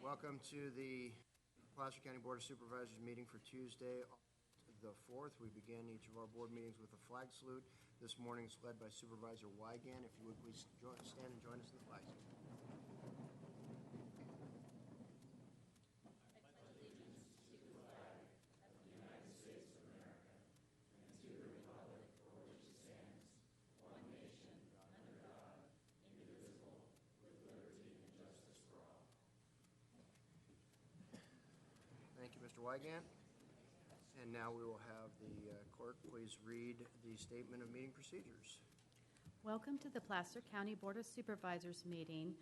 Welcome to the Placer County Board of Supervisors meeting for Tuesday, the 4th. We begin each of our board meetings with a flag salute. This morning is led by Supervisor Wygant. If you would please stand and join us in the flag salute. Thank you, Mr. Wygant. And now we will have the clerk please read the statement of meeting procedures. Welcome to the Placer County Board of Supervisors meeting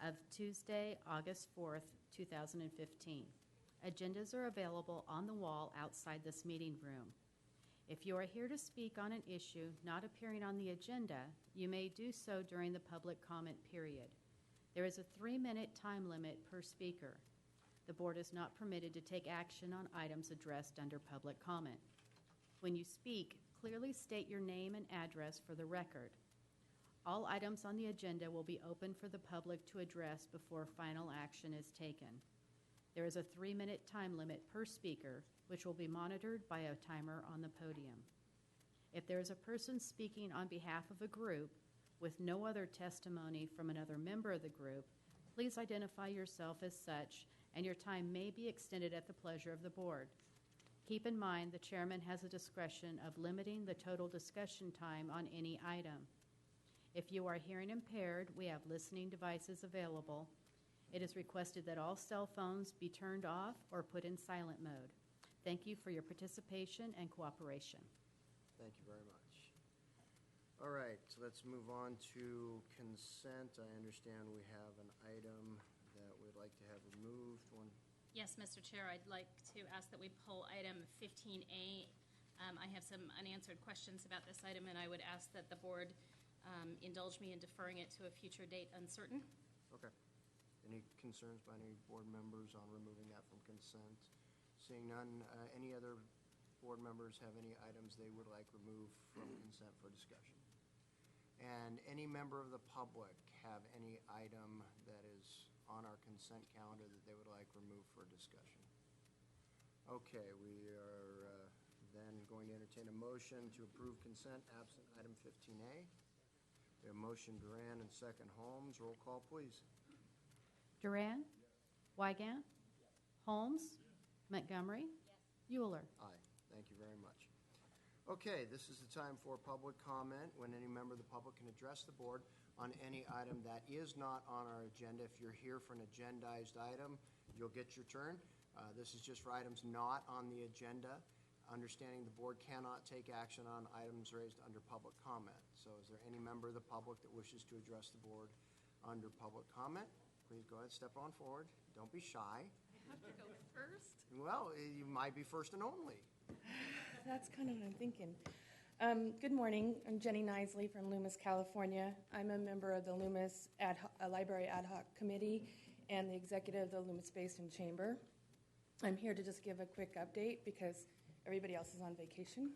of Tuesday, August 4th, 2015. Agendas are available on the wall outside this meeting room. If you are here to speak on an issue not appearing on the agenda, you may do so during the public comment period. There is a 3-minute time limit per speaker. The board is not permitted to take action on items addressed under public comment. When you speak, clearly state your name and address for the record. All items on the agenda will be open for the public to address before final action is taken. There is a 3-minute time limit per speaker, which will be monitored by a timer on the podium. If there is a person speaking on behalf of a group with no other testimony from another member of the group, please identify yourself as such, and your time may be extended at the pleasure of the board. Keep in mind the chairman has the discretion of limiting the total discussion time on any item. If you are hearing impaired, we have listening devices available. It is requested that all cell phones be turned off or put in silent mode. Thank you for your participation and cooperation. Thank you very much. All right, so let's move on to consent. I understand we have an item that we'd like to have removed. Yes, Mr. Chair, I'd like to ask that we pull item 15A. I have some unanswered questions about this item, and I would ask that the board indulge me in deferring it to a future date uncertain. Okay. Any concerns by any board members on removing that from consent? Seeing none, any other board members have any items they would like removed from consent for discussion? And any member of the public have any item that is on our consent calendar that they would like removed for discussion? Okay, we are then going to entertain a motion to approve consent absent item 15A. We have motion Duran and second Holmes. Roll call, please. Duran? Yes. Wygant? Yes. Holmes? Yes. Montgomery? Yes. Euler? Aye. Thank you very much. Okay, this is the time for public comment when any member of the public can address the board on any item that is not on our agenda. If you're here for an agendized item, you'll get your turn. This is just for items not on the agenda. Understanding the board cannot take action on items raised under public comment. So is there any member of the public that wishes to address the board under public comment? Please go ahead, step on forward. Don't be shy. I have to go first? Well, you might be first and only. That's kind of what I'm thinking. Good morning. I'm Jenny Nisley from Loomis, California. I'm a member of the Loomis Library Ad Hoc Committee and the executive of the Loomis Basin Chamber. I'm here to just give a quick update because everybody else is on vacation.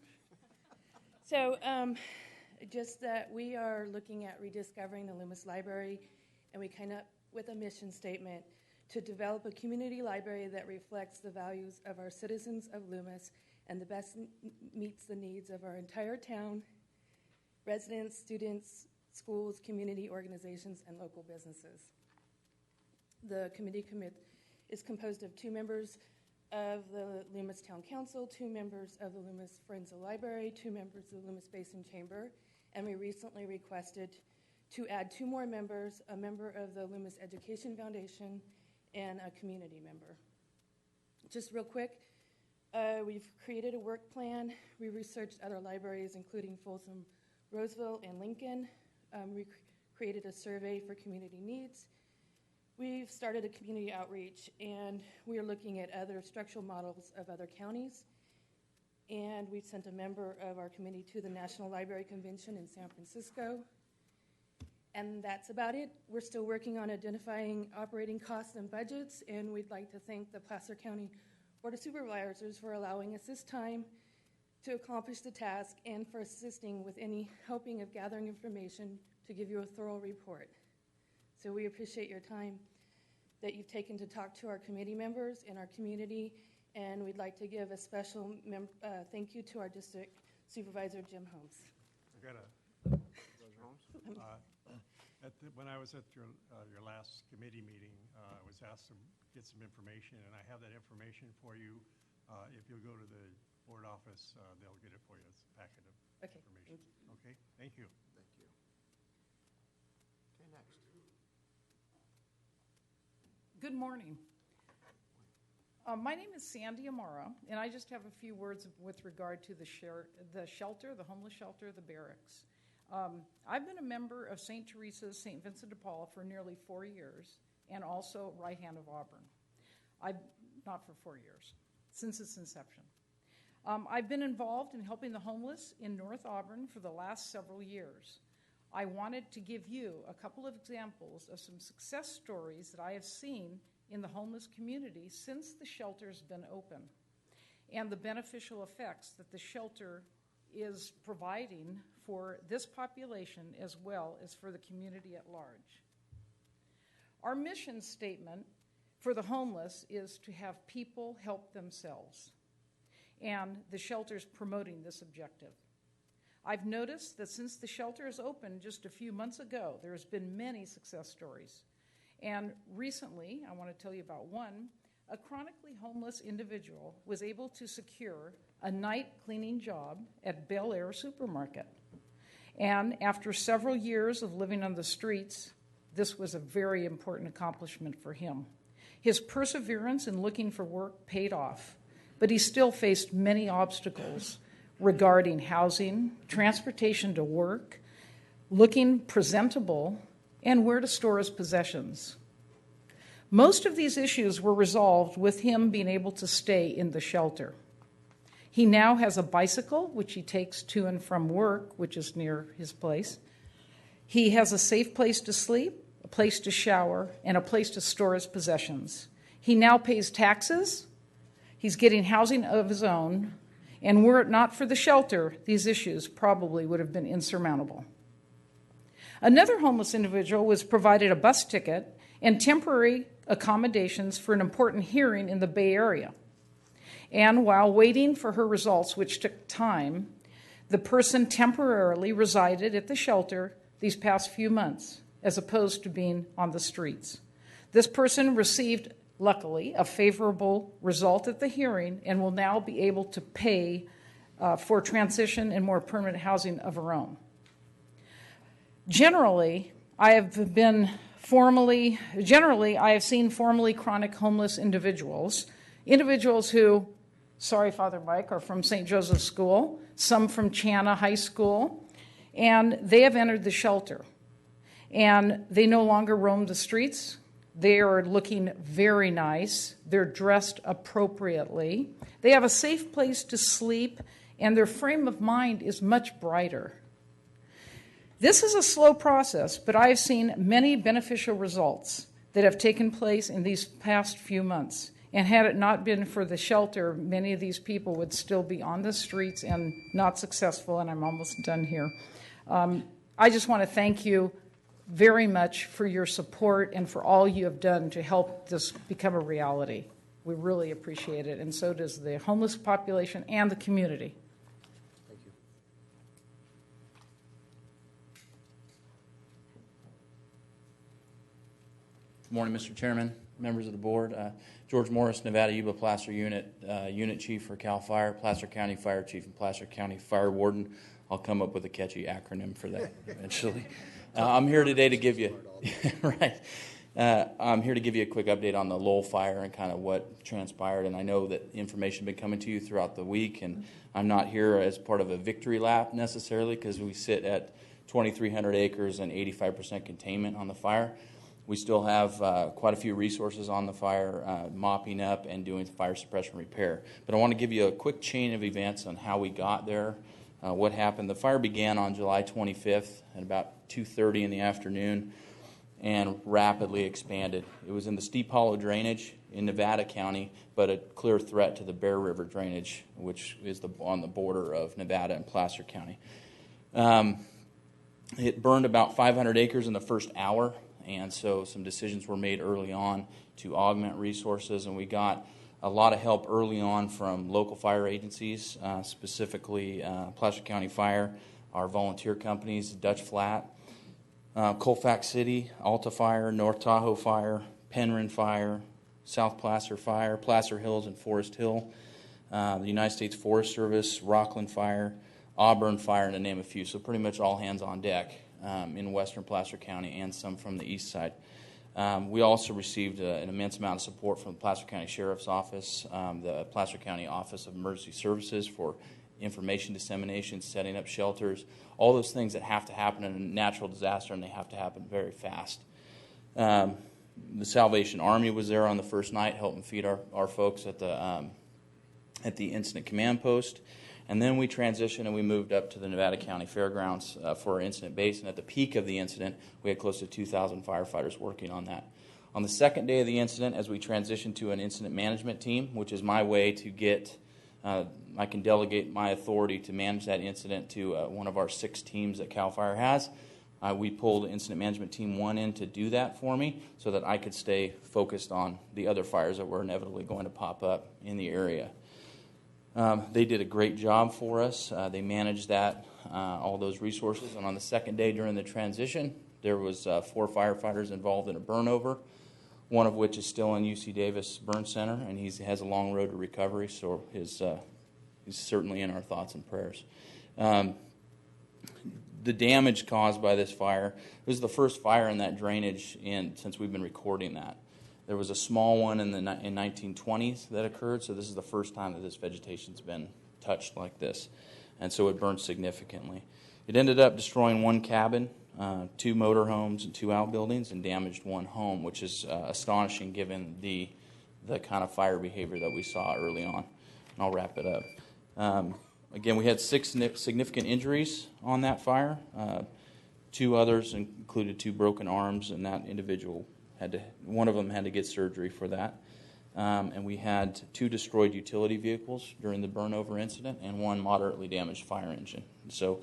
So just that we are looking at rediscovering the Loomis Library, and we came up with a mission statement to develop a community library that reflects the values of our citizens of Loomis and the best meets the needs of our entire town, residents, students, schools, community organizations, and local businesses. The committee is composed of 2 members of the Loomis Town Council, 2 members of the Loomis Friends of the Library, 2 members of the Loomis Basin Chamber, and we recently requested to add 2 more members, a member of the Loomis Education Foundation and a community member. Just real quick, we've created a work plan. We researched other libraries, including Folsom, Roseville, and Lincoln. We created a survey for community needs. We've started a community outreach, and we are looking at other structural models of other counties. And we've sent a member of our committee to the National Library Convention in San Francisco. And that's about it. We're still working on identifying operating costs and budgets, and we'd like to thank the Placer County Board of Supervisors for allowing us this time to accomplish the task and for assisting with any helping of gathering information to give you a thorough report. So we appreciate your time. that you've taken to talk to our committee members in our community, and we'd like to give a special thank you to our district supervisor, Jim Holmes. I got Supervisor Holmes? when I was at your last committee meeting, I was asked to get some information, and I have that information for you. If you'll go to the board office, they'll get it for you. It's a packet of Okay, information. thank you. Okay, thank you. Thank you. Okay, next. Good morning. My name is Sandy Amara, and I just have a few words with regard to the shelter, the homeless shelter, the barracks. I've been a member of St. Teresa's St. Vincent de Paul for nearly 4 years, and also Right Hand of Auburn. Not for 4 years, since its inception. I've been involved in helping the homeless in North Auburn for the last several years. I wanted to give you a couple of examples of some success stories that I have seen in the homeless community since the shelter's been open, and the beneficial effects that the shelter is providing for this population as well as for the community at large. Our mission statement for the homeless is to have people help themselves, and the shelter's promoting this objective. I've noticed that since the shelter is open just a few months ago, there's been many success stories. And recently, I want to tell you about one, a chronically homeless individual was able to secure a night cleaning job at Bel Air Supermarket. And after several years of living on the streets, this was a very important accomplishment for him. His perseverance in looking for work paid off, but he still faced many obstacles regarding housing, transportation to work, looking presentable, and where to store his possessions. Most of these issues were resolved with him being able to stay in the shelter. He now has a bicycle, which he takes to and from work, which is near his place. He has a safe place to sleep, a place to shower, and a place to store his possessions. He now pays taxes. He's getting housing of his own. And were it not for the shelter, these issues probably would have been insurmountable. Another homeless individual was provided a bus ticket and temporary accommodations for an important hearing in the Bay Area. And while waiting for her results, which took time, the person temporarily resided at the shelter these past few months, as opposed to being on the streets. This person received, luckily, a favorable result at the hearing and will now be able to pay for transition and more permanent housing of her own. Generally, I have seen formerly chronic homeless individuals who, sorry, Father Mike, are from St. Joseph's School, some from Channa High School, and they have entered the shelter. And they no longer roam the streets. They are looking very nice. They're dressed appropriately. They have a safe place to sleep, and their frame of mind is much brighter. This is a slow process, but I have seen many beneficial results that have taken place in these past few months. And had it not been for the shelter, many of these people would still be on the streets and not successful, and I'm almost done here. I just want to thank you very much for your support and for all you have done to help this become a reality. We really appreciate it, and so does the homeless population and the community. Thank you. Good morning, Mr. Chairman, members of the board. George Morris, Nevada Yuba Placer Unit, Unit Chief for CAL FIRE, Placer County Fire Chief, and Placer County Fire Warden. I'll come up with a catchy acronym for that eventually. I'm here today to give you, right. I'm here to give you a quick update on the Lowell fire and kind of what transpired. And I know that information has been coming to you throughout the week, and I'm not here as part of a victory lap necessarily because we sit at 2,300 acres and 85% containment on the fire. We still have quite a few resources on the fire, mopping up and doing fire suppression repair. But I want to give you a quick chain of events on how we got there, what happened. The fire began on July 25th at about 2:30 in the afternoon and rapidly expanded. It was in the Steep Hollow drainage in Nevada County, but a clear threat to the Bear River drainage, which is on the border of Nevada and Placer County. It burned about 500 acres in the first hour, and so some decisions were made early on to augment resources, and we got a lot of help early on from local fire agencies, specifically Placer County Fire, our volunteer companies, Dutch Flat, Colfax City, Alta Fire, North Tahoe Fire, Penryn Fire, South Placer Fire, Placer Hills and Forest Hill, the United States Forest Service, Rockland Fire, Auburn Fire, to name a few. So pretty much all hands on deck in western Placer County and some from the east side. We also received an immense amount of support from the Placer County Sheriff's Office, the Placer County Office of Emergency Services for information dissemination, setting up shelters, all those things that have to happen in a natural disaster, and they have to happen very fast. The Salvation Army was there on the first night, helping feed our folks at the incident command post. And then we transitioned and we moved up to the Nevada County Fairgrounds for our incident base. And at the peak of the incident, we had close to 2,000 firefighters working on that. On the second day of the incident, as we transitioned to an incident management team, which is my way to get, I can delegate my authority to manage that incident to one of our 6 teams that CAL FIRE has. We pulled Incident Management Team 1 in to do that for me so that I could stay focused on the other fires that were inevitably going to pop up in the area. They did a great job for us. They managed that, all those resources. And on the second day during the transition, there was 4 firefighters involved in a burnover, one of which is still in UC Davis Burn Center, and he has a long road to recovery, so he's certainly in our thoughts and prayers. The damage caused by this fire, it was the first fire in that drainage since we've been recording that. There was a small one in 1920s that occurred, so this is the first time that this vegetation's been touched like this. And so it burned significantly. It ended up destroying 1 cabin, 2 motorhomes, and 2 outbuildings, and damaged 1 home, which is astonishing given the kind of fire behavior that we saw early on. And I'll wrap it up. Again, we had 6 significant injuries on that fire. 2 others included 2 broken arms, and that individual one of them had to get surgery for that. And we had 2 destroyed utility vehicles during the burnover incident and 1 moderately damaged fire engine. So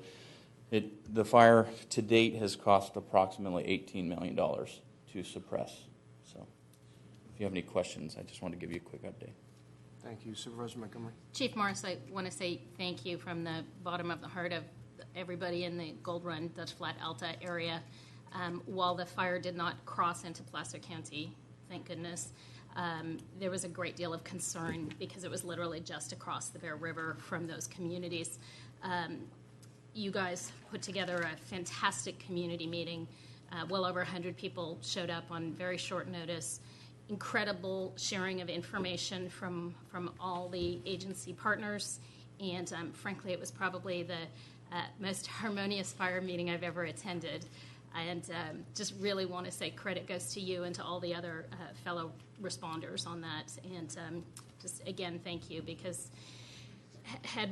the fire to date has cost approximately $18 million to suppress. So if you have any questions, I just want to give you a quick update. Thank you. Supervisor Montgomery? Chief Morris, I want to say thank you from the bottom of the heart of everybody in the Gold Run, Dutch Flat, Alta area. While the fire did not cross into Placer County, thank goodness, there was a great deal of concern because it was literally just across the Bear River from those communities. You guys put together a fantastic community meeting. Well over 100 people showed up on very short notice. Incredible sharing of information from all the agency partners, and frankly, it was probably the most harmonious fire meeting I've ever attended. And just really want to say credit goes to you and to all the other fellow responders on that. And just again, thank you, because had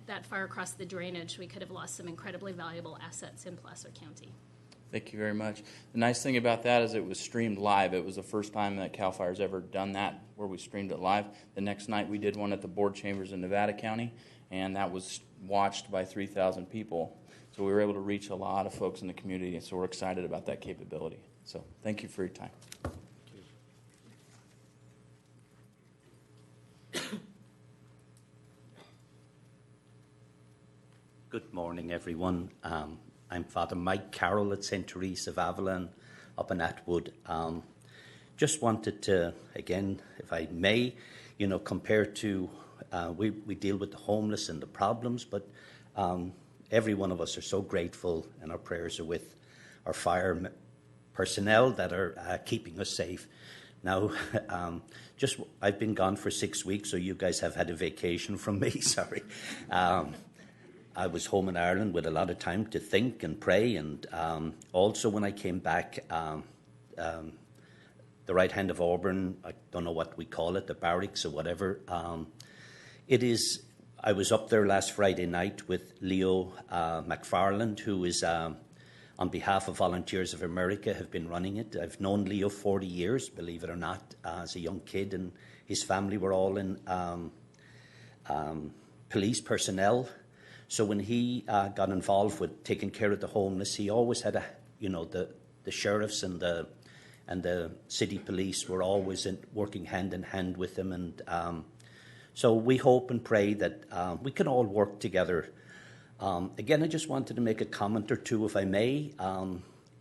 that fire crossed the drainage, we could have lost some incredibly valuable assets in Placer County. Thank you very much. The nice thing about that is it was streamed live. It was the first time that CAL FIRE's ever done that, where we streamed it live. The next night we did one at the board chambers in Nevada County, and that was watched by 3,000 people. So we were able to reach a lot of folks in the community, and so we're excited about that capability. So thank you for your time. Good morning, everyone. I'm Father Mike Carroll at St. Therese of Avalon up in Atwood. Just wanted to, again, if I may, compare to, we deal with the homeless and the problems, but every one of us are so grateful, and our prayers are with our fire personnel that are keeping us safe. Now, I've been gone for 6 weeks, so you guys have had a vacation from me, sorry. I was home in Ireland with a lot of time to think and pray, and also when I came back, the right hand of Auburn, I don't know what we call it, the barracks or whatever, I was up there last Friday night with Leo McFarland, who is, on behalf of Volunteers of America, have been running it. I've known Leo 40 years, believe it or not, as a young kid, and his family were all in police personnel. So when he got involved with taking care of the homeless, he always had the sheriffs and the and the city police were always working hand in hand with them. And so we hope and pray that we can all work together. Again, I just wanted to make a comment or two, if I may.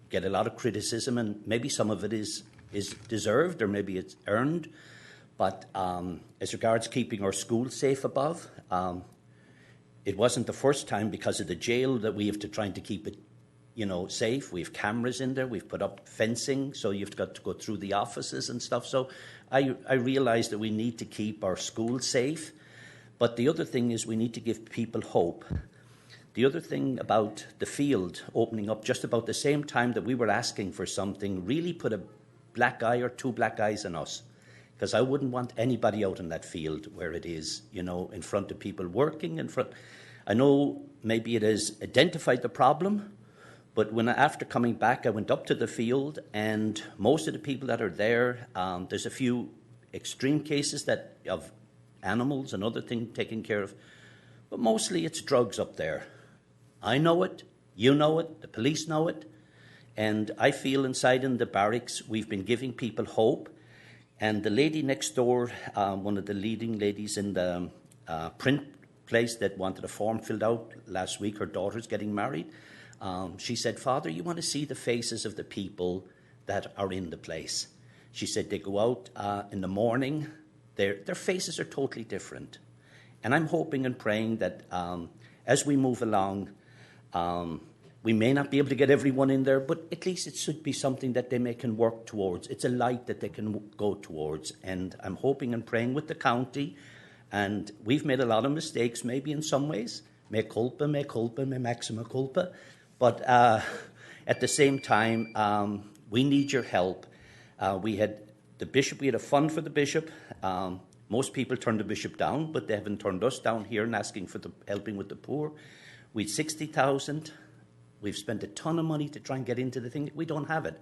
Get a lot of criticism, and maybe some of it is deserved, or maybe it's earned. But as regards keeping our schools safe above, it wasn't the first time because of the jail that we have to try to keep it, safe. We have cameras in there. We've put up fencing, so you've got to go through the offices and stuff. So I realize that we need to keep our schools safe. But the other thing is we need to give people hope. The other thing about the field opening up just about the same time that we were asking for something really put a black eye or two black eyes on us. Because I wouldn't want anybody out in that field where it is, in front of people working in front. I know maybe it has identified the problem, but after coming back, I went up to the field, and most of the people that are there, there's a few extreme cases of animals and other things taken care of, but mostly it's drugs up there. I know it, you know it, the police know it, and I feel inside in the barracks we've been giving people hope. And the lady next door, one of the leading ladies in the print place that wanted a form filled out last week, her daughter's getting married, she said, "Father, you want to see the faces of the people that are in the place." She said they go out in the morning, their faces are totally different. And I'm hoping and praying that as we move along, we may not be able to get everyone in there, but at least it should be something that they can work towards. It's a light that they can go towards. And I'm hoping and praying with the county. And we've made a lot of mistakes, maybe in some ways. Mea culpa, me maxima culpa. But at the same time, we need your help. We had a fund for the bishop. Most people turned the bishop down, but they haven't turned us down here and asking for helping with the poor. We had 60,000. We've spent a ton of money to try and get into the thing. We don't have it.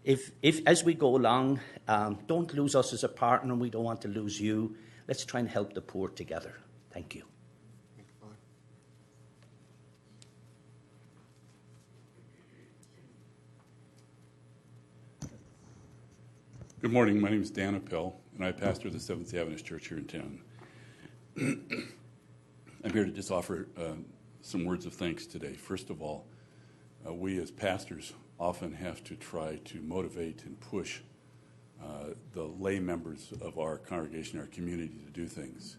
If as we go along, don't lose us as a partner, and we don't want to lose you. Let's try and help the poor together. Thank you. Thank you, Father. Good morning. My name is Dan Appel, and I pastor the Seventh-day Adventist Church here in town. I'm here to just offer some words of thanks today. First of all, we as pastors often have to try to motivate and push the lay members of our congregation, our community, to do things.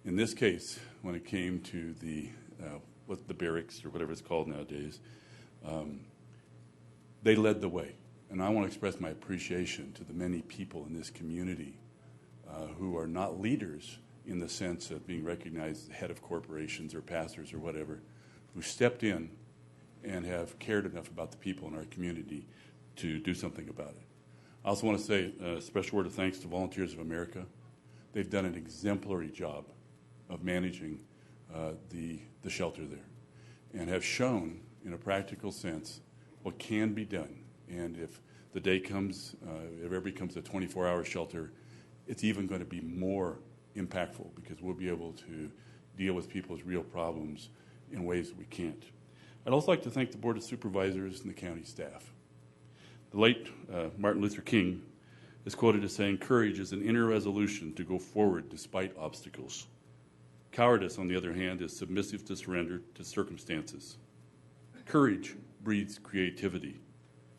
In this case, when it came to the barracks or whatever it's called nowadays, they led the way. And I want to express my appreciation to the many people in this community who are not leaders in the sense of being recognized as head of corporations or pastors or whatever, who stepped in and have cared enough about the people in our community to do something about it. I also want to say a special word of thanks to Volunteers of America. They've done an exemplary job of managing the shelter there and have shown in a practical sense what can be done. And if the day comes, if it ever becomes a 24-hour shelter, it's even going to be more impactful because we'll be able to deal with people's real problems in ways that we can't. I'd also like to thank the Board of Supervisors and the county staff. The late Martin Luther King is quoted as saying, "Courage is an inner resolution to go forward despite obstacles. Cowardice, on the other hand, is submissive to surrender to circumstances. Courage breeds creativity.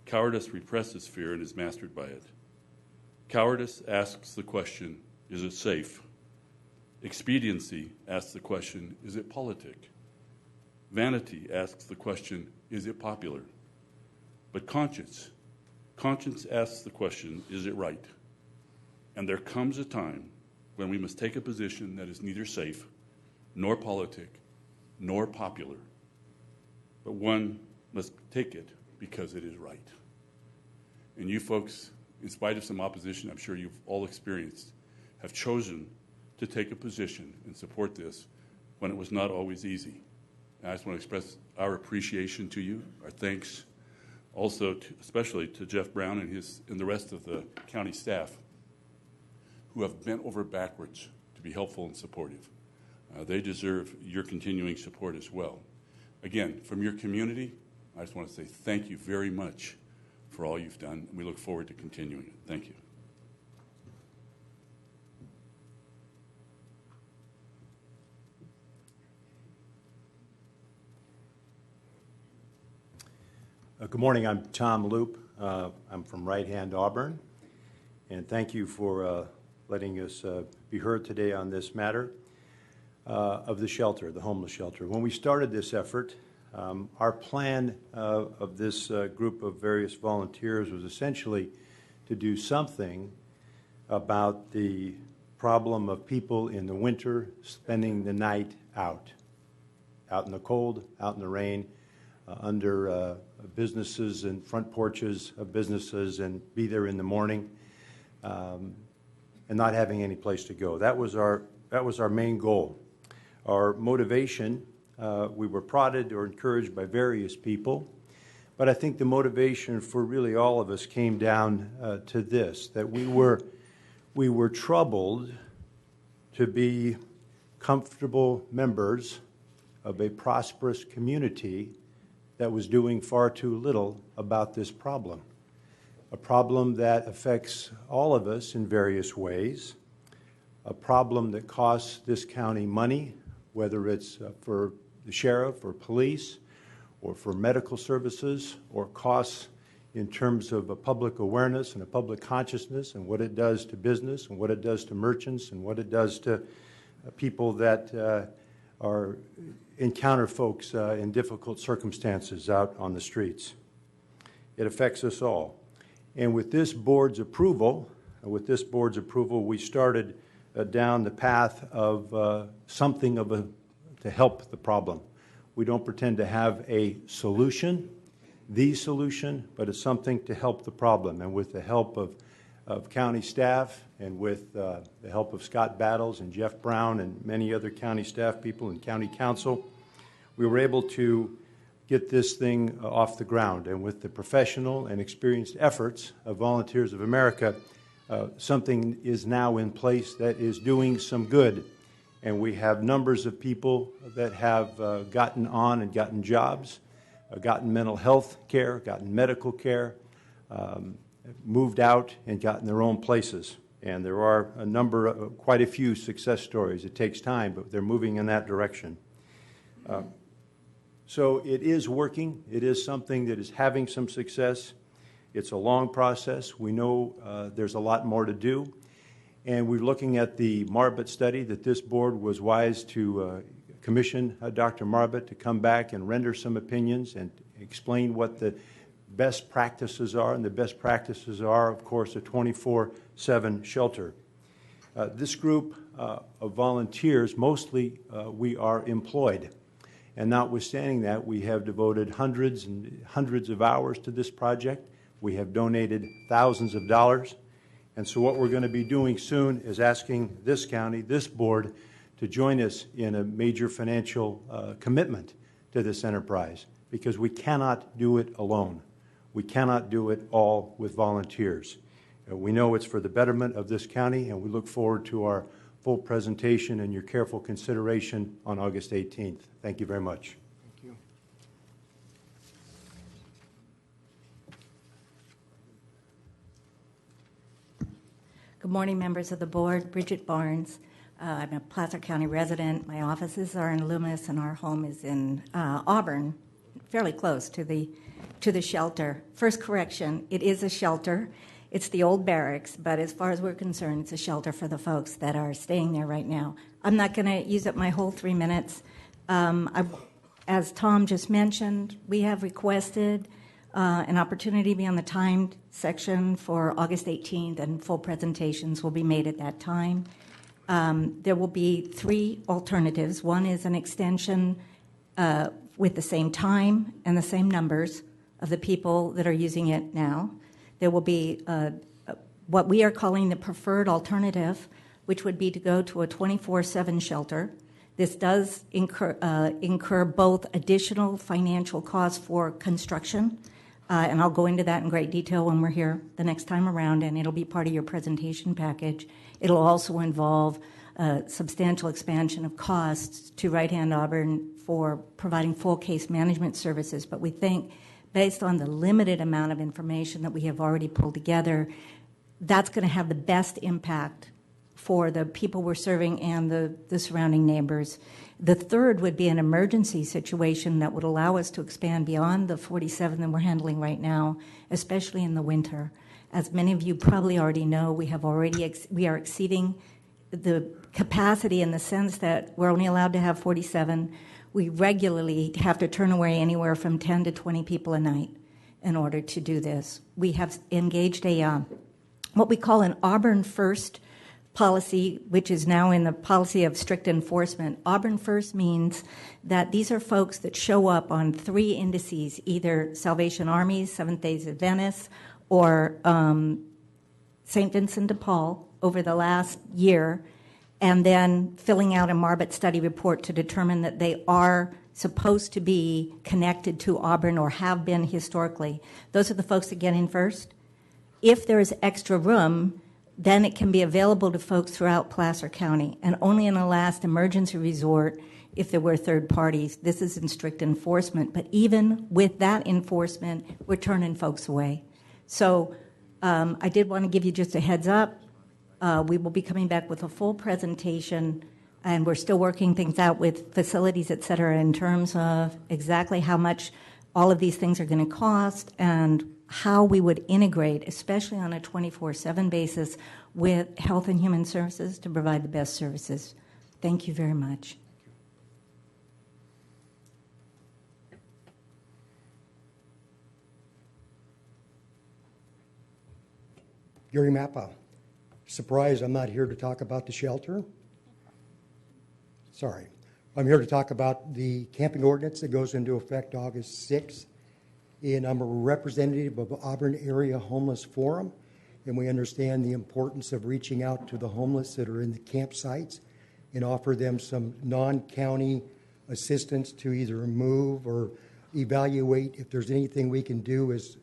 Cowardice represses fear and is mastered by it. Cowardice asks the question, is it safe? Expediency asks the question, is it politic? Vanity asks the question, is it popular? But conscience asks the question, is it right? And there comes a time when we must take a position that is neither safe, nor politic, nor popular, but one must take it because it is right." And you folks, in spite of some opposition I'm sure you've all experienced, have chosen to take a position and support this when it was not always easy. And I just want to express our appreciation to you, our thanks, also especially to Jeff Brown and the rest of the county staff who have bent over backwards to be helpful and supportive. They deserve your continuing support as well. Again, from your community, I just want to say thank you very much for all you've done. We look forward to continuing it. Thank you. Good morning. I'm Tom Loop. I'm from Right Hand Auburn, and thank you for letting us be heard today on this matter of the shelter, the homeless shelter. When we started this effort, our plan of this group of various volunteers was essentially to do something about the problem of people in the winter spending the night out in the cold, out in the rain, under businesses and front porches of businesses, and be there in the morning, and not having any place to go. That was our main goal. Our motivation, we were prodded or encouraged by various people, but I think the motivation for really all of us came down to this, that we were troubled to be comfortable members of a prosperous community that was doing far too little about this problem, a problem that affects all of us in various ways, a problem that costs this county money, whether it's for the sheriff or police or for medical services, or costs in terms of a public awareness and a public consciousness and what it does to business and what it does to merchants and what it does to people that encounter folks in difficult circumstances out on the streets. It affects us all. And with this board's approval, we started down the path of something to help the problem. We don't pretend to have a solution, the solution, but it's something to help the problem. And with the help of county staff and with the help of Scott Battles and Jeff Brown and many other county staff people and county council, we were able to get this thing off the ground. And with the professional and experienced efforts of Volunteers of America, something is now in place that is doing some good. And we have numbers of people that have gotten on and gotten jobs, gotten mental health care, gotten medical care, moved out and gotten their own places. And there are quite a few success stories. It takes time, but they're moving in that direction. So it is working. It is something that is having some success. It's a long process. We know there's a lot more to do. And we're looking at the Marbut study that this board was wise to commission Dr. Marbut to come back and render some opinions and explain what the best practices are. And the best practices are, of course, a 24/7 shelter. This group of volunteers, mostly we are employed. And notwithstanding that, we have devoted hundreds and hundreds of hours to this project. We have donated thousands of dollars. And so what we're going to be doing soon is asking this county, this board, to join us in a major financial commitment to this enterprise, because we cannot do it alone. We cannot do it all with volunteers. We know it's for the betterment of this county, and we look forward to our full presentation and your careful consideration on August 18th. Thank you very much. Thank you. Good morning, members of the board. Bridget Barnes. I'm a Placer County resident. My offices are in Loomis, and our home is in Auburn, fairly close to the shelter. First correction, it is a shelter. It's the old barracks, but as far as we're concerned, it's a shelter for the folks that are staying there right now. I'm not going to use up my whole 3 minutes. As Tom just mentioned, we have requested an opportunity to be on the timed section for August 18th, and full presentations will be made at that time. There will be 3 alternatives. One is an extension with the same time and the same numbers of the people that are using it now. There will be what we are calling the preferred alternative, which would be to go to a 24/7 shelter. This does incur both additional financial costs for construction, and I'll go into that in great detail when we're here the next time around, and it'll be part of your presentation package. It'll also involve substantial expansion of costs to Right Hand Auburn for providing full case management services, but we think based on the limited amount of information that we have already pulled together, that's going to have the best impact for the people we're serving and the surrounding neighbors. The third would be an emergency situation that would allow us to expand beyond the 47 that we're handling right now, especially in the winter. As many of you probably already know, we are exceeding the capacity in the sense that we're only allowed to have 47. We regularly have to turn away anywhere from 10 to 20 people a night in order to do this. We have engaged what we call an Auburn First policy, which is now in the policy of strict enforcement. Auburn First means that these are folks that show up on 3 indices, either Salvation Army, Seventh Days Adventists, or St. Vincent de Paul over the last year, and then filling out a Marbot study report to determine that they are supposed to be connected to Auburn or have been historically. Those are the folks that get in first. If there is extra room, then it can be available to folks throughout Placer County, and only in a last emergency resort if there were third parties. This is in strict enforcement, but even with that enforcement, we're turning folks away. So I did want to give you just a heads up. We will be coming back with a full presentation, and we're still working things out with facilities, et cetera, in terms of exactly how much all of these things are going to cost and how we would integrate, especially on a 24/7 basis, with Health and Human Services to provide the best services. Thank you very much. Gary Mappa. Surprise, I'm not here to talk about the shelter. Sorry. I'm here to talk about the camping ordinance that goes into effect August 6th. And I'm a representative of Auburn Area Homeless Forum, and we understand the importance of reaching out to the homeless that are in the campsites and offer them some non-county assistance to either move or evaluate if there's anything we can do as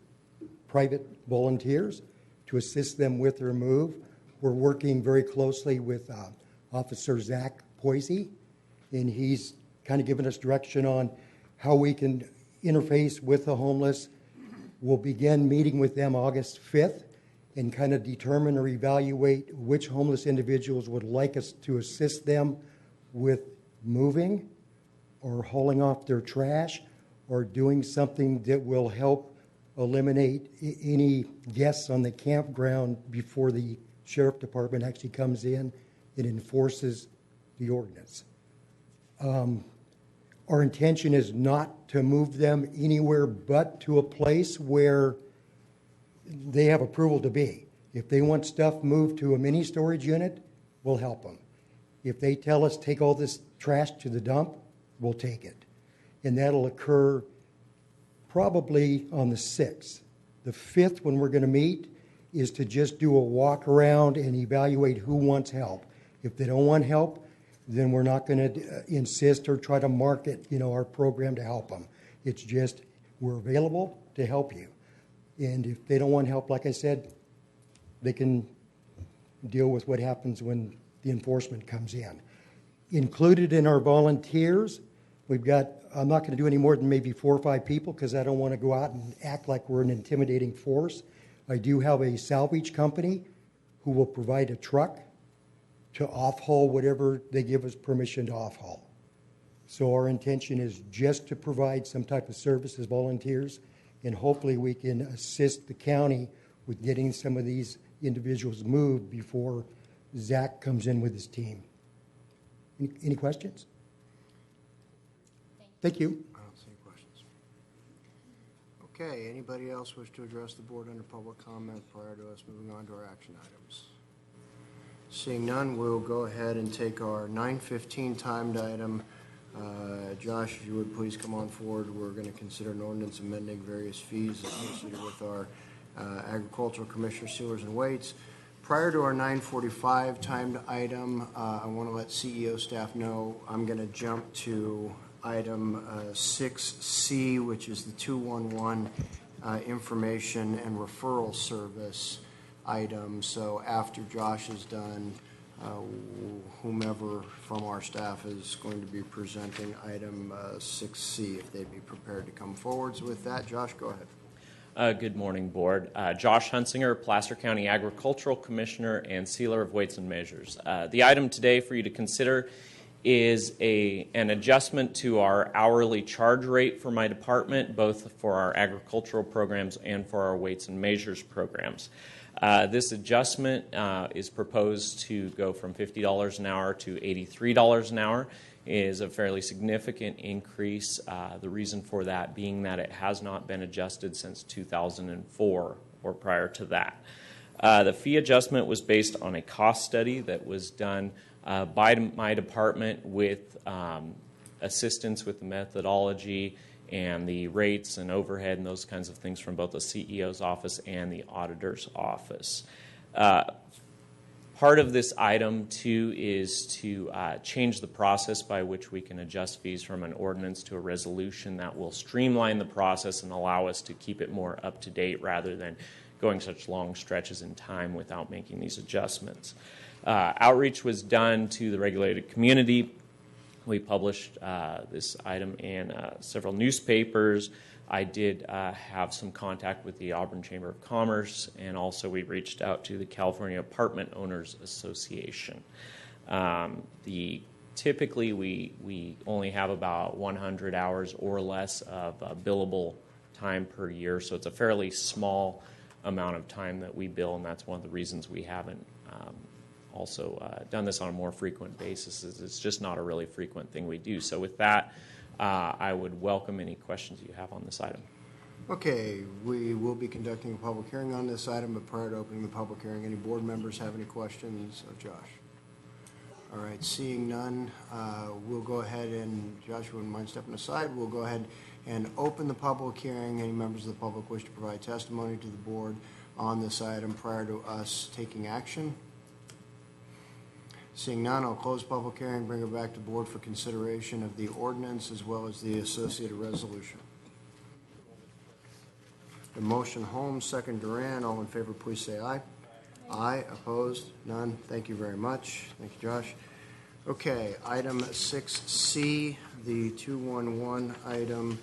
private volunteers to assist them with their move. We're working very closely with Officer Zach Poisey, and he's kind of given us direction on how we can interface with the homeless. We'll begin meeting with them August 5th and kind of determine or evaluate which homeless individuals would like us to assist them with moving or hauling off their trash or doing something that will help eliminate any guests on the campground before the sheriff department actually comes in and enforces the ordinance. Our intention is not to move them anywhere but to a place where they have approval to be. If they want stuff moved to a mini storage unit, we'll help them. If they tell us take all this trash to the dump, we'll take it. And that'll occur probably on the 6th. The 5th, when we're going to meet, is to just do a walk around and evaluate who wants help. If they don't want help, then we're not going to insist or try to market, our program to help them. It's just we're available to help you. And if they don't want help, like I said, they can deal with what happens when the enforcement comes in. Included in our volunteers, we've got, I'm not going to do any more than maybe 4 or 5 people because I don't want to go out and act like we're an intimidating force. I do have a salvage company who will provide a truck to off-haul whatever they give us permission to off-haul. So our intention is just to provide some type of service as volunteers, and hopefully we can assist the county with getting some of these individuals moved before Zach comes in with his team. Any questions? Thank you. I don't see any questions. Okay, anybody else wish to address the board under public comment prior to us moving on to our action items? Seeing none, we'll go ahead and take our 9:15 timed item. Josh, if you would please come on forward. We're going to consider an ordinance amending various fees associated with our agricultural commissioner sewers and weights. Prior to our 9:45 timed item, I want to let CEO staff know I'm going to jump to item 6C, which is the 211 information and referral service item. So after Josh is done, whomever from our staff is going to be presenting item 6C, if they'd be prepared to come forward. So with that, Josh, go ahead. Good morning, Board. Josh Hunsinger, Placer County Agricultural Commissioner and Sealer of Weights and Measures. The item today for you to consider is an adjustment to our hourly charge rate for my department, both for our agricultural programs and for our weights and measures programs. This adjustment is proposed to go from $50 an hour to $83 an hour. It is a fairly significant increase. The reason for that being that it has not been adjusted since 2004 or prior to that. The fee adjustment was based on a cost study that was done by my department with assistance with the methodology and the rates and overhead and those kinds of things from both the CEO's office and the auditor's office. Part of this item, too, is to change the process by which we can adjust fees from an ordinance to a resolution that will streamline the process and allow us to keep it more up to date rather than going such long stretches in time without making these adjustments. Outreach was done to the regulated community. We published this item in several newspapers. I did have some contact with the Auburn Chamber of Commerce, and also we reached out to the California Apartment Owners Association. Typically, we only have about 100 hours or less of billable time per year, so it's a fairly small amount of time that we bill, and that's one of the reasons we haven't also done this on a more frequent basis. It's just not a really frequent thing we do. So with that, I would welcome any questions you have on this item. Okay, we will be conducting a public hearing on this item, but prior to opening the public hearing, any board members have any questions of Josh? All right, seeing none, we'll go ahead and, Josh, wouldn't mind stepping aside, we'll go ahead and open the public hearing. Any members of the public wish to provide testimony to the board on this item prior to us taking action? Seeing none, I'll close public hearing, bring it back to board for consideration of the ordinance as well as the associated resolution. The motion Holmes, second Duran. All in favor, please say aye. Aye. Opposed? None. Thank you very much. Thank you, Josh. Okay, item 6C, the 211 item.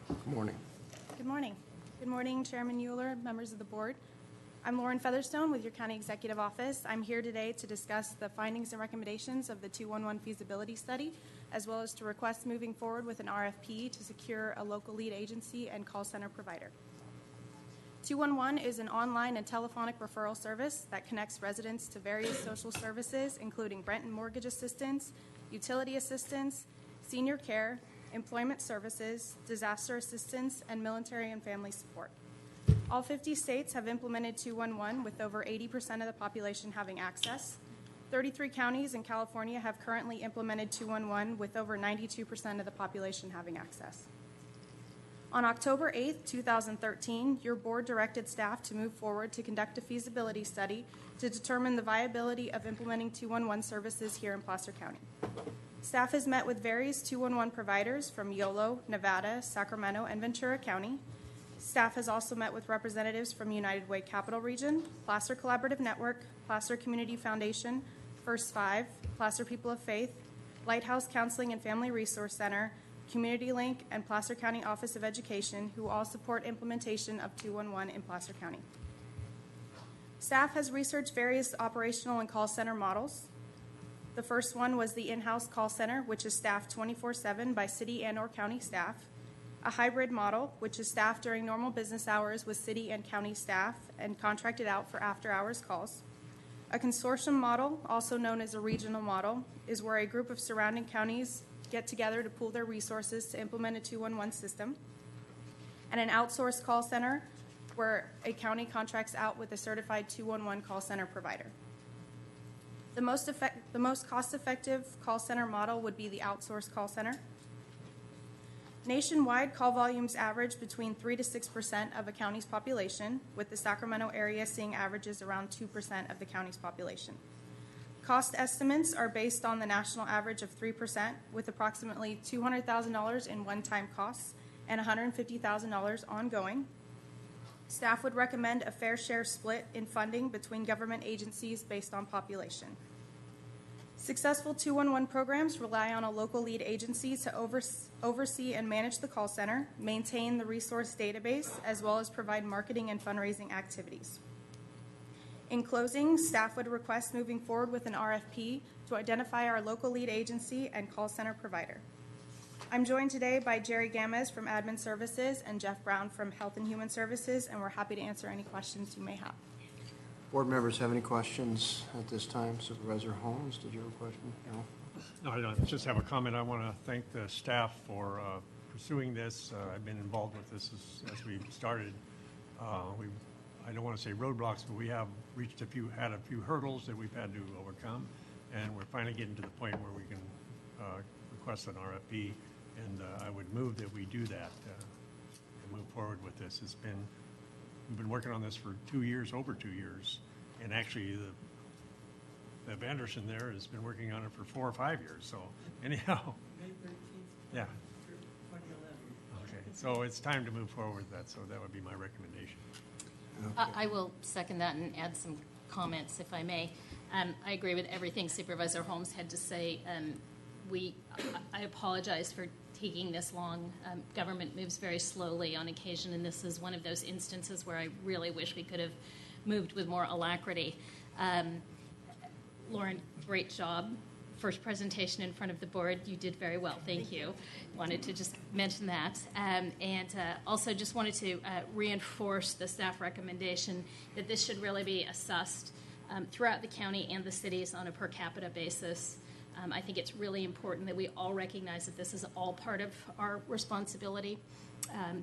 Good morning. Good morning. Good morning, Chairman Euler, members of the board. I'm Lauren Featherstone with your County Executive Office. I'm here today to discuss the findings and recommendations of the 211 feasibility study, as well as to request moving forward with an RFP to secure a local lead agency and call center provider. 211 is an online and telephonic referral service that connects residents to various social services, including rent and mortgage assistance, utility assistance, senior care, employment services, disaster assistance, and military and family support. All 50 states have implemented 211 with over 80% of the population having access. 33 counties in California have currently implemented 211 with over 92% of the population having access. On October 8, 2013, your board directed staff to move forward to conduct a feasibility study to determine the viability of implementing 211 services here in Placer County. Staff has met with various 211 providers from Yolo, Nevada, Sacramento, and Ventura County. Staff has also met with representatives from United Way Capital Region, Placer Collaborative Network, Placer Community Foundation, First Five, Placer People of Faith, Lighthouse Counseling and Family Resource Center, Community Link, and Placer County Office of Education, who all support implementation of 211 in Placer County. Staff has researched various operational and call center models. The first one was the in-house call center, which is staffed 24/7 by city and/or county staff. A hybrid model, which is staffed during normal business hours with city and county staff and contracted out for after-hours calls. A consortium model, also known as a regional model, is where a group of surrounding counties get together to pool their resources to implement a 211 system. And an outsourced call center, where a county contracts out with a certified 211 call center provider. The most cost-effective call center model would be the outsourced call center. Nationwide, call volumes average between 3 to 6% of a county's population, with the Sacramento area seeing averages around 2% of the county's population. Cost estimates are based on the national average of 3%, with approximately $200,000 in one-time costs and $150,000 ongoing. Staff would recommend a fair share split in funding between government agencies based on population. Successful 211 programs rely on a local lead agency to oversee and manage the call center, maintain the resource database, as well as provide marketing and fundraising activities. In closing, staff would request moving forward with an RFP to identify our local lead agency and call center provider. I'm joined today by Jerry Gamez from Admin Services and Jeff Brown from Health and Human Services, and we're happy to answer any questions you may have. Board members have any questions at this time? Supervisor Holmes, did you have a question? No? No, I don't. Just have a comment. I want to thank the staff for pursuing this. I've been involved with this as we started. I don't want to say roadblocks, but we have had a few hurdles that we've had to overcome, and we're finally getting to the point where we can request an RFP, and I would move that we do that and move forward with this. We've been working on this for 2 years, over 2 years, and actually Bev Anderson there has been working on it for 4 or 5 years. So anyhow, May 13th, yeah, 2011. Okay, so it's time to move forward with that. So that would be my recommendation. Okay. I will second that and add some comments, if I may. I agree with everything Supervisor Holmes had to say. I apologize for taking this long. Government moves very slowly on occasion, and this is one of those instances where I really wish we could have moved with more alacrity. Lauren, great job. First presentation in front of the board. You did very well. Thank you. Wanted to just mention that. And also just wanted to reinforce the staff recommendation that this should really be assessed throughout the county and the cities on a per capita basis. I think it's really important that we all recognize that this is all part of our responsibility.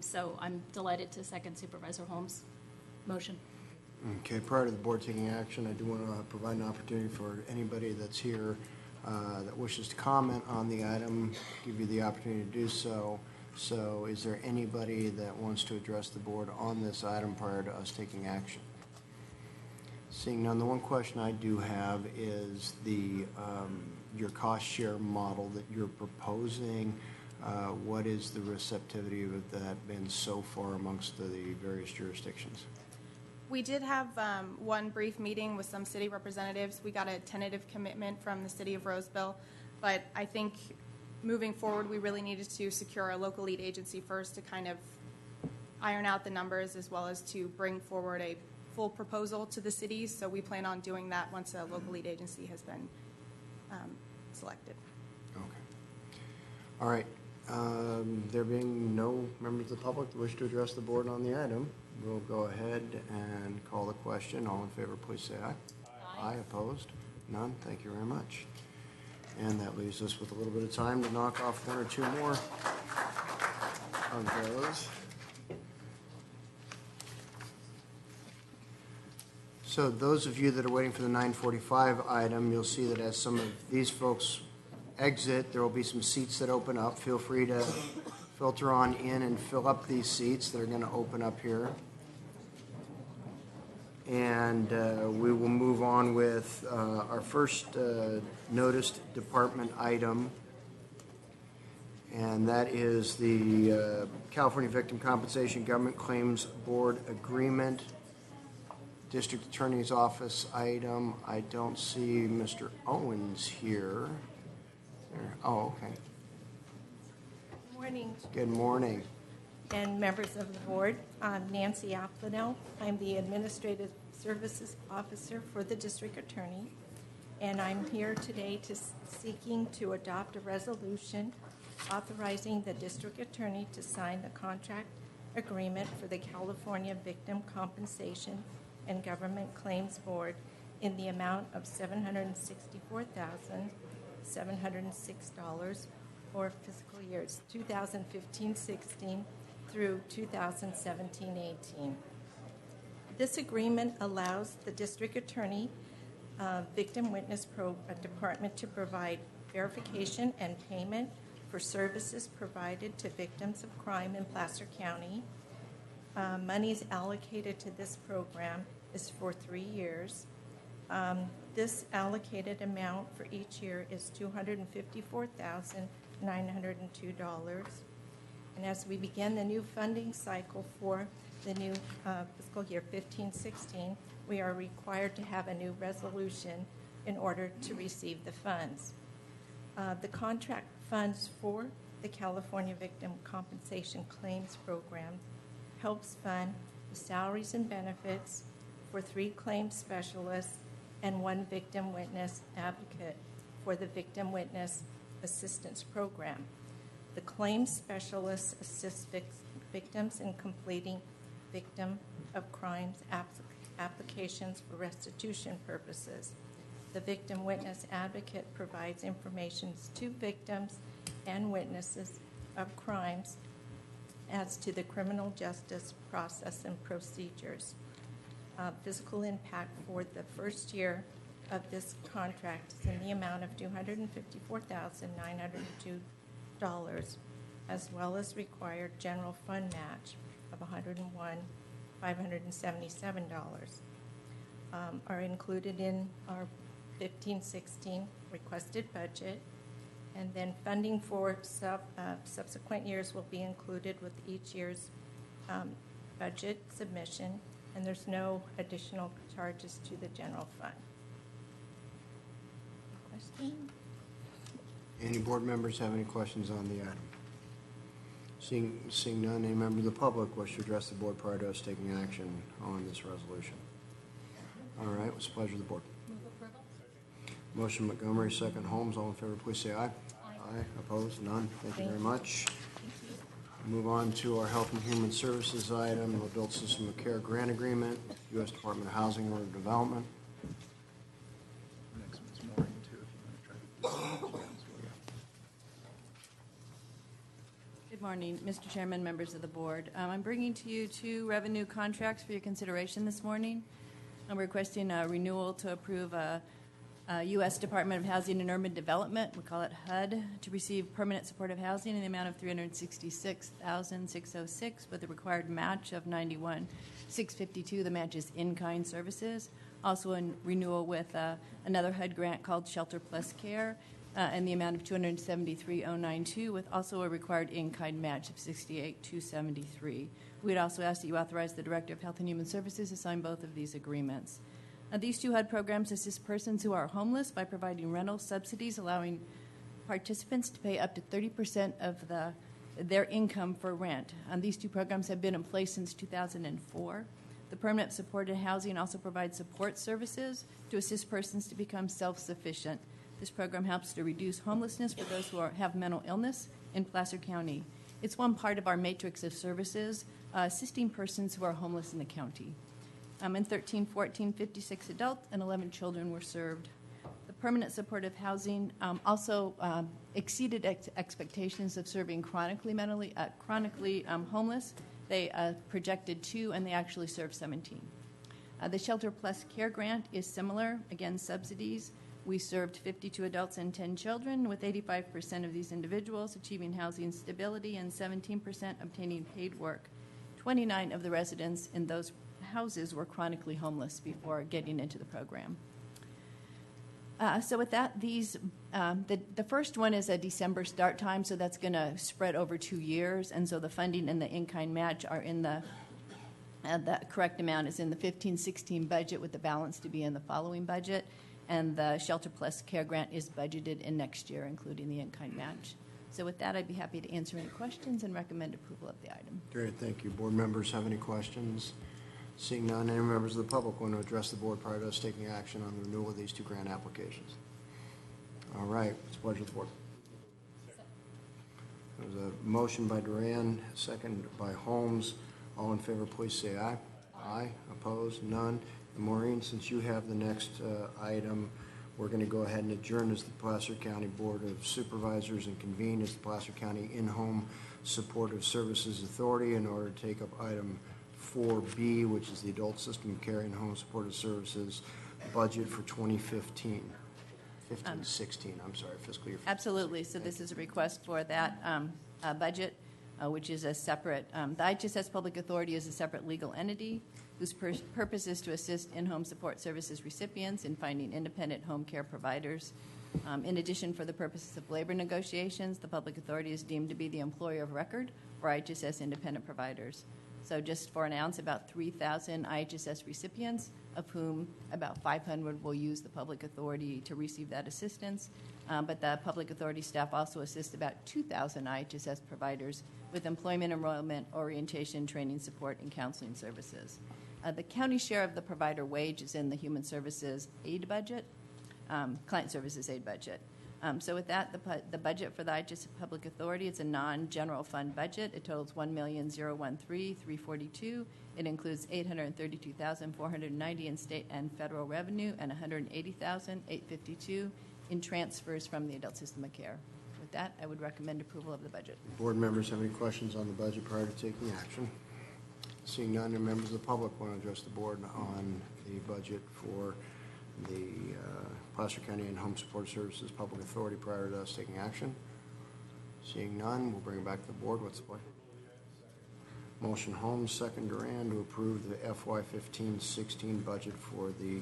So I'm delighted to second Supervisor Holmes' motion. Okay, prior to the board taking action, I do want to provide an opportunity for anybody that's here that wishes to comment on the item, give you the opportunity to do so. So is there anybody that wants to address the board on this item prior to us taking action? Seeing none, the one question I do have is your cost share model that you're proposing. What is the receptivity of that been so far amongst the various jurisdictions? We did have one brief meeting with some city representatives. We got a tentative commitment from the city of Roseville, but I think moving forward, we really needed to secure a local lead agency first to kind of iron out the numbers, as well as to bring forward a full proposal to the cities. So we plan on doing that once a local lead agency has been selected. Okay. All right. There being no members of the public who wish to address the board on the item, we'll go ahead and call the question. All in favor, please say aye. Aye. Aye. Opposed? None. Thank you very much. And that leaves us with a little bit of time to knock off one or two more of those. So those of you that are waiting for the 9:45 item, you'll see that as some of these folks exit, there will be some seats that open up. Feel free to filter on in and fill up these seats that are going to open up here. And we will move on with our first noticed department item, and that is the California Victim Compensation Government Claims Board Agreement. District Attorney's Office item. I don't see Mr. Owens here. Oh, okay. Good morning. Good morning. And members of the board. I'm Nancy Aplanel. I'm the Administrative Services Officer for the District Attorney. And I'm here today seeking to adopt a resolution authorizing the District Attorney to sign the contract agreement for the California Victim Compensation and Government Claims Board in the amount of $764,706 for fiscal years 2015-16 through 2017-18. This agreement allows the District Attorney Victim Witness Department to provide verification and payment for services provided to victims of crime in Placer County. Monies allocated to this program is for 3 years. This allocated amount for each year is $254,902. And as we begin the new funding cycle for the new fiscal year 15-16, we are required to have a new resolution in order to receive the funds. The contract funds for the California Victim Compensation Claims Program helps fund the salaries and benefits for 3 claims specialists and 1 victim witness advocate for the Victim Witness Assistance Program. The claims specialists assist victims in completing victim of crimes applications for restitution purposes. The Victim Witness Advocate provides information to victims and witnesses of crimes as to the criminal justice process and procedures. Physical impact for the first year of this contract is in the amount of $254,902, as well as required general fund match of $101,577 are included in our 15-16 requested budget, and then funding for subsequent years will be included with each year's budget submission, and there's no additional charges to the general fund. Question? Any board members have any questions on the item? Seeing none, any member of the public wish to address the board prior to us taking action on this resolution? All right, what's the pleasure of the board? Motion Montgomery, second Holmes. All in favor, please say aye. Aye. Opposed? None. Thank you very much. Move on to our Health and Human Services item, Adult System of Care Grant Agreement, U.S. Department of Housing and Urban Development. Next one's Maureen, too, if you want to try to. Good morning, Mr. Chairman, members of the board. I'm bringing to you 2 revenue contracts for your consideration this morning. I'm requesting a renewal to approve a U.S. Department of Housing and Urban Development, we call it HUD, to receive permanent supportive housing in the amount of $366,606 with a required match of $91,652. The match is in-kind services. Also in renewal with another HUD grant called Shelter Plus Care in the amount of $273,092 with also a required in-kind match of $68,273. We'd also ask that you authorize the Director of Health and Human Services to sign both of these agreements. These 2 HUD programs assist persons who are homeless by providing rental subsidies, allowing participants to pay up to 30% of their income for rent. These 2 programs have been in place since 2004. The permanent supported housing also provides support services to assist persons to become self-sufficient. This program helps to reduce homelessness for those who have mental illness in Placer County. It's one part of our matrix of services assisting persons who are homeless in the county. In 13-14, 56 adults and 11 children were served. The permanent supportive housing also exceeded expectations of serving chronically homeless. They projected 2, and they actually served 17. The Shelter Plus Care Grant is similar, again, subsidies. We served 52 adults and 10 children, with 85% of these individuals achieving housing stability and 17% obtaining paid work. 29 of the residents in those houses were chronically homeless before getting into the program. So with that, the first one is a December start time, so that's going to spread over 2 years, and so the funding and the in-kind match are in the correct amount is in the 15-16 budget, with the balance to be in the following budget, and the Shelter Plus Care Grant is budgeted in next year, including the in-kind match. So with that, I'd be happy to answer any questions and recommend approval of the item. Great, thank you. Board members have any questions? Seeing none, any members of the public want to address the board prior to us taking action on the renewal of these 2 grant applications? All right, it's a pleasure of the board. There's a motion by Duran, second by Holmes. All in favor, please say aye. Aye. Opposed? None. And Maureen, since you have the next item, we're going to go ahead and adjourn as the Placer County Board of Supervisors and convene as the Placer County In-Home Supportive Services Authority in order to take up item 4B, which is the Adult System of Care and Home Supportive Services budget for 2015. 15-16, I'm sorry, fiscal year 15. Absolutely. So this is a request for that budget. which is a separate, the IHSS Public Authority is a separate legal entity whose purpose is to assist in-home support services recipients in finding independent home care providers. In addition, for the purposes of labor negotiations, the Public Authority is deemed to be the employer of record for IHSS independent providers. So just for an ounce, about 3,000 IHSS recipients, of whom about 500 will use the Public Authority to receive that assistance. But the Public Authority staff also assist about 2,000 IHSS providers with employment enrollment, orientation, training support, and counseling services. The county share of the provider wage is in the Human Services Aid budget, Client Services Aid budget. So with that, the budget for the IHSS Public Authority, it's a non-general fund budget. It totals $1,013,342. It includes $832,490 in state and federal revenue and $180,852 in transfers from the adult system of care. With that, I would recommend approval of the budget. Board members have any questions on the budget prior to taking action? Seeing none, and members of the public want to address the board on the budget for the Placer County In-Home Support Services Public Authority prior to us taking action? Seeing none, we'll bring it back to the board. What's the play? Motion Holmes, second Duran, to approve the FY15-16 budget for the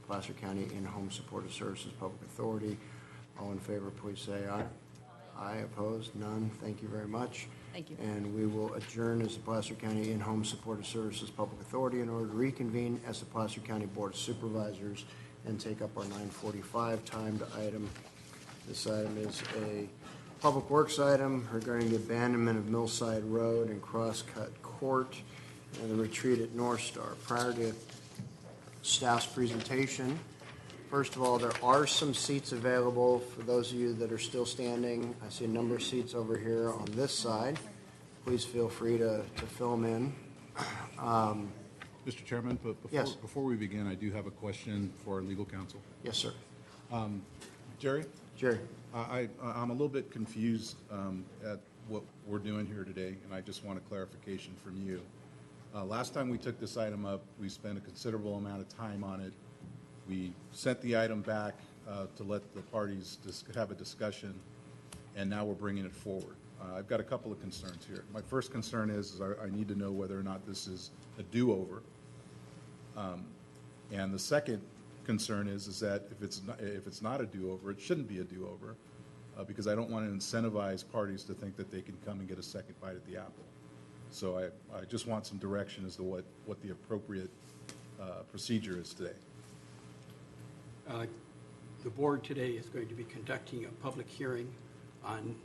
Placer County In-Home Supportive Services Public Authority. All in favor, please say aye. Aye. Opposed? None. Thank you very much. Thank you. And we will adjourn as the Placer County In-Home Supportive Services Public Authority in order to reconvene as the Placer County Board of Supervisors and take up our 9:45 timed item. This item is a Public Works item regarding the abandonment of Millside Road and Crosscut Court and the retreat at North Star. Prior to staff's presentation, first of all, there are some seats available for those of you that are still standing. I see a number of seats over here on this side. Please feel free to fill them in. Mr. Chairman, but before we begin, I do have a question for our legal counsel. Yes, sir. Jerry? Jerry. I'm a little bit confused at what we're doing here today, and I just want a clarification from you. Last time we took this item up, we spent a considerable amount of time on it. We sent the item back to let the parties have a discussion, and now we're bringing it forward. I've got a couple of concerns here. My first concern is I need to know whether or not this is a do-over. And the second concern is that if it's not a do-over, it shouldn't be a do-over, because I don't want to incentivize parties to think that they can come and get a second bite at the apple. So I just want some direction as to what the appropriate procedure is today. The board today is going to be conducting a public hearing on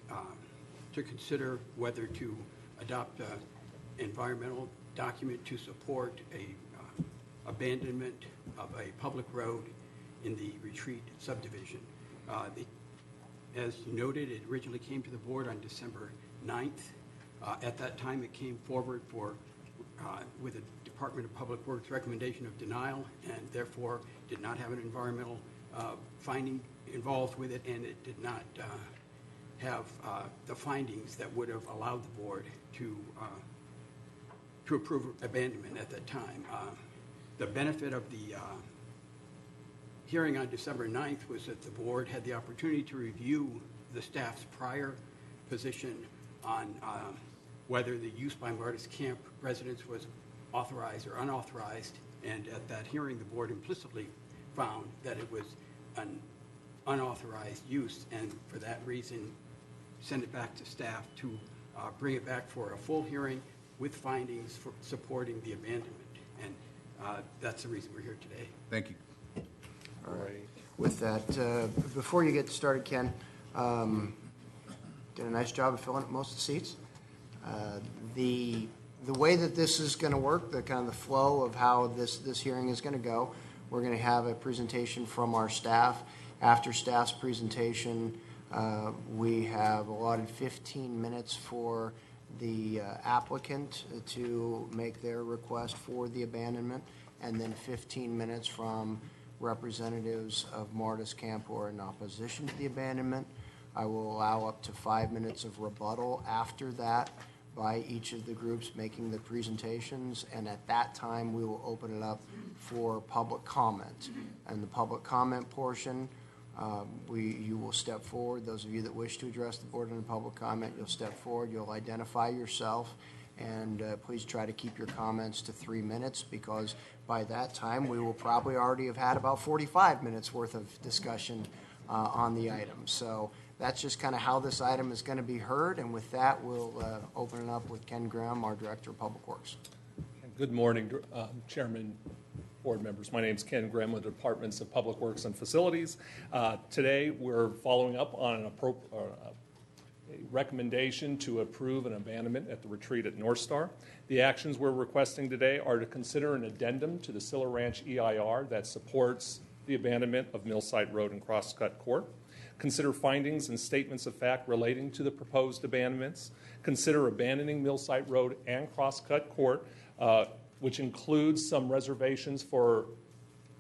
to consider whether to adopt an environmental document to support a abandonment of a public road in the Retreat subdivision. As noted, it originally came to the board on December 9th. At that time, it came forward with a Department of Public Works recommendation of denial, and therefore did not have an environmental finding involved with it, and it did not have the findings that would have allowed the board to approve abandonment at that time. The benefit of the hearing on December 9th was that the board had the opportunity to review the staff's prior position on whether the use by Martis Camp residents was authorized or unauthorized, and at that hearing the board implicitly found that it was an unauthorized use, and for that reason send it back to staff to bring it back for a full hearing with findings for supporting the abandonment. And that's the reason we're here today. Thank you. All right. With that, before you get started, Ken, did a nice job of filling up most of the seats. The way that this is going to work, the kind of the flow of how this hearing is going to go, we're going to have a presentation from our staff. After staff's presentation, we have allotted 15 minutes for the applicant to make their request for the abandonment, and then 15 minutes from representatives of Martis Camp who are in opposition to the abandonment. I will allow up to 5 minutes of rebuttal after that by each of the groups making the presentations, and at that time we will open it up for public comment. And the public comment portion, You will step forward. Those of you that wish to address the board in a public comment, you'll step forward. You'll identify yourself, and please try to keep your comments to 3 minutes, because by that time we will probably already have had about 45 minutes worth of discussion on the item. So that's just kind of how this item is going to be heard. And with that, we'll open it up with Ken Graham, our Director of Public Works. Good morning, Chairman, board members. My name is Ken Graham with the Departments of Public Works and Facilities. Today, we're following up on a recommendation to approve an abandonment at the retreat at North Star. The actions we're requesting today are to consider an addendum to the Siller Ranch EIR that supports the abandonment of Millsite Road and Crosscut Court. Consider findings and statements of fact relating to the proposed abandonments. Consider abandoning Millsite Road and Crosscut Court, which includes some reservations for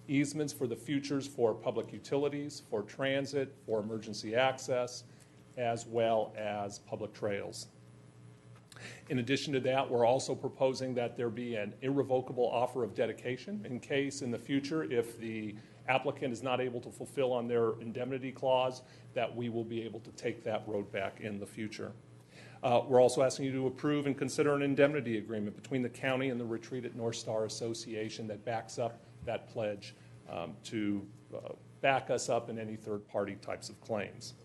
easements for the futures for public utilities, for transit, for emergency access, as well as public trails. In addition to that, we're also proposing that there be an irrevocable offer of dedication in case in the future, if the applicant is not able to fulfill on their indemnity clause, that we will be able to take that road back in the future. We're also asking you to approve and consider an indemnity agreement between the county and the Retreat at North Star Association that backs up that pledge to back us up in any third-party types of claims.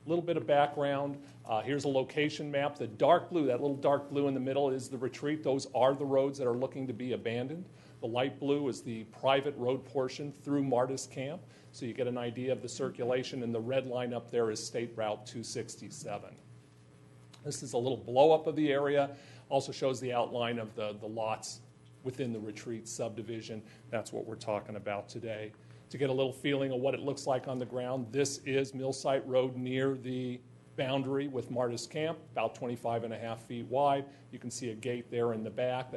A little bit of background. Here's a location map. The dark blue, that little dark blue in the middle, is the retreat. Those are the roads that are looking to be abandoned. The light blue is the private road portion through Martis Camp, so you get an idea of the circulation, and the red line up there is State Route 267. This is a little blow-up of the area. Also shows the outline of the lots within the retreat subdivision. That's what we're talking about today. To get a little feeling of what it looks like on the ground, this is Millsite Road near the boundary with Martis Camp, about 25.5 feet wide. You can see a gate there in the back.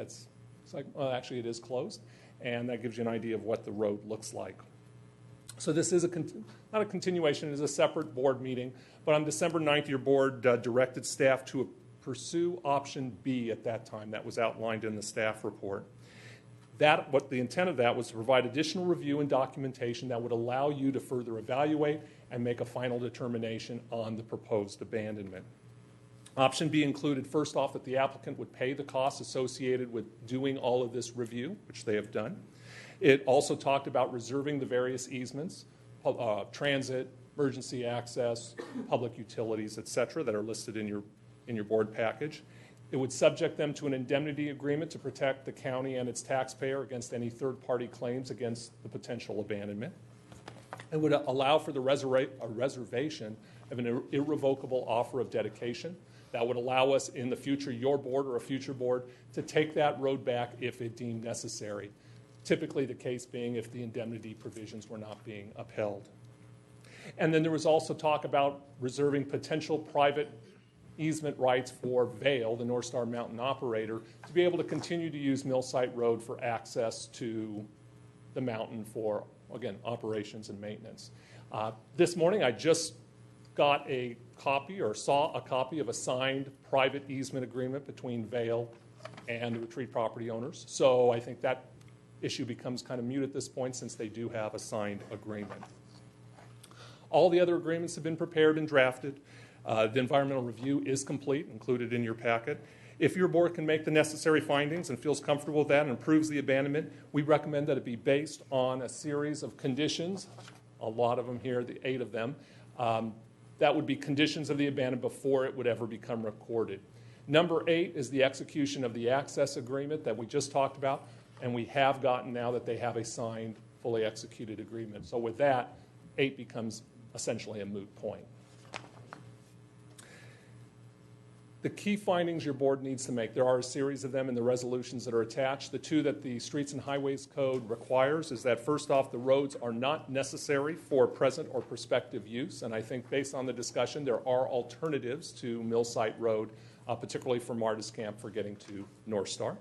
Well, actually it is closed, and that gives you an idea of what the road looks like. So this is not a continuation, it is a separate board meeting, but on December 9th, your board directed staff to pursue option B at that time. That was outlined in the staff report. What the intent of that was to provide additional review and documentation that would allow you to further evaluate and make a final determination on the proposed abandonment. Option B included, first off, that the applicant would pay the costs associated with doing all of this review, which they have done. It also talked about reserving the various easements, transit, emergency access, public utilities, et cetera, that are listed in your board package. It would subject them to an indemnity agreement to protect the county and its taxpayer against any third-party claims against the potential abandonment. It would allow for the reservation of an irrevocable offer of dedication that would allow us in the future, your board or a future board, to take that road back if it deemed necessary. Typically the case being if the indemnity provisions were not being upheld. And then there was also talk about reserving potential private easement rights for Vail, the North Star Mountain operator, to be able to continue to use Millsite Road for access to the mountain for, again, operations and maintenance. This morning I just got a copy or saw a copy of a signed private easement agreement between Vail and the retreat property owners. So I think that issue becomes kind of moot at this point since they do have a signed agreement. All the other agreements have been prepared and drafted. The environmental review is complete, included in your packet. If your board can make the necessary findings and feels comfortable with that and approves the abandonment, we recommend that it be based on a series of conditions, a lot of them here, the 8 of them, that would be conditions of the abandonment before it would ever become recorded. Number 8 is the execution of the access agreement that we just talked about, and we have gotten now that they have a signed, fully executed agreement. So with that, 8 becomes essentially a moot point. The key findings your board needs to make, there are a series of them in the resolutions that are attached. The 2 that the Streets and Highways Code requires is that, first off, the roads are not necessary for present or prospective use, and I think based on the discussion, there are alternatives to Millsite Road, particularly for Martis Camp for getting to North Star.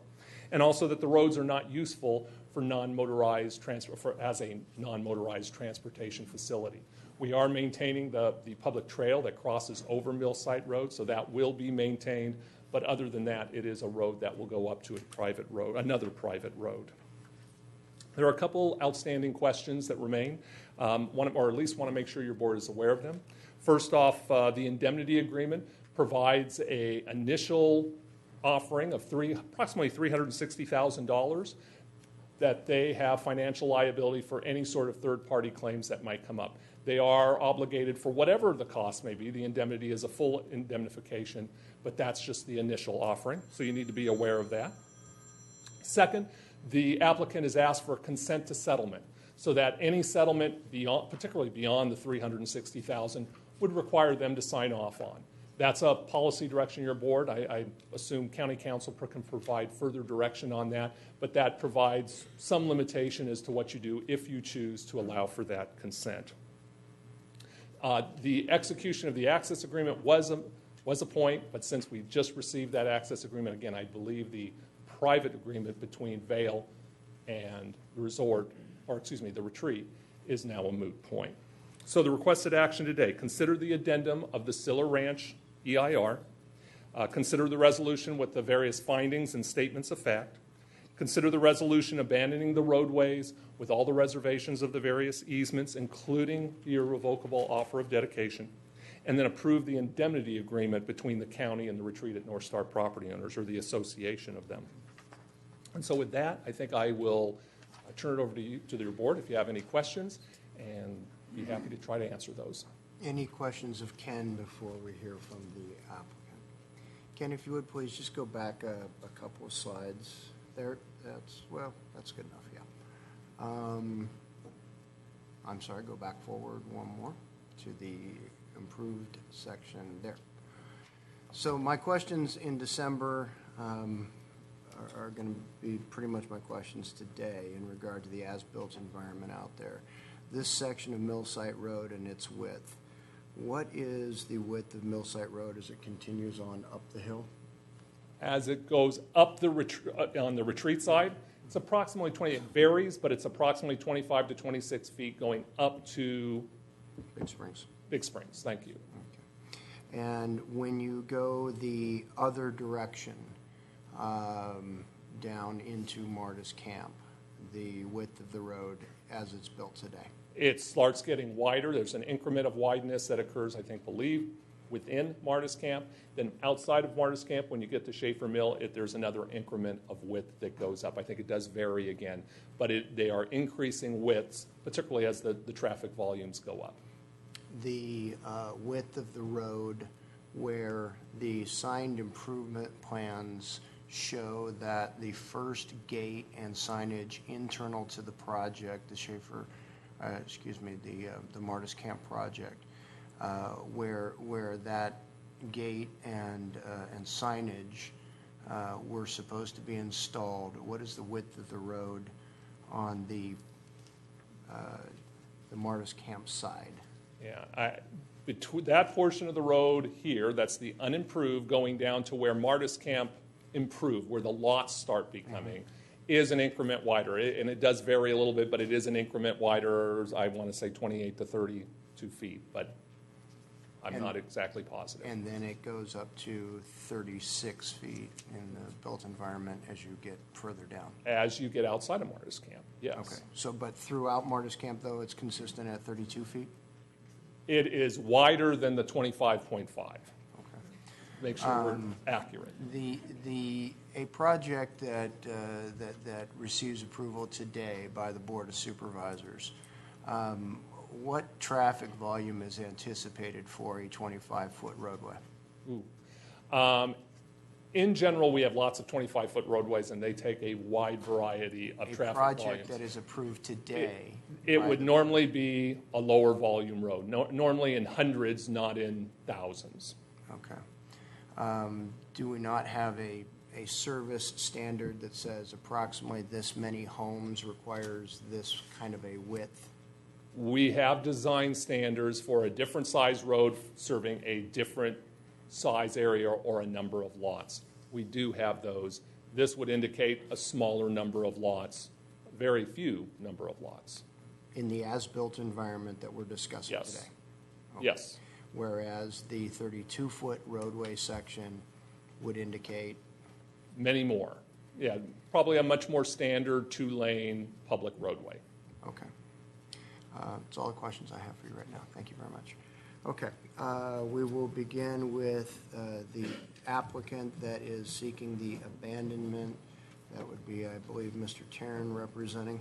And also that the roads are not useful for as a non-motorized transportation facility. We are maintaining the public trail that crosses over Millsite Road, so that will be maintained. But other than that, it is a road that will go up to another private road. There are a couple outstanding questions that remain, or at least want to make sure your board is aware of them. First off, the indemnity agreement provides an initial offering of approximately $360,000 that they have financial liability for any sort of third-party claims that might come up. They are obligated for whatever the cost may be. The indemnity is a full indemnification, but that's just the initial offering, so you need to be aware of that. Second, the applicant has asked for consent to settlement, so that any settlement, particularly beyond the $360,000, would require them to sign off on. That's a policy direction of your board. I assume county council can provide further direction on that, but that provides some limitation as to what you do if you choose to allow for that consent. The execution of the access agreement was a point, but since we just received that access agreement, again, I believe the private agreement between Vail and the resort, or excuse me, the retreat, is now a moot point. So the requested action today: consider the addendum of the Siller Ranch EIR, consider the resolution with the various findings and statements of fact, consider the resolution abandoning the roadways with all the reservations of the various easements, including the irrevocable offer of dedication, and then approve the indemnity agreement between the county and the retreat at North Star property owners, or the association of them. And so with that, I think I will turn it over to you, to your board, if you have any questions, and be happy to try to answer those. Any questions of Ken before we hear from the applicant? Ken, if you would please just go back a couple of slides there. That's good enough, yeah. I'm sorry, go back forward one more to the improved section there. So my questions in December are going to be pretty much my questions today in regard to the as-built environment out there. This section of Millsite Road and its width. What is the width of Millsite Road as it continues on up the hill? As it goes up on the retreat side, it's approximately 20. It varies, but it's approximately 25 to 26 feet going up to Big Springs. Big Springs, thank you. Okay. And when you go the other direction, down into Martis Camp, the width of the road as it's built today? It starts getting wider. There's an increment of wideness that occurs, I believe, within Martis Camp. Then outside of Martis Camp, when you get to Schaefer Mill, there's another increment of width that goes up. I think it does vary again, but they are increasing widths, particularly as the traffic volumes go up. The width of the road where the signed improvement plans show that the first gate and signage internal to the project, the Martis Camp project, where that gate and signage were supposed to be installed. What is the width of the road on the Martis Camp side? Yeah, between that portion of the road here, that's the unimproved, going down to where Martis Camp improved, where the lots start becoming, is an increment wider. And it does vary a little bit, but it is an increment wider, I want to say 28 to 32 feet, but I'm not exactly positive. And then it goes up to 36 feet in the built environment as you get further down. As you get outside of Martis Camp, yes. Okay. So, but throughout Martis Camp, though, it's consistent at 32 feet? It is wider than the 25.5. Okay. Make sure we're accurate. A project that receives approval today by the Board of Supervisors, what traffic volume is anticipated for a 25-foot roadway? In general, we have lots of 25-foot roadways, and they take a wide variety of traffic volumes. A project that is approved today? It would normally be a lower volume road, normally in hundreds, not in thousands. Okay. Do we not have a service standard that says approximately this many homes requires this kind of a width? We have design standards for a different size road serving a different size area or a number of lots. We do have those. This would indicate a smaller number of lots, very few number of lots. In the as-built environment that we're discussing today? Okay. Yes. Whereas the 32-foot roadway section would indicate? Many more. Yeah, probably a much more standard two-lane public roadway. Okay. That's all the questions I have for you right now. Thank you very much. Okay, we will begin with the applicant that is seeking the abandonment. That would be, I believe, Mr. Taryn representing.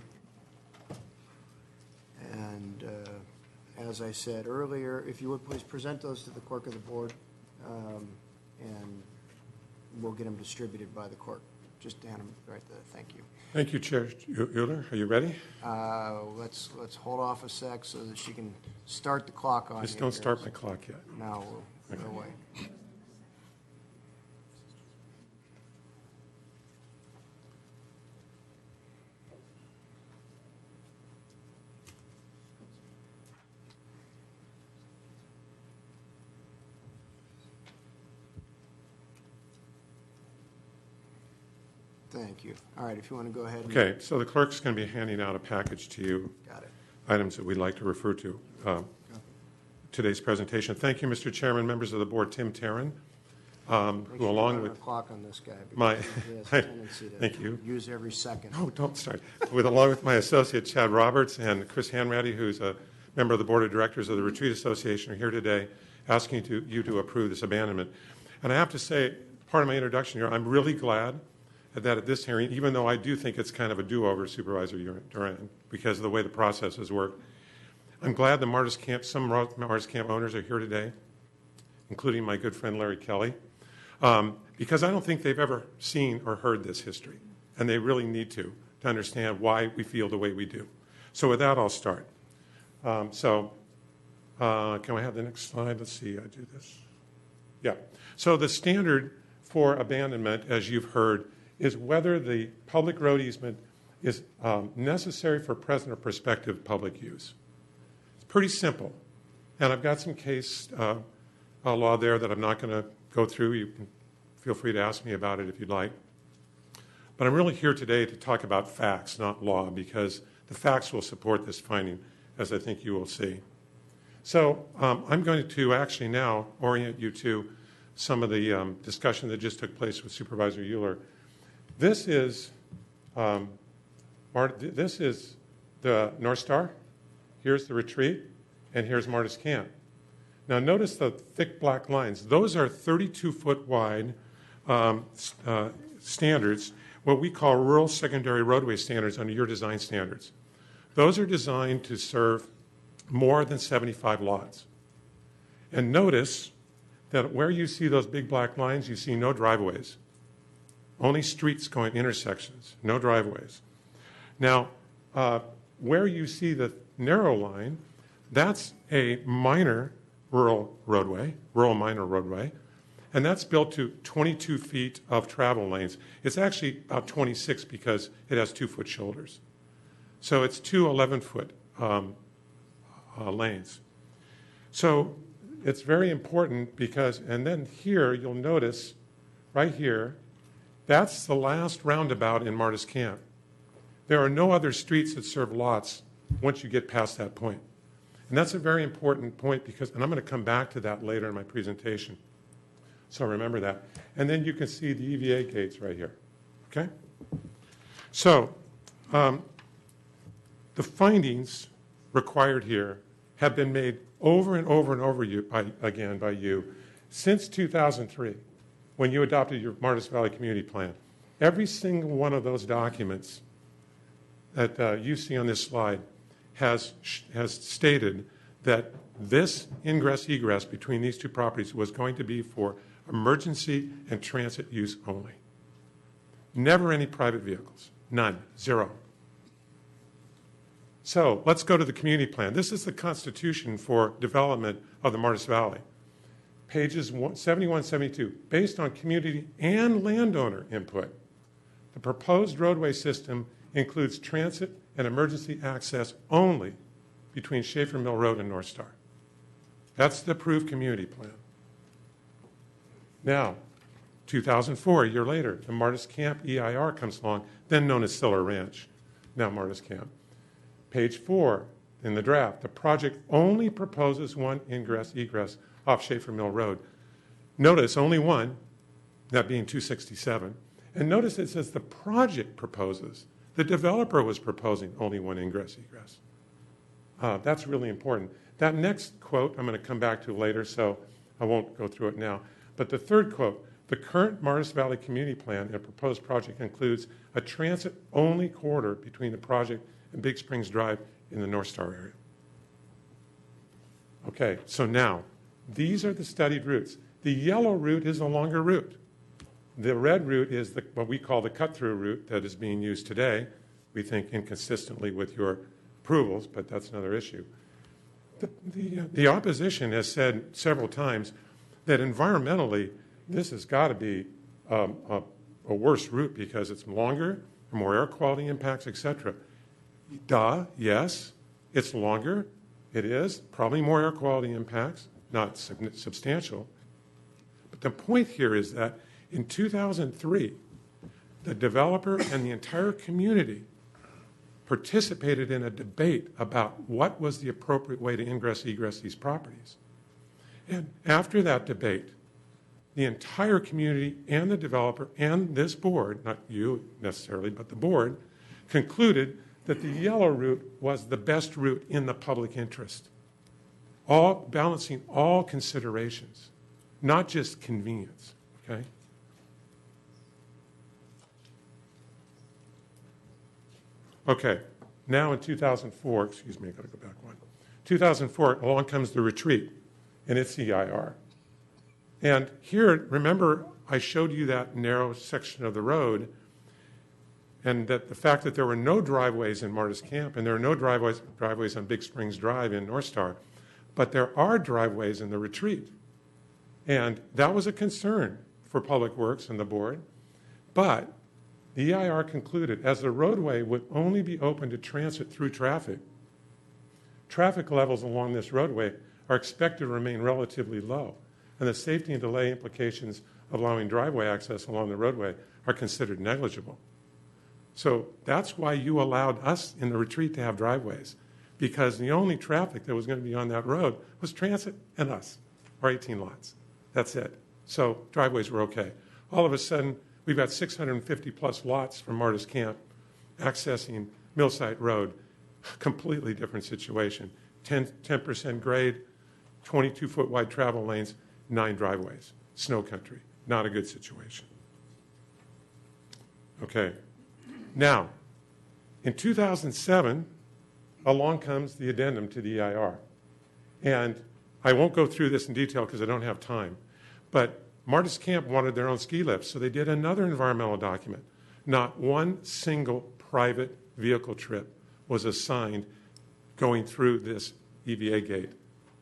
And as I said earlier, if you would please present those to the clerk of the board, and we'll get them distributed by the clerk. Just hand them right there. Thank you. Thank you, Chair Euler. Are you ready? Let's hold off a sec so that she can start the clock on. Just don't start my clock yet. No, we'll wait. Thank you. All right, if you want to go ahead. Okay, so the clerk's going to be handing out a package to you. Got it. Items that we'd like to refer to today's presentation. Thank you, Mr. Chairman, members of the board. Tim Taryn, who along with clock on this guy my he has a tendency to thank you. Use every second. Oh, don't start. Along with my associate Chad Roberts and Chris Hanratty, who's a member of the board of directors of the Retreat Association, are here today asking you to approve this abandonment. And I have to say, part of my introduction here, I'm really glad that at this hearing, even though I do think it's kind of a do-over, Supervisor Duran, because of the way the process has worked, I'm glad the some Martis Camp owners are here today, including my good friend Larry Kelly, because I don't think they've ever seen or heard this history, and they really need to understand why we feel the way we do. So with that, I'll start. Can we have the next slide? Let's see, I do this. Yeah. So the standard for abandonment, as you've heard, is whether the public road easement is necessary for present or prospective public use. It's pretty simple. And I've got some case law there that I'm not going to go through. You can feel free to ask me about it if you'd like. But I'm really here today to talk about facts, not law, because the facts will support this finding, as I think you will see. So I'm going to actually now orient you to some of the discussion that just took place with Supervisor Euler. This is the North Star. Here's the retreat, and here's Martis Camp. Now notice the thick black lines. Those are 32-foot wide standards, what we call rural secondary roadway standards under your design standards. Those are designed to serve more than 75 lots. And notice that where you see those big black lines, you see no driveways. Only streets going intersections, no driveways. Now, where you see the narrow line, that's a minor rural minor roadway, and that's built to 22 feet of travel lanes. It's actually about 26 because it has 2-foot shoulders. So it's two 11-foot lanes. So it's very important because, and then here you'll notice right here, that's the last roundabout in Martis Camp. There are no other streets that serve lots once you get past that point. And that's a very important point because, and I'm going to come back to that later in my presentation. So remember that. And then you can see the EVA gates right here. Okay? So the findings required here have been made over and over and over again by you since 2003. When you adopted your Martis Valley Community Plan. Every single one of those documents that you see on this slide has stated that this ingress-egress between these two properties was going to be for emergency and transit use only. Never any private vehicles. None. Zero. So let's go to the community plan. This is the constitution for development of the Martis Valley. Pages 71, 72, based on community and landowner input, the proposed roadway system includes transit and emergency access only between Schaefer Mill Road and North Star. That's the approved community plan. Now, 2004, a year later, the Martis Camp EIR comes along, then known as Siller Ranch, now Martis Camp. Page 4 in the draft, the project only proposes one ingress-egress off Schaefer Mill Road. Notice only one, that being 267, And notice it says the project proposes. The developer was proposing only one ingress egress. That's really important. That next quote I'm going to come back to later, so I won't go through it now. But the third quote, the current Martis Valley Community Plan and proposed project includes a transit-only corridor between the project and Big Springs Drive in the North Star area. Okay, so now, these are the studied routes. The yellow route is a longer route. The red route is what we call the cut-through route that is being used today, we think inconsistently with your approvals, but that's another issue. The opposition has said several times that environmentally, this has got to be a worse route because it's longer, more air quality impacts, etc. Duh, yes, it's longer. It is probably more air quality impacts, not substantial. But the point here is that in 2003, the developer and the entire community participated in a debate about what was the appropriate way to egress these properties. And after that debate, the entire community and the developer and this board, not you necessarily, but the board, concluded that the yellow route was the best route in the public interest, all balancing all considerations, not just convenience, okay? Okay, now in 2004, excuse me, I gotta go back one. 2004, along comes the retreat and its EIR. And here, remember, I showed you that narrow section of the road and that the fact that there were no driveways in Martis Camp and there are no driveways on Big Springs Drive in North Star, but there are driveways in the retreat. And that was a concern for Public Works and the board. But the EIR concluded as the roadway would only be open to transit through traffic, traffic levels along this roadway are expected to remain relatively low, and the safety and delay implications of allowing driveway access along the roadway are considered negligible. So that's why you allowed us in the retreat to have driveways, because the only traffic that was going to be on that road was transit and us, our 18 lots. That's it. So driveways were okay. All of a sudden, we've got 650 plus lots from Martis Camp accessing Millsite Road, completely different situation. 10% grade, 22-foot wide travel lanes, 9 driveways, snow country, not a good situation. Okay, now, in 2007, along comes the addendum to the EIR. And I won't go through this in detail because I don't have time, but Martis Camp wanted their own ski lifts, so they did another environmental document. Not one single private vehicle trip was assigned going through this EVA gate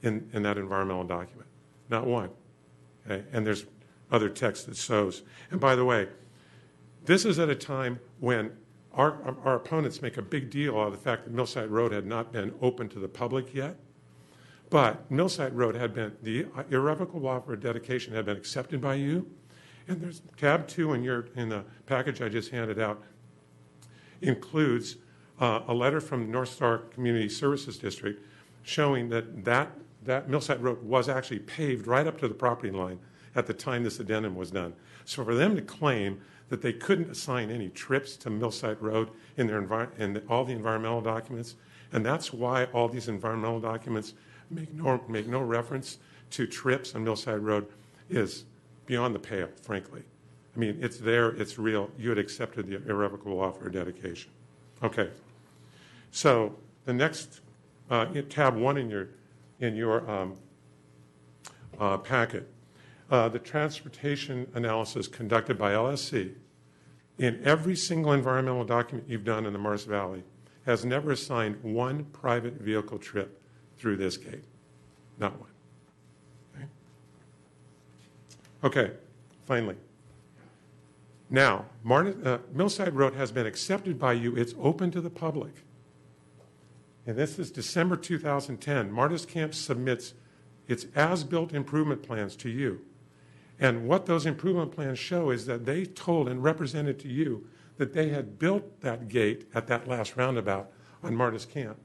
in that environmental document. Not one. Okay? And there's other text that shows. And by the way, this is at a time when our opponents make a big deal out of the fact that Millsite Road had not been open to the public yet. But Millsite Road had been, the irrevocable offer of dedication had been accepted by you. And there's tab 2 in the package I just handed out includes a letter from North Star Community Services District showing that Millsite Road was actually paved right up to the property line at the time this addendum was done. So for them to claim that they couldn't assign any trips to Millsite Road in all the environmental documents, and that's why all these environmental documents make no reference to trips on Millside Road, is beyond the pale, frankly. I mean, it's there, it's real. You had accepted the irrevocable offer of dedication. Okay. So the next, tab 1 in your packet, the transportation analysis conducted by LSC in every single environmental document you've done in the Martis Valley has never assigned one private vehicle trip through this gate. Not one. Okay, finally. Now, Millside Road has been accepted by you. It's open to the public. And this is December 2010. Martis Camp submits its as-built improvement plans to you. And what those improvement plans show is that they told and represented to you that they had built that gate at that last roundabout on Martis Camp,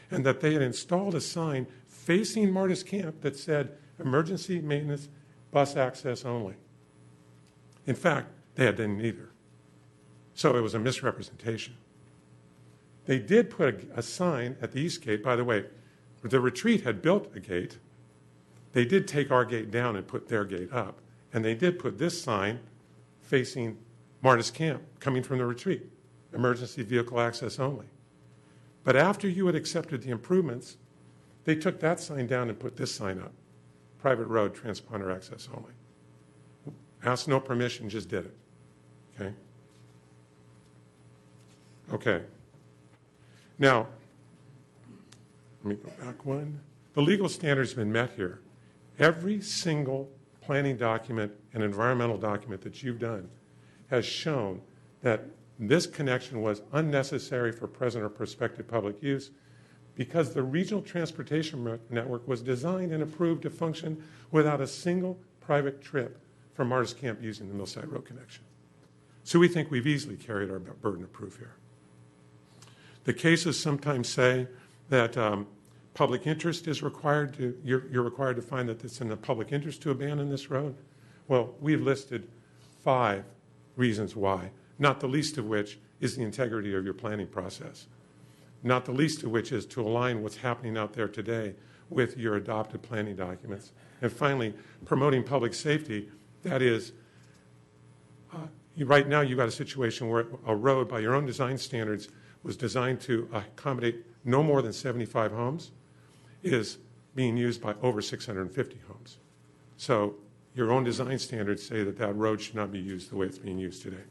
and that they had installed a sign facing Martis Camp that said emergency maintenance bus access only. In fact, they had done neither. So it was a misrepresentation. They did put a sign at the east gate. By the way, the retreat had built a gate. They did take our gate down and put their gate up. And they did put this sign facing Martis Camp, coming from the retreat, emergency vehicle access only. But after you had accepted the improvements, they took that sign down and put this sign up, private road, transponder access only. Asked no permission, just did it. Okay? Okay. Now, let me go back one. The legal standards have been met here. Every single planning document and environmental document that you've done has shown that this connection was unnecessary for present or prospective public use because the regional transportation network was designed and approved to function without a single private trip from Martis Camp using the Millside Road connection. So we think we've easily carried our burden of proof here. The cases sometimes say that public interest is required to, you're required to find that it's in the public interest to abandon this road. Well, we've listed 5 reasons why, not the least of which is the integrity of your planning process, not the least of which is to align what's happening out there today with your adopted planning documents. And finally, promoting public safety, that is, right now you've got a situation where a road by your own design standards was designed to accommodate no more than 75 homes, is being used by over 650 homes. So your own design standards say that that road should not be used the way it's being used today.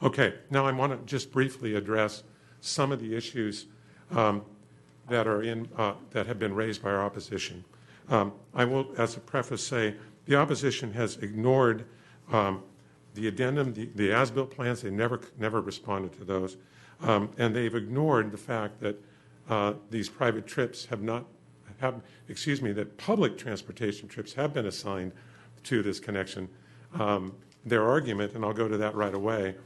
Okay, now I want to just briefly address some of the issues that are in that have been raised by our opposition. I will, as a preface, say the opposition has ignored the addendum, the as-built plans. They never responded to those, and they've ignored the fact that these private trips that public transportation trips have been assigned to this connection. Their argument, and I'll go to that right away,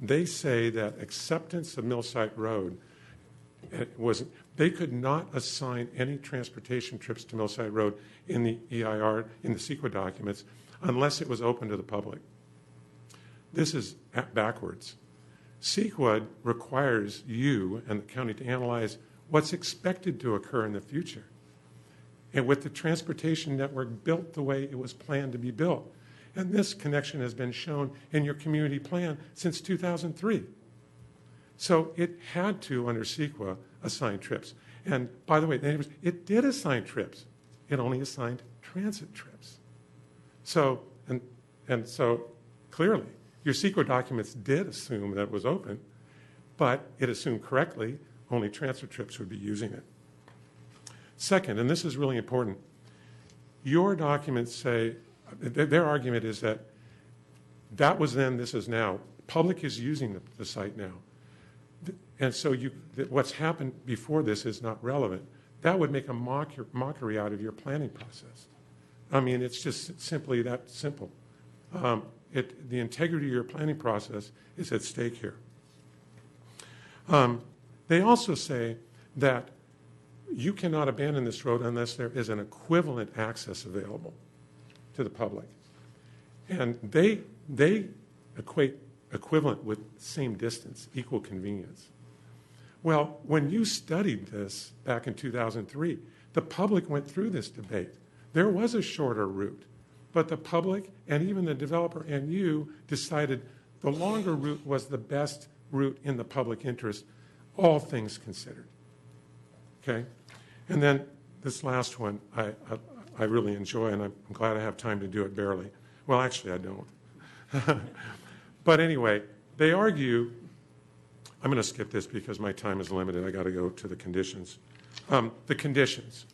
they say that acceptance of Millsite Road they could not assign any transportation trips to Millsite Road in the EIR, in the CEQA documents, unless it was open to the public. This is backwards. CEQA requires you and the county to analyze what's expected to occur in the future. And with the transportation network built the way it was planned to be built, and this connection has been shown in your community plan since 2003. So it had to, under CEQA, assign trips. And by the way, it did assign trips. It only assigned transit trips. So, and so clearly, your CEQA documents did assume that it was open, but it assumed correctly only transit trips would be using it. Second, and this is really important, your documents say, their argument is that that was then, this is now. Public is using the site now. And so what's happened before this is not relevant. That would make a mockery out of your planning process. I mean, it's just simply that simple. The integrity of your planning process is at stake here. They also say that you cannot abandon this road unless there is an equivalent access available to the public. And they equate equivalent with same distance, equal convenience. Well, when you studied this back in 2003, the public went through this debate. There was a shorter route, but the public and even the developer and you decided the longer route was the best route in the public interest, all things considered. Okay? And then this last one I really enjoy, and I'm glad I have time to do it barely. Well, actually, I don't. But anyway, they argue, I'm going to skip this because my time is limited. I got to go to the conditions. The conditions.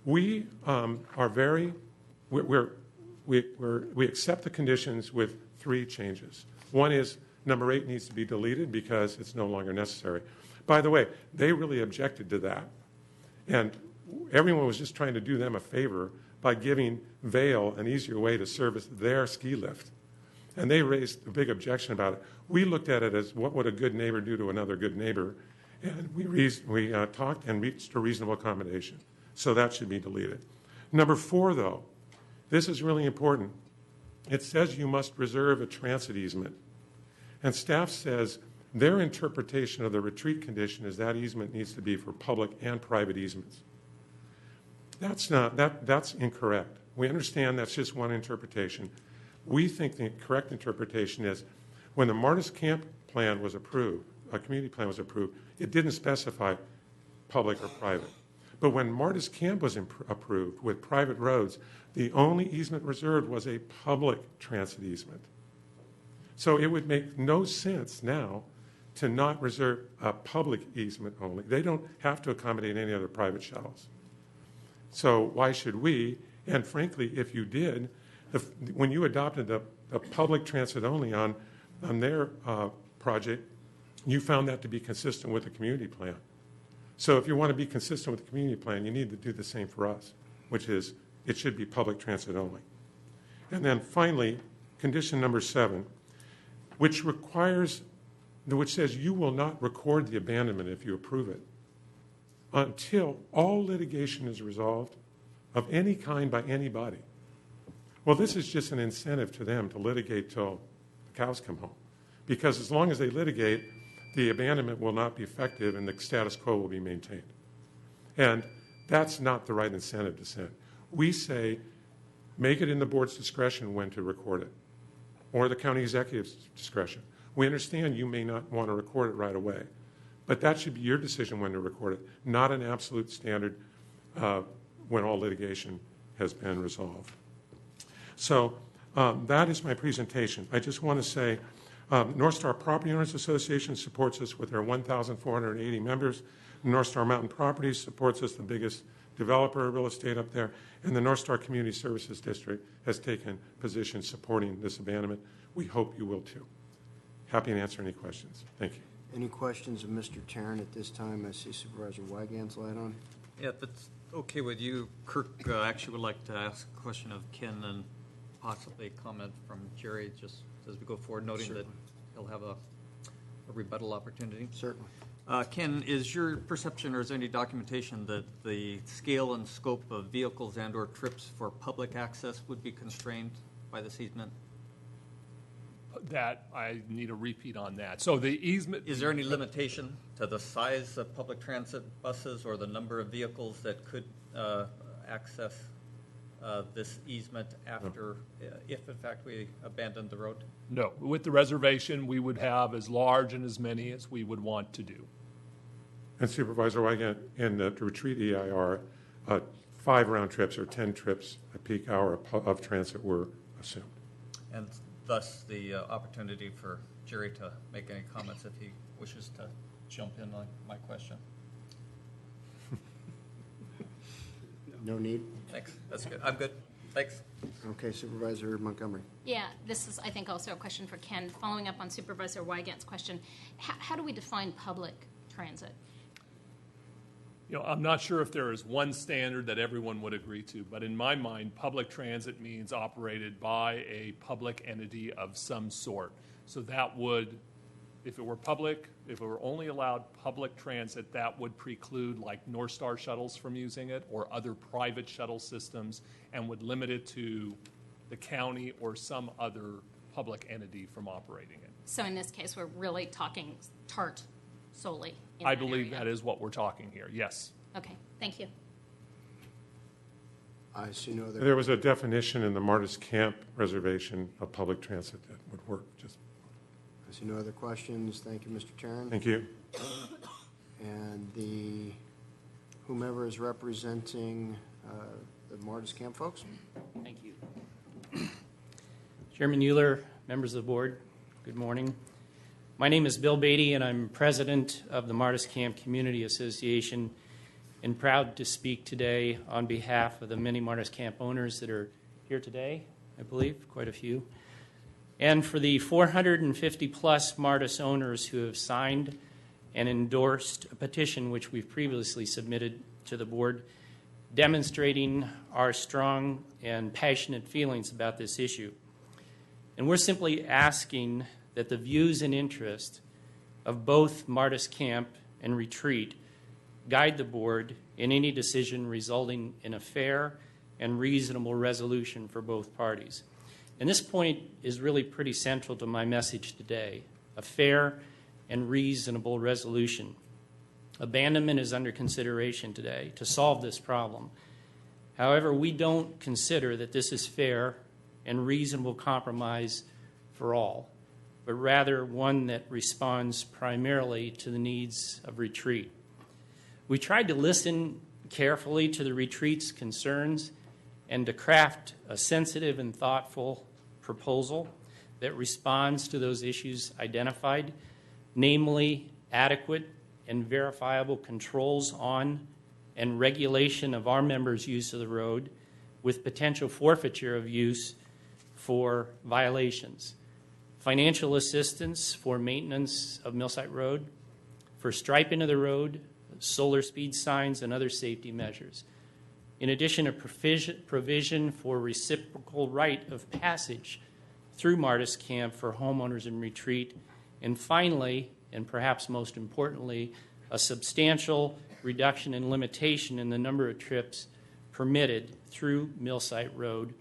We are very, we accept the conditions with 3 changes. One is number 8 needs to be deleted because it's no longer necessary. By the way, they really objected to that. And everyone was just trying to do them a favor by giving Vail an easier way to service their ski lift. And they raised a big objection about it. We looked at it as what would a good neighbor do to another good neighbor. And we talked and reached a reasonable accommodation. So that should be deleted. Number 4, though, this is really important. It says you must reserve a transit easement. And staff says their interpretation of the retreat condition is that easement needs to be for public and private easements. That's incorrect. We understand that's just one interpretation. We think the correct interpretation is when the Martis Camp plan was approved, a community plan was approved, it didn't specify public or private. But when Martis Camp was approved with private roads, the only easement reserved was a public transit easement. So it would make no sense now to not reserve a public easement only. They don't have to accommodate any other private shuttles. So why should we? And frankly, if you did, when you adopted the public transit only on their project, you found that to be consistent with the community plan. So if you want to be consistent with the community plan, you need to do the same for us, which is it should be public transit only. And then finally, condition number 7, which says you will not record the abandonment if you approve it until all litigation is resolved of any kind by anybody. Well, this is just an incentive to them to litigate till the cows come home. Because as long as they litigate, the abandonment will not be effective and the status quo will be maintained. And that's not the right incentive to send. We say, make it in the board's discretion when to record it, or the county executive's discretion. We understand you may not want to record it right away, but that should be your decision when to record it, not an absolute standard when all litigation has been resolved. So that is my presentation. I just want to say North Star Property Owners Association supports us with their 1,480 members. North Star Mountain Properties supports us, the biggest developer of real estate up there. And the North Star Community Services District has taken positions supporting this abandonment. We hope you will too. Happy to answer any questions. Thank you. Any questions of Mr. Tarrant at this time? I see Supervisor Wygant's light on. Yeah, if it's okay with you, Kirk actually would like to ask a question of Ken and possibly a comment from Jerry just as we go forward, noting that he'll have a rebuttal opportunity. Certainly. Ken, is your perception or is there any documentation that the scale and scope of vehicles and or trips for public access would be constrained by this easement? That I need a repeat on that. So the easement... Is there any limitation to the size of public transit buses or the number of vehicles that could access this easement after, if in fact we abandon the road? No. With the reservation, we would have as large and as many as we would want to do. And Supervisor Wygant, in the retreat EIR, 5 round trips or 10 trips a peak hour of transit were assumed. And thus the opportunity for Jerry to make any comments if he wishes to jump in on my question. No need? Thanks. That's good. I'm good. Thanks. Okay, Supervisor Montgomery. Yeah, this is, I think, also a question for Ken. Following up on Supervisor Wygant's question, how do we define public transit? You know, I'm not sure if there is one standard that everyone would agree to, but in my mind, public transit means operated by a public entity of some sort. So that would, if it were public, if it were only allowed public transit, that would preclude like North Star shuttles from using it or other private shuttle systems and would limit it to the county or some other public entity from operating it. So in this case, we're really talking TART solely. I believe that is what we're talking here, yes. Okay, thank you. I see no other. There was a definition in the Martis Camp reservation of public transit that would work. Just. I see no other questions. Thank you, Mr. Tarrant. Thank you. And whomever is representing the Martis Camp folks. Thank you. Chairman Euler, members of the board, good morning. My name is Bill Beatty, and I'm president of the Martis Camp Community Association, and proud to speak today on behalf of the many Martis Camp owners that are here today, I believe, quite a few, and for the 450-plus Martis owners who have signed and endorsed a petition which we've previously submitted to the board, demonstrating our strong and passionate feelings about this issue. And we're simply asking that the views and interest of both Martis Camp and Retreat guide the board in any decision resulting in a fair and reasonable resolution for both parties. And this point is really pretty central to my message today. a fair and reasonable resolution. Abandonment is under consideration today to solve this problem. However, we don't consider that this is fair and reasonable compromise for all, but rather one that responds primarily to the needs of retreat. We tried to listen carefully to the retreat's concerns and to craft a sensitive and thoughtful proposal that responds to those issues identified, namely adequate and verifiable controls on and regulation of our members' use of the road with potential forfeiture of use for violations, financial assistance for maintenance of Millsite Road, for striping of the road, solar speed signs, and other safety measures. In addition, a provision for reciprocal right of passage through Martis Camp for homeowners in retreat. And finally, and perhaps most importantly, a substantial reduction in limitation in the number of trips permitted through Millsite Road,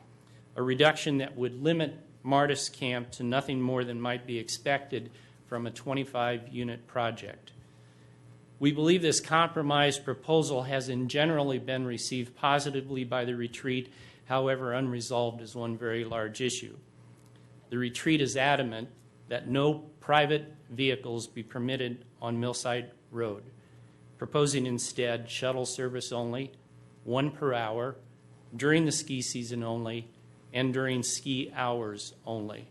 a reduction that would limit Martis Camp to nothing more than might be expected from a 25-unit project. We believe this compromise proposal has in generally been received positively by the retreat, however, unresolved is one very large issue. The retreat is adamant that no private vehicles be permitted on Millsite Road, proposing instead shuttle service only, 1 per hour, during the ski season only, and during ski hours only.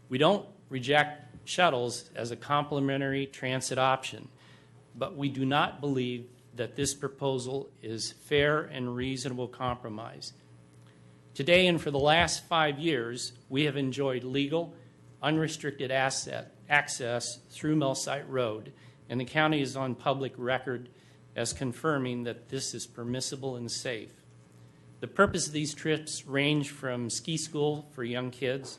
We don't reject shuttles as a complementary transit option, but we do not believe that this proposal is fair and reasonable compromise. Today and for the last 5 years, we have enjoyed legal, unrestricted access through Millsite Road, and the county is on public record as confirming that this is permissible and safe. The purpose of these trips range from ski school for young kids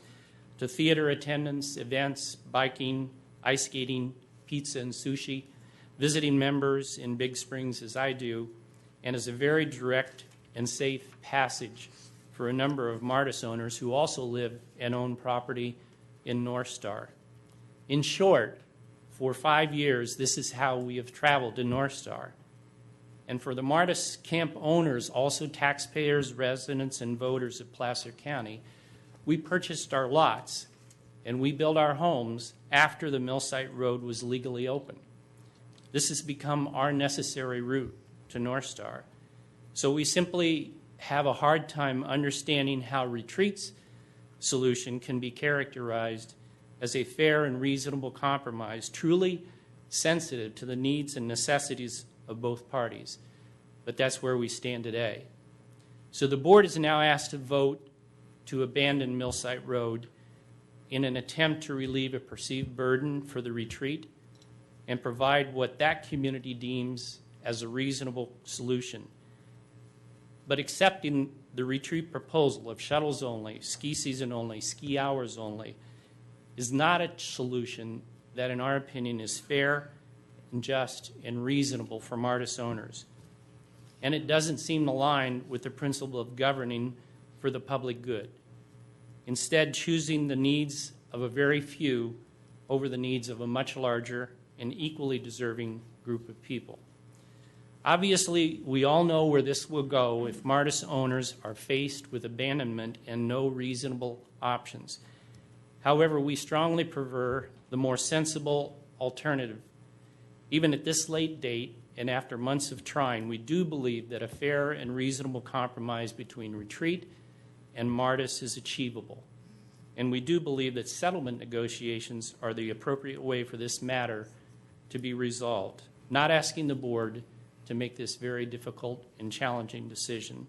to theater attendance, events, biking, ice skating, pizza and sushi, visiting members in Big Springs as I do, and is a very direct and safe passage for a number of Martis owners who also live and own property in North Star. In short, for 5 years, this is how we have traveled to North Star. And for the Martis Camp owners, also taxpayers, residents, and voters of Placer County, we purchased our lots and we built our homes after the Millsite Road was legally open. This has become our necessary route to North Star. So we simply have a hard time understanding how retreat's solution can be characterized as a fair and reasonable compromise, truly sensitive to the needs and necessities of both parties. But that's where we stand today. So the board is now asked to vote to abandon Millsite Road in an attempt to relieve a perceived burden for the retreat and provide what that community deems as a reasonable solution. But accepting the retreat proposal of shuttles only, ski season only, ski hours only, is not a solution that, in our opinion, is fair and just and reasonable for Martis owners. And it doesn't seem aligned with the principle of governing for the public good. Instead, choosing the needs of a very few over the needs of a much larger and equally deserving group of people. Obviously, we all know where this will go if Martis owners are faced with abandonment and no reasonable options. However, we strongly prefer the more sensible alternative. Even at this late date and after months of trying, we do believe that a fair and reasonable compromise between retreat and Martis is achievable. And we do believe that settlement negotiations are the appropriate way for this matter to be resolved, not asking the board to make this very difficult and challenging decision.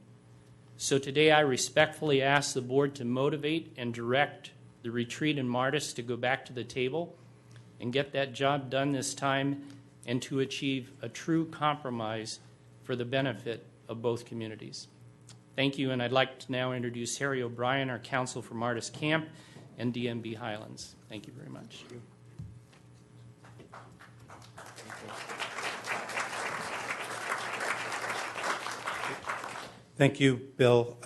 So today I respectfully ask the board to motivate and direct the retreat and Martis to go back to the table and get that job done this time and to achieve a true compromise for the benefit of both communities. Thank you, and I'd like to now introduce Harry O'Brien, our counsel for Martis Camp and DMB Highlands. Thank you very much. Thank you, Bill.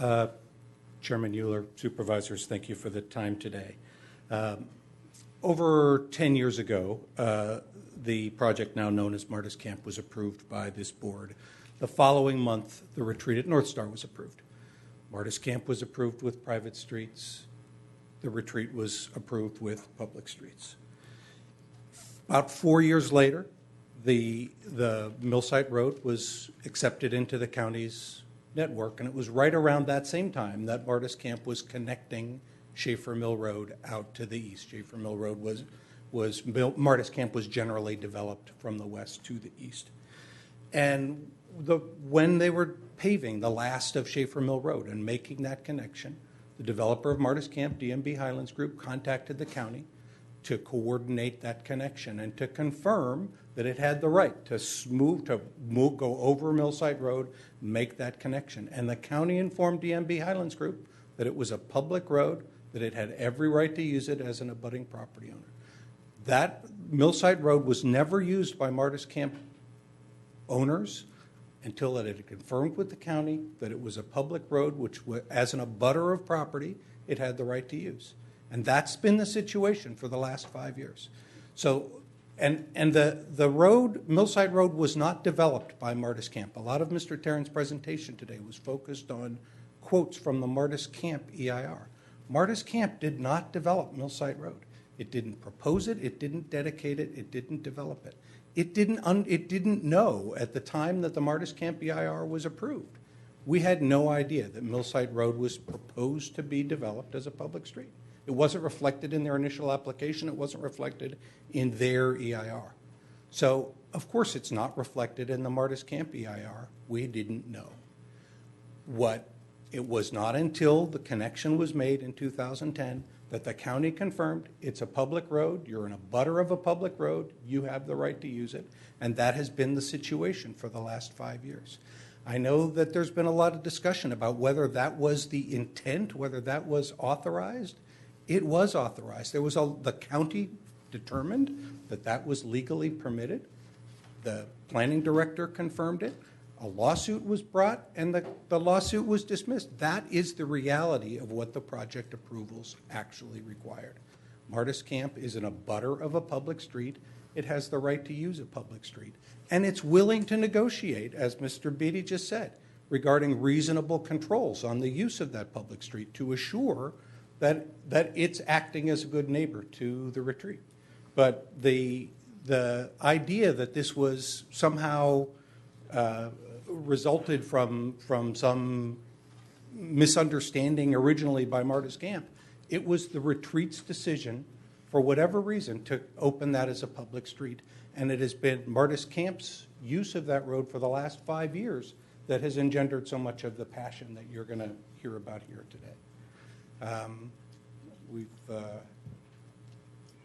Chairman Euler, Supervisors, thank you for the time today. Over 10 years ago, the project now known as Martis Camp was approved by this board. The following month, the retreat at North Star was approved. Martis Camp was approved with private streets. The retreat was approved with public streets. About 4 years later, the Millsite Road was accepted into the county's network, and it was right around that same time that Martis Camp was connecting Schaefer Mill Road out to the east. Schaefer Mill Road Martis Camp was generally developed from the west to the east. And when they were paving the last of Schaefer Mill Road and making that connection, the developer of Martis Camp, DMB Highlands Group, contacted the county to coordinate that connection and to confirm that it had the right to go over Millsite Road, make that connection. And the county informed DMB Highlands Group that it was a public road, that it had every right to use it as an abutting property owner. That Millsite Road was never used by Martis Camp owners until it had confirmed with the county that it was a public road, which, as an abutter of property, it had the right to use. And that's been the situation for the last 5 years. So, and the road, Millsite Road, was not developed by Martis Camp. A lot of Mr. Tarrant's presentation today was focused on quotes from the Martis Camp EIR. Martis Camp did not develop Millsite Road. It didn't propose it, it didn't dedicate it, it didn't develop it. It didn't know at the time that the Martis Camp EIR was approved. We had no idea that Millsite Road was proposed to be developed as a public street. It wasn't reflected in their initial application. It wasn't reflected in their EIR. So, of course, it's not reflected in the Martis Camp EIR. We didn't know. It was not until the connection was made in 2010 that the county confirmed it's a public road, you're an abutter of a public road, you have the right to use it, and that has been the situation for the last 5 years. I know that there's been a lot of discussion about whether that was the intent, whether that was authorized. It was authorized. The county determined that that was legally permitted. The planning director confirmed it. A lawsuit was brought, and the lawsuit was dismissed. That is the reality of what the project approvals actually required. Martis Camp is an abutter of a public street. It has the right to use a public street. And it's willing to negotiate, as Mr. Beatty just said, regarding reasonable controls on the use of that public street to assure that it's acting as a good neighbor to the retreat. But the idea that this was somehow resulted from some misunderstanding originally by Martis Camp, it was the retreat's decision, for whatever reason, to open that as a public street. And it has been Martis Camp's use of that road for the last 5 years that has engendered so much of the passion that you're going to hear about here today.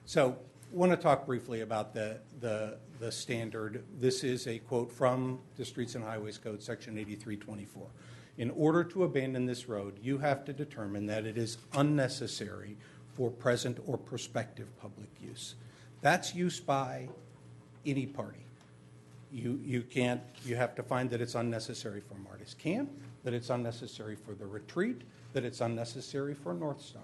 So I want to talk briefly about the standard. This is a quote from the Streets and Highways Code, Section 8324. In order to abandon this road, you have to determine that it is unnecessary for present or prospective public use. That's use by any party. You have to find that it's unnecessary for Martis Camp, that it's unnecessary for the retreat, that it's unnecessary for North Star.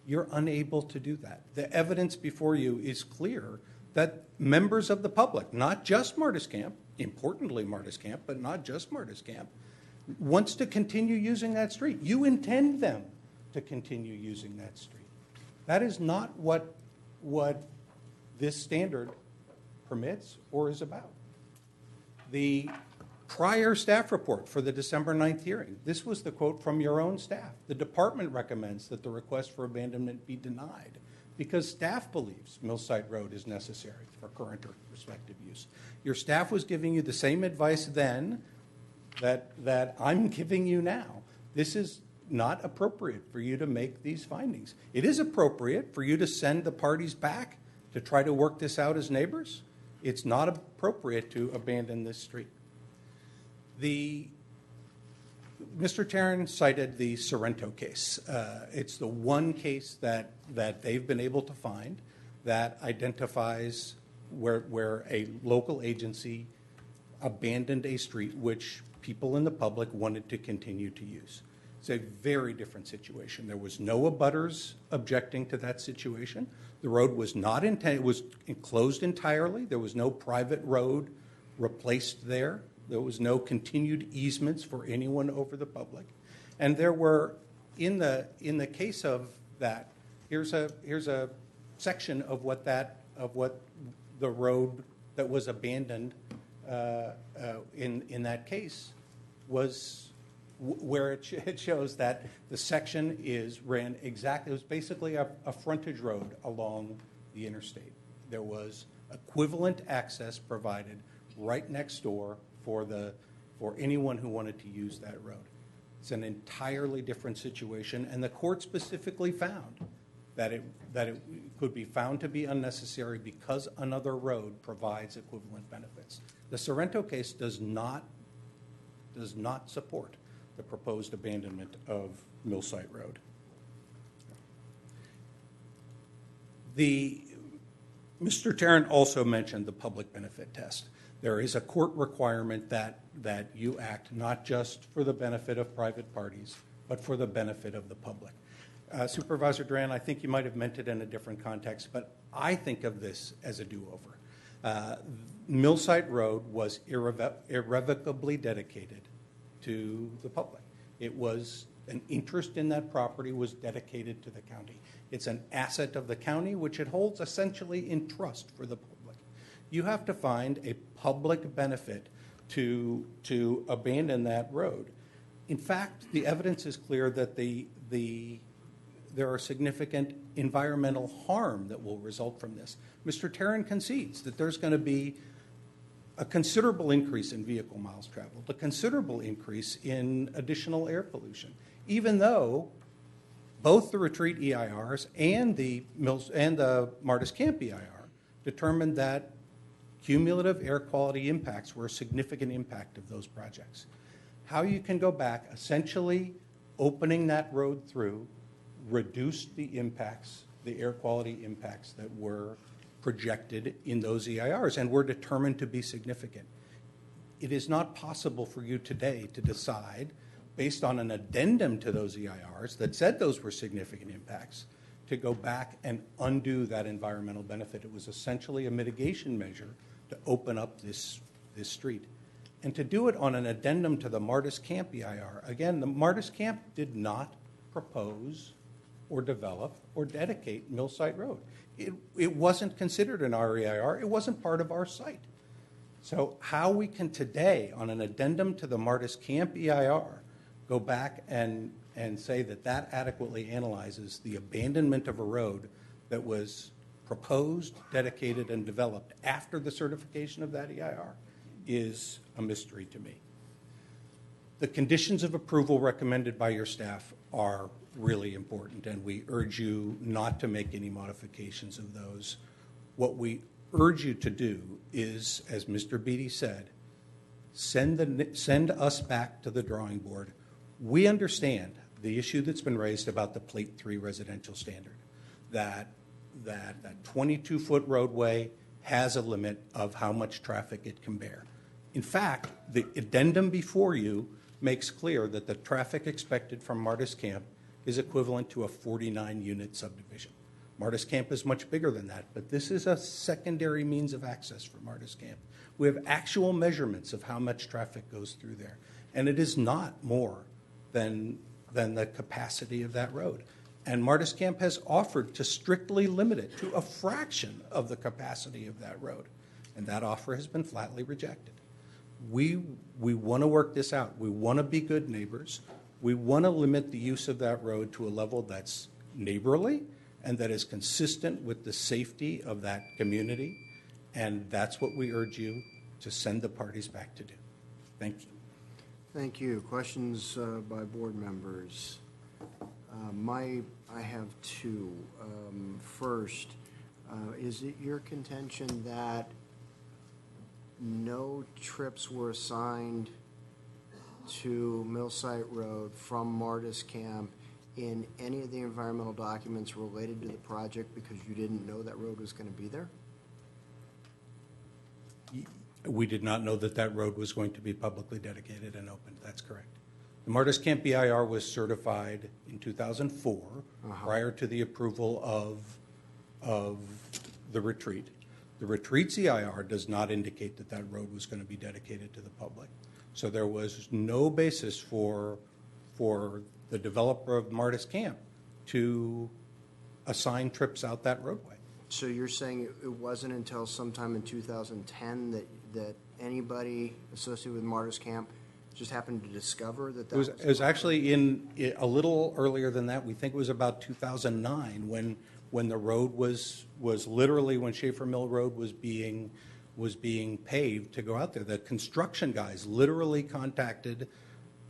You're unable to do that. The evidence before you is clear that members of the public, not just Martis Camp, importantly Martis Camp, but not just Martis Camp, wants to continue using that street. You intend them to continue using that street. That is not what this standard permits or is about. The prior staff report for the December 9th hearing, this was the quote from your own staff. The department recommends that the request for abandonment be denied because staff believes Millsite Road is necessary for current or prospective use. Your staff was giving you the same advice then that I'm giving you now. This is not appropriate for you to make these findings. It is appropriate for you to send the parties back to try to work this out as neighbors. It's not appropriate to abandon this street. Mr. Tarrant cited the Sorrento case. It's the one case that they've been able to find that identifies where a local agency abandoned a street which people in the public wanted to continue to use. It's a very different situation. There was no abutters objecting to that situation. The road was not intended, was enclosed entirely. There was no private road replaced there. There was no continued easements for anyone over the public. And there were, in the case of that, here's a section of what the road that was abandoned in that case was, where it shows that the section ran exactly, it was basically a frontage road along the interstate. There was equivalent access provided right next door for anyone who wanted to use that road. It's an entirely different situation, and the court specifically found that it could be found to be unnecessary because another road provides equivalent benefits. The Sorrento case does not support the proposed abandonment of Millsite Road. Mr. Tarrant also mentioned the public benefit test. There is a court requirement that you act not just for the benefit of private parties, but for the benefit of the public. Supervisor Duran, I think you might have meant it in a different context, but I think of this as a do-over. Millsite Road was irrevocably dedicated to the public. It was an interest in that property was dedicated to the county. It's an asset of the county, which it holds essentially in trust for the public. You have to find a public benefit to abandon that road. In fact, the evidence is clear that there are significant environmental harm that will result from this. Mr. Tarrant concedes that there's going to be a considerable increase in vehicle miles traveled, a considerable increase in additional air pollution, even though both the retreat EIRs and the Martis Camp EIR determined that cumulative air quality impacts were a significant impact of those projects. How you can go back, essentially opening that road through, reduced the impacts, the air quality impacts that were projected in those EIRs and were determined to be significant. It is not possible for you today to decide, based on an addendum to those EIRs that said those were significant impacts, to go back and undo that environmental benefit. It was essentially a mitigation measure to open up this street. And to do it on an addendum to the Martis Camp EIR, again, the Martis Camp did not propose or develop or dedicate Millsite Road. It wasn't considered an REIR. It wasn't part of our site. So how we can today, on an addendum to the Martis Camp EIR, go back and say that adequately analyzes the abandonment of a road that was proposed, dedicated, and developed after the certification of that EIR is a mystery to me. The conditions of approval recommended by your staff are really important, and we urge you not to make any modifications of those. What we urge you to do is, as Mr. Beatty said, send us back to the drawing board. We understand the issue that's been raised about the Plate 3 residential standard, that 22-foot roadway has a limit of how much traffic it can bear. In fact, the addendum before you makes clear that the traffic expected from Martis Camp is equivalent to a 49-unit subdivision. Martis Camp is much bigger than that, but this is a secondary means of access for Martis Camp. We have actual measurements of how much traffic goes through there, and it is not more than the capacity of that road. And Martis Camp has offered to strictly limit it to a fraction of the capacity of that road, and that offer has been flatly rejected. We want to work this out. We want to be good neighbors. We want to limit the use of that road to a level that's neighborly and that is consistent with the safety of that community, and that's what we urge you to send the parties back to do. Thank you. Thank you. Questions by board members? I have two. First, is it your contention that no trips were assigned to Millsite Road from Martis Camp in any of the environmental documents related to the project because you didn't know that road was going to be there? We did not know that road was going to be publicly dedicated and opened. That's correct. The Martis Camp BIR was certified in 2004 prior to the approval of the retreat. The retreat's EIR does not indicate that that road was going to be dedicated to the public. So there was no basis for the developer of Martis Camp to assign trips out that roadway. So you're saying it wasn't until sometime in 2010 that anybody associated with Martyrs Camp just happened to discover that that It was actually in a little earlier than that. We think it was about 2009 when the road was literally, when Schaefer Mill Road was being paved to go out there. The construction guys literally contacted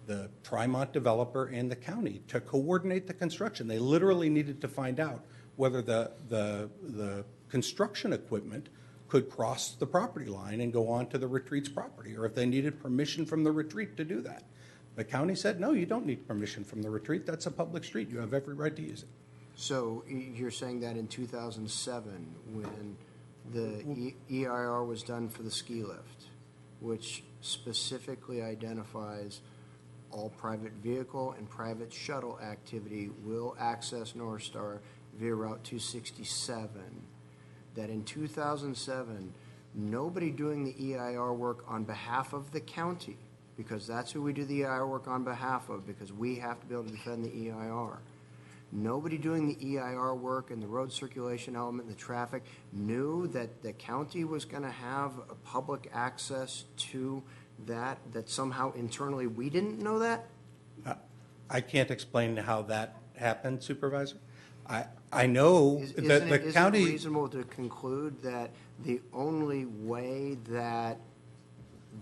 the Trimont developer and the county to coordinate the construction. They literally needed to find out whether the construction equipment could cross the property line and go onto the retreat's property, or if they needed permission from the retreat to do that. The county said, no, you don't need permission from the retreat. That's a public street. You have every right to use it. So you're saying that in 2007, when the EIR was done for the ski lift, which specifically identifies all private vehicle and private shuttle activity will access North Star via Route 267, that in 2007, nobody doing the EIR work on behalf of the county, because that's who we do the EIR work on behalf of, because we have to be able to defend the EIR. Nobody doing the EIR work and the road circulation element and the traffic knew that the county was going to have a public access to that somehow internally we didn't know that? I can't explain how that happened, Supervisor. I know that the county... Isn't it reasonable to conclude that the only way that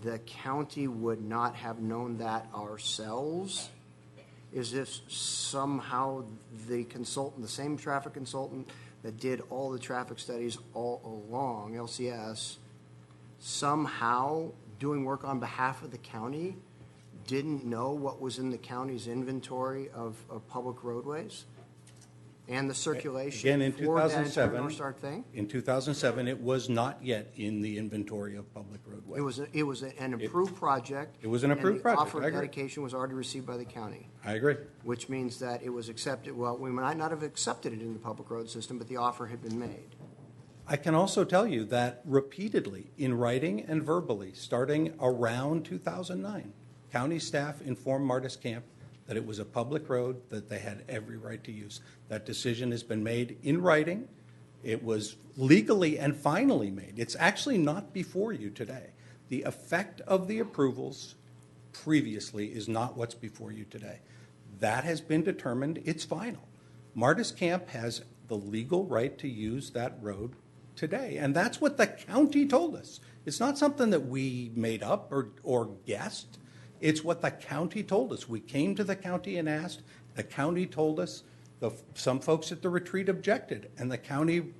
the county would not have known that ourselves is if somehow the consultant, the same traffic consultant that did all the traffic studies all along, LCS, somehow doing work on behalf of the county didn't know what was in the county's inventory of public roadways and the circulation Again, in for that 2007, North Star thing? In 2007, it was not yet in the inventory of public roadways. It was an approved project. It was an approved project. And the offer I of agree. dedication was already received by the county. I agree. Which means that it was accepted. Well, we might not have accepted it in the public road system, but the offer had been made. I can also tell you that repeatedly, in writing and verbally, starting around 2009, county staff informed Martis Camp that it was a public road that they had every right to use. That decision has been made in writing. It was legally and finally made. It's actually not before you today. The effect of the approvals previously is not what's before you today. That has been determined. It's final. Martis Camp has the legal right to use that road today, and that's what the county told us. It's not something that we made up or guessed. It's what the county told us. We came to the county and asked. The county told us. Some folks at the retreat objected, and the county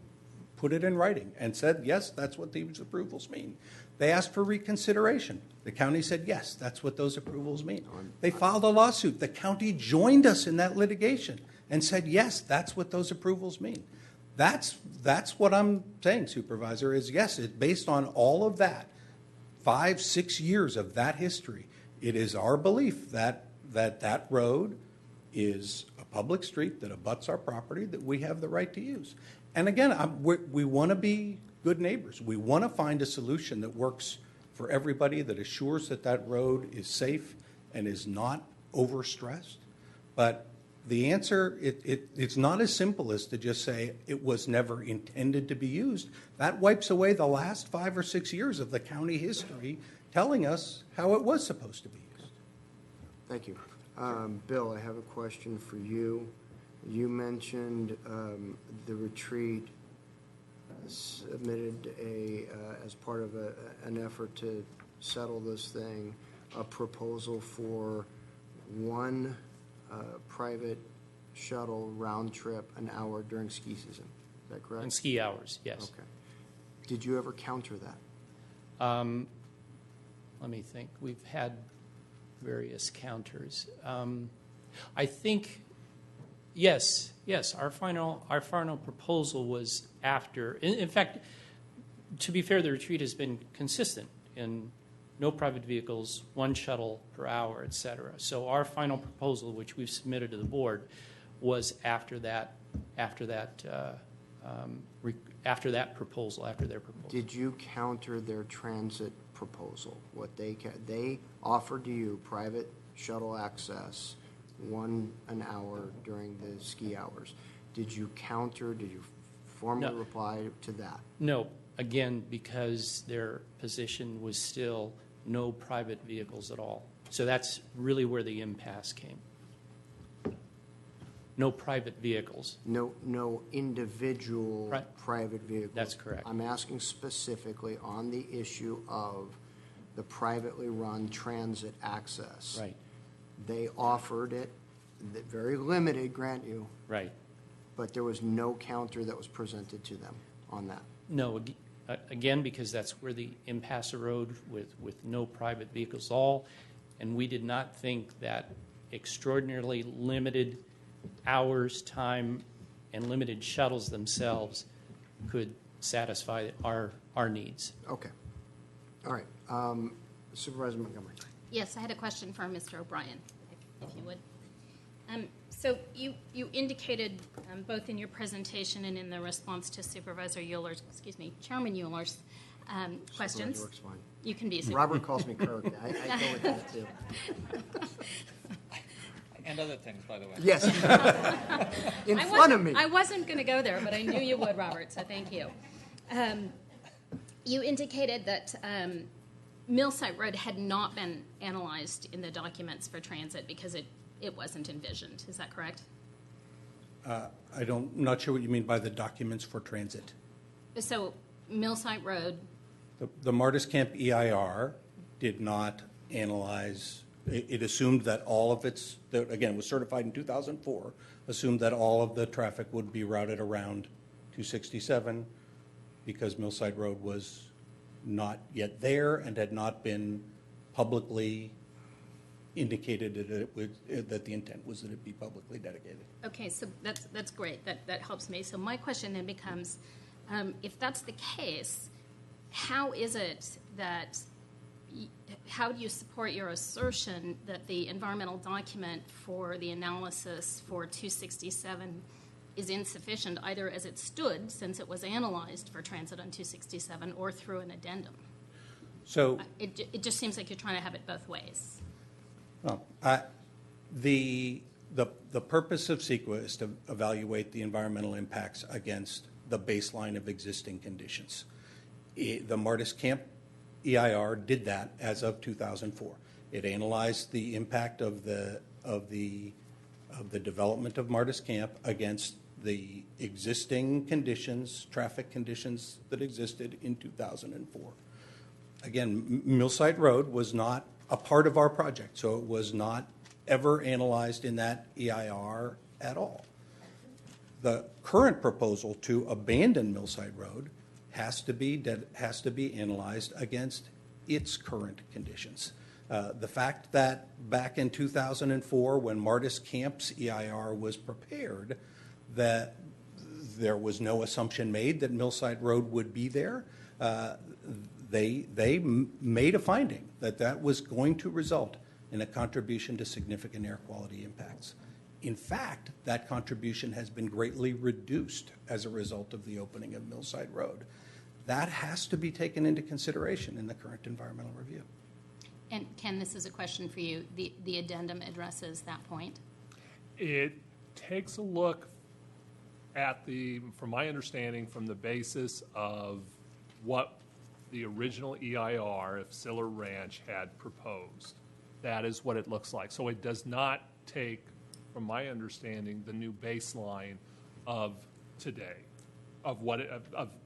put it in writing and said, yes, that's what these approvals mean. They asked for reconsideration. The county said, yes, that's what those approvals mean. They filed a lawsuit. The county joined us in that litigation and said, yes, that's what those approvals mean. That's what I'm saying, Supervisor, is yes, based on all of that, 5-6 years of that history, it is our belief that that road is a public street that abuts our property that we have the right to use. And again, we want to be good neighbors. We want to find a solution that works for everybody, that assures that that road is safe and is not overstressed. But the answer, it's not as simple as to just say it was never intended to be used. That wipes away the last 5 or 6 years of the county history telling us how it was supposed to be used. Thank you. Bill, I have a question for you. You mentioned the retreat submitted as part of an effort to settle this thing, a proposal for one private shuttle round trip an hour during ski season. Is that correct? And ski hours, yes. Okay. Did you ever counter that? Let me think. We've had various counters. I think, yes. Our final proposal was after. In fact, to be fair, the retreat has been consistent in no private vehicles, one shuttle per hour, et cetera. So our final proposal, which we've submitted to the board, was after that after that proposal, after their proposal. Did you counter their transit proposal? What they offered to you private shuttle access, an hour during the ski hours. Did you counter? Did you formally reply to that? No, again, because their position was still no private vehicles at all. So that's really where the impasse came. No private vehicles. No individual private vehicles. That's correct. I'm asking specifically on the issue of the privately run transit access. Right. They offered it, very limited, grant you. Right. But there was no counter that was presented to them on that. No, again, because that's where the impasse arose with no private vehicles at all, and we did not think that extraordinarily limited hours, time, and limited shuttles themselves could satisfy our needs. Okay. All right. Supervisor Montgomery. Yes, I had a question for Mr. O'Brien, if you would. So you indicated both in your presentation and in the response to Supervisor Euler's, Chairman Euler's questions. Supervisor works fine. You can be. Robert calls me Kirk. I go with that too. And other things, by the way. Yes. In front of me. I wasn't going to go there, but I knew you would, Robert, so thank you. You indicated that Millsite Road had not been analyzed in the documents for transit because it wasn't envisioned. Is that correct? I'm not sure what you mean by the documents for transit. So Millsite Road. The Martis Camp EIR did not analyze. It assumed that all of again, it was certified in 2004, assumed that all of the traffic would be routed around 267 because Millsite Road was not yet there and had not been publicly indicated that the intent was that it be publicly dedicated. Okay, so that's great. That helps me. So my question then becomes, if that's the case, how is it that how do you support your assertion that the environmental document for the analysis for 267 is insufficient, either as it stood, since it was analyzed for transit on 267, or through an addendum? So it just seems like you're trying to have it both ways. Well, the purpose of CEQA is to evaluate the environmental impacts against the baseline of existing conditions. The Martis Camp EIR did that as of 2004. It analyzed the impact of the development of Martis Camp against the existing conditions, traffic conditions that existed in 2004. Again, Millsite Road was not a part of our project, so it was not ever analyzed in that EIR at all. The current proposal to abandon Millsite Road has to be analyzed against its current conditions. The fact that back in 2004, when Martis Camp's EIR was prepared, that there was no assumption made that Millsite Road would be there, they made a finding that was going to result in a contribution to significant air quality impacts. In fact, that contribution has been greatly reduced as a result of the opening of Millsite Road. That has to be taken into consideration in the current environmental review. And Ken, this is a question for you. The addendum addresses that point. It takes a look at from my understanding, from the basis of what the original EIR of Siller Ranch had proposed. That is what it looks like. So it does not take, from my understanding, the new baseline of today, of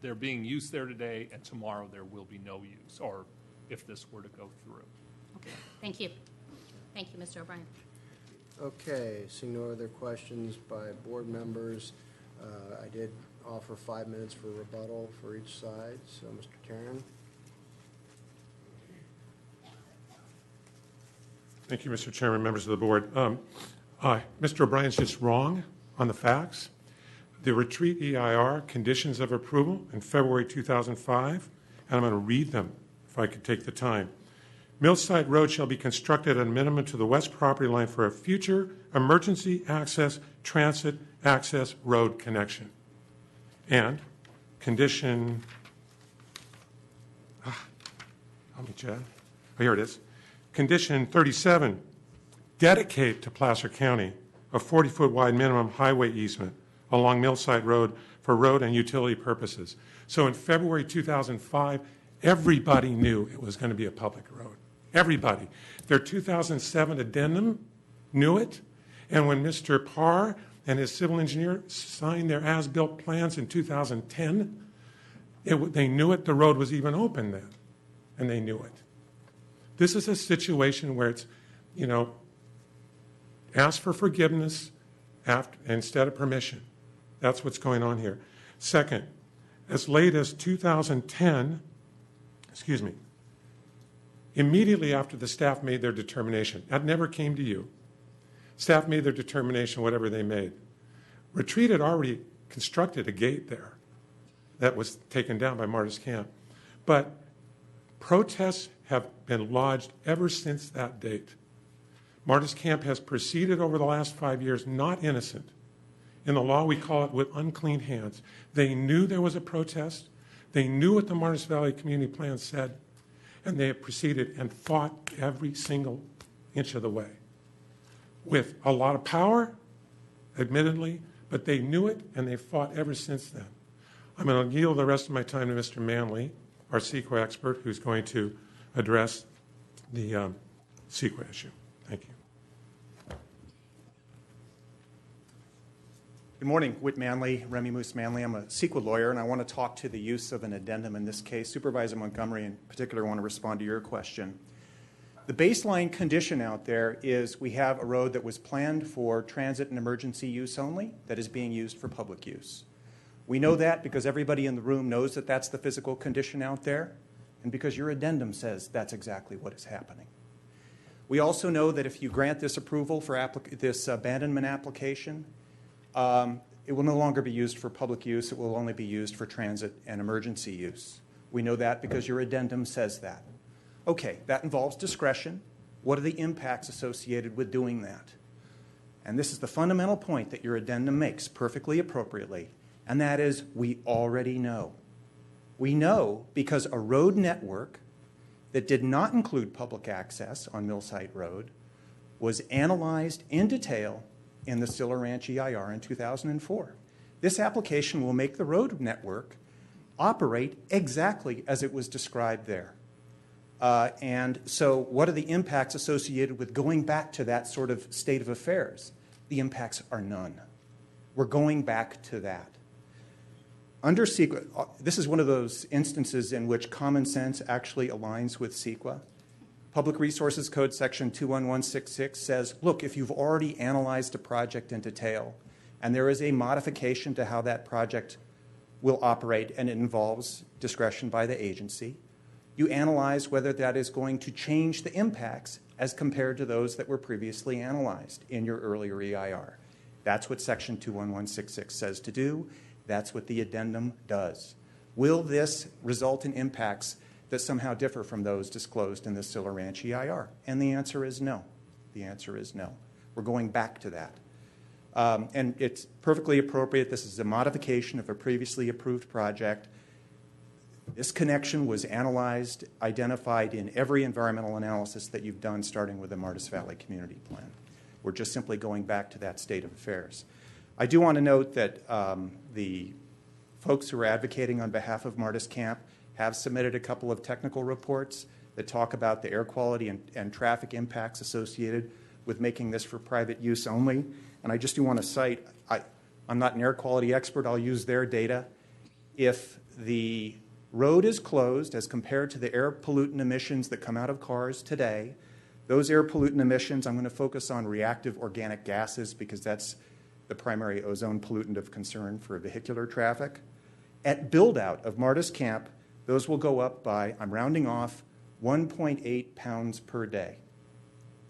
there being use there today, and tomorrow there will be no use, or if this were to go through. Okay, thank you. Thank you, Mr. O'Brien. Okay, seeing no other questions by board members, I did offer 5 minutes for rebuttal for each side. So, Mr. Taryn. Thank you, Mr. Chairman, members of the board. Mr. O'Brien's just wrong on the facts. The retreat EIR conditions of approval in February 2005, and I'm going to read them if I could take the time. Millsite Road shall be constructed at a minimum to the west property line for a future emergency access transit access road connection. And condition, help me, Chad. Oh, here it is. Condition 37, dedicate to Placer County a 40-foot wide minimum highway easement along Millside Road for road and utility purposes. So in February 2005, everybody knew it was going to be a public road. Everybody. Their 2007 addendum knew it. And when Mr. Parr and his civil engineer signed their as-built plans in 2010, they knew it. The road was even open then, and they knew it. This is a situation where it's, ask for forgiveness instead of permission. That's what's going on here. Second, as late as 2010, immediately after the staff made their determination, that never came to you. Staff made their determination, whatever they made. Retreat had already constructed a gate there that was taken down by Martis Camp. But protests have been lodged ever since that date. Martis Camp has proceeded over the last 5 years, not innocent. In the law, we call it with unclean hands. They knew there was a protest. They knew what the Martis Valley Community Plan said, and they have proceeded and fought every single inch of the way. With a lot of power, admittedly, but they knew it, and they fought ever since then. I'm going to yield the rest of my time to Mr. Manley, our CEQA expert, who's going to address the CEQA issue. Thank you. Good morning, Whit Manley, Remy Moose Manley. I'm a CEQA lawyer, and I want to talk to the use of an addendum in this case. Supervisor Montgomery, in particular, want to respond to your question. The baseline condition out there is we have a road that was planned for transit and emergency use only that is being used for public use. We know that because everybody in the room knows that that's the physical condition out there, and because your addendum says that's exactly what is happening. We also know that if you grant this approval for this abandonment application, it will no longer be used for public use. It will only be used for transit and emergency use. We know that because your addendum says that. Okay, that involves discretion. What are the impacts associated with doing that? And this is the fundamental point that your addendum makes perfectly appropriately, and that is we already know. We know because a road network that did not include public access on Millside Road was analyzed in detail in the Stiller Ranch EIR in 2004. This application will make the road network operate exactly as it was described there. And so what are the impacts associated with going back to that sort of state of affairs? The impacts are none. We're going back to that. Under CEQA, this is one of those instances in which common sense actually aligns with CEQA. Public Resources Code Section 21166 says, look, if you've already analyzed a project in detail and there is a modification to how that project will operate and it involves discretion by the agency, you analyze whether that is going to change the impacts as compared to those that were previously analyzed in your earlier EIR. That's what Section 21166 says to do. That's what the addendum does. Will this result in impacts that somehow differ from those disclosed in the Stiller Ranch EIR? And the answer is no. The answer is no. We're going back to that. And it's perfectly appropriate. This is a modification of a previously approved project. This connection was analyzed, identified in every environmental analysis that you've done, starting with the Martis Valley Community Plan. We're just simply going back to that state of affairs. I do want to note that the folks who are advocating on behalf of Martis Camp have submitted a couple of technical reports that talk about the air quality and traffic impacts associated with making this for private use only. And I just do want to cite, I'm not an air quality expert, I'll use their data. If the road is closed as compared to the air pollutant emissions that come out of cars today, those air pollutant emissions, I'm going to focus on reactive organic gases because that's the primary ozone pollutant of concern for vehicular traffic. At build-out of Martis Camp, those will go up by, I'm rounding off, 1.8 pounds per day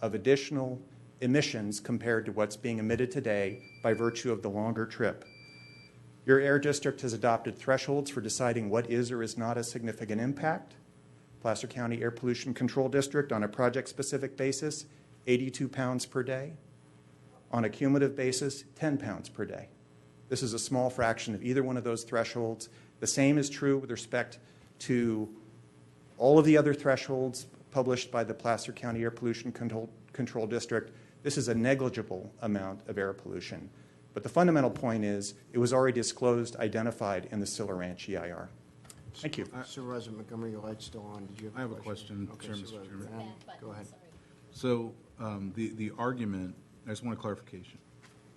of additional emissions compared to what's being emitted today by virtue of the longer trip. Your air district has adopted thresholds for deciding what is or is not a significant impact. Placer County Air Pollution Control District, on a project-specific basis, 82 pounds per day. On a cumulative basis, 10 pounds per day. This is a small fraction of either one of those thresholds. The same is true with respect to all of the other thresholds published by the Placer County Air Pollution Control District. This is a negligible amount of air pollution. But the fundamental point is it was already disclosed, identified in the Silla Ranch EIR. Thank you. Supervisor Montgomery, your light's still on. Did you have a question? I have a question, Okay, Chair, Mr. Supervisor Chairman. Brown, go ahead. So the argument, I just want a clarification.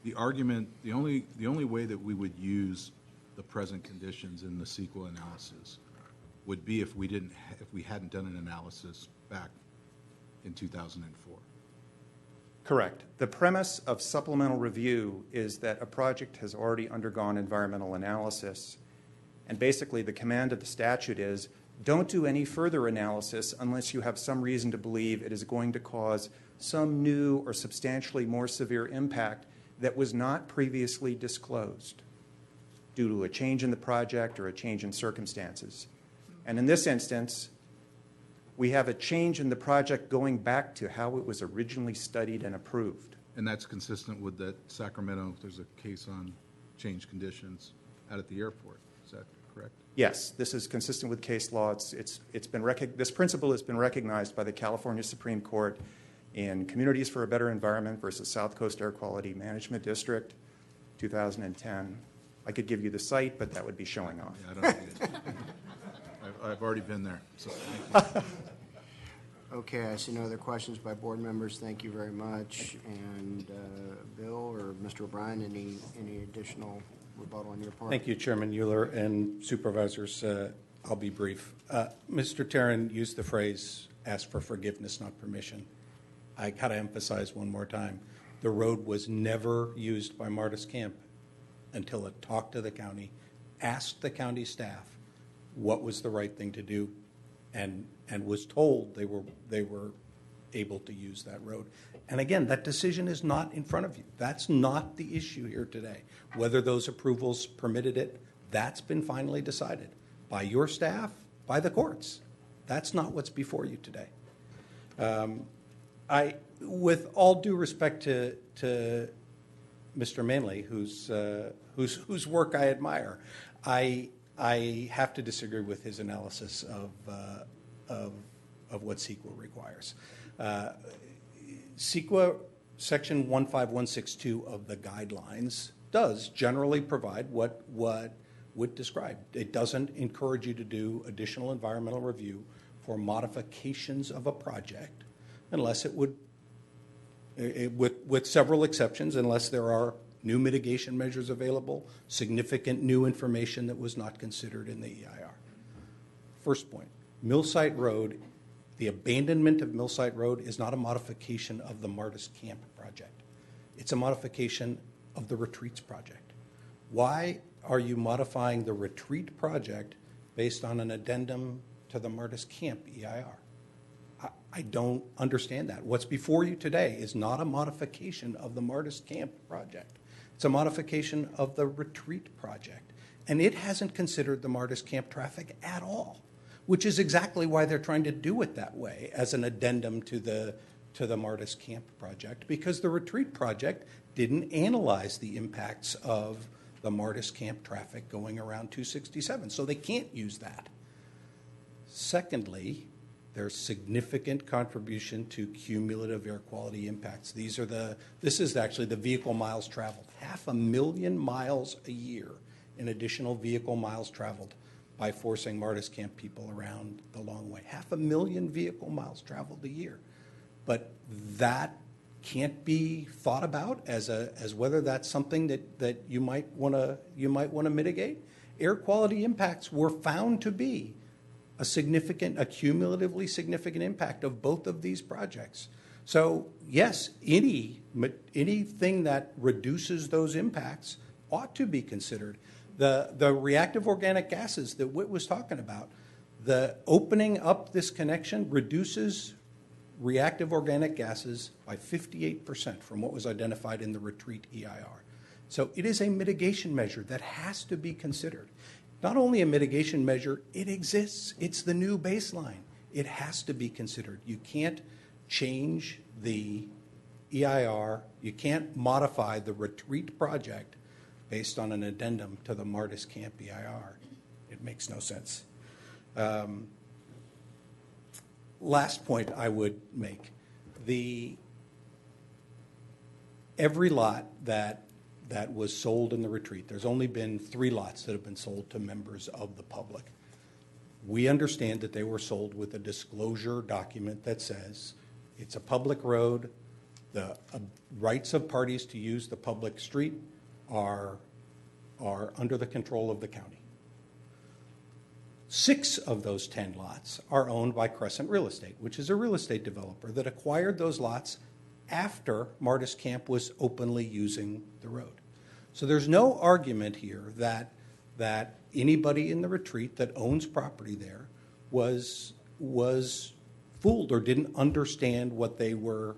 The argument, the only way that we would use the present conditions in the CEQA analysis would be if we hadn't done an analysis back in 2004. Correct. The premise of supplemental review is that a project has already undergone environmental analysis, and basically the command of the statute is don't do any further analysis unless you have some reason to believe it is going to cause some new or substantially more severe impact that was not previously disclosed due to a change in the project or a change in circumstances. And in this instance, we have a change in the project going back to how it was originally studied and approved. And that's consistent with that Sacramento, there's a case on change conditions out at the airport. Is that correct? Yes, this is consistent with case law. This principle has been recognized by the California Supreme Court in Communities for a Better Environment versus South Coast Air Quality Management District, 2010. I could give you the site, but that would be showing off. Yeah, I don't need it. I've already been there, so thank you. Okay, I see no other questions by board members. Thank you very much. And Bill or Mr. O'Brien, any additional rebuttal on your part? Thank you, Chairman Euler and Supervisors. I'll be brief. Mr. Tarrant used the phrase, ask for forgiveness, not permission. I got to emphasize one more time, the road was never used by Martis Camp until it talked to the county, asked the county staff what was the right thing to do, and was told they were able to use that road. And again, that decision is not in front of you. That's not the issue here today. Whether those approvals permitted it, that's been finally decided by your staff, by the courts. That's not what's before you today. With all due respect to Mr. Manley, whose work I admire, I have to disagree with his analysis of what CEQA requires. CEQA Section 15162 of the guidelines does generally provide what would describe. It doesn't encourage you to do additional environmental review for modifications of a project unless it would, with several exceptions, unless there are new mitigation measures available, significant new information that was not considered in the EIR. First point, Millsite Road, the abandonment of Millsite Road is not a modification of the Martis Camp project. It's a modification of the Retreats project. Why are you modifying the Retreat project based on an addendum to the Martis Camp EIR? I don't understand that. What's before you today is not a modification of the Martis Camp project. It's a modification of the Retreat project. And it hasn't considered the Martis Camp traffic at all, which is exactly why they're trying to do it that way, as an addendum to the Martis Camp project, because the Retreat project didn't analyze the impacts of the Martis Camp traffic going around 267, so they can't use that. Secondly, there's significant contribution to cumulative air quality impacts. This is actually the vehicle miles traveled. 500,000 miles a year in additional vehicle miles traveled by forcing Martis Camp people around the long way. 500,000 vehicle miles traveled a year. But that can't be thought about as whether that's something that you might want to mitigate. Air quality impacts were found to be a cumulatively significant impact of both of these projects. So yes, anything that reduces those impacts ought to be considered. The reactive organic gases that Whit was talking about, the opening up this connection reduces reactive organic gases by 58% from what was identified in the Retreat EIR. So it is a mitigation measure that has to be considered. Not only a mitigation measure, it exists. It's the new baseline. It has to be considered. You can't change the EIR. You can't modify the Retreat project based on an addendum to the Martis Camp EIR. It makes no sense. Last point I would make. Every lot that was sold in the retreat, there's only been 3 lots that have been sold to members of the public. We understand that they were sold with a disclosure document that says it's a public road, the rights of parties to use the public street are under the control of the county. 6 of those 10 lots are owned by Crescent Real Estate, which is a real estate developer that acquired those lots after Martis Camp was openly using the road. So there's no argument here that anybody in the retreat that owns property there was fooled or didn't understand what they were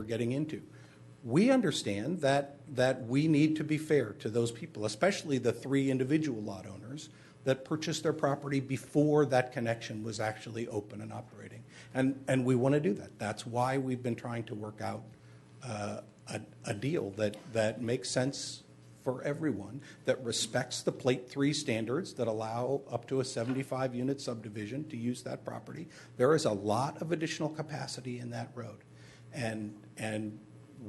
getting into. We understand that we need to be fair to those people, especially the 3 individual lot owners that purchased their property before that connection was actually open and operating. And we want to do that. That's why we've been trying to work out a deal that makes sense for everyone, that respects the Plate 3 standards that allow up to a 75-unit subdivision to use that property. There is a lot of additional capacity in that road. And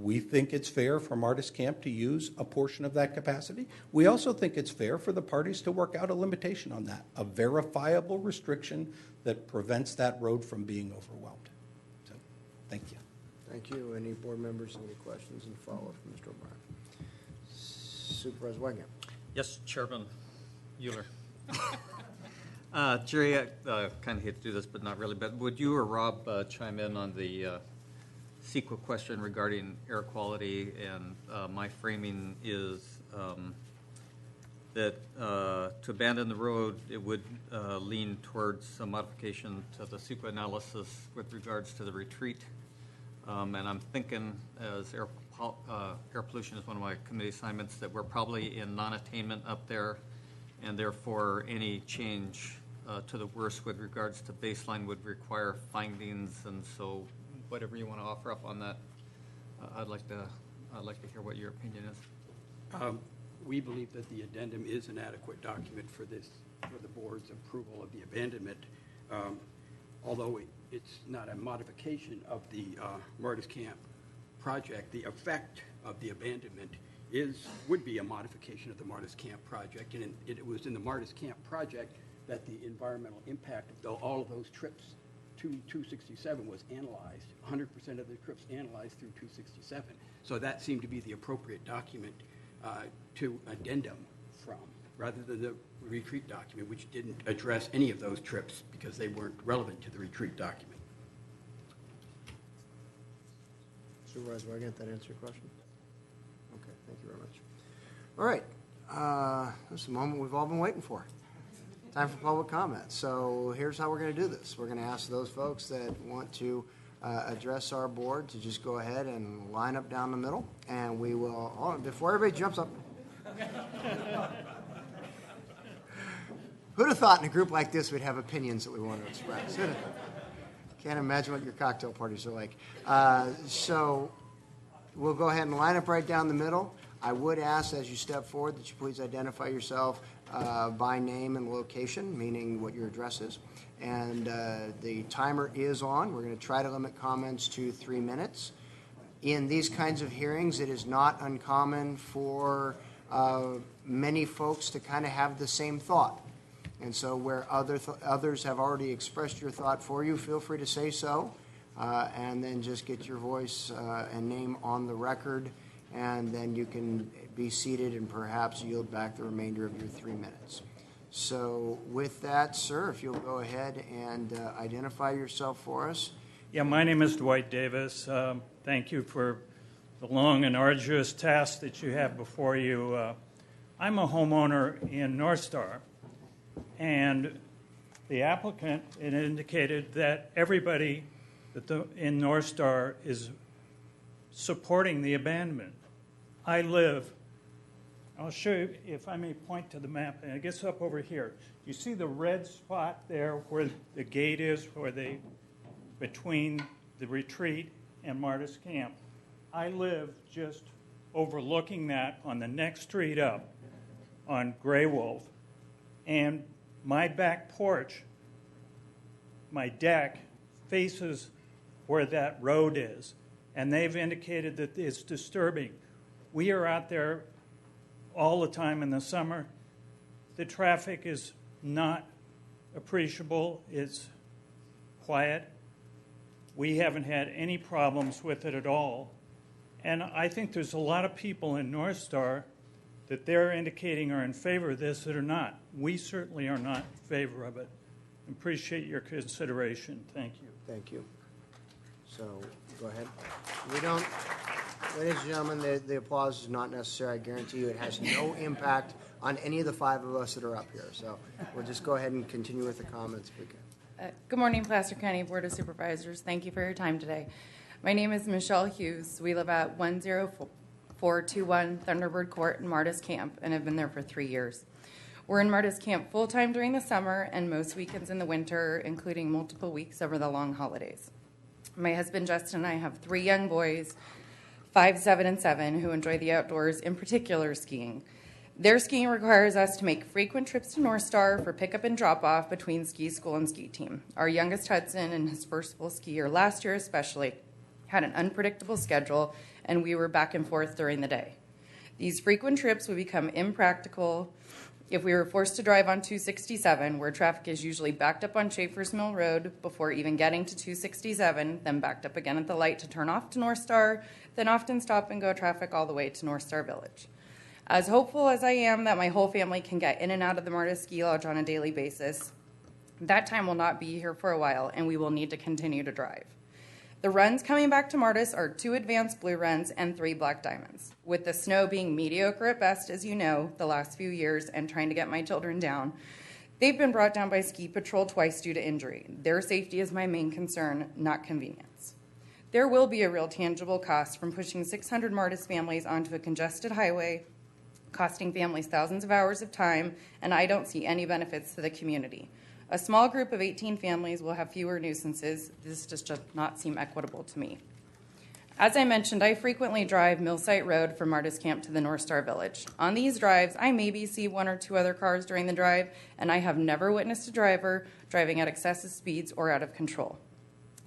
we think it's fair for Martis Camp to use a portion of that capacity. We also think it's fair for the parties to work out a limitation on that, a verifiable restriction that prevents that road from being overwhelmed. So, thank you. Thank you. Any board members have any questions and follow-up from Mr. O'Brien? Supervisor Wagner. Yes, Chairman Euler. Jerry, I kind of hate to do this, but not really. But would you or Rob chime in on the CEQA question regarding air quality? And my framing is that to abandon the road, it would lean towards some modification to the CEQA analysis with regards to the retreat. And I'm thinking, as air pollution is one of my committee assignments, that we're probably in non-attainment up there, and therefore any change to the worst with regards to baseline would require findings. And so whatever you want to offer up on that, I'd like to hear what your opinion is. We believe that the addendum is an adequate document for the board's approval of the abandonment, although it's not a modification of the Martis Camp project. The effect of the abandonment would be a modification of the Martis Camp project, and it was in the Martis Camp project that the environmental impact of all of those trips to 267 was analyzed. 100% of the trips analyzed through 267. So that seemed to be the appropriate document to addendum from, rather than the retreat document, which didn't address any of those trips because they weren't relevant to the retreat document. Supervisor Wagner, did that answer your question? Okay, thank you very much. All right, this is the moment we've all been waiting for. Time for public comment. So here's how we're going to do this. We're going to ask those folks that want to address our board to just go ahead and line up down the middle, and we will, before everybody jumps up. Who'd have thought in a group like this we'd have opinions that we want to express? Can't imagine what your cocktail parties are like. So we'll go ahead and line up right down the middle. I would ask as you step forward that you please identify yourself by name and location, meaning what your address is. And the timer is on. We're going to try to limit comments to 3 minutes. In these kinds of hearings, it is not uncommon for many folks to kind of have the same thought. And so where others have already expressed your thought for you, feel free to say so, and then just get your voice and name on the record, and then you can be seated and perhaps yield back the remainder of your 3 minutes. So with that, sir, if you'll go ahead and identify yourself for us. Yeah, my name is Dwight Davis. Thank you for the long and arduous task that you have before you. I'm a homeowner in North Star, and the applicant indicated that everybody in North Star is supporting the abandonment. I'll show you, if I may point to the map, and it gets up over here. You see the red spot there where the gate is, between the retreat and Martis Camp. I live just overlooking that on the next street up on Gray Wolf, and my back porch, my deck, faces where that road is, and they've indicated that it's disturbing. We are out there all the time in the summer. The traffic is not appreciable. It's quiet. We haven't had any problems with it at all. And I think there's a lot of people in North Star that they're indicating are in favor of this that are not. We certainly are not in favor of it. Appreciate your consideration. Thank you. Thank you. So, go ahead. We don't, ladies and gentlemen, the applause is not necessary. I guarantee you it has no impact on any of the five of us that are up here. So, we'll just go ahead and continue with the comments if we can. Good morning, Placer County Board of Supervisors. Thank you for your time today. My name is Michelle Hughes. We live at 10421 Thunderbird Court in Martis Camp and have been there for 3 years. We're in Martis Camp full-time during the summer and most weekends in the winter, including multiple weeks over the long holidays. My husband Justin and I have 3 young boys, 5, 7, and 7, who enjoy the outdoors, in particular skiing. Their skiing requires us to make frequent trips to North Star for pickup and drop-off between ski school and ski team. Our youngest Hudson and his first full ski year last year especially had an unpredictable schedule, and we were back and forth during the day. These frequent trips would become impractical if we were forced to drive on 267, where traffic is usually backed up on Schaefer's Mill Road before even getting to 267, then backed up again at the light to turn off to North Star, then often stop and go traffic all the way to North Star Village. As hopeful as I am that my whole family can get in and out of the Martis Ski Lodge on a daily basis, that time will not be here for a while, and we will need to continue to drive. The runs coming back to Martis are 2 advanced blue runs and 3 black diamonds. With the snow being mediocre at best, as you know, the last few years, and trying to get my children down, they've been brought down by ski patrol twice due to injury. Their safety is my main concern, not convenience. There will be a real tangible cost from pushing 600 Martis families onto a congested highway, costing families thousands of hours of time, and I don't see any benefits to the community. A small group of 18 families will have fewer nuisances. This does just not seem equitable to me. As I mentioned, I frequently drive Millsite Road from Martis Camp to the North Star Village. On these drives, I maybe see 1 or 2 other cars during the drive, and I have never witnessed a driver driving at excessive speeds or out of control.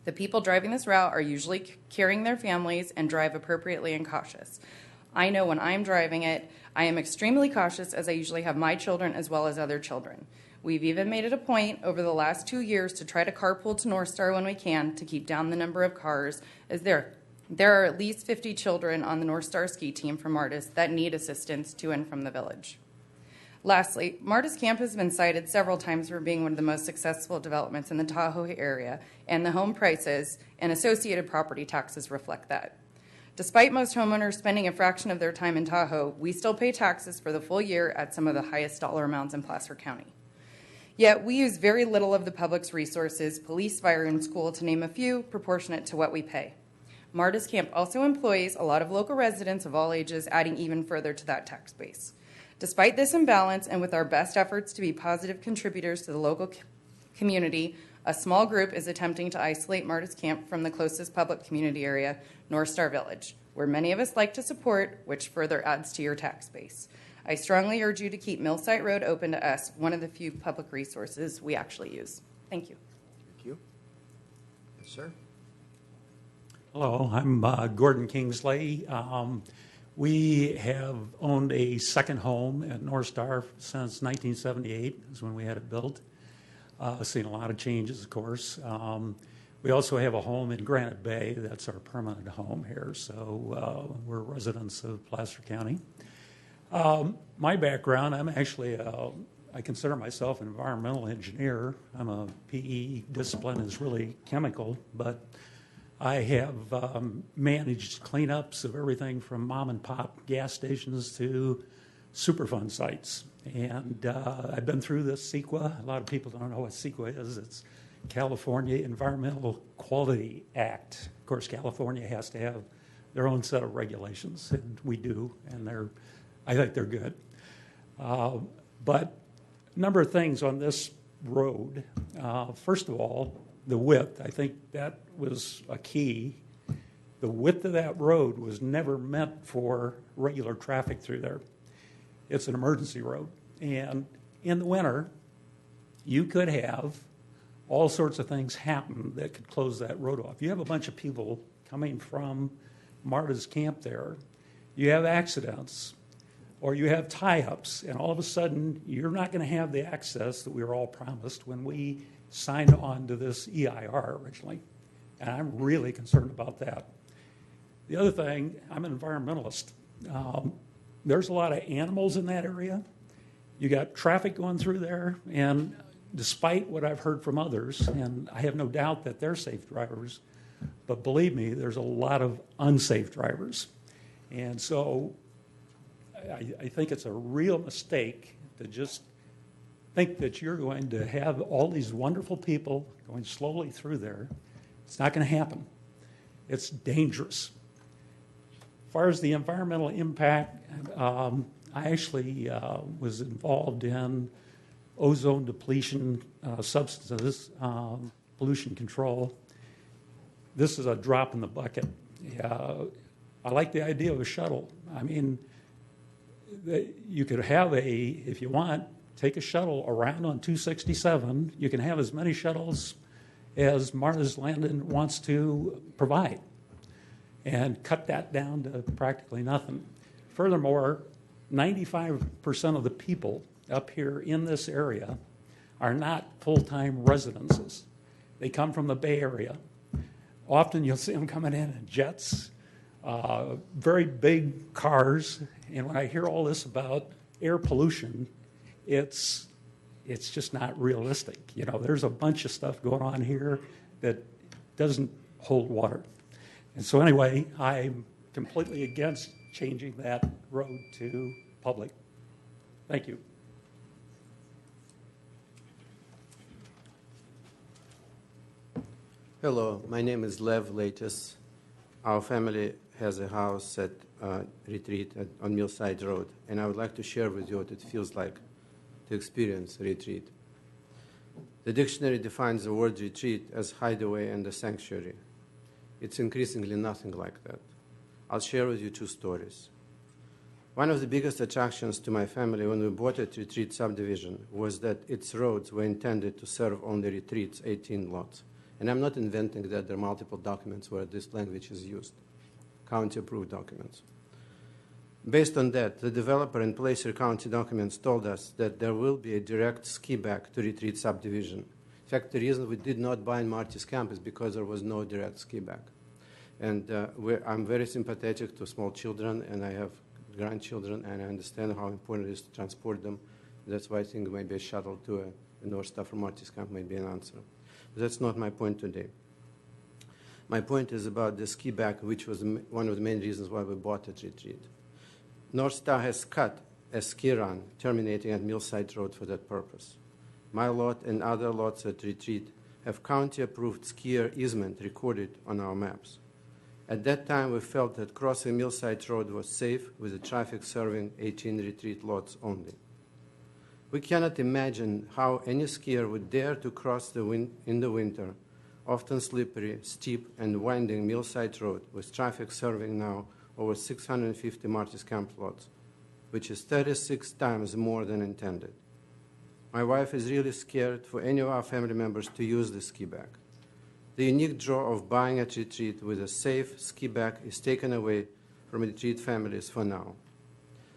The people driving this route are usually carrying their families and drive appropriately and cautious. I know when I'm driving it, I am extremely cautious as I usually have my children as well as other children. We've even made it a point over the last 2 years to try to carpool to North Star when we can to keep down the number of cars, as there are at least 50 children on the North Star ski team from Martis that need assistance to and from the village. Lastly, Martis Camp has been cited several times for being one of the most successful developments in the Tahoe area, and the home prices and associated property taxes reflect that. Despite most homeowners spending a fraction of their time in Tahoe, we still pay taxes for the full year at some of the highest dollar amounts in Placer County. Yet we use very little of the public's resources, police, fire, and school, to name a few, proportionate to what we pay. Martis Camp also employs a lot of local residents of all ages, adding even further to that tax base. Despite this imbalance, and with our best efforts to be positive contributors to the local community, a small group is attempting to isolate Martis Camp from the closest public community area, North Star Village, where many of us like to support, which further adds to your tax base. I strongly urge you to keep Millsite Road open to us, one of the few public resources we actually use. Thank you. Thank you. Yes, sir. Hello, I'm Gordon Kingsley. We have owned a second home at North Star since 1978, is when we had it built. Seen a lot of changes, of course. We also have a home in Granite Bay. That's our permanent home here, so we're residents of Placer County. My background, I'm actually, I consider myself an environmental engineer. I'm a PE discipline is really chemical, but I have managed cleanups of everything from mom and pop gas stations to Superfund sites. And I've been through this CEQA. A lot of people don't know what CEQA is. It's California Environmental Quality Act. Of course, California has to have their own set of regulations, and we do, and I think they're good. But a number of things on this road. First of all, the width. I think that was a key. The width of that road was never meant for regular traffic through there. It's an emergency road. And in the winter, you could have all sorts of things happen that could close that road off. You have a bunch of people coming from Marta's camp there. You have accidents, or you have tie-ups, and all of a sudden, you're not going to have the access that we were all promised when we signed on to this EIR originally. And I'm really concerned about that. The other thing, I'm an environmentalist. There's a lot of animals in that area. You got traffic going through there, and despite what I've heard from others, and I have no doubt that they're safe drivers, but believe me, there's a lot of unsafe drivers. And so I think it's a real mistake to just think that you're going to have all these wonderful people going slowly through there. It's not going to happen. It's dangerous. As far as the environmental impact, I actually was involved in ozone depletion substances, pollution control. This is a drop in the bucket. I like the idea of a shuttle. I mean, you could have if you want, take a shuttle around on 267. You can have as many shuttles as Martha's Landing wants to provide and cut that down to practically nothing. Furthermore, 95% of the people up here in this area are not full-time residences. They come from the Bay Area. Often you'll see them coming in jets, very big cars, and when I hear all this about air pollution, it's just not realistic. You know, there's a bunch of stuff going on here that doesn't hold water. And so anyway, I'm completely against changing that road to public. Thank you. Hello, my name is Lev Leitis. Our family has a house at Retreat on Millside Road, and I would like to share with you what it feels like to experience retreat. The dictionary defines the word retreat as hideaway and a sanctuary. It's increasingly nothing like that. I'll share with you two stories. One of the biggest attractions to my family when we bought a Retreat subdivision was that its roads were intended to serve only Retreat's 18 lots. And I'm not inventing that. There are multiple documents where this language is used, county-approved documents. Based on that, the developer in Placer County documents told us that there will be a direct ski back to Retreat subdivision. In fact, the reason we did not buy in Marty's Camp is because there was no direct ski back. And I'm very sympathetic to small children, and I have grandchildren, and I understand how important it is to transport them. That's why I think maybe a shuttle to a North Star from Marty's Camp may be an answer. But that's not my point today. My point is about the ski back, which was one of the main reasons why we bought at Retreat. North Star has cut a ski run terminating at Millside Road for that purpose. My lot and other lots at Retreat have county-approved skier easement recorded on our maps. At that time, we felt that crossing Millside Road was safe with the traffic serving 18 Retreat lots only. We cannot imagine how any skier would dare to cross in the winter, often slippery, steep, and winding Millside Road with traffic serving now over 650 Marty's Camp lots, which is 36 times more than intended. My wife is really scared for any of our family members to use the ski back. The unique draw of buying at Retreat with a safe ski back is taken away from Retreat families for now.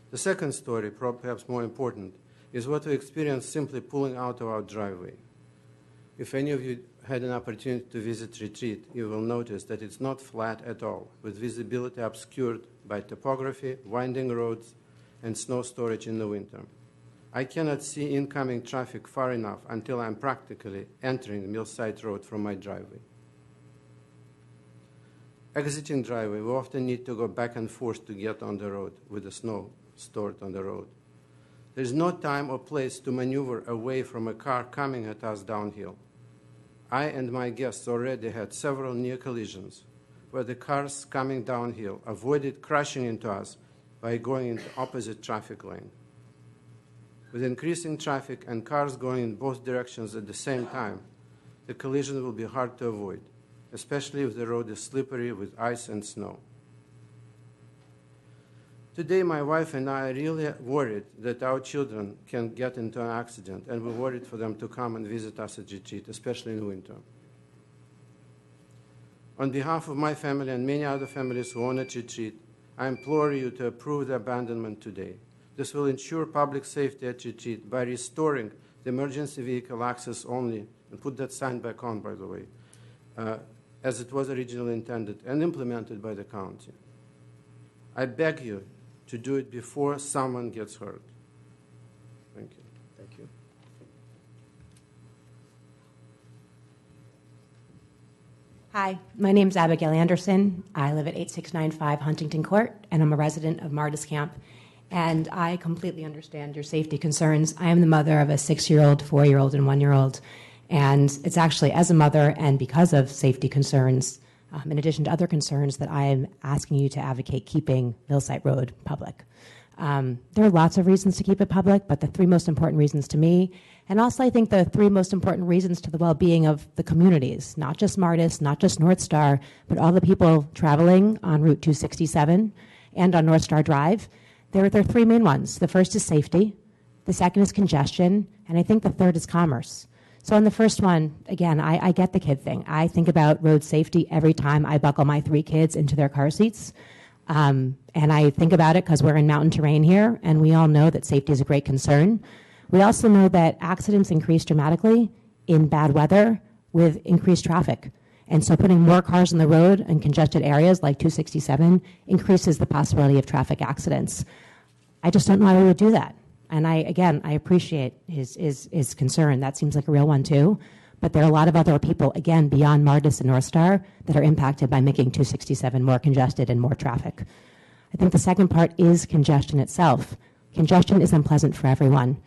The second story, perhaps more important, is what we experienced simply pulling out of our driveway. If any of you had an opportunity to visit Retreat, you will notice that it's not flat at all, with visibility obscured by topography, winding roads, and snow storage in the winter. I cannot see incoming traffic far enough until I'm practically entering Millside Road from my driveway. Exiting driveway, we often need to go back and forth to get on the road with the snow stored on the road. There is no time or place to maneuver away from a car coming at us downhill. I and my guests already had several near collisions where the cars coming downhill avoided crashing into us by going into opposite traffic lane. With increasing traffic and cars going in both directions at the same time, the collision will be hard to avoid, especially if the road is slippery with ice and snow. Today, my wife and I are really worried that our children can get into an accident, and we're worried for them to come and visit us at retreat, especially in winter. On behalf of my family and many other families who own at retreat, I implore you to approve the abandonment today. This will ensure public safety at retreat by restoring the emergency vehicle access only, and put that sign back on, by the way, as it was originally intended and implemented by the county. I beg you to do it before someone gets hurt. Thank you. Thank you. Hi, my name's Abigail Anderson. I live at 8695 Huntington Court, and I'm a resident of Martis Camp. And I completely understand your safety concerns. I am the mother of a 6-year-old, 4-year-old, and 1-year-old. And it's actually as a mother and because of safety concerns, in addition to other concerns, that I am asking you to advocate keeping Millsite Road public. There are lots of reasons to keep it public, but the 3 most important reasons to me, and also I think the 3 most important reasons to the well-being of the communities, not just Martis, not just North Star, but all the people traveling on Route 267 and on North Star Drive. There are 3 main ones. The first is safety, the second is congestion, and I think the third is commerce. So on the first one, again, I get the kid thing. I think about road safety every time I buckle my 3 kids into their car seats. And I think about it because we're in mountain terrain here, and we all know that safety is a great concern. We also know that accidents increase dramatically in bad weather with increased traffic. And so putting more cars on the road in congested areas like 267 increases the possibility of traffic accidents. I just don't know how we would do that. And I appreciate his concern. That seems like a real one too. But there are a lot of other people, again, beyond Martis and North Star, that are impacted by making 267 more congested and more traffic. I think the second part is congestion itself. Congestion is unpleasant for everyone.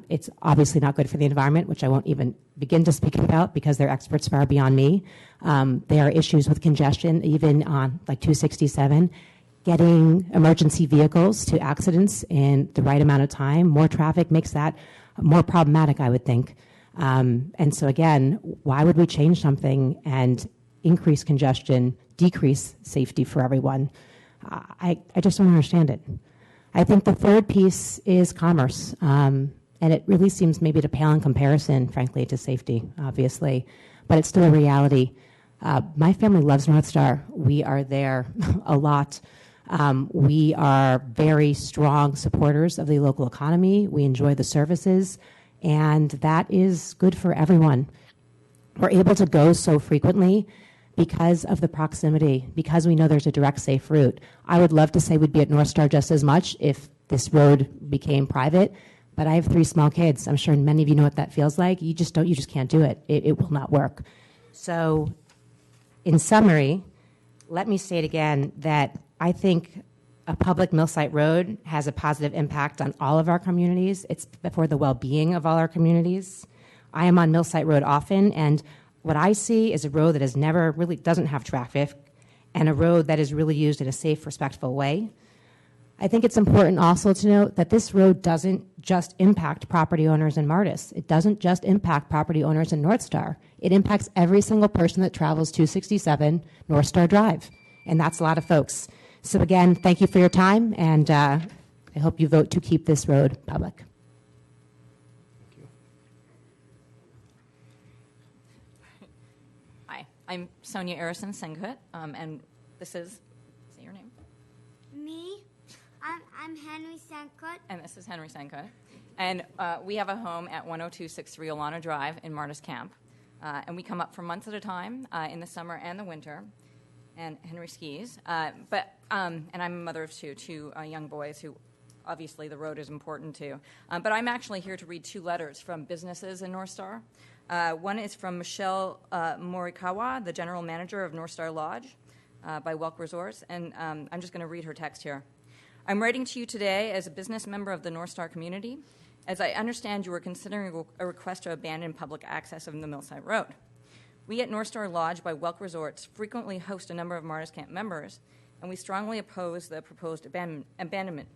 It's obviously not good for the environment, which I won't even begin to speak about because they're experts far beyond me. There are issues with congestion, even on like 267. Getting emergency vehicles to accidents in the right amount of time, more traffic makes that more problematic, I would think. And so again, why would we change something and increase congestion, decrease safety for everyone? I just don't understand it. I think the third piece is commerce. And it really seems maybe to pale in comparison, frankly, to safety, obviously. But it's still a reality. My family loves North Star. We are there a lot. We are very strong supporters of the local economy. We enjoy the services, and that is good for everyone. We're able to go so frequently because of the proximity, because we know there's a direct, safe route. I would love to say we'd be at North Star just as much if this road became private, but I have 3 small kids. I'm sure many of you know what that feels like. You just can't do it. It will not work. So in summary, let me say it again that I think a public Millsite Road has a positive impact on all of our communities. It's for the well-being of all our communities. I am on Millsite Road often, and what I see is a road that really doesn't have traffic, and a road that is really used in a safe, respectful way. I think it's important also to note that this road doesn't just impact property owners in Martis. It doesn't just impact property owners in North Star. It impacts every single person that travels 267 North Star Drive, and that's a lot of folks. So again, thank you for your time, and I hope you vote to keep this road public. Hi, I'm Sonia Arison Sengut, and this is, say your name. Me, I'm Henry Sankut. And this is Henry Sengut. And we have a home at 10263 Alana Drive in Martis Camp. And we come up for months at a time in the summer and the winter. And Henry skis. And I'm a mother of two young boys who obviously the road is important to. But I'm actually here to read 2 letters from businesses in North Star. One is from Michelle Morikawa, the general manager of North Star Lodge by Welk Resorts. And I'm just going to read her text here. I'm writing to you today as a business member of the North Star community, as I understand you are considering a request to abandon public access of the Millsite Road. We at North Star Lodge by Welk Resorts frequently host a number of Martis Camp members, and we strongly oppose the proposed abandonment.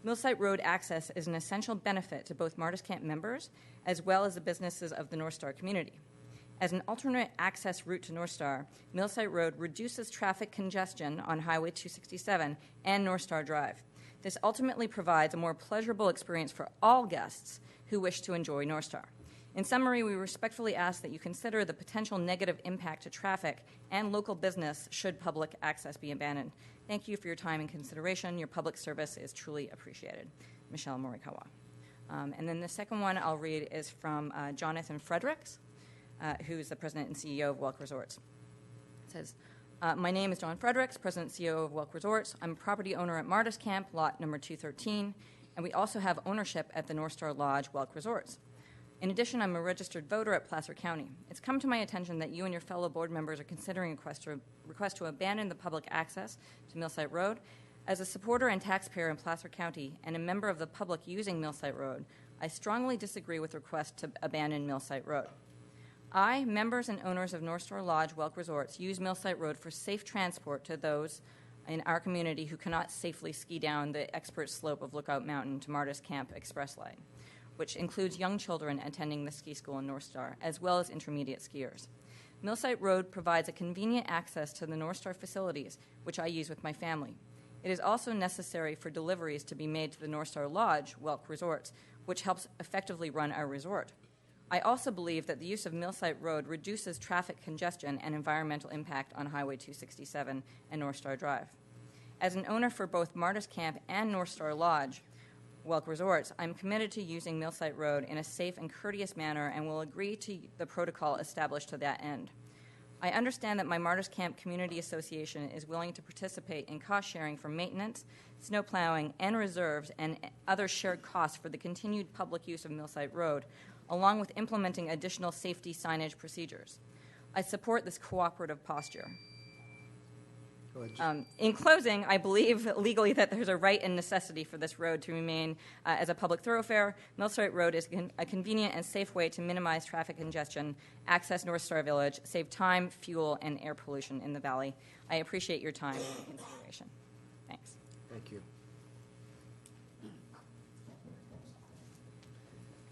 Millsite Road access is an essential benefit to both Martis Camp members as well as the businesses of the North Star community. As an alternate access route to North Star, Millsite Road reduces traffic congestion on Highway 267 and North Star Drive. This ultimately provides a more pleasurable experience for all guests who wish to enjoy North Star. In summary, we respectfully ask that you consider the potential negative impact to traffic and local business should public access be abandoned. Thank you for your time and consideration. Your public service is truly appreciated. Michelle Morikawa. And then the second one I'll read is from Jonathan Fredericks, who's the president and CEO of Welk Resorts. It says, my name is John Fredericks, president and CEO of Welk Resorts. I'm a property owner at Martis Camp, lot number 213, and we also have ownership at the North Star Lodge, Welk Resorts. In addition, I'm a registered voter at Placer County. It's come to my attention that you and your fellow board members are considering a request to abandon the public access to Millsite Road. As a supporter and taxpayer in Placer County and a member of the public using Millsite Road, I strongly disagree with the request to abandon Millsite Road. I, members and owners of North Star Lodge, Welk Resorts, use Millsite Road for safe transport to those in our community who cannot safely ski down the expert slope of Lookout Mountain to Martis Camp Express Line, which includes young children attending the ski school in North Star, as well as intermediate skiers. Millsite Road provides a convenient access to the North Star facilities, which I use with my family. It is also necessary for deliveries to be made to the North Star Lodge, Welk Resorts, which helps effectively run our resort. I also believe that the use of Millsite Road reduces traffic congestion and environmental impact on Highway 267 and North Star Drive. As an owner for both Martis Camp and North Star Lodge, Welk Resorts, I'm committed to using Millsite Road in a safe and courteous manner and will agree to the protocol established to that end. I understand that my Martis Camp Community Association is willing to participate in cost sharing for maintenance, snow plowing, and reserves and other shared costs for the continued public use of Millsite Road, along with implementing additional safety signage procedures. I support this cooperative posture. In closing, I believe legally that there's a right and necessity for this road to remain as a public thoroughfare. Millsite Road is a convenient and safe way to minimize traffic congestion, access North Star Village, save time, fuel, and air pollution in the valley. I appreciate your time and consideration. Thanks. Thank you.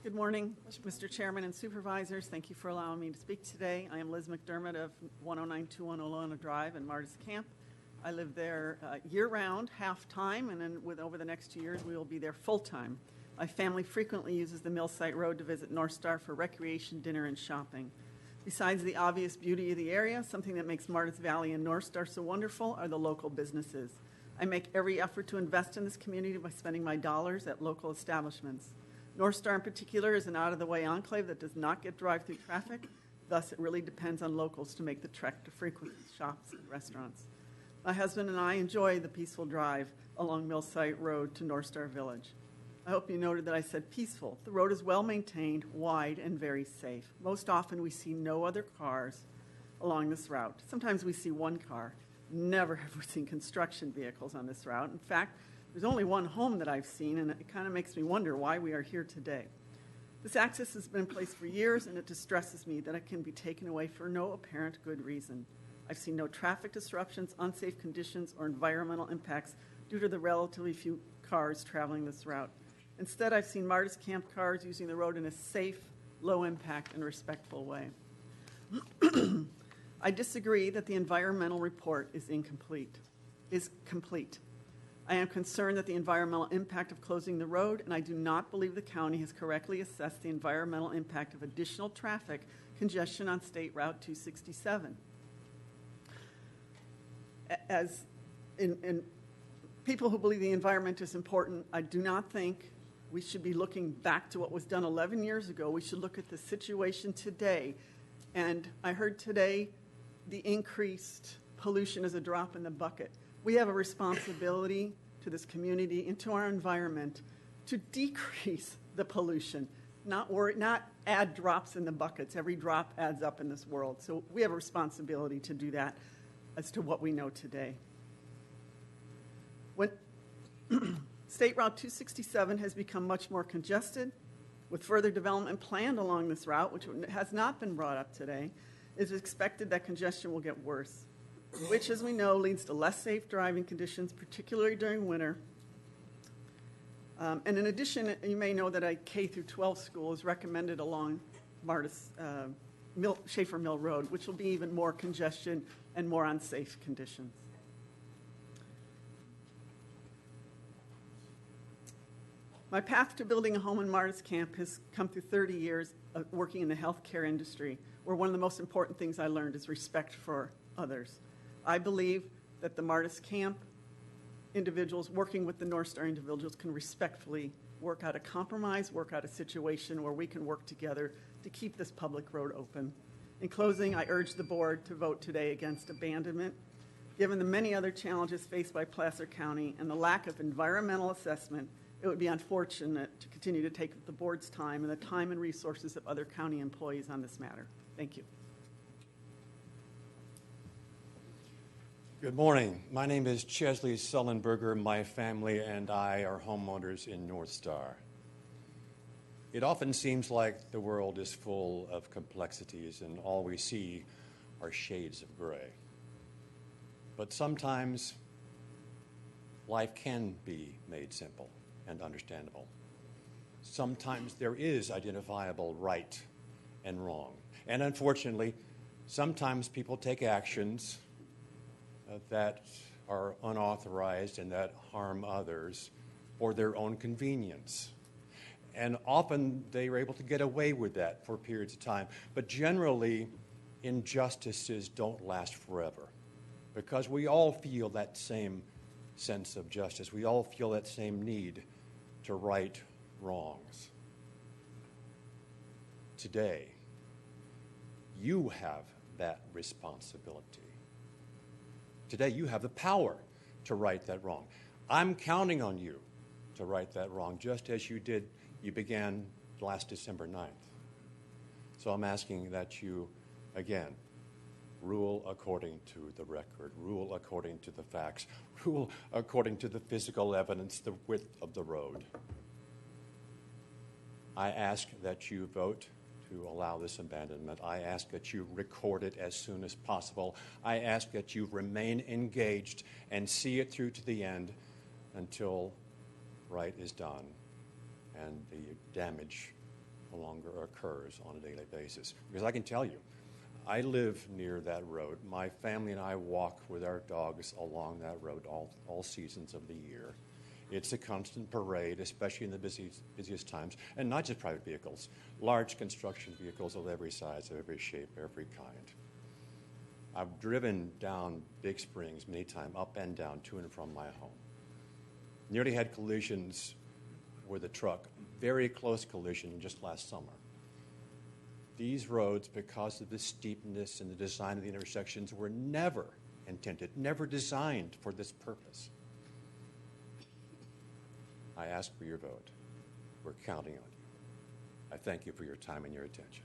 Good morning, Mr. Chairman and Supervisors. Thank you for allowing me to speak today. I am Liz McDermott of 10921 Olona Drive in Martis Camp. I live there year-round, half-time, and then over the next 2 years, we will be there full-time. My family frequently uses the Millsite Road to visit North Star for recreation, dinner, and shopping. Besides the obvious beauty of the area, something that makes Martis Valley and North Star so wonderful are the local businesses. I make every effort to invest in this community by spending my dollars at local establishments. North Star in particular is an out-of-the-way enclave that does not get drive-through traffic. Thus, it really depends on locals to make the trek to frequent shops and restaurants. My husband and I enjoy the peaceful drive along Millsite Road to North Star Village. I hope you noted that I said peaceful. The road is well-maintained, wide, and very safe. Most often, we see no other cars along this route. Sometimes we see one car. Never have we seen construction vehicles on this route. In fact, there's only one home that I've seen, and it kind of makes me wonder why we are here today. This access has been in place for years, and it distresses me that it can be taken away for no apparent good reason. I've seen no traffic disruptions, unsafe conditions, or environmental impacts due to the relatively few cars traveling this route. Instead, I've seen Martis Camp cars using the road in a safe, low-impact, and respectful way. I disagree that the environmental report is complete. I am concerned that the environmental impact of closing the road, and I do not believe the county has correctly assessed the environmental impact of additional traffic congestion on State Route 267. As in people who believe the environment is important, I do not think we should be looking back to what was done 11 years ago. We should look at the situation today. And I heard today the increased pollution is a drop in the bucket. We have a responsibility to this community and to our environment to decrease the pollution, not add drops in the buckets. Every drop adds up in this world. So we have a responsibility to do that as to what we know today. When State Route 267 has become much more congested, with further development planned along this route, which has not been brought up today, it is expected that congestion will get worse, which, as we know, leads to less safe driving conditions, particularly during winter. And in addition, you may know that a K through 12 school is recommended along Martis Schaefer Mill Road, which will be even more congestion and more unsafe conditions. My path to building a home in Martis Camp has come through 30 years of working in the healthcare industry, where one of the most important things I learned is respect for others. I believe that the Martis Camp individuals working with the North Star individuals can respectfully work out a compromise, work out a situation where we can work together to keep this public road open. In closing, I urge the board to vote today against abandonment. Given the many other challenges faced by Placer County and the lack of environmental assessment, it would be unfortunate to continue to take the board's time and the time and resources of other county employees on this matter. Thank you. Good morning. My name is Chesley Sullenberger. My family and I are homeowners in North Star. It often seems like the world is full of complexities and all we see are shades of gray. But sometimes life can be made simple and understandable. Sometimes there is identifiable right and wrong. And unfortunately, sometimes people take actions that are unauthorized and that harm others for their own convenience. And often they are able to get away with that for periods of time. But generally, injustices don't last forever because we all feel that same sense of justice. We all feel that same need to right wrongs. Today, you have that responsibility. Today, you have the power to right that wrong. I'm counting on you to right that wrong, just as you began last December 9th. So I'm asking that you, again, rule according to the record, rule according to the facts, rule according to the physical evidence, the width of the road. I ask that you vote to allow this abandonment. I ask that you record it as soon as possible. I ask that you remain engaged and see it through to the end until right is done and the damage no longer occurs on a daily basis. Because I can tell you, I live near that road. My family and I walk with our dogs along that road all seasons of the year. It's a constant parade, especially in the busiest times, and not just private vehicles, large construction vehicles of every size, of every shape, every kind. I've driven down Big Springs many times, up and down, to and from my home. Nearly had collisions with a truck, very close collision just last summer. These roads, because of the steepness and the design of the intersections, were never intended, never designed for this purpose. I ask for your vote. We're counting on you. I thank you for your time and your attention.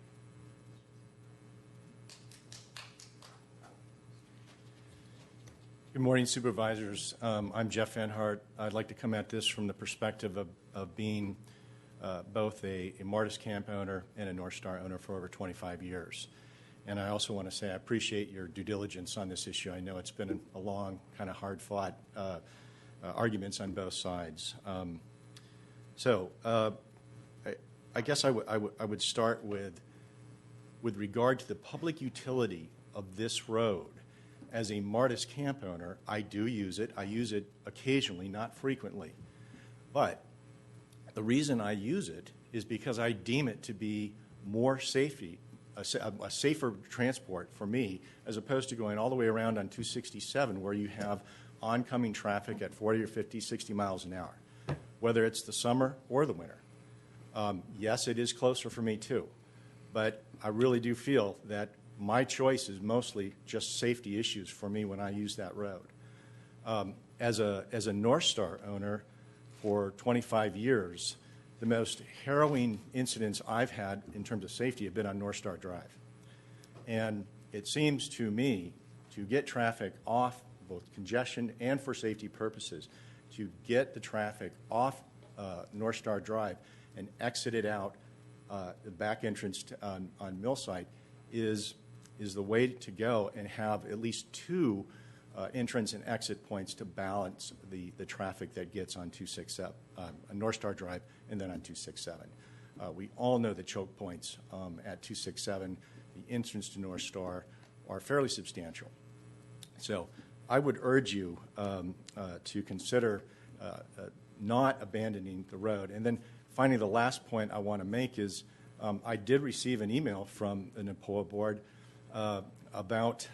Good morning, Supervisors. I'm Jeff Van Hart. I'd like to come at this from the perspective of being both a Martis Camp owner and a North Star owner for over 25 years. And I also want to say I appreciate your due diligence on this issue. I know it's been a long, kind of hard-fought arguments on both sides. I guess I would start with regard to the public utility of this road. As a Martis Camp owner, I do use it. I use it occasionally, not frequently. But the reason I use it is because I deem it to be more safety, a safer transport for me, as opposed to going all the way around on 267 where you have oncoming traffic at 40 or 50, 60 miles an hour, whether it's the summer or the winter. Yes, it is closer for me too, but I really do feel that my choice is mostly just safety issues for me when I use that road. As a North Star owner for 25 years, the most harrowing incidents I've had in terms of safety have been on North Star Drive. And it seems to me to get traffic off both congestion and for safety purposes, to get the traffic off North Star Drive and exit it out the back entrance on Millsite is the way to go, and have at least two entrance and exit points to balance the traffic that gets on 267, North Star Drive, and then on 267. We all know the choke points at 267. the entrance to North Star are fairly substantial. So I would urge you to consider not abandoning the road. And then finally, the last point I want to make is I did receive an email from the NAPOA board about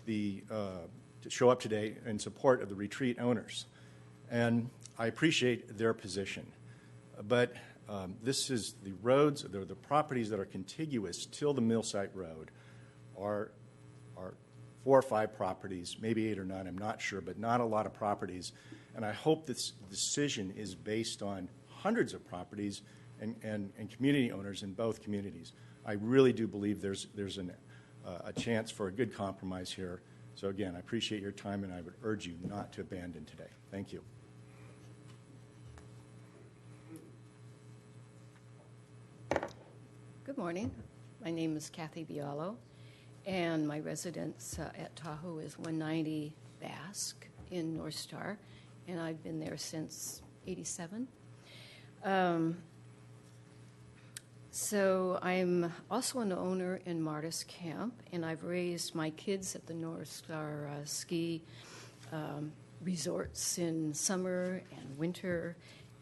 to show up today in support of the retreat owners. And I appreciate their position. But this is the roads, the properties that are contiguous till the mill site road are 4 or 5 properties, maybe 8 or 9, I'm not sure, but not a lot of properties. And I hope this decision is based on hundreds of properties and community owners in both communities. I really do believe there's a chance for a good compromise here. So again, I appreciate your time, and I would urge you not to abandon today. Thank you. Good morning. My name is Kathy Bialo, and my residence at Tahoe is 190 Basque in North Star, and I've been there since '87. So I'm also an owner in Martis Camp, and I've raised my kids at the North Star ski resorts in summer and winter,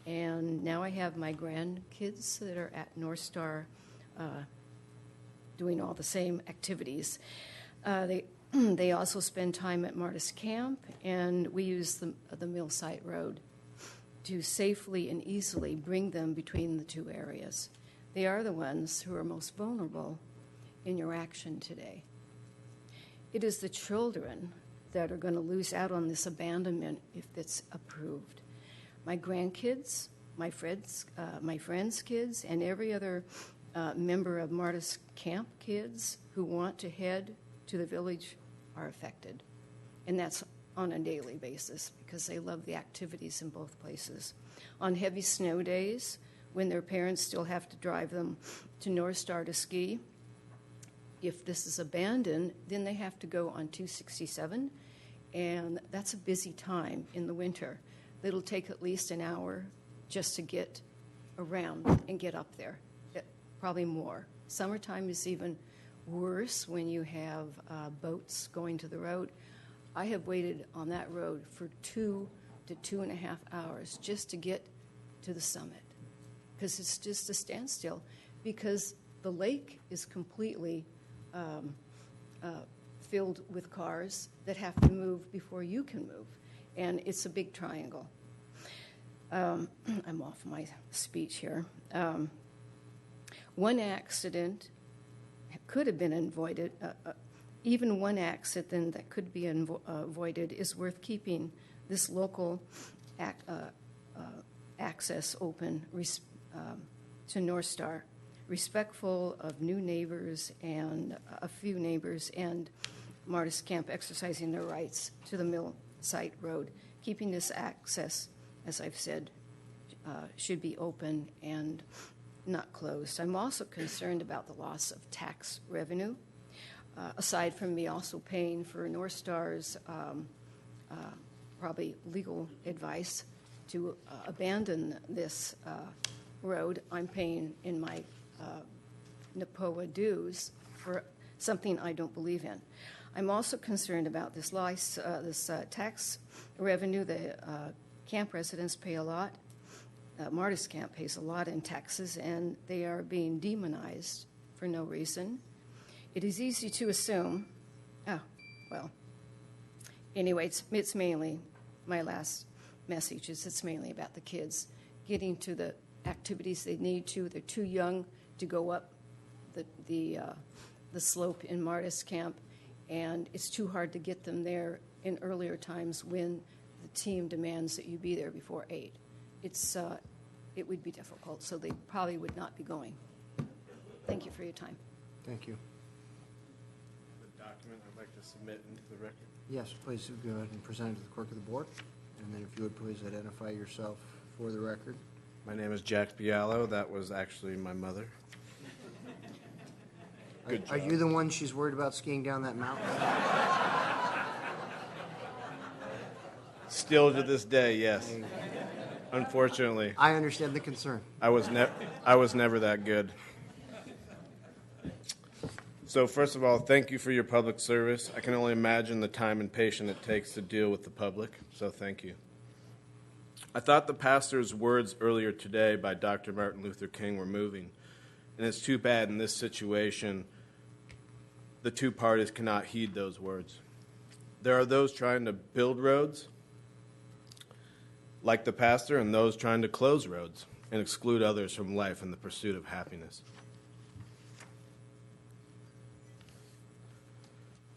and now I have my grandkids that are at North Star doing all the same activities. They also spend time at Martis Camp, and we use the mill site road to safely and easily bring them between the two areas. They are the ones who are most vulnerable in your action today. It is the children that are going to lose out on this abandonment if it's approved. My grandkids, my friends' kids, and every other member of Martis Camp kids who want to head to the village are affected. And that's on a daily basis because they love the activities in both places. On heavy snow days, when their parents still have to drive them to North Star to ski, if this is abandoned, then they have to go on 267, and that's a busy time in the winter. It'll take at least an hour just to get around and get up there, probably more. Summertime is even worse when you have boats going to the road. I have waited on that road for 2 to 2.5 hours just to get to the summit because it's just a standstill because the lake is completely filled with cars that have to move before you can move, and it's a big triangle. I'm off my speech here. One accident could have been avoided. Even one accident that could be avoided is worth keeping this local access open to North Star, respectful of new neighbors and a few neighbors and Martis Camp exercising their rights to the mill site road. Keeping this access, as I've said, should be open and not closed. I'm also concerned about the loss of tax revenue, aside from me also paying for North Star's probably legal advice to abandon this road. I'm paying in my NAPOA dues for something I don't believe in. I'm also concerned about this tax revenue. The camp residents pay a lot. Martis Camp pays a lot in taxes, and they are being demonized for no reason. It is easy to assume, anyway, it's mainly, my last message is it's mainly about the kids getting to the activities they need to. They're too young to go up the slope in Martis Camp, and it's too hard to get them there in earlier times when the team demands that you be there before 8. It would be difficult, so they probably would not be going. Thank you for your time. Thank you. The document I'd like to submit into the record. Yes, please go ahead and present it to the clerk of the board. And then if you would please identify yourself for the record. My name is Jack Bialo. That was actually my mother. Good Are you the one she's worried about skiing down that mountain? Still to this day, yes. Unfortunately. I understand the concern. I was never that good. So first of all, thank you for your public service. I can only imagine the time and patience it takes to deal with the public, so thank you. I thought the pastor's words earlier today by Dr. Martin Luther King were moving, and it's too bad in this situation the two parties cannot heed those words. There are those trying to build roads, like the pastor, and those trying to close roads and exclude others from life in the pursuit of happiness.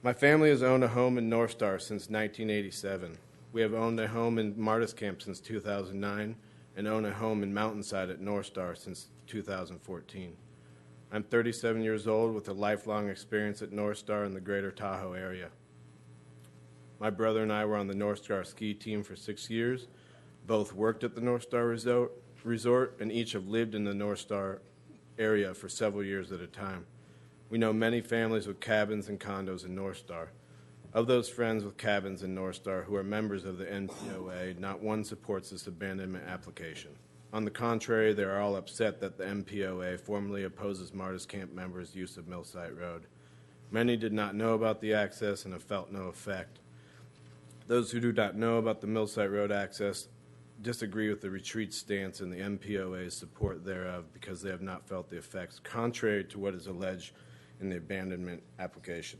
My family has owned a home in North Star since 1987. We have owned a home in Martis Camp since 2009 and own a home in Mountainside at North Star since 2014. I'm 37 years old with a lifelong experience at North Star in the greater Tahoe area. My brother and I were on the North Star ski team for 6 years. Both worked at the North Star Resort, and each have lived in the North Star area for several years at a time. We know many families with cabins and condos in North Star. Of those friends with cabins in North Star who are members of the NPOA, not one supports this abandonment application. On the contrary, they are all upset that the NPOA formally opposes Martis Camp members' use of Millsite Road. Many did not know about the access and have felt no effect. Those who do not know about the Millsite Road access disagree with the retreat stance and the NPOA's support thereof because they have not felt the effects, contrary to what is alleged in the abandonment application.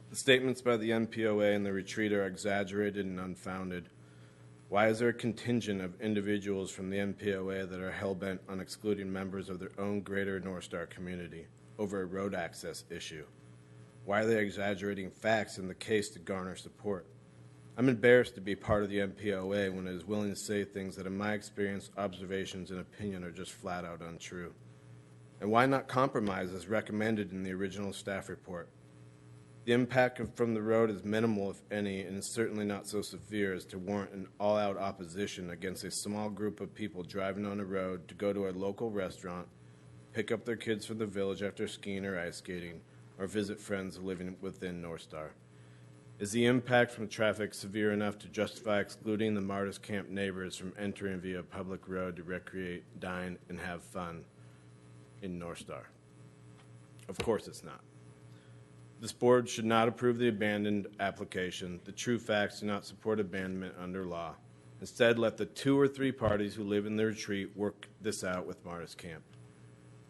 The statements by the NPOA and the retreat are exaggerated and unfounded. Why is there a contingent of individuals from the NPOA that are hell-bent on excluding members of their own greater North Star community over a road access issue? Why are they exaggerating facts in the case to garner support? I'm embarrassed to be part of the NPOA when it is willing to say things that in my experience, observations, and opinion are just flat out untrue. And why not compromise as recommended in the original staff report? The impact from the road is minimal, if any, and is certainly not so severe as to warrant an all-out opposition against a small group of people driving on a road to go to a local restaurant, pick up their kids from the village after skiing or ice skating, or visit friends living within North Star. Is the impact from traffic severe enough to justify excluding the Martis Camp neighbors from entering via a public road to recreate, dine, and have fun in North Star? Of course it's not. This board should not approve the abandoned application. The true facts do not support abandonment under law. Instead, let the 2 or 3 parties who live in the retreat work this out with Martis Camp.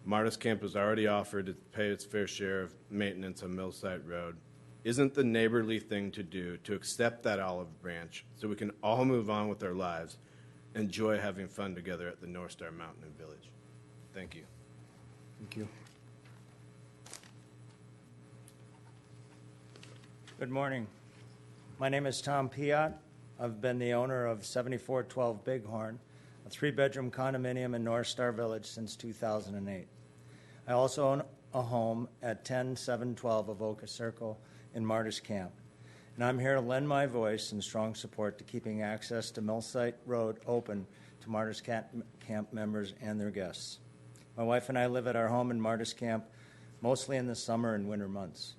Martis Camp has already offered to pay its fair share of maintenance on Millsite Road. Isn't the neighborly thing to do to accept that olive branch so we can all move on with our lives and enjoy having fun together at the North Star Mountain and Village? Thank you. Thank you. Good morning. My name is Tom Piat. I've been the owner of 7412 Bighorn, a 3-bedroom condominium in North Star Village since 2008. I also own a home at 10712 Avoca Circle in Martis Camp, and I'm here to lend my voice in strong support to keeping access to Millsite Road open to Martis Camp members and their guests. My wife and I live at our home in Martis Camp mostly in the summer and winter months.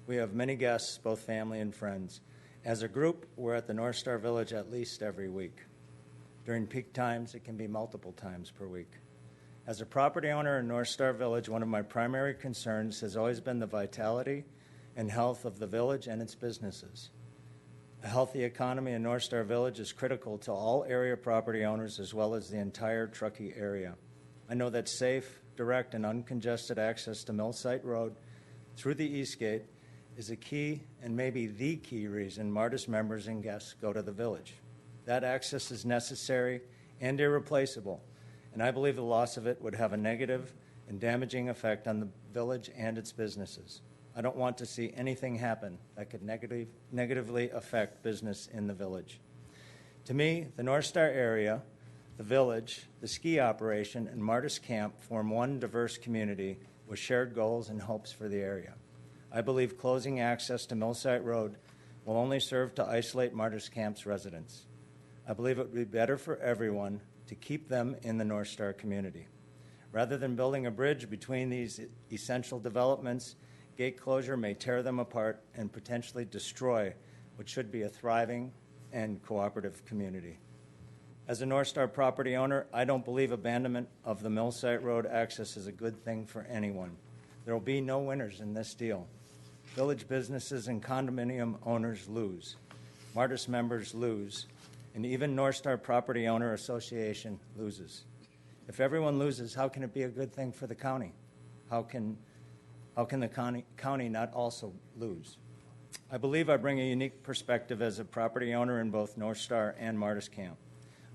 We have many guests, both family and friends. As a group, we're at the North Star Village at least every week. During peak times, it can be multiple times per week. As a property owner in North Star Village, one of my primary concerns has always been the vitality and health of the village and its businesses. A healthy economy in North Star Village is critical to all area property owners as well as the entire Truckee area. I know that safe, direct, and uncongested access to Millsite Road through the East Gate is a key and maybe the key reason Martis members and guests go to the village. That access is necessary and irreplaceable, and I believe the loss of it would have a negative and damaging effect on the village and its businesses. I don't want to see anything happen that could negatively affect business in the village. To me, the North Star area, the village, the ski operation, and Martis Camp form one diverse community with shared goals and hopes for the area. I believe closing access to Millsite Road will only serve to isolate Martis Camp's residents. I believe it would be better for everyone to keep them in the North Star community. Rather than building a bridge between these essential developments, gate closure may tear them apart and potentially destroy what should be a thriving and cooperative community. As a North Star property owner, I don't believe abandonment of the Millsite Road access is a good thing for anyone. There will be no winners in this deal. Village businesses and condominium owners lose. Martis members lose. And even North Star Property Owner Association loses. If everyone loses, how can it be a good thing for the county? How can the county not also lose? I believe I bring a unique perspective as a property owner in both North Star and Martis Camp.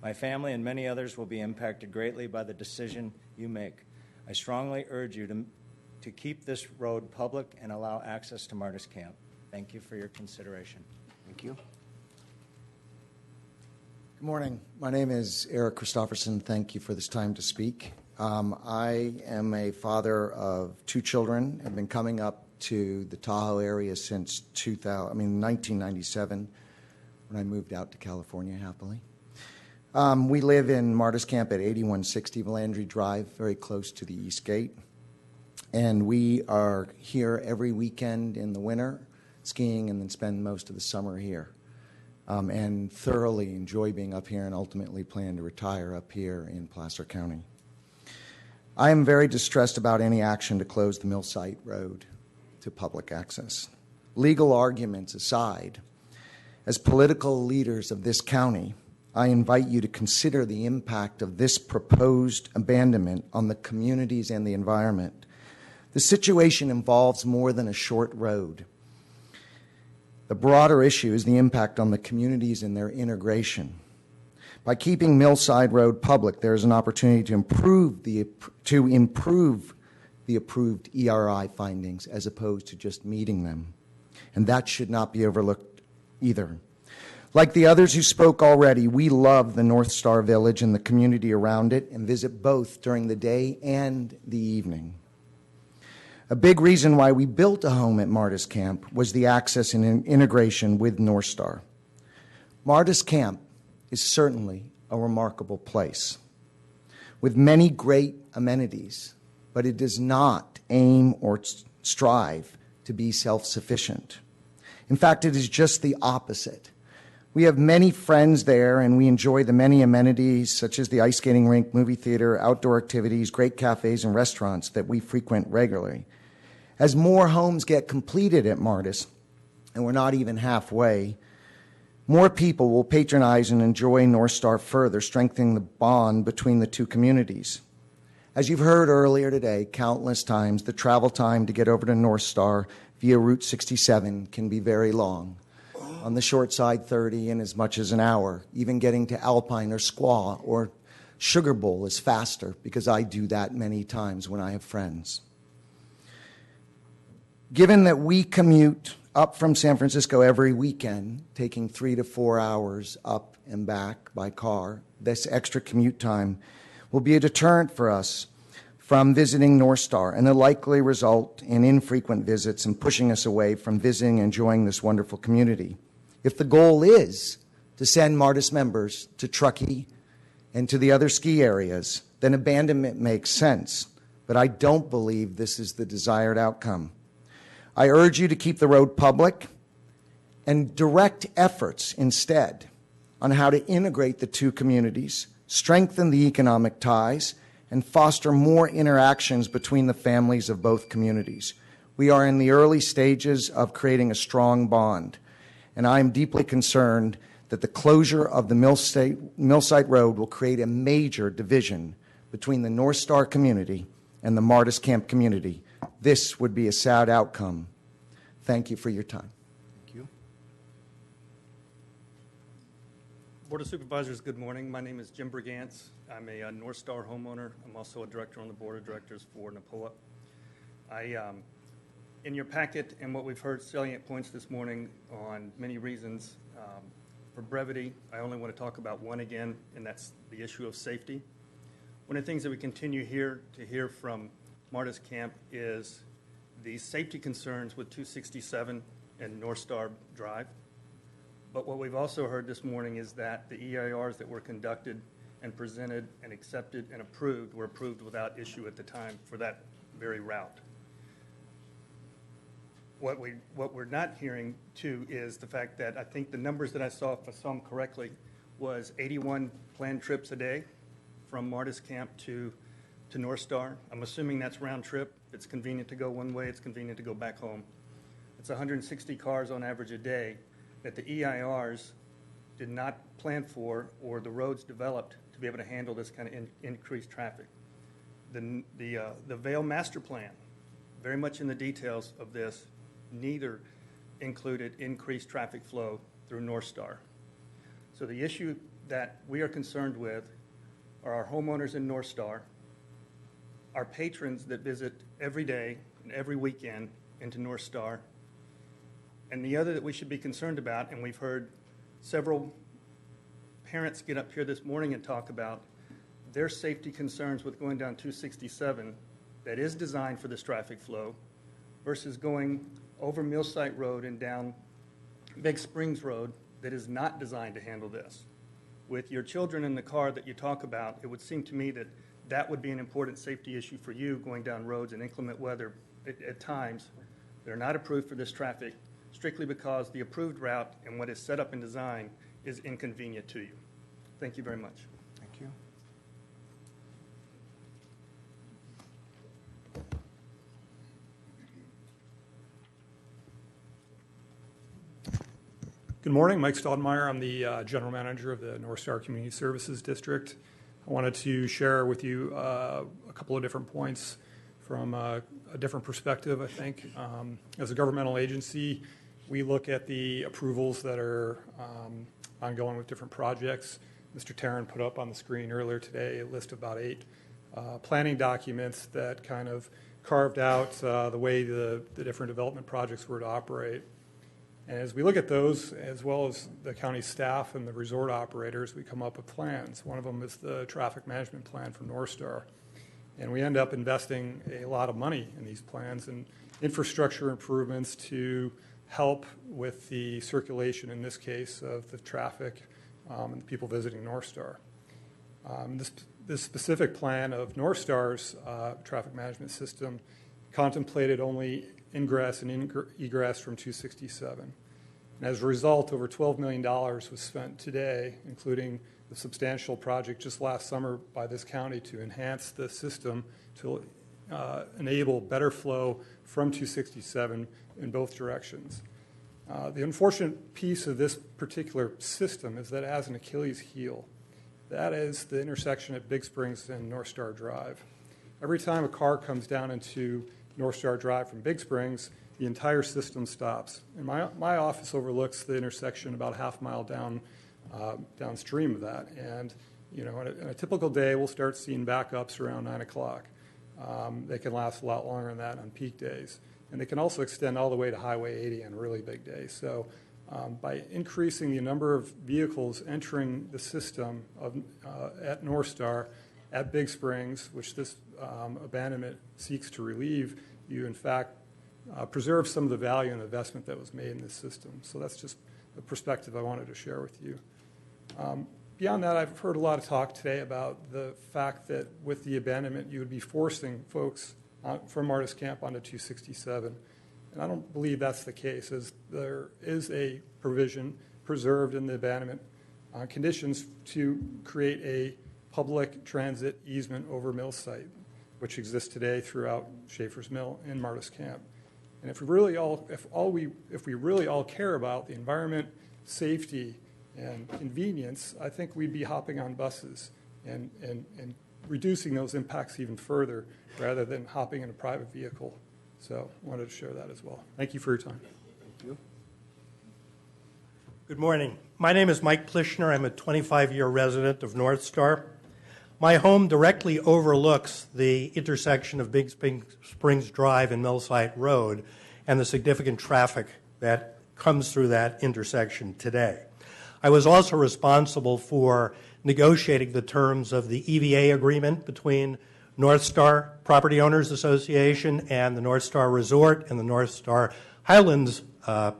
My family and many others will be impacted greatly by the decision you make. I strongly urge you to keep this road public and allow access to Martis Camp. Thank you for your consideration. Thank you. Good morning. My name is Eric Christofferson. Thank you for this time to speak. I am a father of 2 children. I've been coming up to the Tahoe area since 1997, when I moved out to California happily. We live in Martis Camp at 8160 Melandri Drive, very close to the East Gate. And we are here every weekend in the winter, skiing, and then spend most of the summer here. And thoroughly enjoy being up here and ultimately plan to retire up here in Placer County. I am very distressed about any action to close the Millsite Road to public access. Legal arguments aside, as political leaders of this county, I invite you to consider the impact of this proposed abandonment on the communities and the environment. The situation involves more than a short road. The broader issue is the impact on the communities and their integration. By keeping Millside Road public, there is an opportunity to improve the approved ERI findings as opposed to just meeting them. And that should not be overlooked either. Like the others who spoke already, we love the North Star Village and the community around it and visit both during the day and the evening. A big reason why we built a home at Martis Camp was the access and integration with North Star. Martis Camp is certainly a remarkable place with many great amenities, but it does not aim or strive to be self-sufficient. In fact, it is just the opposite. We have many friends there, and we enjoy the many amenities such as the ice skating rink, movie theater, outdoor activities, great cafes, and restaurants that we frequent regularly. As more homes get completed at Martis, and we're not even halfway, more people will patronize and enjoy North Star further, strengthening the bond between the two communities. As you've heard earlier today, countless times, the travel time to get over to North Star via Route 67 can be very long. On the short side, 30 and as much as an hour. Even getting to Alpine or Squaw or Sugar Bowl is faster because I do that many times when I have friends. Given that we commute up from San Francisco every weekend, taking 3 to 4 hours up and back by car, this extra commute time will be a deterrent for us from visiting North Star and a likely result in infrequent visits and pushing us away from visiting and enjoying this wonderful community. If the goal is to send Martis members to Truckee and to the other ski areas, then abandonment makes sense, but I don't believe this is the desired outcome. I urge you to keep the road public and direct efforts instead on how to integrate the two communities, strengthen the economic ties, and foster more interactions between the families of both communities. We are in the early stages of creating a strong bond, and I am deeply concerned that the closure of the Millsite Road will create a major division between the North Star community and the Martis Camp community. This would be a sad outcome. Thank you for your time. Thank you. Board of Supervisors, good morning. My name is Jim Brigance. I'm a North Star homeowner. I'm also a director on the board of directors for NAPOA. In your packet and what we've heard salient points this morning on many reasons, for brevity, I only want to talk about one again, and that's the issue of safety. One of the things that we continue to hear from Martis Camp is the safety concerns with 267 and North Star Drive. But what we've also heard this morning is that the EIRs that were conducted and presented and accepted and approved were approved without issue at the time for that very route. What we're not hearing, too, is the fact that I think the numbers that I saw, if I saw them correctly, was 81 planned trips a day from Martis Camp to to North Star. I'm assuming that's round trip. It's convenient to go one way. It's convenient to go back home. It's 160 cars on average a day that the EIRs did not plan for or the roads developed to be able to handle this kind of increased traffic. The Vail Master Plan, very much in the details of this, neither included increased traffic flow through North Star. So the issue that we are concerned with are our homeowners in North Star, our patrons that visit every day and every weekend into North Star, and the other that we should be concerned about, and we've heard several parents get up here this morning and talk about their safety concerns with going down 267 that is designed for this traffic flow versus going over Millsite Road and down Big Springs Road that is not designed to handle this. With your children in the car that you talk about, it would seem to me that that would be an important safety issue for you going down roads in inclement weather at times that are not approved for this traffic, strictly because the approved route and what is set up in design is inconvenient to you. Thank you very much. Thank you. Good morning, Mike Staudenmeyer. I'm the General Manager of the North Star Community Services District. I wanted to share with you a couple of different points from a different perspective, I think. As a governmental agency, we look at the approvals that are ongoing with different projects. Mr. Tarrant put up on the screen earlier today a list of about 8 planning documents that kind of carved out the way the different development projects were to operate. And as we look at those, as well as the county staff and the resort operators, we come up with plans. One of them is the traffic management plan for North Star. And we end up investing a lot of money in these plans and infrastructure improvements to help with the circulation, in this case, of the traffic and the people visiting North Star. This specific plan of North Star's traffic management system contemplated only ingress and egress from 267. And as a result, over $12 million was spent today, including the substantial project just last summer by this county to enhance the system to enable better flow from 267 in both directions. The unfortunate piece of this particular system is that it has an Achilles heel. That is the intersection at Big Springs and North Star Drive. Every time a car comes down into North Star Drive from Big Springs, the entire system stops. And my office overlooks the intersection about half mile downstream of that. And you know, on a typical day, we'll start seeing backups around 9 o'clock. They can last a lot longer than that on peak days. And they can also extend all the way to Highway 80 on really big days. So by increasing the number of vehicles entering the system at North Star, at Big Springs, which this abandonment seeks to relieve, you in fact preserve some of the value and investment that was made in this system. So that's just a perspective I wanted to share with you. Beyond that, I've heard a lot of talk today about the fact that with the abandonment, you would be forcing folks from Martis Camp onto 267. And I don't believe that's the case, as there is a provision preserved in the abandonment conditions to create a public transit easement over mill site, which exists today throughout Schaefer's Mill in Martis Camp. And if we really all care about the environment, safety, and convenience, I think we'd be hopping on buses and reducing those impacts even further rather than hopping in a private vehicle. So I wanted to share that as well. Thank you for your time. Thank you. Good morning. My name is Mike Plishner. I'm a 25-year resident of North Star. My home directly overlooks the intersection of Big Springs Drive and Millsite Road and the significant traffic that comes through that intersection today. I was also responsible for negotiating the terms of the EVA agreement between North Star Property Owners Association and the North Star Resort and the North Star Highlands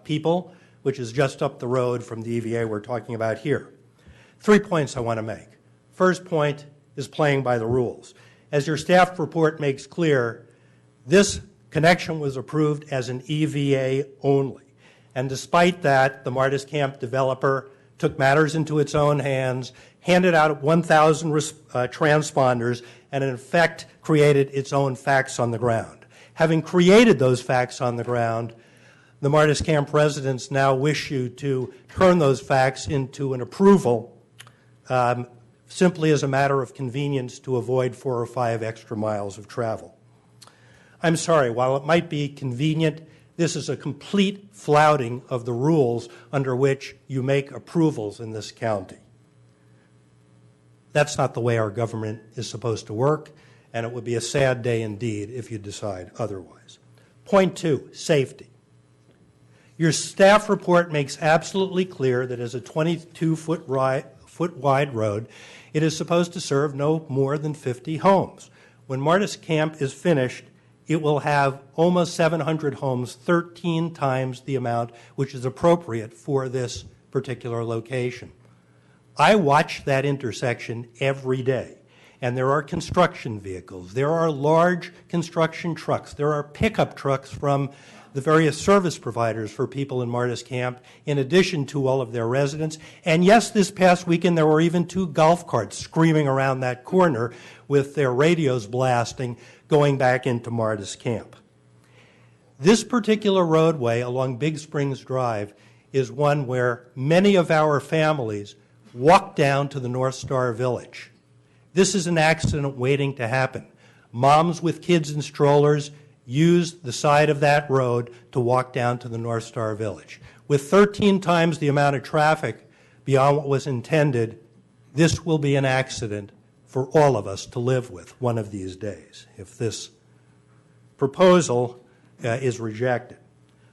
people, which is just up the road from the EVA we're talking about here. 3 points I want to make. First point is playing by the rules. As your staff report makes clear, this connection was approved as an EVA only. And despite that, the Martis Camp developer took matters into its own hands handed out 1,000 transponders, and in effect created its own facts on the ground. Having created those facts on the ground, the Martis Camp residents now wish you to turn those facts into an approval simply as a matter of convenience to avoid 4 or 5 extra miles of travel. I'm sorry, while it might be convenient, this is a complete flouting of the rules under which you make approvals in this county. That's not the way our government is supposed to work, and it would be a sad day indeed if you decide otherwise. Point 2, safety. Your staff report makes absolutely clear that as a 22-foot wide road, it is supposed to serve no more than 50 homes. When Martis Camp is finished, it will have almost 700 homes, 13 times the amount which is appropriate for this particular location. I watch that intersection every day, and there are construction vehicles, there are large construction trucks, there are pickup trucks from the various service providers for people in Martis Camp, in addition to all of their residents. And yes, this past weekend there were even 2 golf carts screaming around that corner with their radios blasting, going back into Martis Camp. This particular roadway along Big Springs Drive is one where many of our families walk down to the North Star Village. This is an accident waiting to happen. Moms with kids in strollers use the side of that road to walk down to the North Star Village. With 13 times the amount of traffic beyond what was intended, this will be an accident for all of us to live with one of these days if this proposal is rejected.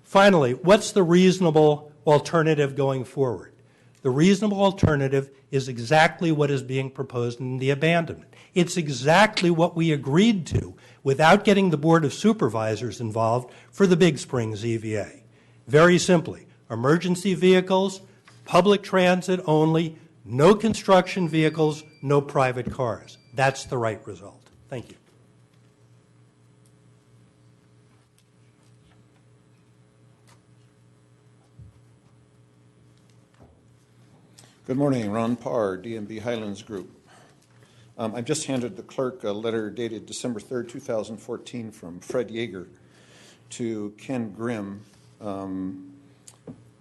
Finally, what's the reasonable alternative going forward? The reasonable alternative is exactly what is being proposed in the abandonment. It's exactly what we agreed to without getting the Board of Supervisors involved for the Big Springs EVA. Very simply, emergency vehicles, public transit only, no construction vehicles, no private cars. That's the right result. Thank you. Good morning, Ron Parr, DMB Highlands Group. I've just handed the clerk a letter dated December 3rd, 2014 from Fred Yeager to Ken Grimm. Mr.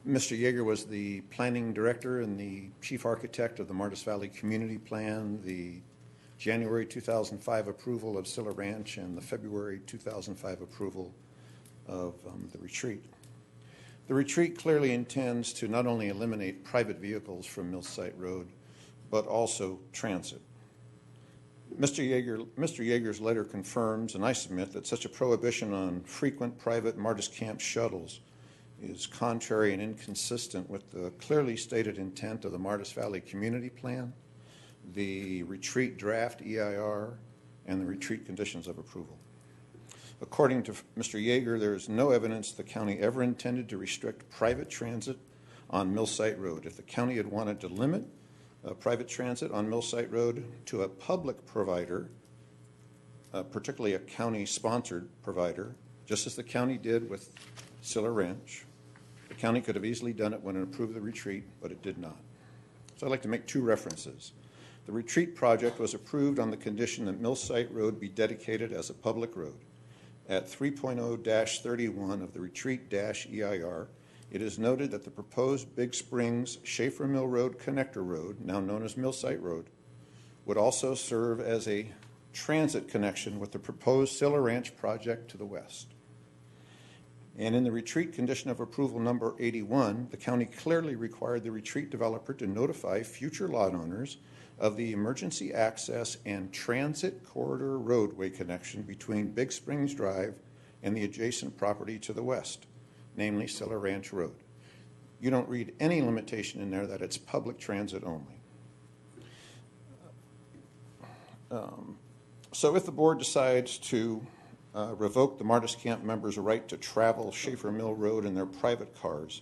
Yeager was the planning director and the chief architect of the Martis Valley Community Plan, the January 2005 approval of Silla Ranch, and the February 2005 approval of the retreat. The retreat clearly intends to not only eliminate private vehicles from Millsite Road, but also transit. Mr. Yeager's letter confirms, and I submit, that such a prohibition on frequent private Martis Camp shuttles is contrary and inconsistent with the clearly stated intent of the Martis Valley Community Plan, the retreat draft EIR, and the retreat conditions of approval. According to Mr. Yeager, there is no evidence the county ever intended to restrict private transit on Millsite Road. If the county had wanted to limit private transit on Millsite Road to a public provider, particularly a county-sponsored provider, just as the county did with Silla Ranch, the county could have easily done it when it approved the retreat, but it did not. So I'd like to make 2 references. The retreat project was approved on the condition that Millsite Road be dedicated as a public road. At 3.0-31 of the retreat-EIR, it is noted that the proposed Big Springs Schaefer Mill Road Connector Road, now known as Millsite Road, would also serve as a transit connection with the proposed Silla Ranch project to the west. And in the retreat condition of approval number 81, the county clearly required the retreat developer to notify future lot owners of the emergency access and transit corridor roadway connection between Big Springs Drive and the adjacent property to the west, namely Silla Ranch Road. You don't read any limitation in there that it's public transit only. So if the board decides to revoke the Martis Camp members' right to travel Schaefer Mill Road in their private cars,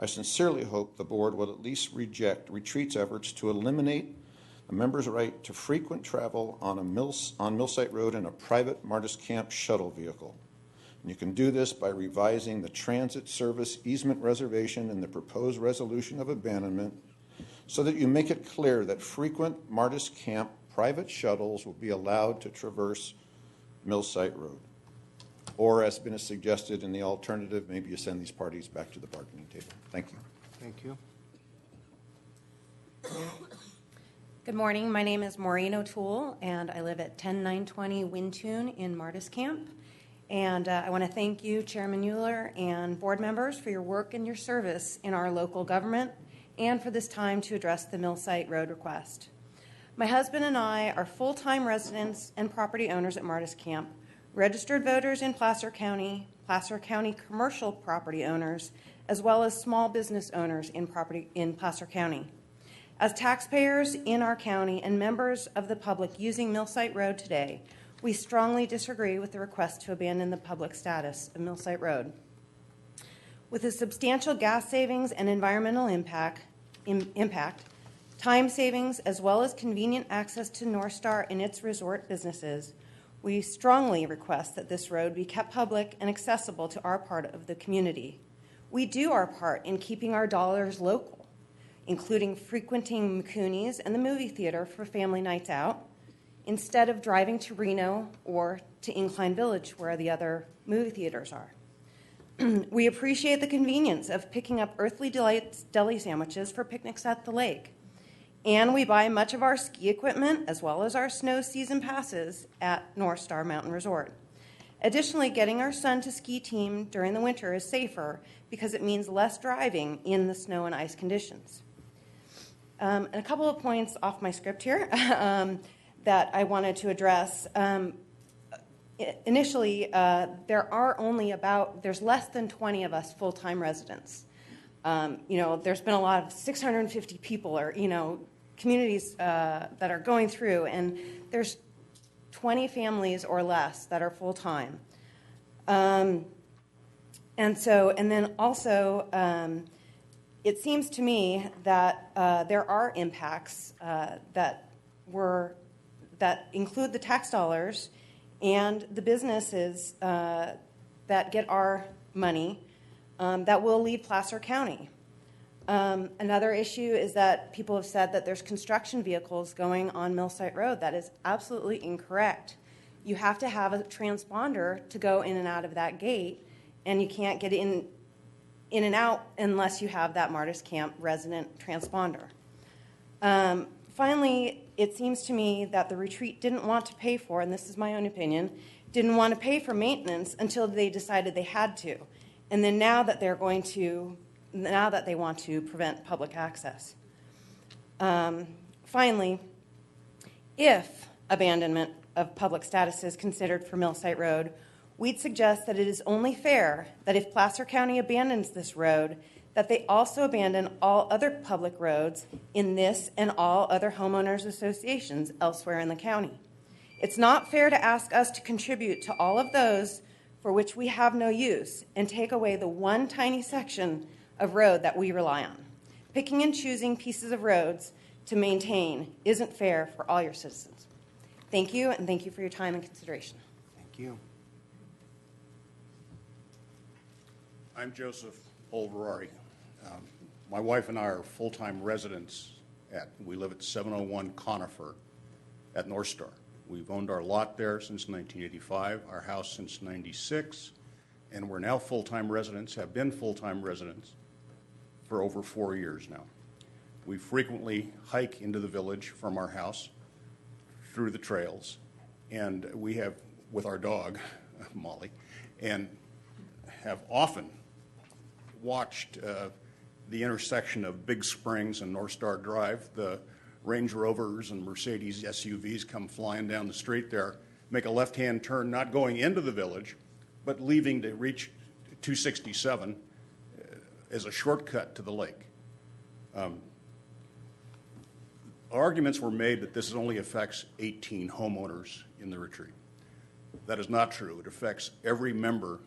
I sincerely hope the board will at least reject retreat's efforts to eliminate a member's right to frequent travel on Millsite Road in a private Martis Camp shuttle vehicle. And you can do this by revising the transit service easement reservation in the proposed resolution of abandonment so that you make it clear that frequent Martis Camp private shuttles will be allowed to traverse Millsite Road. Or, as has been suggested in the alternative, maybe you send these parties back to the bargaining table. Thank you. Thank you. Good morning. My name is Maureen O'Toole, and I live at 10920 Wintune in Martis Camp. And I want to thank you, Chairman Euler, and board members for your work and your service in our local government and for this time to address the Millsite Road request. My husband and I are full-time residents and property owners at Martis Camp, registered voters in Placer County commercial property owners, as well as small business owners in Placer County. As taxpayers in our county and members of the public using Millsite Road today, we strongly disagree with the request to abandon the public status of Millsite Road. With a substantial gas savings and environmental impact, time savings, as well as convenient access to North Star and its resort businesses, we strongly request that this road be kept public and accessible to our part of the community. We do our part in keeping our dollars local, including frequenting McCooney's and the movie theater for family nights out, instead of driving to Reno or to Incline Village, where the other movie theaters are. We appreciate the convenience of picking up Earthly Delights deli sandwiches for picnics at the lake. And we buy much of our ski equipment as well as our snow season passes at North Star Mountain Resort. Additionally, getting our son to ski team during the winter is safer because it means less driving in the snow and ice conditions. And a couple of points off my script here that I wanted to address. Initially, there's less than 20 of us full-time residents. There's been a lot of 650 people or, communities that are going through, and there's 20 families or less that are full-time. And then also, it seems to me that there are impacts that include the tax dollars and the businesses that get our money that will leave Placer County. Another issue is that people have said that there's construction vehicles going on Millsite Road. That is absolutely incorrect. You have to have a transponder to go in and out of that gate, and you can't get in and out unless you have that Martis Camp resident transponder. Finally, it seems to me that the retreat didn't want to pay for, and this is my own opinion, didn't want to pay for maintenance until they decided they had to. And then now that they want to prevent public access. Finally, if abandonment of public status is considered for Millsite Road, we'd suggest that it is only fair that if Placer County abandons this road, that they also abandon all other public roads in this and all other homeowners associations elsewhere in the county. It's not fair to ask us to contribute to all of those for which we have no use and take away the one tiny section of road that we rely on. Picking and choosing pieces of roads to maintain isn't fair for all your citizens. Thank you, and thank you for your time and consideration. Thank you. I'm Joseph Olverari. My wife and I are full-time residents we live at 701 Conifer at North Star. We've owned our lot there since 1985, our house since 96, and we're now full-time residents, have been full-time residents for over 4 years now. We frequently hike into the village from our house through the trails, and we have, with our dog, Molly, and have often watched the intersection of Big Springs and North Star Drive. The Range Rovers and Mercedes SUVs come flying down the street there, make a left-hand turn, not going into the village, but leaving to reach 267 as a shortcut to the lake. Arguments were made that this only affects 18 homeowners in the retreat. That is not true. It affects every member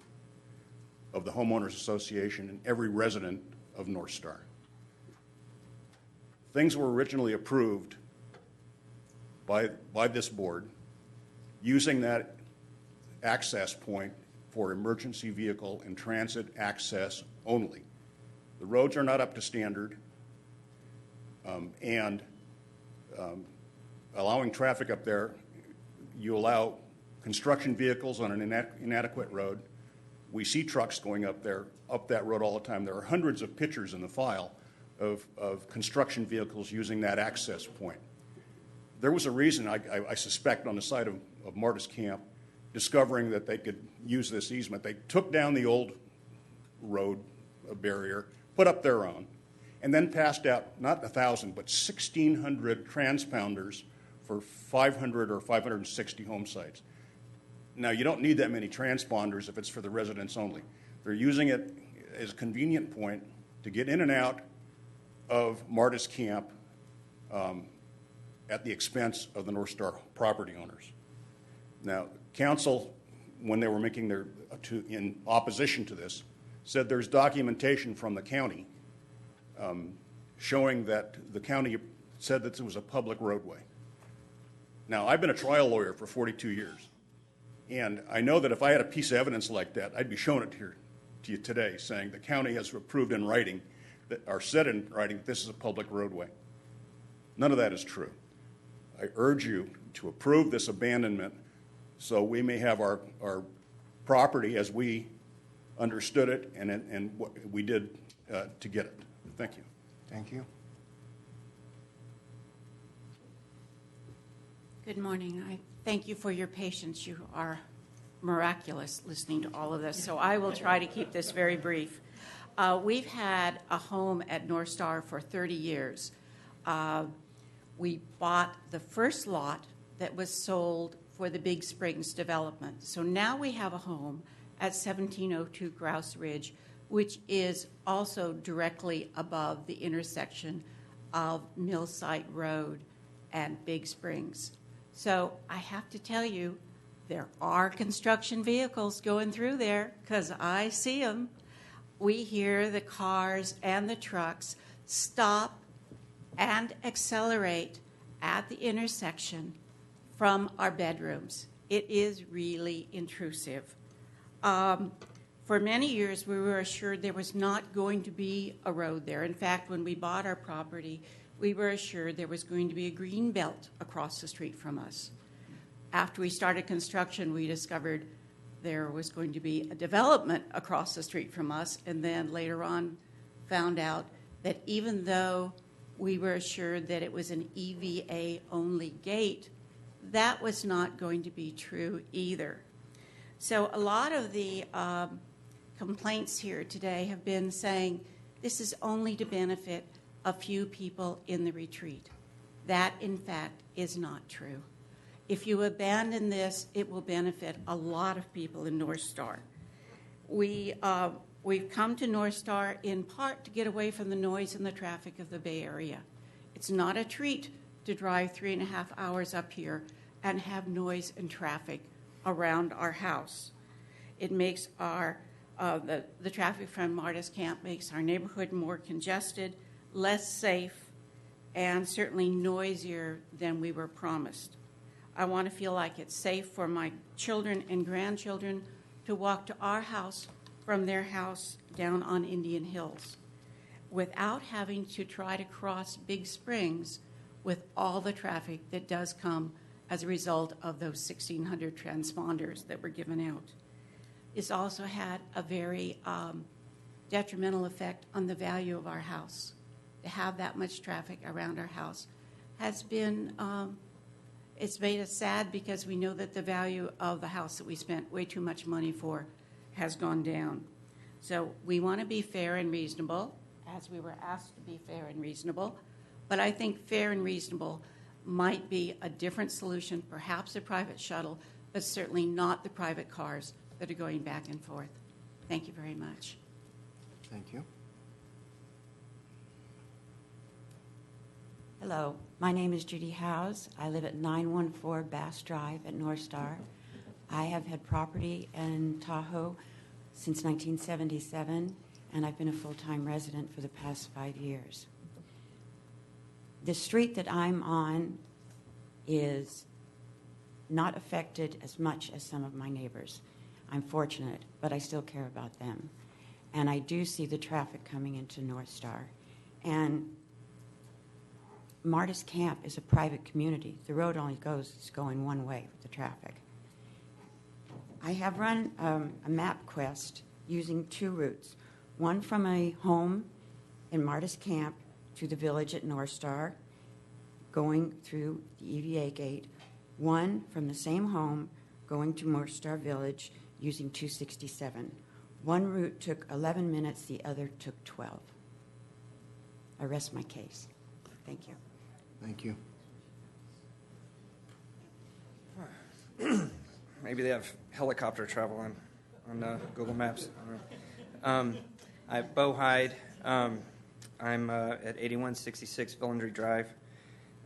of the Homeowners Association and every resident of North Star. Things were originally approved by this board using that access point for emergency vehicle and transit access only. The roads are not up to standard. and allowing traffic up there, you allow construction vehicles on an inadequate road. We see trucks going up that road all the time. There are hundreds of pictures in the file of construction vehicles using that access point. There was a reason, I suspect, on the side of Martis Camp, discovering that they could use this easement. They took down the old road barrier, put up their own, and then passed out not 1,000, but 1,600 transponders for 500 or 560 home sites. Now, you don't need that many transponders if it's for the residents only. They're using it as a convenient point to get in and out of Martis Camp at the expense of the North Star property owners. Now, council, when they were making in opposition to this, said there's documentation from the county showing that the county said that it was a public roadway. Now, I've been a trial lawyer for 42 years, and I know that if I had a piece of evidence like that, I'd be showing it here to you today, saying the county has approved in writing, or said in writing, that this is a public roadway. None of that is true. I urge you to approve this abandonment so we may have our property as we understood it and what we did to get it. Thank you. Thank you. Good morning. I thank you for your patience. You are miraculous listening to all of this, so I will try to keep this very brief. We've had a home at North Star for 30 years. We bought the first lot that was sold for the Big Springs development. So now we have a home at 1702 Grouse Ridge, which is also directly above the intersection of Millsite Road and Big Springs. So I have to tell you, there are construction vehicles going through there because I see them. We hear the cars and the trucks stop and accelerate at the intersection from our bedrooms. It is really intrusive. For many years, we were assured there was not going to be a road there. In fact, when we bought our property, we were assured there was going to be a green belt across the street from us. After we started construction, we discovered there was going to be a development across the street from us, and then later on found out that even though we were assured that it was an EVA-only gate, that was not going to be true either. So a lot of the complaints here today have been saying this is only to benefit a few people in the retreat. That, in fact, is not true. If you abandon this, it will benefit a lot of people in North Star. We've come to North Star in part to get away from the noise and the traffic of the Bay Area. It's not a treat to drive 3.5 hours up here and have noise and traffic around our house. It makes the traffic from Martis Camp makes our neighborhood more congested, less safe, and certainly noisier than we were promised. I want to feel like it's safe for my children and grandchildren to walk to our house from their house down on Indian Hills without having to try to cross Big Springs with all the traffic that does come as a result of those 1,600 transponders that were given out. It's also had a very detrimental effect on the value of our house. To have that much traffic around our house has been, it's made us sad because we know that the value of the house that we spent way too much money for has gone down. So we want to be fair and reasonable, as we were asked to be fair and reasonable, but I think fair and reasonable might be a different solution, perhaps a private shuttle, but certainly not the private cars that are going back and forth. Thank you very much. Thank you. Hello, my name is Judy Howes. I live at 914 Bass Drive at North Star. I have had property in Tahoe since 1977, and I've been a full-time resident for the past 5 years. The street that I'm on is not affected as much as some of my neighbors. I'm fortunate, but I still care about them. And I do see the traffic coming into North Star. And Martis Camp is a private community. The road only is going one way with the traffic. I have run a map quest using 2 routes, one from a home in Martis Camp to the village at North Star, going through the EVA gate, one from the same home going to North Star Village using 267. One route took 11 minutes, the other took 12. I rest my case. Thank you. Thank you. Maybe they have helicopter travel on Google Maps. I don't know. I'm Bo Hyde. I'm at 8166 Villandry Drive.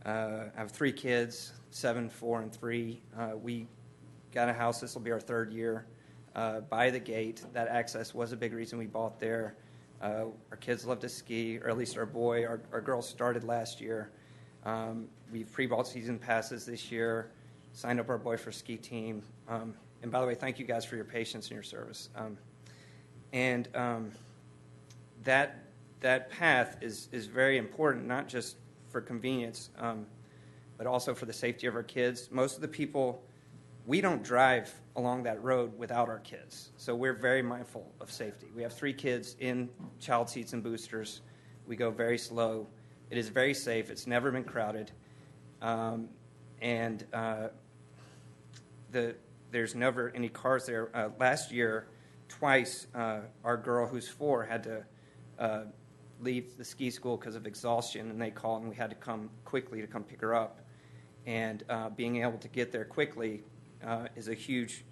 I have 3 kids, 7, 4, and 3. We got a house. This will be our 3rd year by the gate. That access was a big reason we bought there. Our kids love to ski, or at least our boy. Our girl started last year. We've pre-bought season passes this year, signed up our boy for ski team. And by the way, thank you guys for your patience and your service. That path is very important, not just for convenience, but also for the safety of our kids. Most of the people, we don't drive along that road without our kids. So we're very mindful of safety. We have 3 kids in child seats and boosters. We go very slow. It is very safe. It's never been crowded. There's never any cars there. Last year, twice, our girl, who's 4, had to leave the ski school because of exhaustion, and they called, and we had to come quickly to come pick her up. And being able to get there quickly is a huge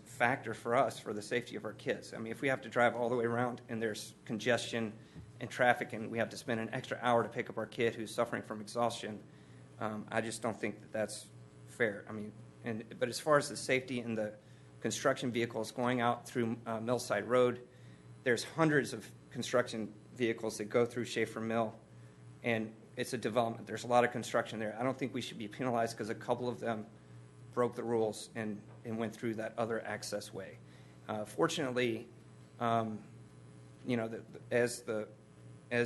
factor for us, for the safety of our kids. I mean, if we have to drive all the way around and there's congestion and traffic and we have to spend an extra hour to pick up our kid who's suffering from exhaustion, I just don't think that that's fair. I mean, but as far as the safety and the construction vehicles going out through Millside Road, there's hundreds of construction vehicles that go through Schaefer Mill, and it's a development. There's a lot of construction there. I don't think we should be penalized because a couple of them broke the rules and went through that other access way. Fortunately, as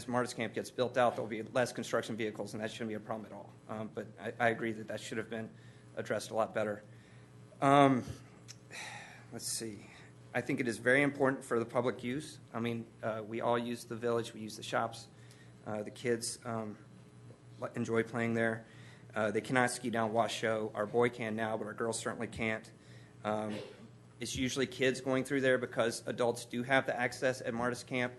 Martis Camp gets built out, there'll be less construction vehicles, and that shouldn't be a problem at all. But I agree that should have been addressed a lot better. Let's see. I think it is very important for the public use. I mean, we all use the village. We use the shops. The kids enjoy playing there. They cannot ski down Washoe. Our boy can now, but our girls certainly can't. It's usually kids going through there because adults do have the access at Martis Camp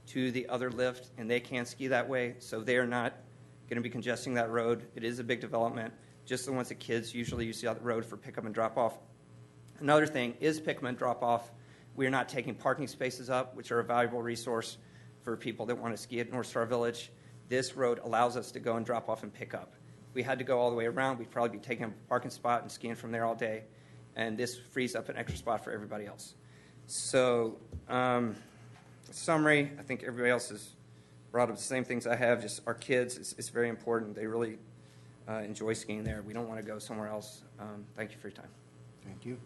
to the other lift, and they can't ski that way, so they are not going to be congesting that road. It is a big development. Just the ones that kids usually use the road for pickup and drop-off. Another thing is pickup and drop-off. We are not taking parking spaces up, which are a valuable resource for people that want to ski at North Star Village. This road allows us to go and drop off and pick up. If we had to go all the way around, we'd probably be taking a parking spot and skiing from there all day, and this frees up an extra spot for everybody else. So, summary, I think everybody else has brought up the same things I have. Just our kids, it's very important. They really enjoy skiing there. We don't want to go somewhere else. Thank you for your time. Thank you.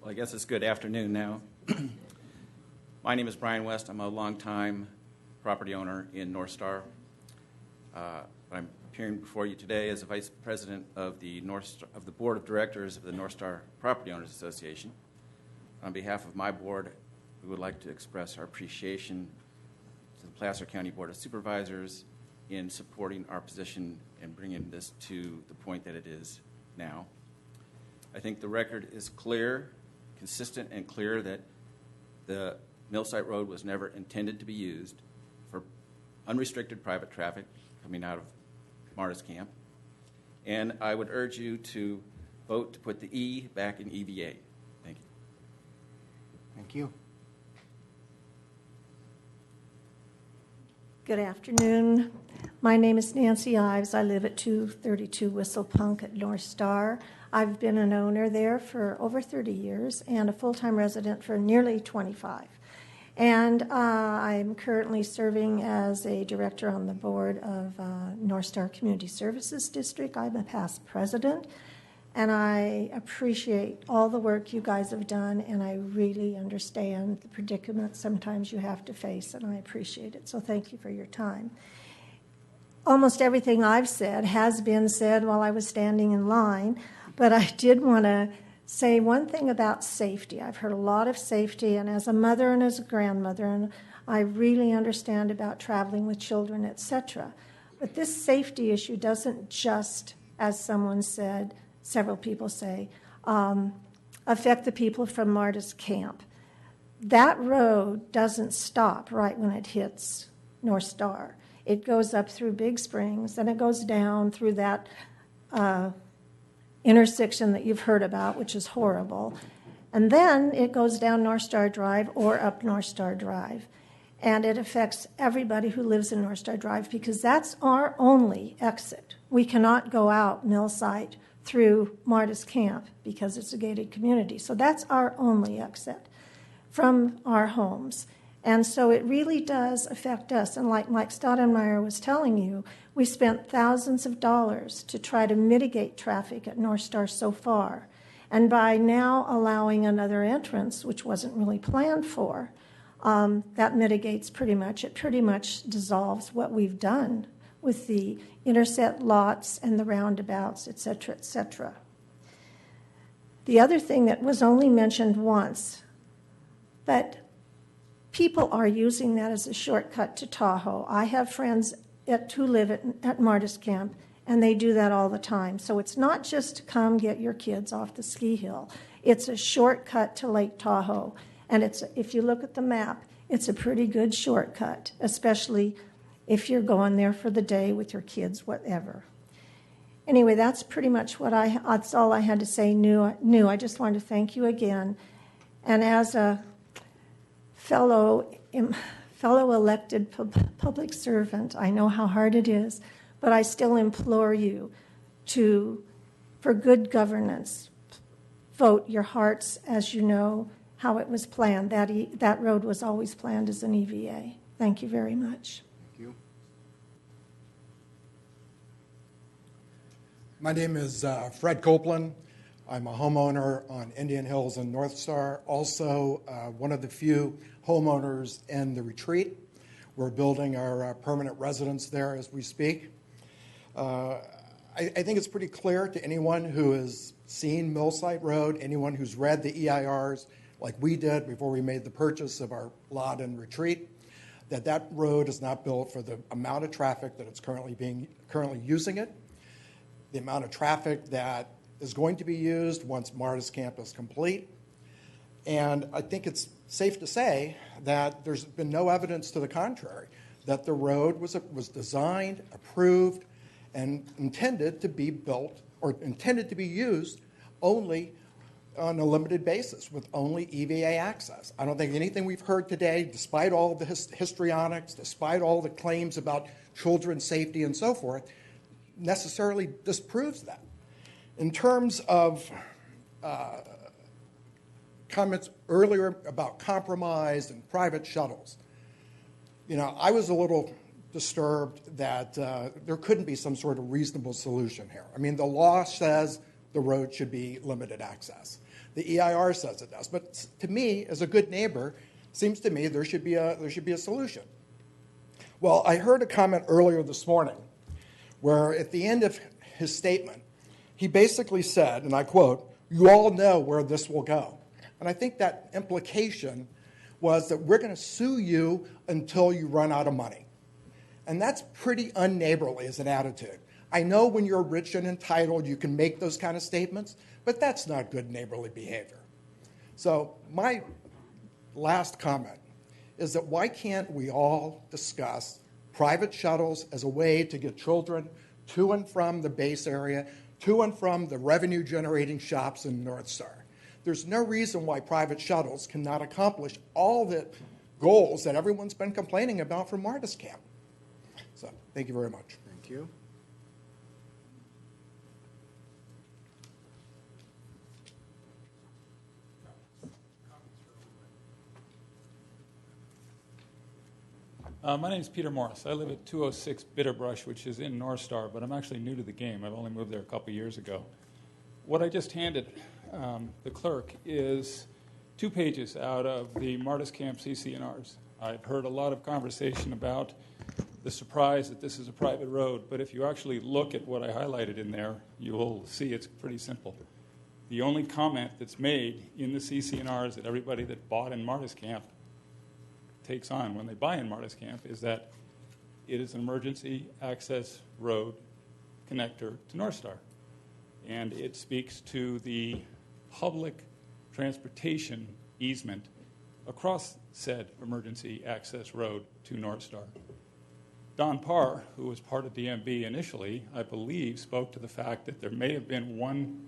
Well, I guess it's good afternoon now. My name is Brian West. I'm a longtime property owner in North Star. I'm appearing before you today as a vice president of the board of directors of the North Star Property Owners Association. On behalf of my board, we would like to express our appreciation to the Placer County Board of Supervisors in supporting our position and bringing this to the point that it is now. I think the record is clear, consistent and clear that the Millsite Road was never intended to be used for unrestricted private traffic coming out of Martis Camp. And I would urge you to vote to put the E back in EVA. Thank you. Thank you. Good afternoon. My name is Nancy Ives. I live at 232 Whistle Punk at North Star. I've been an owner there for over 30 years and a full-time resident for nearly 25. And I'm currently serving as a director on the board of North Star Community Services District. I'm a past president. And I appreciate all the work you guys have done, and I really understand the predicament sometimes you have to face, and I appreciate it. So thank you for your time. Almost everything I've said has been said while I was standing in line, but I did want to say one thing about safety. I've heard a lot of safety, and as a mother and as a grandmother, and I really understand about traveling with children, etc. But this safety issue doesn't just, as someone said, several people say, affect the people from Marta's camp. That road doesn't stop right when it hits North Star. It goes up through Big Springs, and it goes down through that intersection that you've heard about, which is horrible. And then it goes down North Star Drive or up North Star Drive. And it affects everybody who lives in North Star Drive because that's our only exit. We cannot go out Millsite through Marta's camp because it's a gated community. So that's our only exit from our homes. And so it really does affect us. And like Mike Stoudemire was telling you, we spent thousands of dollars to try to mitigate traffic at North Star so far. And by now allowing another entrance, which wasn't really planned for, that mitigates pretty much. It pretty much dissolves what we've done with the intercept lots and the roundabouts, et cetera, et cetera. The other thing that was only mentioned once, but people are using that as a shortcut to Tahoe. I have friends who live at Marta's camp, and they do that all the time. So it's not just to come get your kids off the ski hill. It's a shortcut to Lake Tahoe. And if you look at the map, it's a pretty good shortcut, especially if you're going there for the day with your kids, whatever. Anyway, that's pretty much that's all I had to say new. I just wanted to thank you again. And as a fellow elected public servant, I know how hard it is, but I still implore you for good governance, vote your hearts as you know how it was planned. That road was always planned as an EVA. Thank you very much. Thank you. My name is Fred Copeland. I'm a homeowner on Indian Hills and North Star, also one of the few homeowners in the retreat. We're building our permanent residence there as we speak. I think it's pretty clear to anyone who has seen Millsite Road, anyone who's read the EIRs like we did before we made the purchase of our lot in retreat, that road is not built for the amount of traffic that it's currently using it, the amount of traffic that is going to be used once Marta's camp is complete. And I think it's safe to say that there's been no evidence to the contrary, that the road was designed, approved, and intended to be built or intended to be used only on a limited basis with only EVA access. I don't think anything we've heard today, despite all the histrionics, despite all the claims about children's safety and so forth, necessarily disproves that. In terms of comments earlier about compromise and private shuttles, I was a little disturbed that there couldn't be some sort of reasonable solution here. I mean, the law says the road should be limited access. The EIR says it does. But to me, as a good neighbor, it seems to me there should be a solution. Well, I heard a comment earlier this morning where at the end of his statement, he basically said, and I quote, "You all know where this will go." And I think that implication was that we're going to sue you until you run out of money. And that's pretty unneighborly as an attitude. I know when you're rich and entitled, you can make those kind of statements, but that's not good neighborly behavior. So my last comment is that why can't we all discuss private shuttles as a way to get children to and from the base area, to and from the revenue-generating shops in North Star? There's no reason why private shuttles cannot accomplish all the goals that everyone's been complaining about for Marta's camp. So thank you very much. Thank you. My name is Peter Morris. I live at 206 Bitterbrush, which is in North Star, but I'm actually new to the game. I've only moved there a couple years ago. What I just handed the clerk is 2 pages out of the Martis Camp CCNRs. I've heard a lot of conversation about the surprise that this is a private road, but if you actually look at what I highlighted in there, you'll see it's pretty simple. The only comment that's made in the CCNRs that everybody that bought in Martis Camp takes on when they buy in Martis Camp is that it is an emergency access road connector to North Star. And it speaks to the public transportation easement across said emergency access road to North Star. Don Parr, who was part of DMB initially, I believe, spoke to the fact that there may have been one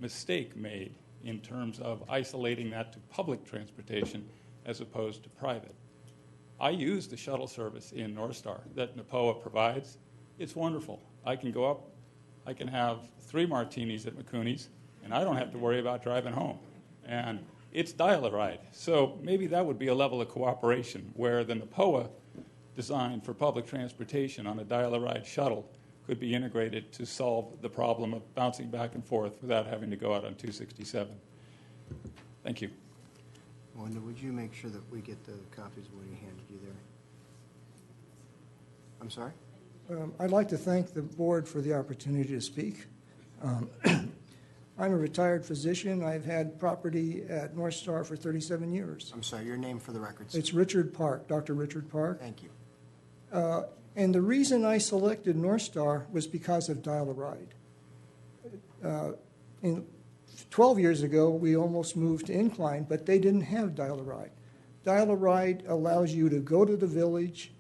mistake made in terms of isolating that to public transportation as opposed to private. I use the shuttle service in North Star that NAPOA provides. It's wonderful. I can go up, I can have 3 martinis at McCooney's, and I don't have to worry about driving home. And it's dial-a-ride. So maybe that would be a level of cooperation where the NAPOA design for public transportation on a dial-a-ride shuttle could be integrated to solve the problem of bouncing back and forth without having to go out on 267. Thank you. Wanda, would you make sure that we get the copies of what he handed you there? I'm sorry? I'd like to thank the board for the opportunity to speak. I'm a retired physician. I've had property at North Star for 37 years. I'm sorry, your name for the records. It's Richard Park, Dr. Richard Park. Thank you. And the reason I selected North Star was because of dial-a-ride. 12 years ago, we almost moved to Incline, but they didn't have dial-a-ride. Dial-a-ride allows you to go to the village,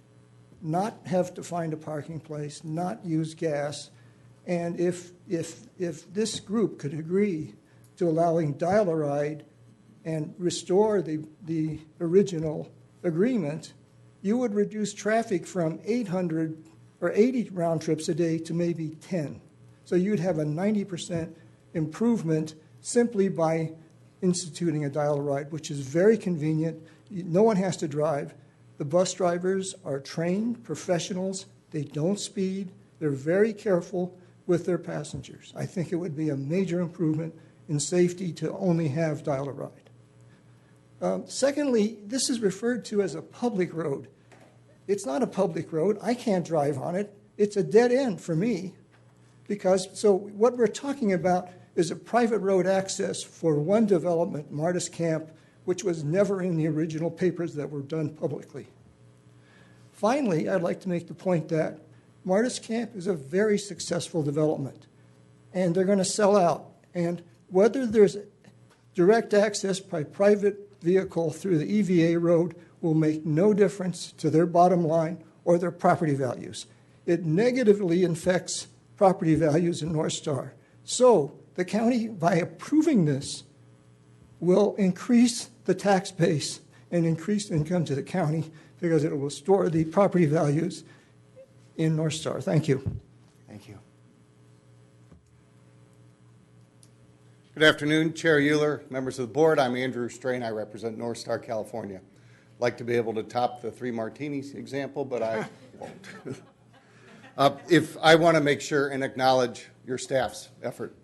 not have to find a parking place, not use gas. And if this group could agree to allowing dial-a-ride and restore the original agreement, you would reduce traffic from 800 or 80 round trips a day to maybe 10. So you'd have a 90% improvement simply by instituting a dial-a-ride, which is very convenient. No one has to drive. The bus drivers are trained professionals. They don't speed. They're very careful with their passengers. I think it would be a major improvement in safety to only have dial-a-ride. Secondly, this is referred to as a public road. It's not a public road. I can't drive on it. It's a dead end for me. So what we're talking about is a private road access for one development, Martis Camp, which was never in the original papers that were done publicly. Finally, I'd like to make the point that Martis Camp is a very successful development, and they're going to sell out. And whether there's direct access by private vehicle through the EVA road will make no difference to their bottom line or their property values. It negatively affects property values in North Star. So the county, by approving this, will increase the tax base and increase income to the county because it will restore the property values in North Star. Thank you. Thank you. Good afternoon, Chair Euler, members of the board. I'm Andrew Strain. I represent North Star, California. I'd like to be able to top the 3 martinis example, but I won't. If I want to make sure and acknowledge your staff's effort.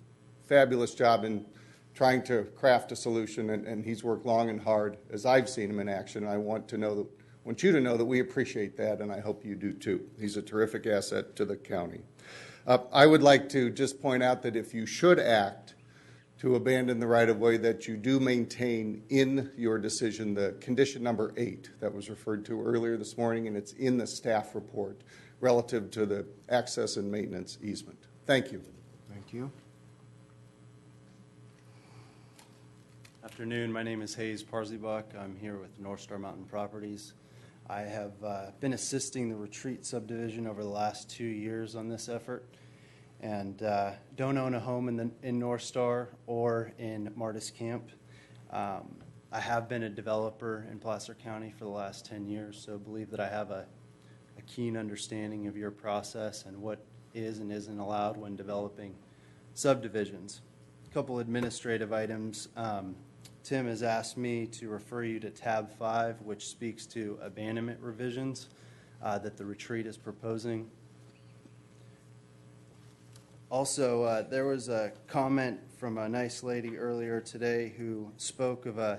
Fabulous job in trying to craft a solution, and he's worked long and hard as I've seen him in action. I want you to know that we appreciate that, and I hope you do too. He's a terrific asset to the county. I would like to just point out that if you should act to abandon the right-of-way, that you do maintain in your decision the condition number 8 that was referred to earlier this morning, and it's in the staff report relative to the access and maintenance easement. Thank you. Thank you. Afternoon. My name is Hayes Parsleybuck. I'm here with North Star Mountain Properties. I have been assisting the Retreat subdivision over the last 2 years on this effort, and don't own a home in North Star or in Martis Camp. I have been a developer in Placer County for the last 10 years, so believe that I have a keen understanding of your process and what is and isn't allowed when developing subdivisions. A couple administrative items. Tim has asked me to refer you to tab 5, which speaks to abandonment revisions that the Retreat is proposing. Also, there was a comment from a nice lady earlier today who spoke of a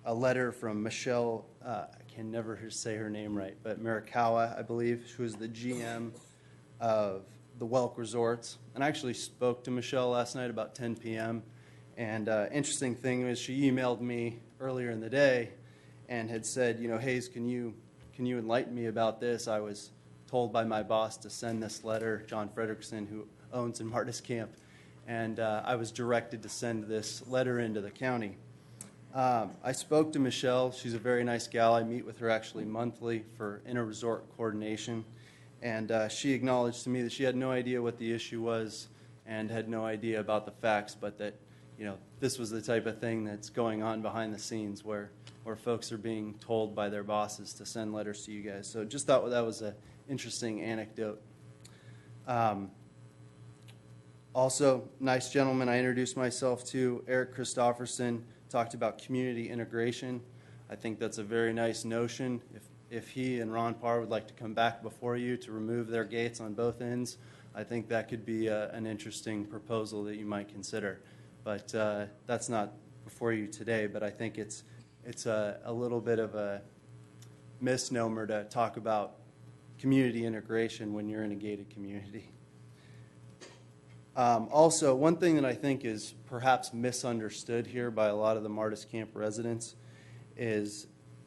letter from Michelle, I can never say her name right, but Marikawa, I believe, who is the GM of the Welk Resorts. And I actually spoke to Michelle last night about 10 p.m. And interesting thing is she emailed me earlier in the day and had said, you know, Hayes, can you enlighten me about this? I was told by my boss to send this letter, John Frederickson, who owns in Martis Camp, and I was directed to send this letter into the county. I spoke to Michelle. She's a very nice gal. I meet with her actually monthly for inter-resort coordination, and she acknowledged to me that she had no idea what the issue was and had no idea about the facts, but that, you know, this was the type of thing that's going on behind the scenes where folks are being told by their bosses to send letters to you guys. So just thought that was an interesting anecdote. Also, nice gentleman I introduced myself to, Eric Christofferson, talked about community integration. I think that's a very nice notion. If he and Ron Parr would like to come back before you to remove their gates on both ends, I think that could be an interesting proposal that you might consider. But that's not before you today, but I think it's a little bit of a misnomer to talk about community integration when you're in a gated community. Also, one thing that I think is perhaps misunderstood here by a lot of the Martis Camp residents is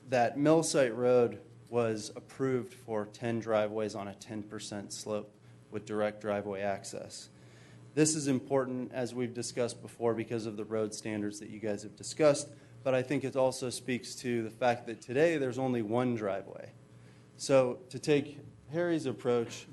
that Millsite Road was approved for 10 driveways on a 10% slope with direct driveway access. This is important, as we've discussed before, because of the road standards that you guys have discussed, but I think it also speaks to the fact that today there's only one driveway. So to take Harry's approach,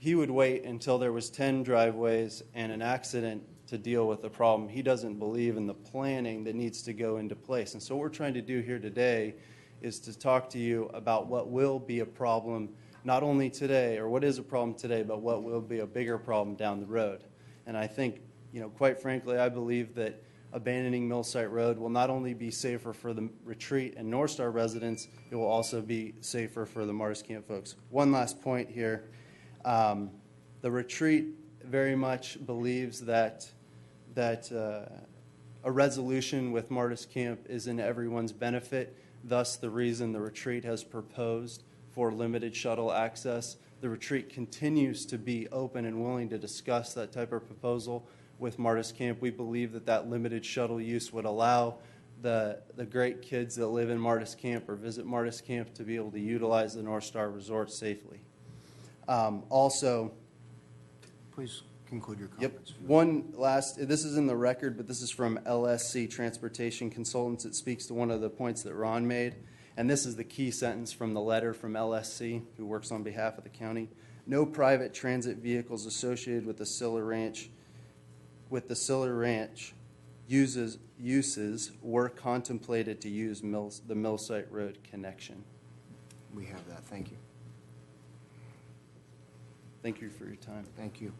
he would wait until there was 10 driveways and an accident to deal with the problem. He doesn't believe in the planning that needs to go into place. And so what we're trying to do here today is to talk to you about what will be a problem not only today, or what is a problem today, but what will be a bigger problem down the road. And I think, you know, quite frankly, I believe that abandoning Millsite Road will not only be safer for the Retreat and North Star residents, it will also be safer for the Martis Camp folks. One last point here. The Retreat very much believes that a resolution with Martis Camp is in everyone's benefit, thus the reason the Retreat has proposed for limited shuttle access. The Retreat continues to be open and willing to discuss that type of proposal with Martis Camp. We believe that limited shuttle use would allow the great kids that live in Martis Camp or visit Martis Camp to be able to utilize the North Star Resort safely. Also, please conclude your comments. Yep. One last, this is in the record, but this is from LSC Transportation Consultants. It speaks to one of the points that Ron made, and this is the key sentence from the letter from LSC, who works on behalf of the county. No private transit vehicles associated with the Siller Ranch uses were contemplated to use the Millsite Road connection. We have that. Thank you. Thank you for your time. Thank you.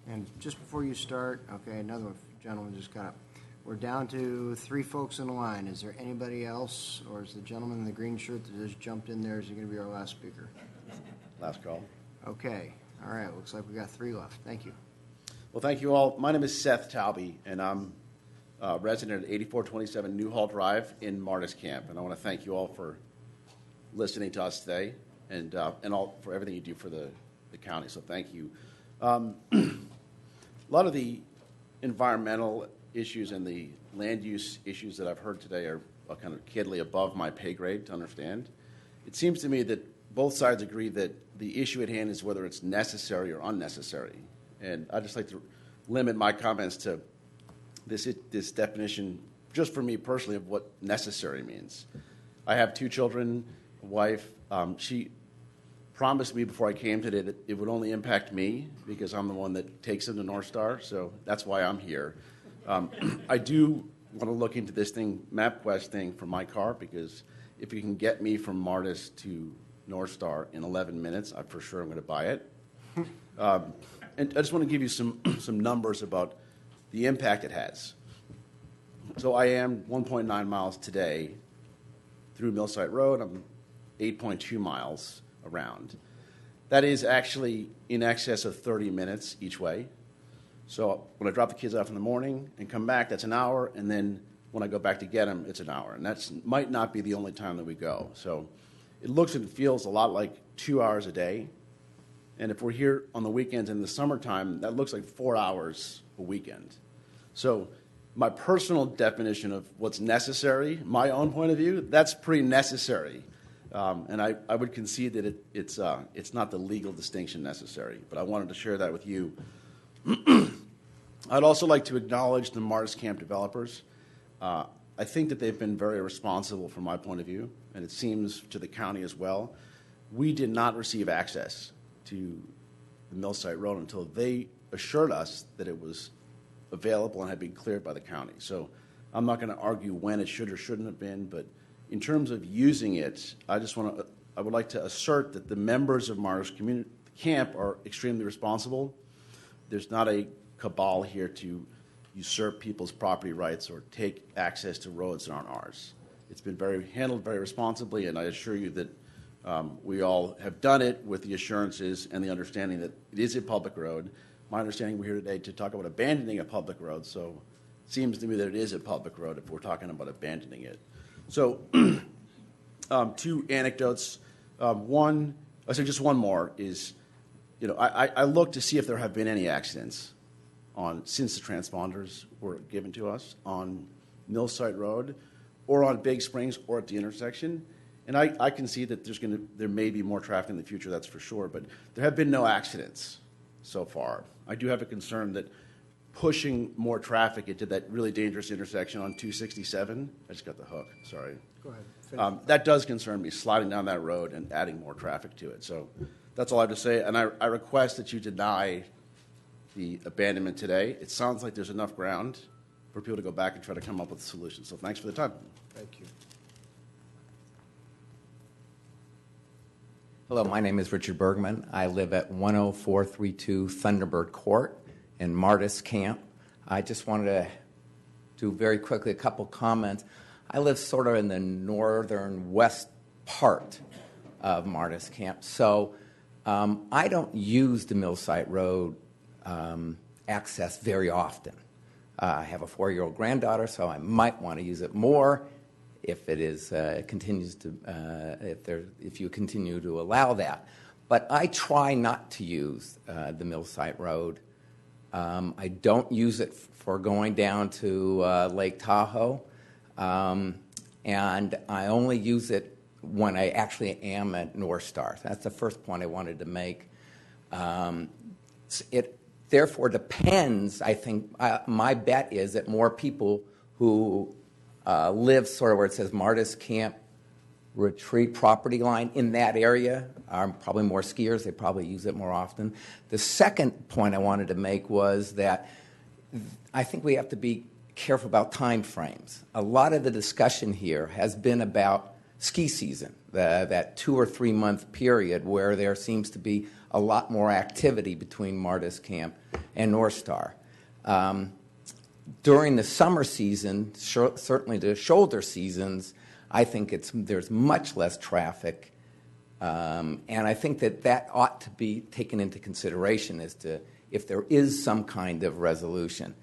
And just before you start, okay, another gentleman just got up. We're down to 3 folks in the line. Is there anybody else, or is the gentleman in the green shirt that just jumped in there, is he going to be our last speaker? Last call. Okay. All right. Looks like we got 3 left. Thank you. Well, thank you all. My name is Seth Talby, and I'm a resident at 8427 Newhall Drive in Martis Camp. And I want to thank you all for listening to us today and all for everything you do for the county. So thank you. A lot of the environmental issues and the land use issues that I've heard today are kind of kiddly above my pay grade to understand. It seems to me that both sides agree that the issue at hand is whether it's necessary or unnecessary. And I'd just like to limit my comments to this definition, just for me personally, of what necessary means. I have 2 children, a wife. She promised me before I came today that it would only impact me because I'm the one that takes them to North Star, so that's why I'm here. I do want to look into this thing, MapQuest thing, for my car, because if you can get me from Martis to North Star in 11 minutes, I for sure am going to buy it. And I just want to give you some numbers about the impact it has. So I am 1.9 miles today through Millsite Road. I'm 8.2 miles around. That is actually in excess of 30 minutes each way. So when I drop the kids off in the morning and come back, that's an hour, and then when I go back to get them, it's an hour. And that might not be the only time that we go. So it looks and feels a lot like 2 hours a day. And if we're here on the weekends in the summertime, that looks like 4 hours a weekend. So my personal definition of what's necessary, my own point of view, that's pretty necessary. And I would concede that it's not the legal distinction necessary, but I wanted to share that with you. I'd also like to acknowledge the Martis Camp developers. I think that they've been very responsible from my point of view, and it seems to the county as well. We did not receive access to the Millsite Road until they assured us that it was available and had been cleared by the county. So I'm not going to argue when it should or shouldn't have been, but in terms of using it, I would like to assert that the members of Martis Community Camp are extremely responsible. There's not a cabal here to usurp people's property rights or take access to roads that aren't ours. It's been handled very responsibly, and I assure you that we all have done it with the assurances and the understanding that it is a public road. My understanding, we're here today to talk about abandoning a public road, so it seems to me that it is a public road if we're talking about abandoning it. So, two anecdotes. Just one more is, I look to see if there have been any accidents since the transponders were given to us on Millsite Road or on Big Springs or at the intersection. And I can see that there may be more traffic in the future, that's for sure, but there have been no accidents so far. I do have a concern that pushing more traffic into that really dangerous intersection on 267, I just got the hook, sorry. Go ahead. That does concern me, sliding down that road and adding more traffic to it. So that's all I have to say, and I request that you deny the abandonment today. It sounds like there's enough ground for people to go back and try to come up with a solution. So thanks for the time. Thank you. Hello, my name is Richard Bergman. I live at 10432 Thunderbird Court in Martis Camp. I just wanted to do very quickly a couple comments. I live sort of in the northern west part of Martis Camp, so I don't use the Millsite Road access very often. I have a 4-year-old granddaughter, so I might want to use it more if it is continues to if you continue to allow that. But I try not to use the Millsite Road. I don't use it for going down to Lake Tahoe, and I only use it when I actually am at North Star. That's the first point I wanted to make. It therefore depends, I think, my bet is that more people who live sort of where it says Martis Camp Retreat property line in that area are probably more skiers. They probably use it more often. The second point I wanted to make was that I think we have to be careful about time frames. A lot of the discussion here has been about ski season, that 2 or 3 month period where there seems to be a lot more activity between Martis Camp and North Star. During the summer season, certainly the shoulder seasons, I think there's much less traffic, and I think that ought to be taken into consideration as to if there is some kind of resolution.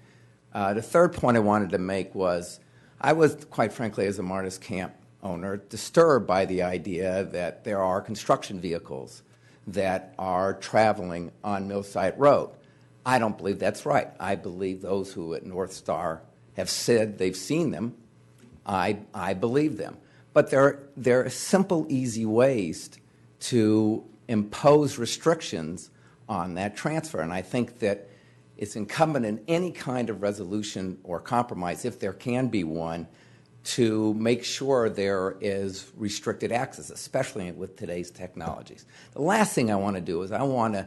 The third point I wanted to make was I was, quite frankly, as a Martis Camp owner, disturbed by the idea that there are construction vehicles that are traveling on Millsite Road. I don't believe that's right. I believe those who at North Star have said they've seen them, I believe them. But there are simple, easy ways to impose restrictions on that transfer. And I think that it's incumbent in any kind of resolution or compromise, if there can be one, to make sure there is restricted access, especially with today's technologies. The last thing I want to do is I want to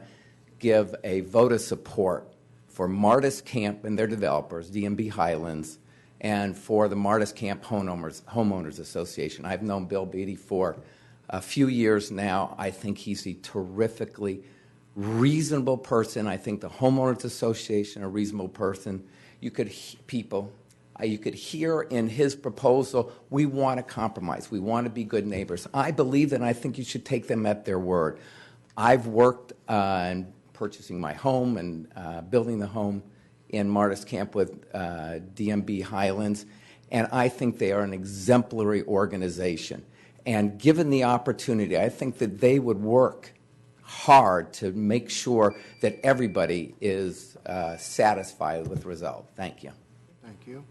give a vote of support for Martis Camp and their developers, D&B Highlands, and for the Martis Camp Homeowners Association. I've known Bill Beatty for a few years now. I think he's a terrifically reasonable person. I think the Homeowners Association, a reasonable person. You could hear in his proposal, we want to compromise. We want to be good neighbors. I believe that, and I think you should take them at their word. I've worked on purchasing my home and building the home in Martis Camp with DMB Highlands, and I think they are an exemplary organization. And given the opportunity, I think that they would work hard to make sure that everybody is satisfied with the result. Thank you. Thank you.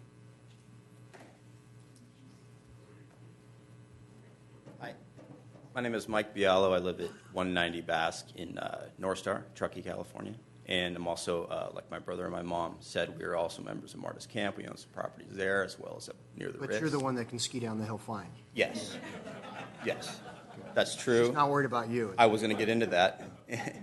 Hi, my name is Mike Bialo. I live at 190 Basque in North Star, Truckee, California. And I'm also, like my brother and my mom said, we are also members of Martis Camp. We own some properties there as well as up near the But Ritz. you're the one that can ski down the hill fine. Yes. Yes. That's true. She's not worried about you. I was going to get into that.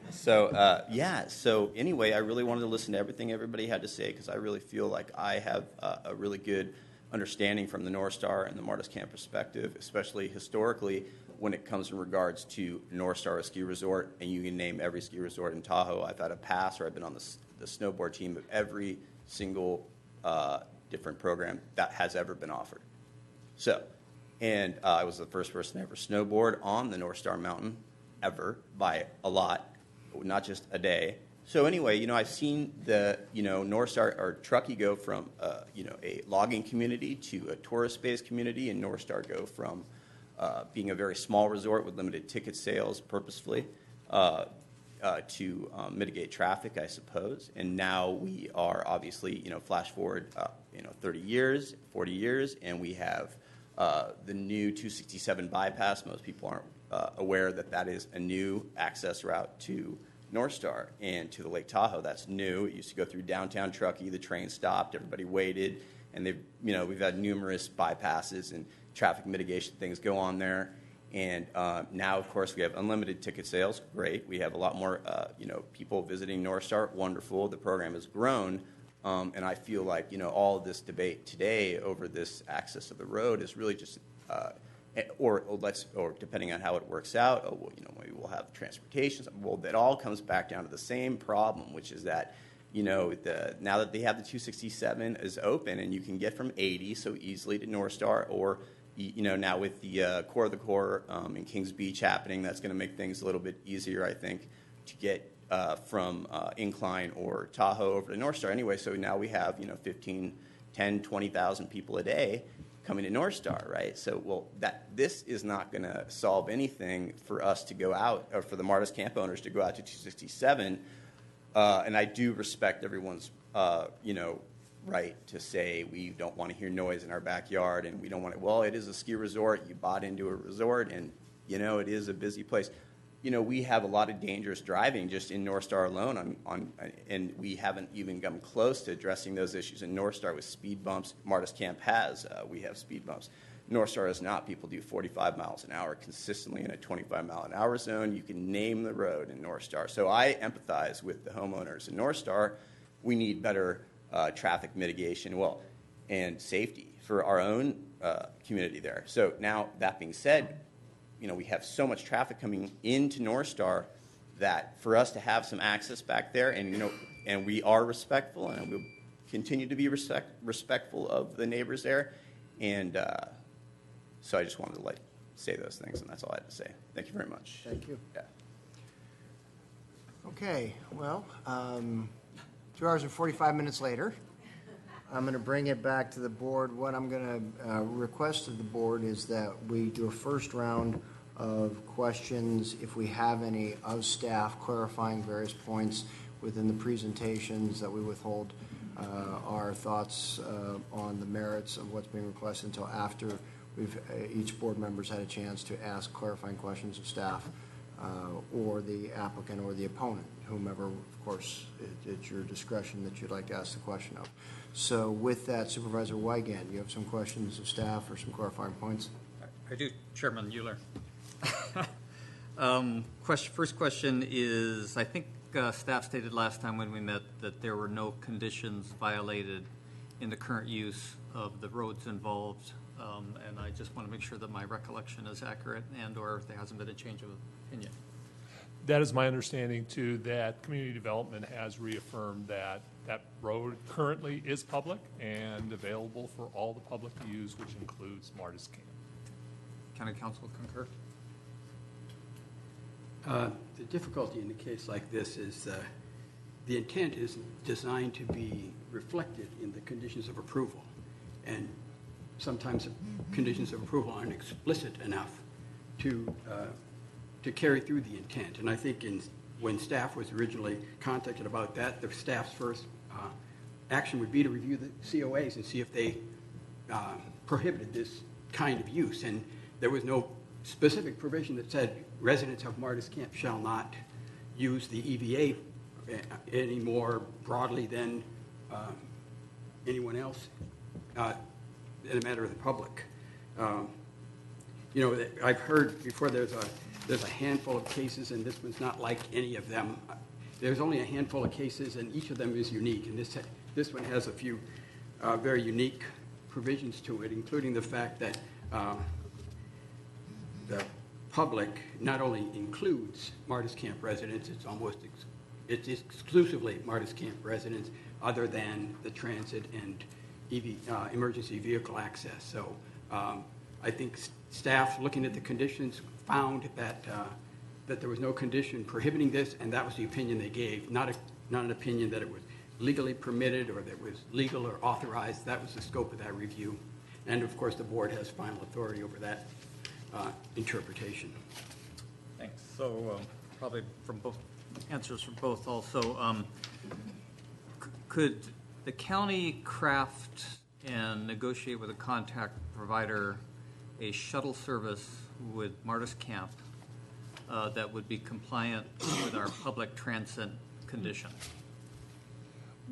So, yeah. So anyway, I really wanted to listen to everything everybody had to say because I really feel like I have a really good understanding from the North Star and the Martis Camp perspective, especially historically when it comes in regards to North Star, a ski resort, and you can name every ski resort in Tahoe. I've had a pass or I've been on the snowboard team of every single different program that has ever been offered. So, and I was the first person to ever snowboard on the North Star Mountain ever by a lot, not just a day. So anyway, I've seen the, North Star or Truckee go from, a logging community to a tourist-based community, and North Star go from being a very small resort with limited ticket sales purposefully to mitigate traffic, I suppose. And now we are obviously, flash forward, 30 years, 40 years, and we have the new 267 bypass. Most people aren't aware that that is a new access route to North Star and to the Lake Tahoe. That's new. It used to go through downtown Truckee. The train stopped. Everybody waited. And we've had numerous bypasses and traffic mitigation things go on there. And now, of course, we have unlimited ticket sales. Great. We have a lot more, people visiting North Star. Wonderful. The program has grown. And I feel like, all of this debate today over this access to the road is really just, or depending on how it works out, maybe we'll have transportation. Well, that all comes back down to the same problem, which is that, now that they have the 267 is open and you can get from 80 so easily to North Star, or, now with the core of the core in Kings Beach happening, that's going to make things a little bit easier, I think, to get from Incline or Tahoe over to North Star anyway. So now we have, 20,000 people a day coming to North Star, right? So, this is not going to solve anything for us to go out, or for the Martis Camp owners to go out to 267. And I do respect everyone's, right to say we don't want to hear noise in our backyard and we don't want to. Well, it is a ski resort. You bought into a resort, and it is a busy place. We have a lot of dangerous driving just in North Star alone, and we haven't even come close to addressing those issues in North Star with speed bumps. Martis Camp has. We have speed bumps. North Star is not. People do 45 miles an hour consistently in a 25-mile-an-hour zone. You can name the road in North Star. So I empathize with the homeowners in North Star. We need better traffic mitigation, and safety for our own community there. So now, that being said, we have so much traffic coming into North Star that for us to have some access back there, and we are respectful, and we'll continue to be respectful of the neighbors there, and so I just wanted to say those things, and that's all I had to say. Thank you very much. Thank you. Yeah. Okay, well, 2 hours and 45 minutes later, I'm going to bring it back to the board. What I'm going to request of the board is that we do a first round of questions, if we have any, of staff clarifying various points within the presentations, that we withhold our thoughts on the merits of what's being requested until after each board member's had a chance to ask clarifying questions of staff or the applicant or the opponent, whomever, of course, it's your discretion that you'd like to ask the question of. So with that, Supervisor Wygand, you have some questions of staff or some clarifying points? I do, Chairman Euler. First question is, I think staff stated last time when we met that there were no conditions violated in the current use of the roads involved, and I just want to make sure that my recollection is accurate and or if there hasn't been a change of opinion. That is my understanding too, that community development has reaffirmed that that road currently is public and available for all the public to use, which includes Martis Camp. County Council concur? the difficulty in a case like this is the intent is designed to be reflected in the conditions of approval. And sometimes the conditions of approval aren't explicit enough to carry through the intent. And I think when staff was originally contacted about that, the staff's first action would be to review the COAs and see if they prohibited this kind of use. And there was no specific provision that said residents of Martis Camp shall not use the EVA any more broadly than anyone else in a matter of the public. I've heard before there's a handful of cases, and this one's not like any of them. There's only a handful of cases, and each of them is unique. And this one has a few very unique provisions to it, including the fact that the public not only includes Martis Camp residents, it's exclusively Martis Camp residents other than the transit and emergency vehicle access. So I think staff looking at the conditions found that there was no condition prohibiting this, and that was the opinion they gave, not an opinion that it was legally permitted or that it was legal or authorized. That was the scope of that review. And of course, the board has final authority over that interpretation. Thanks. So probably from both answers from both also, could the county craft and negotiate with a contact provider a shuttle service with Martis Camp that would be compliant with our public transit condition?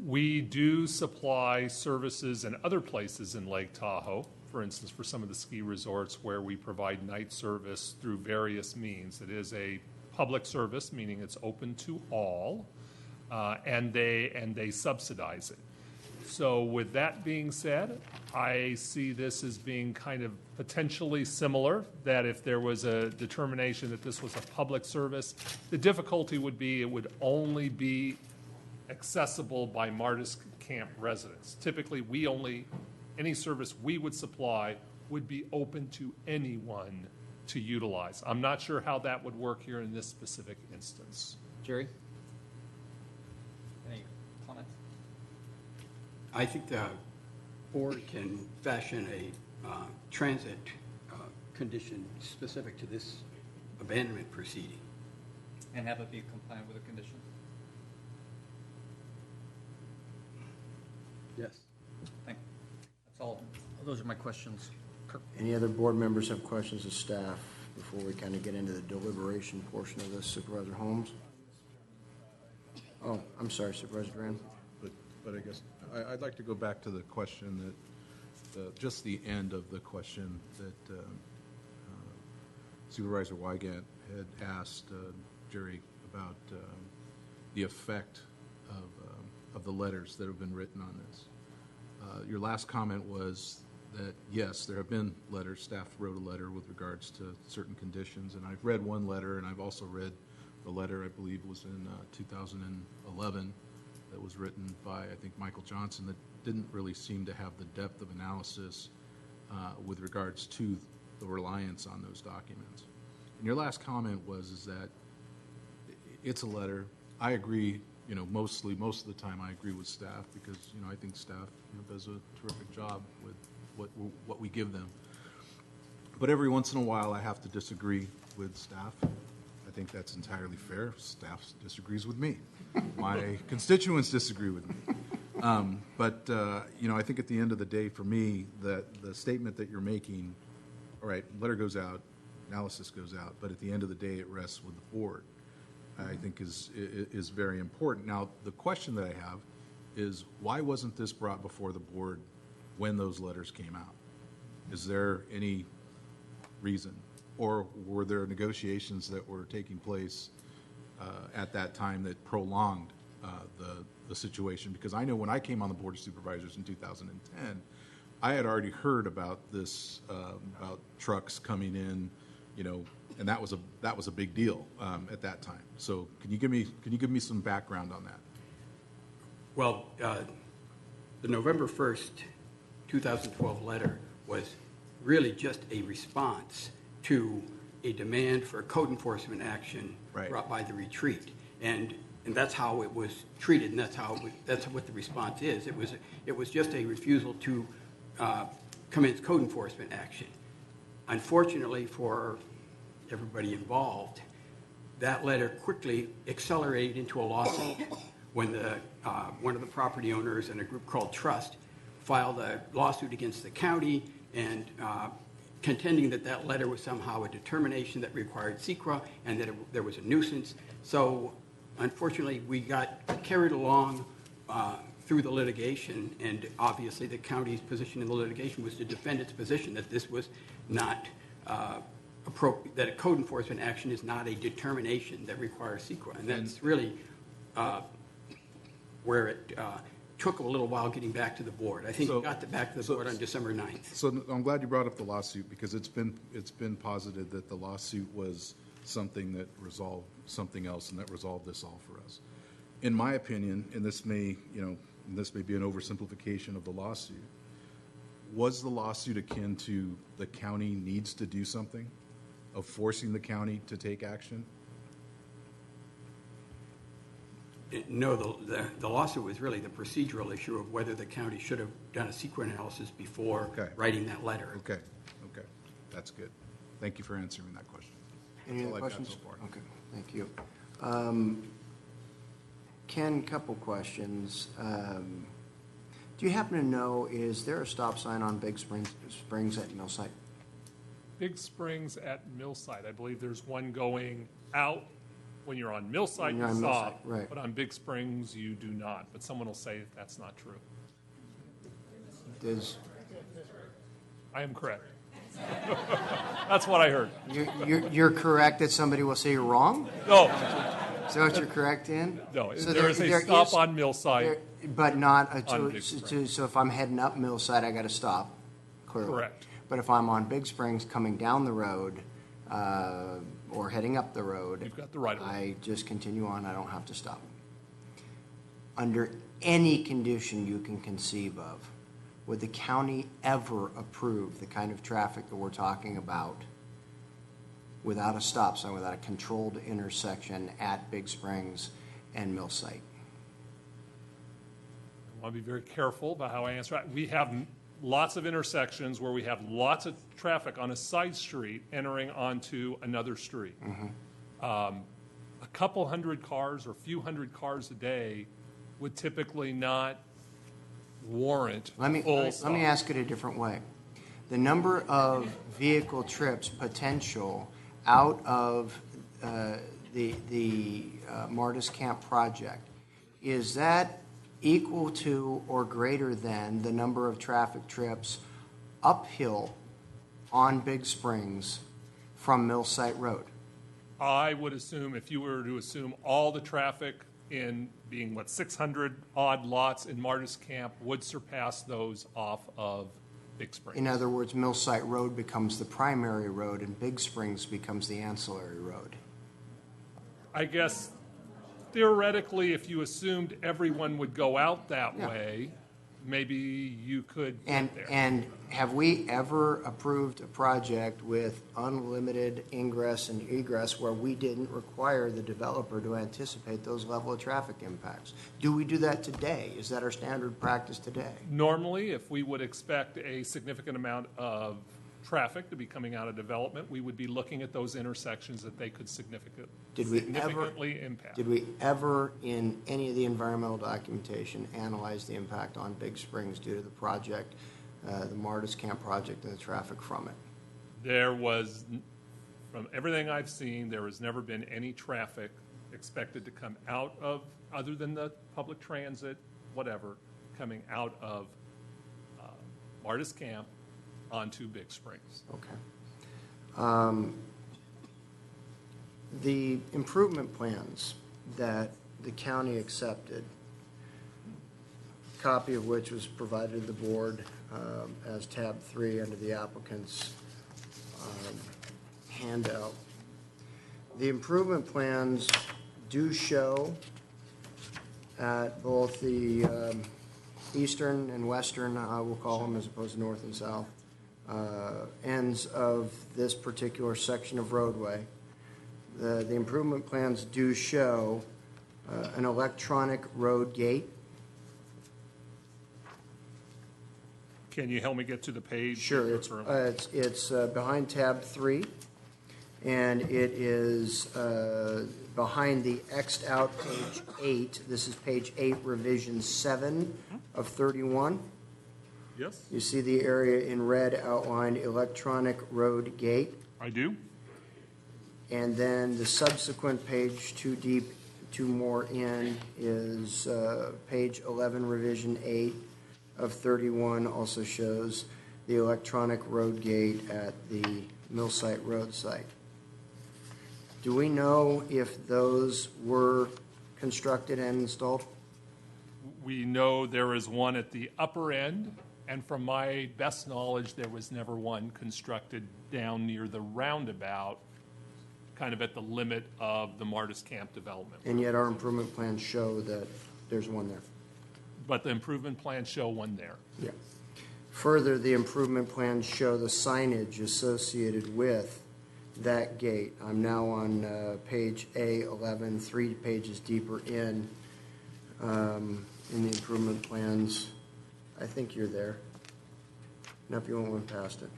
We do supply services in other places in Lake Tahoe, for instance, for some of the ski resorts where we provide night service through various means. It is a public service, meaning it's open to all, and they subsidize it. So with that being said, I see this as being kind of potentially similar, that if there was a determination that this was a public service, the difficulty would be it would only be accessible by Martis Camp residents. Typically, any service we would supply would be open to anyone to utilize. I'm not sure how that would work here in this specific instance. Jerry? Any comments? I think the board can fashion a transit condition specific to this abandonment proceeding. And have it be compliant with the condition? Yes. Thank you. That's all. Those are my questions. Kirk? Any other board members have questions of staff before we kind of get into the deliberation portion of this? Supervisor Holmes? Oh, I'm sorry, Supervisor Duran. But I guess I'd like to go back to the question that, just the end of the question that Supervisor Wygant had asked Jerry about the effect of the letters that have been written on this. Your last comment was that, yes, there have been letters. Staff wrote a letter with regards to certain conditions, and I've read one letter, and I've also read the letter, I believe, was in 2011 that was written by, I think, Michael Johnson, that didn't really seem to have the depth of analysis with regards to the reliance on those documents. And your last comment was that it's a letter. I agree, most of the time I agree with staff because, I think staff does a terrific job with what we give them. But every once in a while I have to disagree with staff. I think that's entirely fair. Staff disagrees with me. My constituents disagree with me. But I think at the end of the day, for me, that the statement that you're making, all right, letter goes out, analysis goes out, but at the end of the day, it rests with the board, I think is very important. Now, the question that I have is, why wasn't this brought before the board when those letters came out? Is there any reason? Or were there negotiations that were taking place at that time that prolonged the situation? Because I know when I came on the Board of Supervisors in 2010, I had already heard about this, about trucks coming in, and that was a big deal at that time. So can you give me some background on that? Well, the November 1st, 2012 letter was really just a response to a demand for code enforcement action brought by the retreat. And that's how it was treated, and that's what the response is. It was just a refusal to commence code enforcement action. Unfortunately for everybody involved, that letter quickly accelerated into a lawsuit when one of the property owners and a group called Trust filed a lawsuit against the county and contending that letter was somehow a determination that required SECRA and that there was a nuisance. So unfortunately, we got carried along through the litigation, and obviously the county's position in the litigation was to defend its position that this was not appropriate, that a code enforcement action is not a determination that requires SECRA. And that's really where it took a little while getting back to the board. I think it got back to the board on December 9th. So I'm glad you brought up the lawsuit, because it's been posited that the lawsuit was something that resolved something else and that resolved this all for us. In my opinion, and this may be an oversimplification of the lawsuit, was the lawsuit akin to the county needs to do something, of forcing the county to take action? No, the lawsuit was really the procedural issue of whether the county should have done a SECRA analysis before writing that letter. Okay, that's good. Thank you for answering that question. Any other questions? Okay, thank you. Ken, couple questions. Do you happen to know, is there a stop sign on Big Springs at Millsite? Big Springs at Millsite, I believe there's one going out. When you're on Millsite, you stop, right. But on Big Springs, you do not. But someone will say that's not true. I am correct. That's what I heard. You're correct that somebody will say you're wrong? No. Is that what you're correct in? No, So there is a stop on Millsite. But not, on Big Springs. so if I'm heading up Millsite, I got to stop, clearly. Correct. But if I'm on Big Springs coming down the road, or heading up the road, you've got the right of way. I just continue on, I don't have to stop. Under any condition you can conceive of, would the county ever approve the kind of traffic that we're talking about without a stop sign, without a controlled intersection at Big Springs and Millsite? I want to be very careful about how I answer that. We have lots of intersections where we have lots of traffic on a side street entering onto another street. A couple hundred cars or a few hundred cars a day would typically not warrant Let me ask it a different way. The number of vehicle trips potential out of the Martis Camp project, is that equal to or greater than the number of traffic trips uphill on Big Springs from Millsite Road? I would assume, if you were to assume all the traffic in being, 600 odd lots in Martis Camp would surpass those off of Big Springs. In other words, Millsite Road becomes the primary road and Big Springs becomes the ancillary road. I guess theoretically, if you assumed everyone would go out that way, maybe you could get there. And have we ever approved a project with unlimited ingress and egress where we didn't require the developer to anticipate those level of traffic impacts? Do we do that today? Is that our standard practice today? Normally, if we would expect a significant amount of traffic to be coming out of development, we would be looking at those intersections that they could significantly impact. Did we ever, in any of the environmental documentation, analyze the impact on Big Springs due to the project, the Martis Camp project, and the traffic from it? There was, from everything I've seen, there has never been any traffic expected to come out of, other than the public transit, whatever, coming out of Martis Camp onto Big Springs. Okay. The improvement plans that the county accepted, a copy of which was provided to the board as tab 3 under the applicant's handout. The improvement plans do show at both the eastern and western, I will call them, as opposed to north and south, ends of this particular section of roadway. The improvement plans do show an electronic road gate. Can you help me get to the page? Sure, it's behind tab 3, and it is behind the X'd out page 8. This is page 8, revision 7 of 31. Yes. You see the area in red outlined electronic road gate. I do. And then the subsequent page, 2 more in, is page 11, revision 8 of 31, also shows the electronic road gate at the Millsite Road site. Do we know if those were constructed and installed? We know there is one at the upper end, and from my best knowledge, there was never one constructed down near the roundabout, kind of at the limit of the Martis Camp development. And yet our improvement plans show that there's one there. But the improvement plans show one there. Yeah. Further, the improvement plans show the signage associated with that gate. I'm now on page A11, 3 pages deeper in the improvement plans. I think you're there. Now if you want one past it.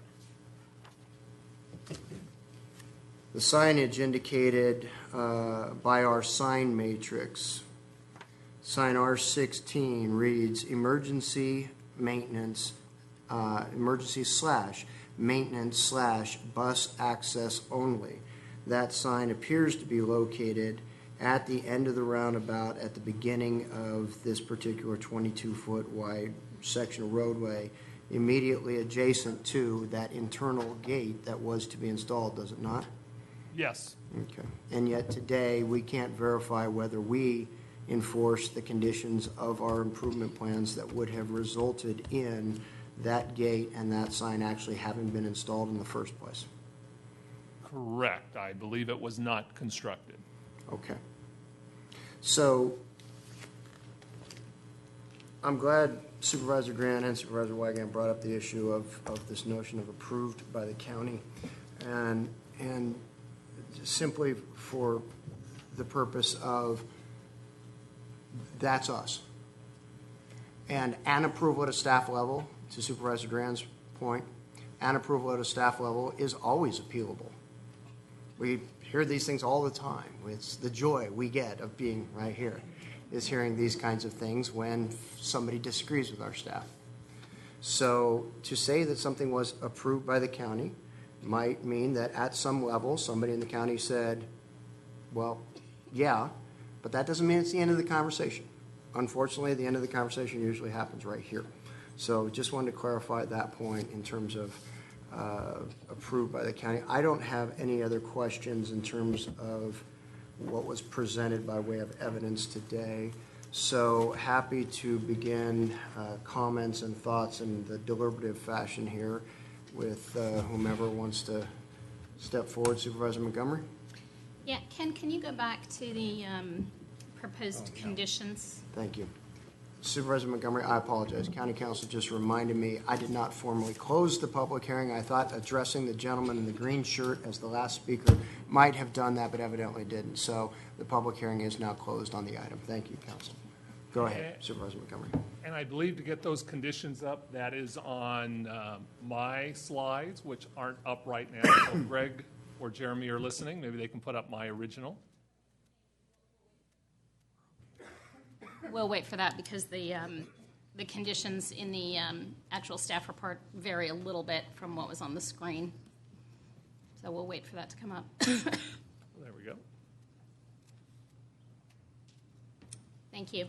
The signage indicated by our sign matrix. Sign R16 reads emergency maintenance, emergency/maintenance/bus access only. That sign appears to be located at the end of the roundabout at the beginning of this particular 22-foot wide section of roadway, immediately adjacent to that internal gate that was to be installed, does it not? Yes. Okay. And yet today, we can't verify whether we enforce the conditions of our improvement plans that would have resulted in that gate and that sign actually having been installed in the first place. Correct. I believe it was not constructed. Okay. So I'm glad Supervisor Grant and Supervisor Wygant brought up the issue of this notion of approved by the county, and simply for the purpose of that's us. And an approval at a staff level, to Supervisor Grant's point, an approval at a staff level is always appealable. We hear these things all the time. It's the joy we get of being right here, is hearing these kinds of things when somebody disagrees with our staff. So to say that something was approved by the county might mean that at some level, somebody in the county said, well, yeah, but that doesn't mean it's the end of the conversation. Unfortunately, the end of the conversation usually happens right here. So just wanted to clarify that point in terms of approved by the county. I don't have any other questions in terms of what was presented by way of evidence today. So happy to begin comments and thoughts in the deliberative fashion here with whomever wants to step forward. Supervisor Montgomery? Yeah, Ken, can you go back to the proposed conditions? Thank you. Supervisor Montgomery, I apologize. County Council just reminded me I did not formally close the public hearing. I thought addressing the gentleman in the green shirt as the last speaker might have done that, but evidently didn't. So the public hearing is now closed on the item. Thank you, Council. Go ahead, Supervisor Montgomery. And I believe to get those conditions up, that is on my slides, which aren't up right now. So if Greg or Jeremy are listening, maybe they can put up my original. We'll wait for that because the conditions in the actual staff report vary a little bit from what was on the screen. So we'll wait for that to come up. There we go. Thank you.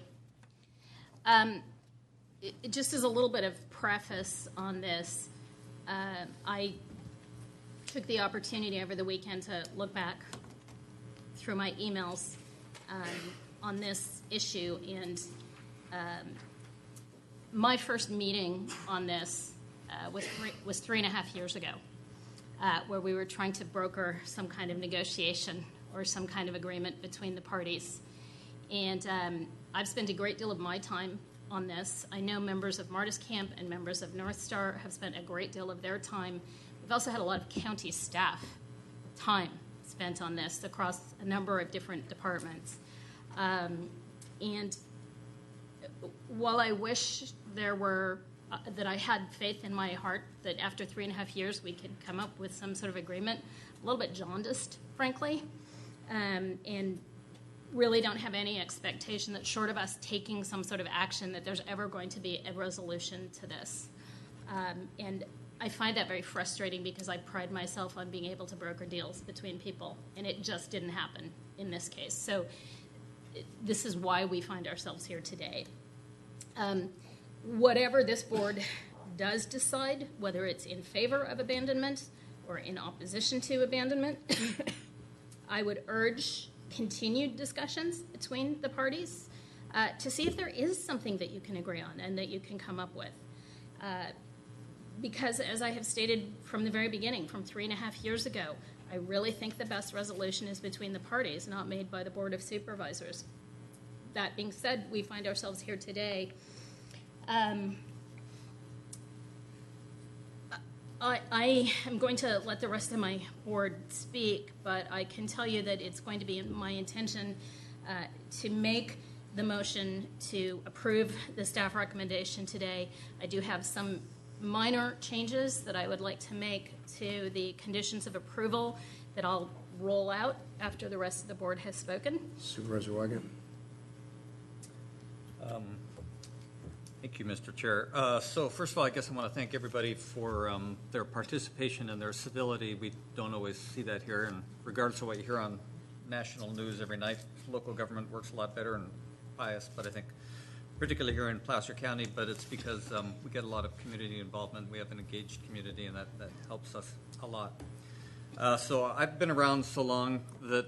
Just as a little bit of preface on this, I took the opportunity over the weekend to look back through my emails on this issue, and my first meeting on this was 3.5 years ago, where we were trying to broker some kind of negotiation or some kind of agreement between the parties. And I've spent a great deal of my time on this. I know members of Martis Camp and members of North Star have spent a great deal of their time. We've also had a lot of county staff time spent on this across a number of different departments. And while I wish there were, that I had faith in my heart that after 3.5 years we could come up with some sort of agreement, a little bit jaundiced, frankly, and really don't have any expectation that short of us taking some sort of action that there's ever going to be a resolution to this. And I find that very frustrating because I pride myself on being able to broker deals between people, and it just didn't happen in this case. So this is why we find ourselves here today. Whatever this board does decide, whether it's in favor of abandonment or in opposition to abandonment, I would urge continued discussions between the parties to see if there is something that you can agree on and that you can come up with. Because as I have stated from the very beginning, from 3.5 years ago, I really think the best resolution is between the parties, not made by the Board of Supervisors. That being said, we find ourselves here today. I am going to let the rest of my board speak, but I can tell you that it's going to be my intention to make the motion to approve the staff recommendation today. I do have some minor changes that I would like to make to the conditions of approval that I'll roll out after the rest of the board has spoken. Supervisor Wygant. Thank you, Mr. Chair. So first of all, I guess I want to thank everybody for their participation and their civility. We don't always see that here, and regardless of what you hear on national news every night, local government works a lot better and biased, but I think particularly here in Placer County, but it's because we get a lot of community involvement. We have an engaged community, and that helps us a lot. So I've been around so long that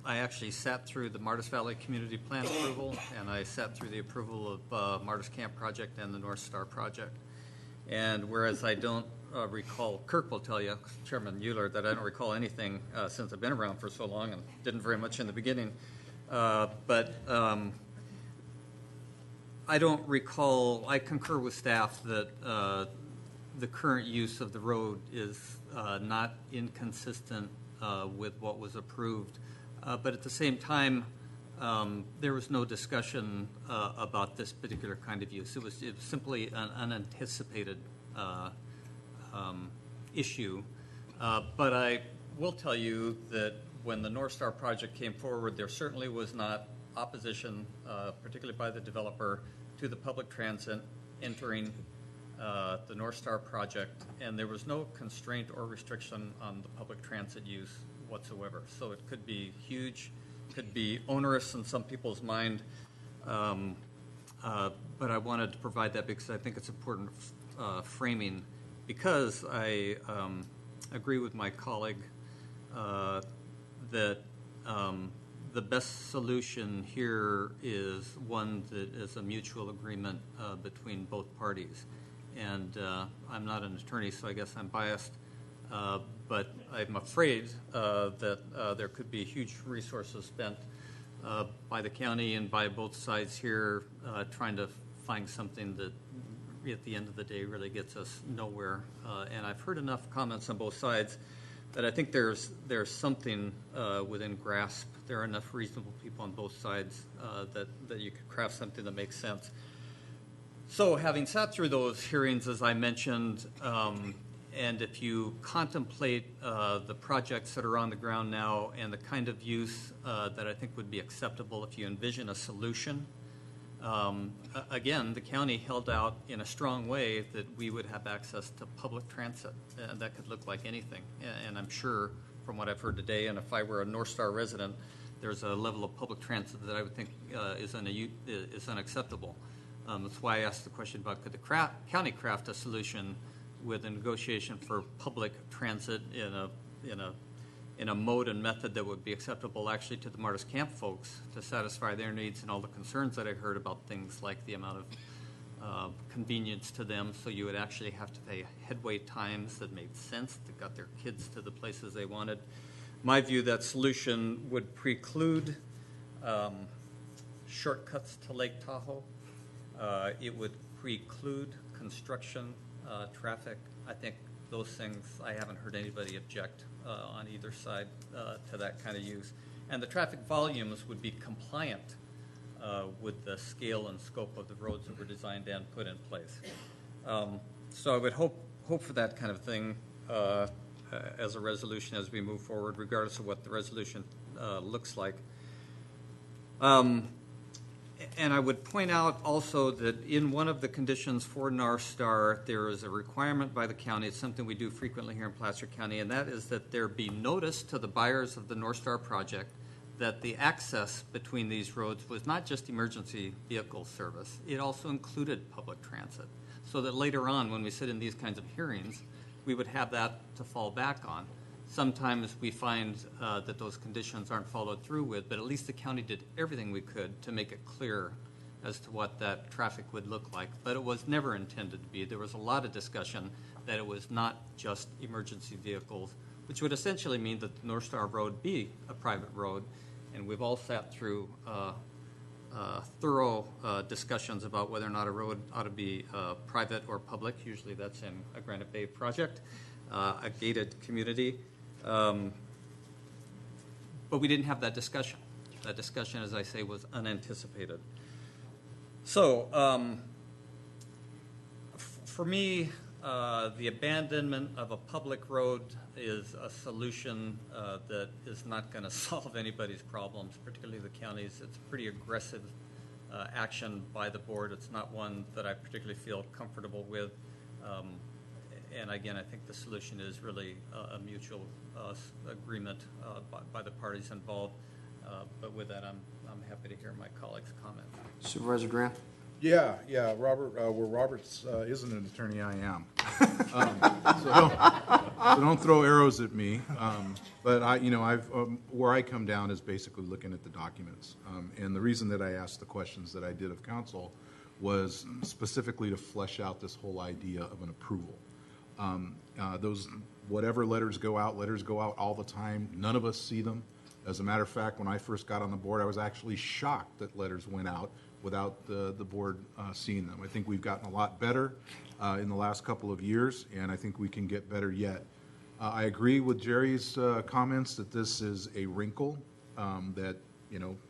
I actually sat through the Martis Valley Community Plan approval, and I sat through the approval of Martis Camp Project and the North Star Project. And whereas I don't recall, Kirk will tell you, Chairman Euler, that I don't recall anything since I've been around for so long and didn't very much in the beginning. But I don't recall, I concur with staff that the current use of the road is not inconsistent with what was approved. But at the same time, there was no discussion about this particular kind of use. It was simply an unanticipated issue. But I will tell you that when the North Star project came forward, there certainly was not opposition, particularly by the developer, to the public transit entering the North Star project, and there was no constraint or restriction on the public transit use whatsoever. So it could be huge, could be onerous in some people's mind, but I wanted to provide that because I think it's important framing, because I agree with my colleague that the best solution here is one that is a mutual agreement between both parties. And I'm not an attorney, so I guess I'm biased, but I'm afraid that there could be huge resources spent by the county and by both sides here trying to find something that at the end of the day really gets us nowhere. And I've heard enough comments on both sides that I think there's something within grasp. There are enough reasonable people on both sides that you could craft something that makes sense. So having sat through those hearings, as I mentioned, and if you contemplate the projects that are on the ground now and the kind of use that I think would be acceptable if you envision a solution, again, the county held out in a strong way that we would have access to public transit. That could look like anything. And I'm sure from what I've heard today, and if I were a North Star resident, there's a level of public transit that I would think is unacceptable. That's why I asked the question about could the county craft a solution with a negotiation for public transit in a mode and method that would be acceptable actually to the Martis Camp folks to satisfy their needs and all the concerns that I heard about things like the amount of convenience to them. So you would actually have to pay headway times that made sense, that got their kids to the places they wanted. My view, that solution would preclude shortcuts to Lake Tahoe. It would preclude construction, traffic. I think those things, I haven't heard anybody object on either side to that kind of use. And the traffic volumes would be compliant with the scale and scope of the roads that were designed and put in place. So I would hope for that kind of thing as a resolution as we move forward, regardless of what the resolution looks like. And I would point out also that in one of the conditions for North Star, there is a requirement by the county. It's something we do frequently here in Placer County, and that is that there be notice to the buyers of the North Star project that the access between these roads was not just emergency vehicle service. It also included public transit, so that later on, when we sit in these kinds of hearings, we would have that to fall back on. Sometimes we find that those conditions aren't followed through with, but at least the county did everything we could to make it clear as to what that traffic would look like. But it was never intended to be. There was a lot of discussion that it was not just emergency vehicles, which would essentially mean that the North Star Road be a private road. And we've all sat through thorough discussions about whether or not a road ought to be private or public. Usually that's in a Granite Bay project, a gated community. But we didn't have that discussion. That discussion, as I say, was unanticipated. So for me, the abandonment of a public road is a solution that is not going to solve anybody's problems, particularly the counties. It's pretty aggressive action by the board. It's not one that I particularly feel comfortable with. And again, I think the solution is really a mutual agreement by the parties involved. But with that, I'm happy to hear my colleagues' comment. Supervisor Graham? Yeah, Robert, where Robert isn't an attorney, I am. So don't throw arrows at me. But where I come down is basically looking at the documents. And the reason that I asked the questions that I did of council was specifically to flesh out this whole idea of an approval. Those whatever letters go out all the time. None of us see them. As a matter of fact, when I first got on the board, I was actually shocked that letters went out without the board seeing them. I think we've gotten a lot better in the last couple of years, and I think we can get better yet. I agree with Jerry's comments that this is a wrinkle that,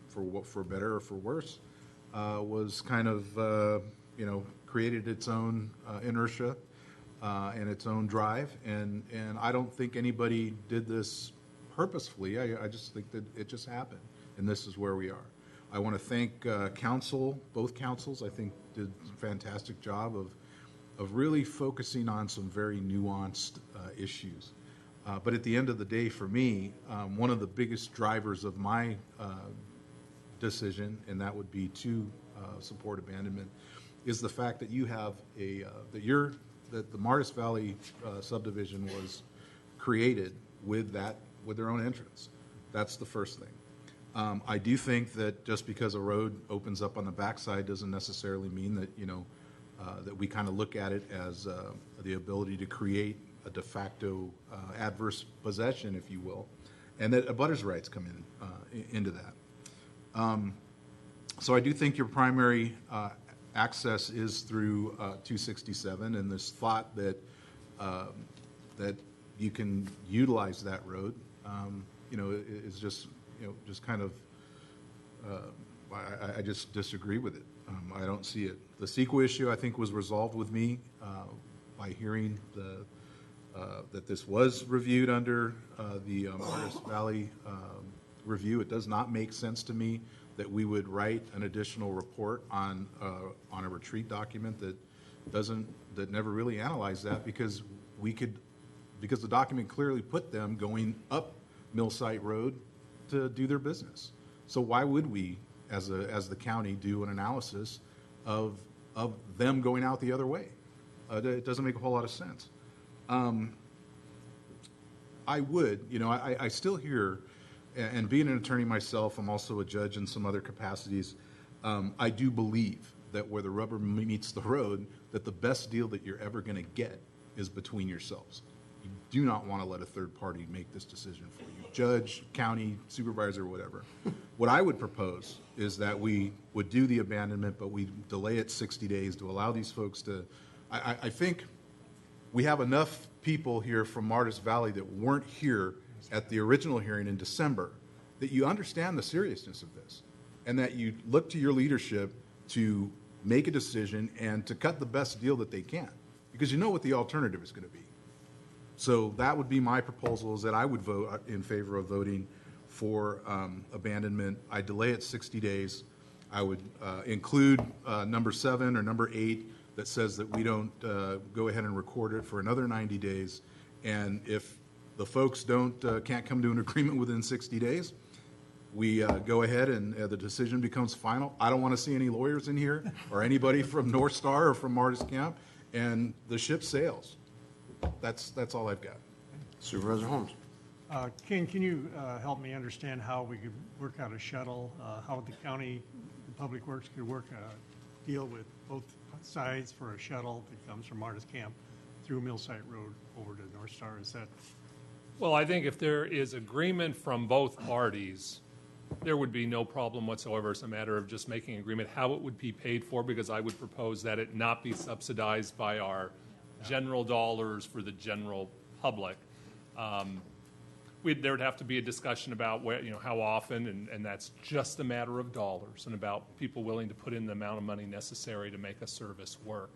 for better or for worse, was kind of, created its own inertia and its own drive. And I don't think anybody did this purposefully. I just think that it just happened, and this is where we are. I want to thank council, both councils, I think did a fantastic job of really focusing on some very nuanced issues. But at the end of the day, for me, one of the biggest drivers of my decision, and that would be to support abandonment, is the fact that you have that the Martis Valley subdivision was created with their own entrance. That's the first thing. I do think that just because a road opens up on the backside doesn't necessarily mean that that we kind of look at it as the ability to create a de facto adverse possession, if you will, and that abutters' rights come into that. So I do think your primary access is through 267, and this thought that that you can utilize that road, is just kind of, I just disagree with it. I don't see it. The CEQA issue, I think, was resolved with me by hearing that this was reviewed under the Martis Valley review. It does not make sense to me that we would write an additional report on a retreat document that never really analyzed that, because the document clearly put them going up Millsite Road to do their business. So why would we, as the county, do an analysis of them going out the other way? It doesn't make a whole lot of sense. I would, I still hear, and being an attorney myself, I'm also a judge in some other capacities. I do believe that where the rubber meets the road, that the best deal that you're ever going to get is between yourselves. You do not want to let a third party make this decision for you. judge, county supervisor, whatever. What I would propose is that we would do the abandonment, but we delay it 60 days to allow these folks to, I think we have enough people here from Martis Valley that weren't here at the original hearing in December that you understand the seriousness of this and that you look to your leadership to make a decision and to cut the best deal that they can, because you know what the alternative is going to be. So that would be my proposal, is that I would vote in favor of voting for abandonment. I delay it 60 days. I would include number 7 or number 8 that says that we don't go ahead and record it for another 90 days. And if the folks can't come to an agreement within 60 days, we go ahead and the decision becomes final. I don't want to see any lawyers in here or anybody from North Star or from Martis Camp, and the ship sails. That's all I've got. Supervisor Holmes. Ken, can you help me understand how we could work out a shuttle, how the county Public Works could work a deal with both sides for a shuttle that comes from Martis Camp through Millsite Road over to North Star? Is that? Well, I think if there is agreement from both parties, there would be no problem whatsoever. It's a matter of just making agreement how it would be paid for, because I would propose that it not be subsidized by our general dollars for the general public. There would have to be a discussion about how often, and that's just a matter of dollars and about people willing to put in the amount of money necessary to make a service work.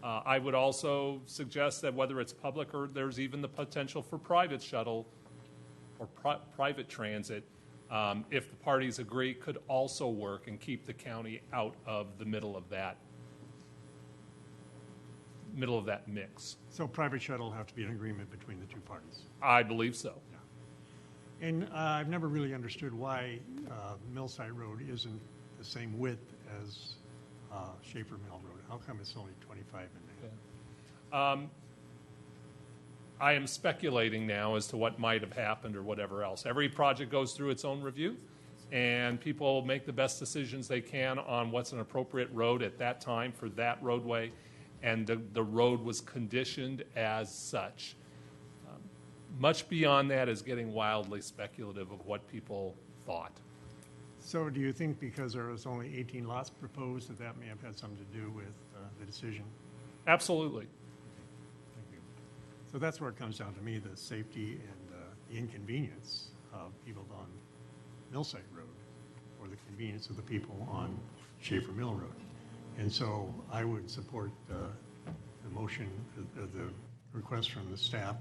I would also suggest that whether it's public or there's even the potential for private shuttle or private transit, if the parties agree, could also work and keep the county out of the middle of that mix. So private shuttle will have to be an agreement between the two parties? I believe so. Yeah. And I've never really understood why Millsite Road isn't the same width as Schaefer Mill Road. How come it's only 25 in there? I am speculating now as to what might have happened or whatever else. Every project goes through its own review, and people make the best decisions they can on what's an appropriate road at that time for that roadway, and the road was conditioned as such. Much beyond that is getting wildly speculative of what people thought. So do you think because there was only 18 lots proposed that may have had something to do with the decision? Absolutely. Thank you. So that's where it comes down to me, the safety and the inconvenience of people on Millsite Road, or the convenience of the people on Schaefer Mill Road. And so I would support the motion, the request from the staff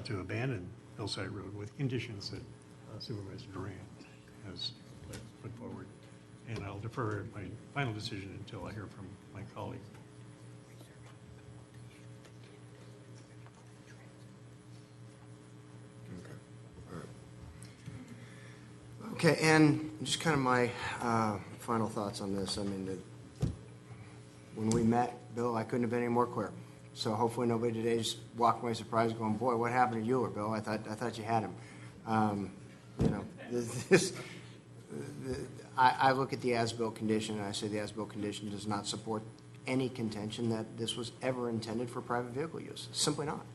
to abandon Millsite Road with conditions that Supervisor Duran has put forward. And I'll defer my final decision until I hear from my colleague. Okay, and just kind of my final thoughts on this. I mean, when we met, Bill, I couldn't have been any more clear. So hopefully nobody today just walked away surprised going, boy, what happened to Euler, Bill? I thought you had him. I look at the as-built condition, and I say the as-built condition does not support any contention that this was ever intended for private vehicle use. Simply not.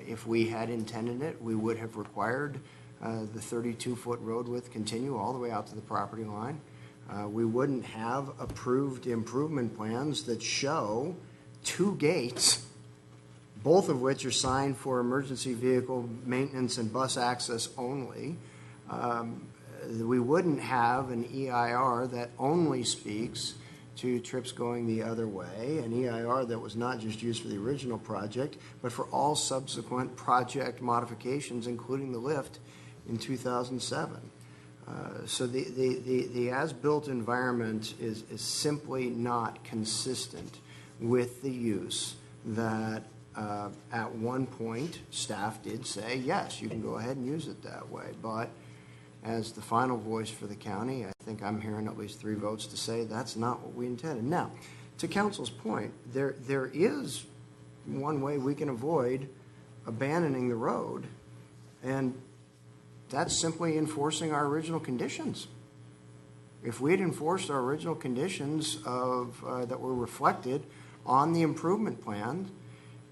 If we had intended it, we would have required the 32-foot road width continue all the way out to the property line. We wouldn't have approved improvement plans that show 2 gates, both of which are signed for emergency vehicle maintenance and bus access only. We wouldn't have an EIR that only speaks to trips going the other way, an EIR that was not just used for the original project, but for all subsequent project modifications, including the lift in 2007. So the as-built environment is simply not consistent with the use that at one point staff did say, yes, you can go ahead and use it that way. But as the final voice for the county, I think I'm hearing at least 3 votes to say that's not what we intended. Now, to council's point, there is one way we can avoid abandoning the road, and that's simply enforcing our original conditions. If we had enforced our original conditions of that were reflected on the improvement plan,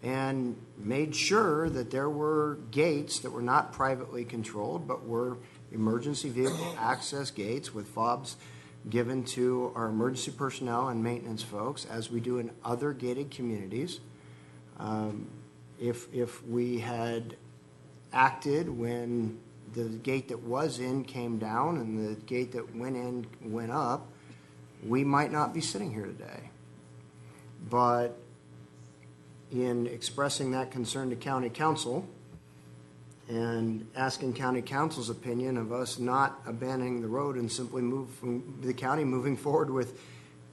and made sure that there were gates that were not privately controlled, but were emergency vehicle access gates with fobs given to our emergency personnel and maintenance folks, as we do in other gated communities. If we had acted when the gate that was in came down and the gate that went in went up, we might not be sitting here today. But in expressing that concern to county council and asking county council's opinion of us not abandoning the road and simply the county moving forward with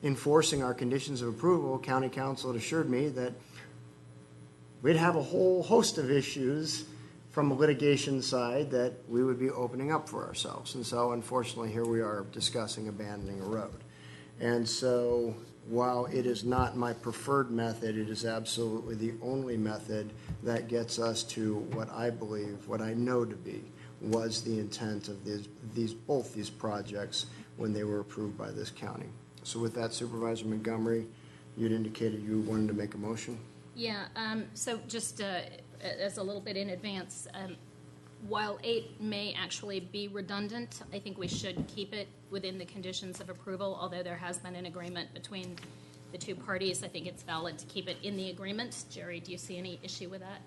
enforcing our conditions of approval, county council had assured me that we'd have a whole host of issues from a litigation side that we would be opening up for ourselves. And so unfortunately here we are discussing abandoning a road. And so while it is not my preferred method, it is absolutely the only method that gets us to what I believe, what I know to be, was the intent of both these projects when they were approved by this county. So with that, Supervisor Montgomery, you'd indicated you wanted to make a motion? Yeah, so just as a little bit in advance, while 8 may actually be redundant, I think we should keep it within the conditions of approval, although there has been an agreement between the two parties. I think it's valid to keep it in the agreement. Jerry, do you see any issue with that?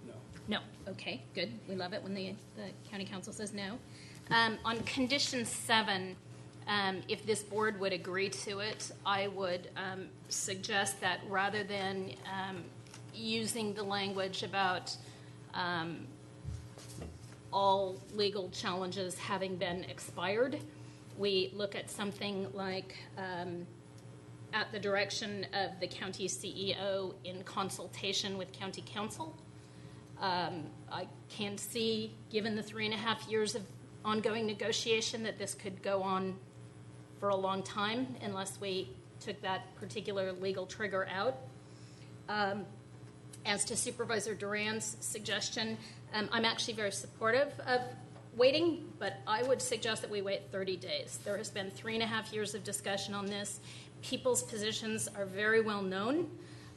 No. No. Okay, good. We love it when the county council says no. On condition 7, if this board would agree to it, I would suggest that rather than using the language about all legal challenges having been expired, we look at something like at the direction of the county CEO in consultation with county council. I can see, given the 3.5 years of ongoing negotiation, that this could go on for a long time unless we took that particular legal trigger out. As to Supervisor Duran's suggestion, I'm actually very supportive of waiting, but I would suggest that we wait 30 days. There has been 3.5 years of discussion on this. People's positions are very well known,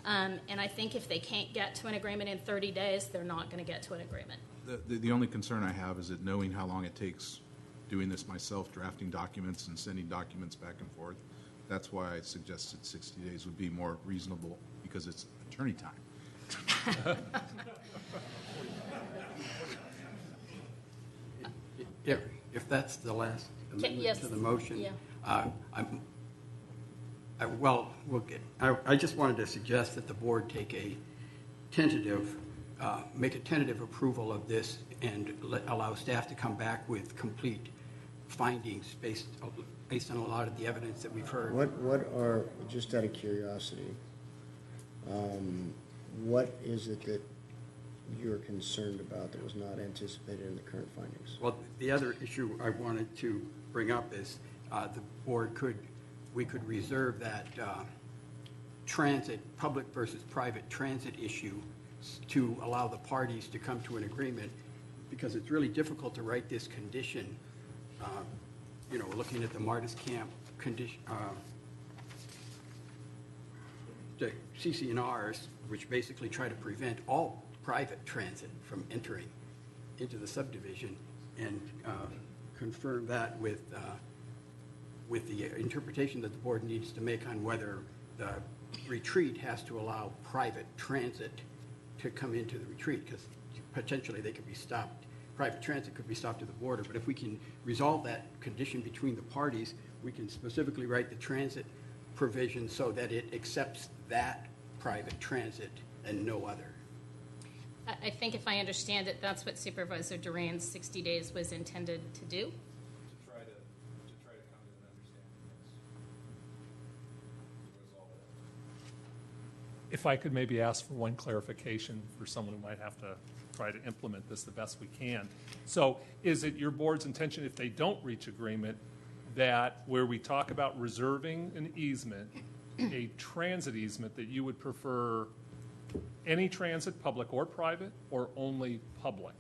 and I think if they can't get to an agreement in 30 days, they're not going to get to an agreement. The only concern I have is that knowing how long it takes doing this myself, drafting documents and sending documents back and forth, that's why I suggested 60 days would be more reasonable, because it's attorney time. If that's the last amendment Yes. to the motion, Yeah. I just wanted to suggest that the board take a tentative, make a tentative approval of this and allow staff to come back with complete findings based on a lot of the evidence that we've heard. What are, just out of curiosity, what is it that you're concerned about that was not anticipated in the current findings? Well, the other issue I wanted to bring up is the board we could reserve that transit, public versus private transit issue to allow the parties to come to an agreement, because it's really difficult to write this condition, looking at the Martis Camp condition, the CC&Rs, which basically try to prevent all private transit from entering into the subdivision, and confirm that with the interpretation that the board needs to make on whether the retreat has to allow private transit to come into the retreat, because potentially they could be stopped. Private transit could be stopped at the border, but if we can resolve that condition between the parties, we can specifically write the transit provision so that it accepts that private transit and no other. I think if I understand it, that's what Supervisor Duran's 60 days was intended to do. To try to come to an understanding, yes. To resolve it. If I could maybe ask for one clarification for someone who might have to try to implement this the best we can. So is it your board's intention, if they don't reach agreement, that where we talk about reserving an easement, a transit easement, that you would prefer any transit, public or private, or only public?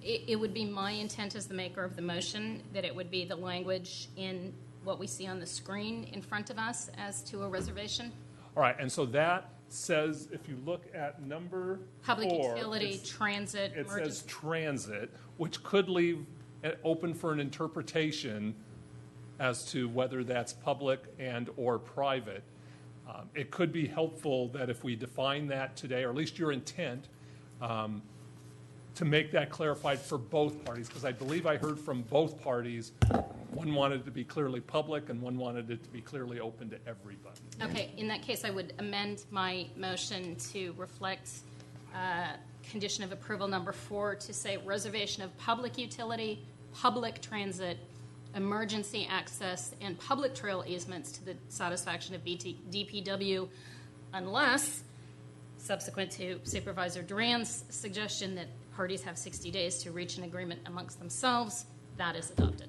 It would be my intent as the maker of the motion that it would be the language in what we see on the screen in front of us as to a reservation. All right, and so that says, if you look at number Public 4, utility, transit, it says emergency. transit, which could leave it open for an interpretation as to whether that's public and or private. It could be helpful that if we define that today, or at least your intent, to make that clarified for both parties, because I believe I heard from both parties, one wanted it to be clearly public and one wanted it to be clearly open to everybody. Okay, in that case, I would amend my motion to reflect condition of approval number 4 to say reservation of public utility, public transit, emergency access, and public trail easements to the satisfaction of DPW, unless, subsequent to Supervisor Duran's suggestion that parties have 60 days to reach an agreement amongst themselves, that is adopted.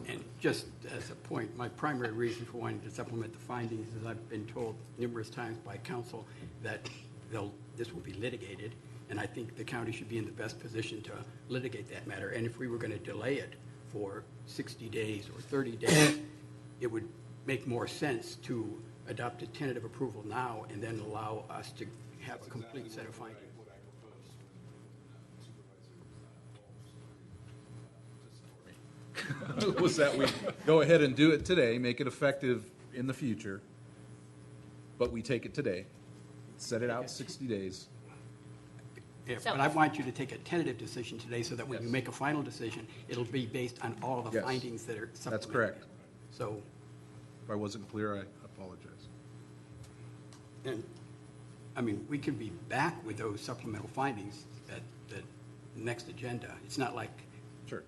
And just as a point, my primary reason for wanting to supplement the findings is I've been told numerous times by council that this will be litigated, and I think the county should be in the best position to litigate that matter. And if we were going to delay it for 60 days or 30 days, it would make more sense to adopt a tentative approval now and then allow us to have a complete set of findings. Was that we go ahead and do it today, make it effective in the future, but we take it today, set it out 60 days. But I want you to take a tentative decision today so that when you make a final decision, it'll be based on all the Yes. findings that are supplemented. That's correct. So, If I wasn't clear, I apologize. and, I mean, we could be back with those supplemental findings at the next agenda. It's not like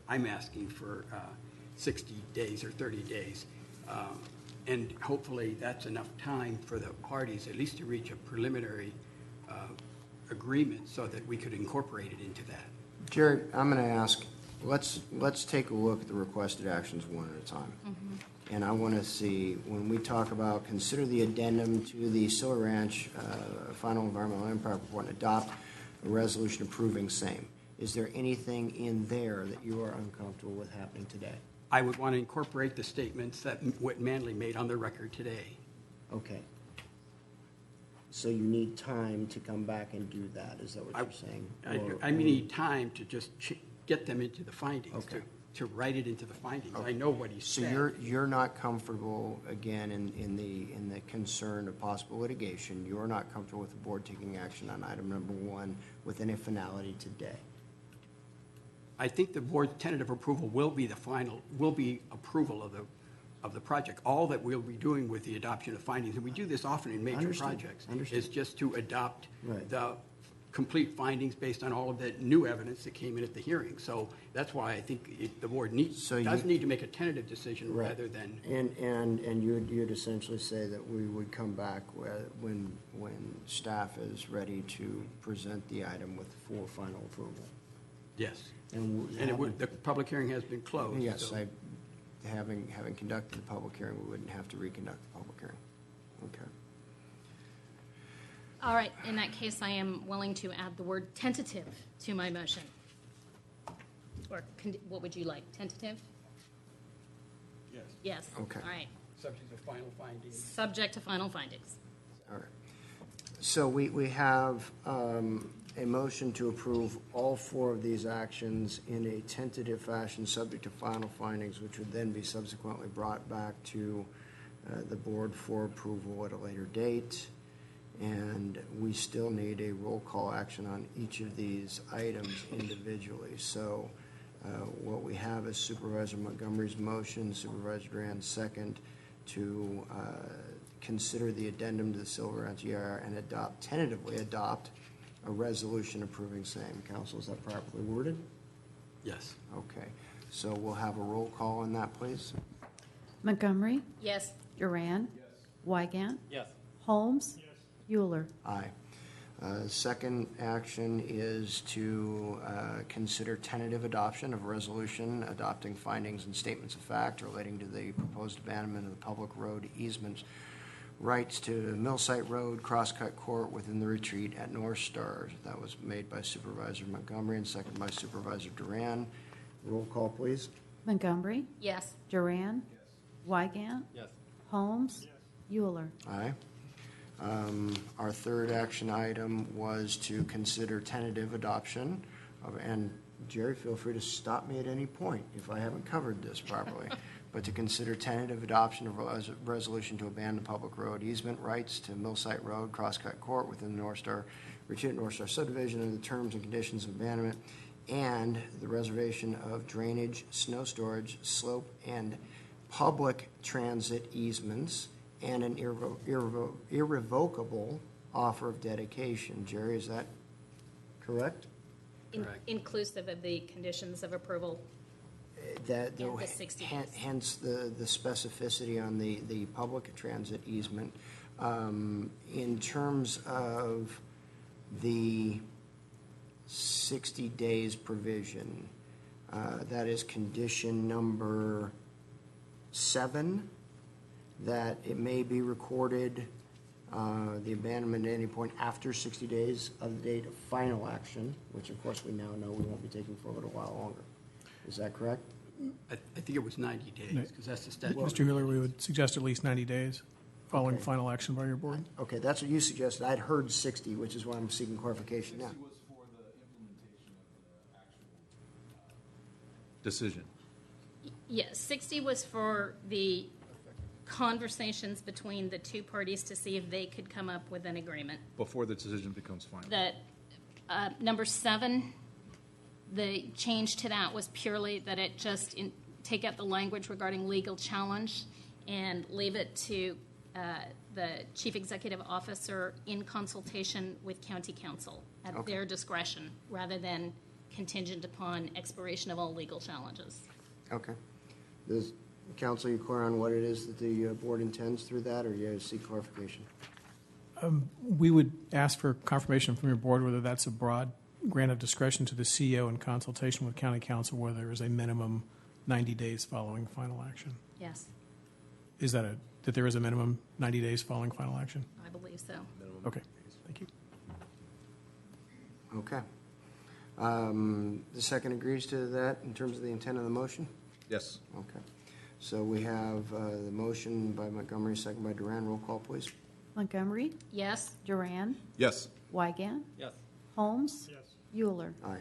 I'm asking for 60 days or 30 days. And hopefully that's enough time for the parties at least to reach a preliminary agreement so that we could incorporate it into that. Jerry, I'm going to ask, let's take a look at the requested actions one at a time. And I want to see, when we talk about consider the addendum to the Silver Ranch final environmental impact report and adopt a resolution approving same, is there anything in there that you are uncomfortable with happening today? I would want to incorporate the statements that what Manley made on the record today. Okay. So you need time to come back and do that, is that what you're saying? I need time to just get them into the findings, Okay. to write it into the findings. I know what he So said. you're not comfortable, again, in the concern of possible litigation, you're not comfortable with the board taking action on item number 1 with any finality today? I think the board's tentative approval will be the final, will be approval of the project. All that we'll be doing with the adoption of findings, and we do this often in major Understood. projects, Understood. is just to adopt Right. the complete findings based on all of the new evidence that came in at the hearing. So that's why I think the board does need to make a tentative decision Right. rather than. And you'd essentially say that we would come back when staff is ready to present the item with for final approval? Yes. And the public hearing has been closed. Yes, so- having conducted the public hearing, we wouldn't have to reconduct the public hearing. Okay. All right, in that case, I am willing to add the word tentative to my motion. Or what would you like, tentative? Yes. Yes. Okay. All right, Subject to final findings. subject to final findings. All right. So we have a motion to approve all 4 of these actions in a tentative fashion, subject to final findings, which would then be subsequently brought back to the board for approval at a later date. And we still need a roll call action on each of these items individually. So what we have is Supervisor Montgomery's motion, Supervisor Duran's second, to consider the addendum to the Silver Ranch EIR and tentatively adopt a resolution approving same. Council, is that properly worded? Yes. Okay. So we'll have a roll call on that, please. Montgomery? Yes. Duran? Wygant? Yes. Holmes? Euler? Aye. Second action is to consider tentative adoption of a resolution adopting findings and statements of fact relating to the proposed abandonment of the public road easements rights to Millsite Road, Crosscut Court within the retreat at North Star. That was made by Supervisor Montgomery and seconded by Supervisor Duran. Roll call, please. Montgomery? Yes. Duran? Wygant? Yes. Holmes? Euler? Aye. Our third action item was to consider tentative adoption of, and Jerry, feel free to stop me at any point if I haven't covered this properly, but to consider tentative adoption of a resolution to abandon public road easement rights to Millsite Road, Crosscut Court within the North Star, Retreat North Star subdivision, and the terms and conditions of abandonment, and the reservation of drainage, snow storage, slope, and public transit easements, and an irrevocable offer of dedication. Jerry, is that correct? Inclusive of the conditions of approval. That, And the 60 days. hence the specificity on the public transit easement. In terms of the 60 days provision, that is condition number 7, that it may be recorded, the abandonment at any point after 60 days of the date of final action, which of course we now know we won't be taking for a little while longer. Is that correct? I think it was 90 days, because that's the statute. Mr. Euler, we would suggest at least 90 days following Okay. final action by your board. Okay, that's what you suggested. I'd heard 60, which is why I'm seeking clarification now. Decision. Yes, 60 was for the conversations between the two parties to see if they could come up with an agreement. Before the decision becomes final. That number 7, the change to that was purely that it just take out the language regarding legal challenge and leave it to the chief executive officer in consultation with county council at Okay. their discretion, rather than contingent upon expiration of all legal challenges. Okay. Does council, you clear on what it is that the board intends through that, or you seek clarification? We would ask for confirmation from your board whether that's a broad grant of discretion to the CEO in consultation with county council, where there is a minimum 90 days following final action. Yes, Is that that there is a minimum 90 days following final action? I believe so. Okay, thank you. Okay. The second agrees to that in terms of the intent of the motion? Yes. Okay. So we have the motion by Montgomery, second by Duran. Roll call, please. Montgomery, Yes, Duran, Yes. Wygant, Yes. Holmes, Euler. Aye.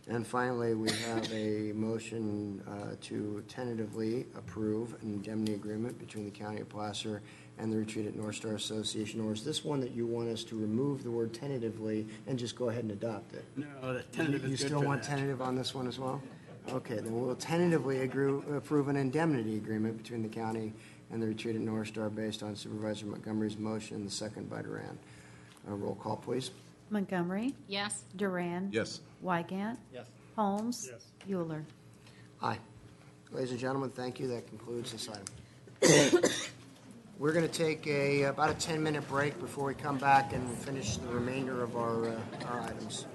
And finally, we have a motion to tentatively approve an indemnity agreement between the County of Placer and the Retreat at North Star Association. Or is this one that you want us to remove the word tentatively and just go ahead and adopt it? No, the tentative is You good still for want that. tentative on this one as well? Okay, then we'll tentatively approve an indemnity agreement between the county and the Retreat at North Star based on Supervisor Montgomery's motion, the second by Duran. Roll call, please. Montgomery, yes, Duran. Yes. Wygant. Yes. Holmes. Euler. Aye. Ladies and gentlemen, thank you. That concludes this item. We're going to take about a 10-minute break before we come back and finish the remainder of our items.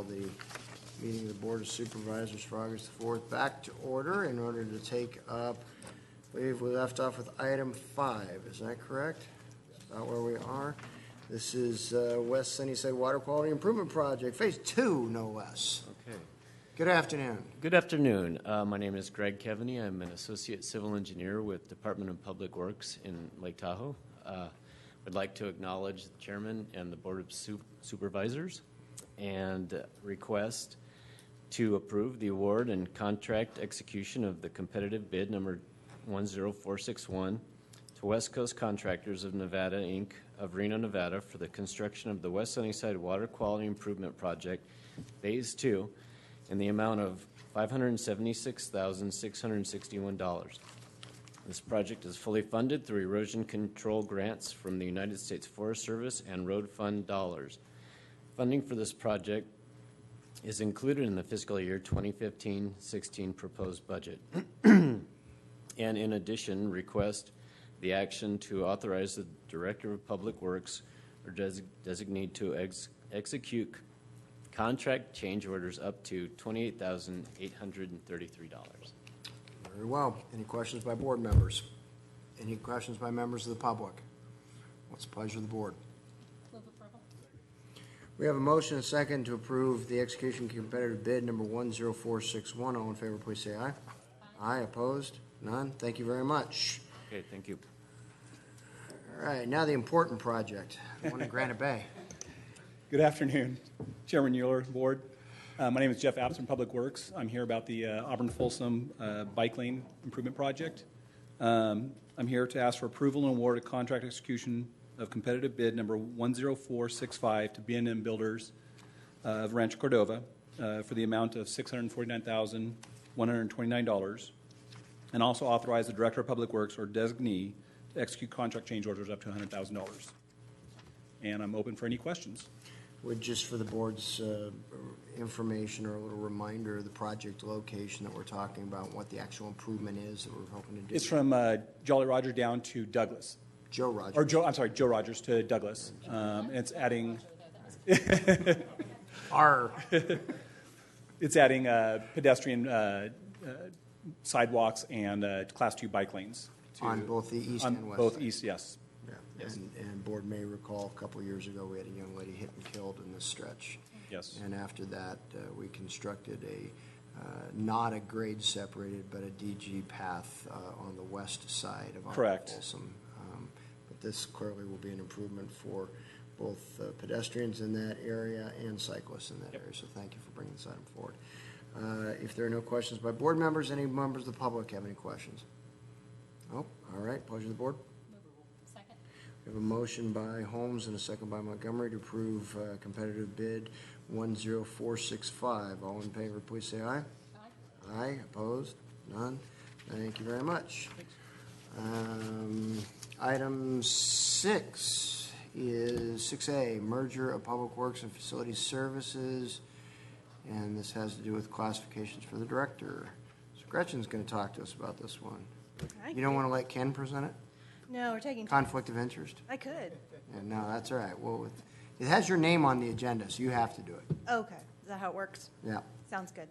the meeting of the Board of Supervisors for August the 4th back to order in order to take up, I believe we left off with item 5. Is that correct? About where we are? This is West Sunnyside Water Quality Improvement Project, Phase 2, no less. Okay. Good afternoon. Good afternoon. My name is Greg Kevaney. I'm an associate civil engineer with Department of Public Works in Lake Tahoe. I'd like to acknowledge the chairman and the Board of Supervisors and request to approve the award and contract execution of the competitive bid number 10461 to West Coast Contractors of Nevada, Inc. of Reno, Nevada for the construction of the West Sunnyside Water Quality Improvement Project, Phase 2, in the amount of $576,661. This project is fully funded through erosion control grants from the United States Forest Service and road fund dollars. Funding for this project is included in the fiscal year 2015-16 proposed budget. And in addition, request the action to authorize the Director of Public Works or designate to execute contract change orders up to $28,833. Very well. Any questions by board members? Any questions by members of the public? What's the pleasure of the board? Move approval. We have a motion and a second to approve the execution competitive bid number 10461. All in favor, please say aye. Aye. Opposed? None? Thank you very much. Okay, thank you. All right, now the important project, the one in Granite Bay. Good afternoon, Chairman Euler, Board. My name is Jeff Apps from Public Works. I'm here about the Auburn-Folsom Bike Lane Improvement Project. I'm here to ask for approval and award a contract execution of competitive bid number 10465 to B&M Builders of Rancho Cordova for the amount of $649,129, and also authorize the Director of Public Works or designee to execute contract change orders up to $100,000. And I'm open for any questions. Would just for the board's information or a little reminder, the project location that we're talking about, what the actual improvement is that we're hoping to do? It's from Jolly Roger down to Douglas. Joe Rogers. Or Joe, I'm sorry, Joe Rogers to Douglas. It's adding. It's adding pedestrian sidewalks and Class 2 bike lanes. On both the east and west both side. east, yes. Yeah. Yes. And board may recall a couple of years ago, we had a young lady hit and killed in this stretch. Yes. And after that, we constructed not a grade separated, but a DG path on the west side of Correct. Folsom. But this clearly will be an improvement for both pedestrians in that area and cyclists in that area. So thank you for bringing this item forward. If there are no questions by board members, any members of the public have any questions? Oh, all right. Pleasure of the board. Second. We have a motion by Holmes and a second by Montgomery to approve competitive bid 10465. All in favor, please say aye. Aye. Aye. Opposed? None? Thank you very much. Item 6 is 6A, merger of Public Works and Facility Services. And this has to do with classifications for the director. So Gretchen's going to talk to us about this one. You don't want to let Ken present it? No, we're taking Conflict of interest? I could. Yeah, no, that's all right. Well, it has your name on the agenda, so you have to do it. Okay, is that how it works? Yeah. Sounds good.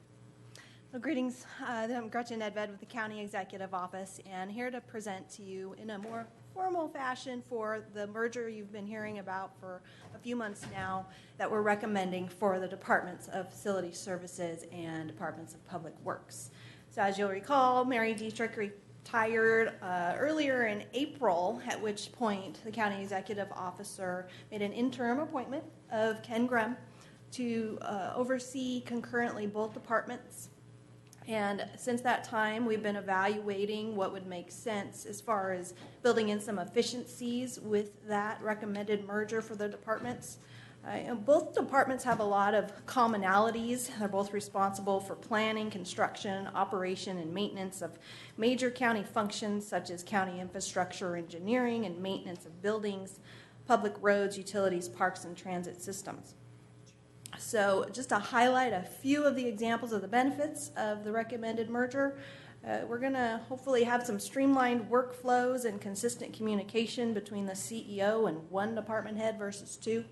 Well, greetings. I'm Gretchen Edved with the County Executive Office, and here to present to you in a more formal fashion for the merger you've been hearing about for a few months now that we're recommending for the Departments of Facility Services and Departments of Public Works. So as you'll recall, Mary Dietrich retired earlier in April, at which point the County Executive Officer made an interim appointment of Ken Grem to oversee concurrently both departments. And since that time, we've been evaluating what would make sense as far as building in some efficiencies with that recommended merger for the departments. Both departments have a lot of commonalities. They're both responsible for planning, construction, operation, and maintenance of major county functions such as county infrastructure, engineering, and maintenance of buildings, public roads, utilities, parks, and transit systems. So just to highlight a few of the examples of the benefits of the recommended merger, we're going to hopefully have some streamlined workflows and consistent communication between the CEO and one department head versus two.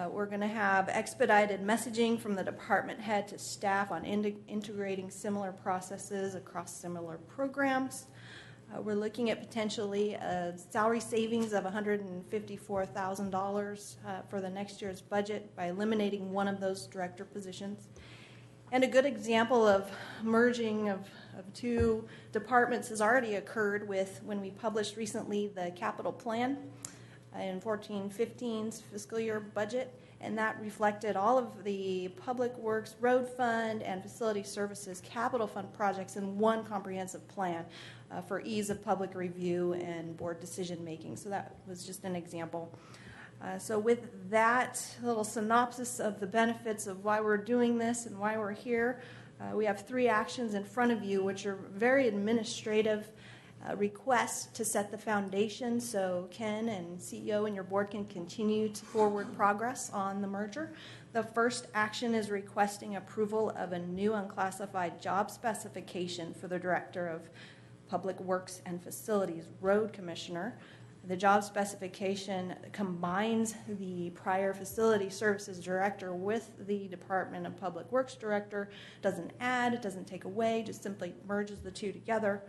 We're going to have expedited messaging from the department head to staff on integrating similar processes across similar programs. We're looking at potentially a salary savings of $154,000 for the next year's budget by eliminating one of those director positions. And a good example of merging of two departments has already occurred with when we published recently the capital plan in 14-15's fiscal year budget, and that reflected all of the Public Works, Road Fund, and Facility Services capital fund projects in one comprehensive plan for ease of public review and board decision making. So that was just an example. So with that little synopsis of the benefits of why we're doing this and why we're here, we have 3 actions in front of you, which are very administrative requests to set the foundation so Ken and CEO and your board can continue to forward progress on the merger. The first action is requesting approval of a new unclassified job specification for the Director of Public Works and Facilities Road Commissioner. The job specification combines the prior Facility Services Director with the Department of Public Works Director. Doesn't add, it doesn't take away, just simply merges the two together.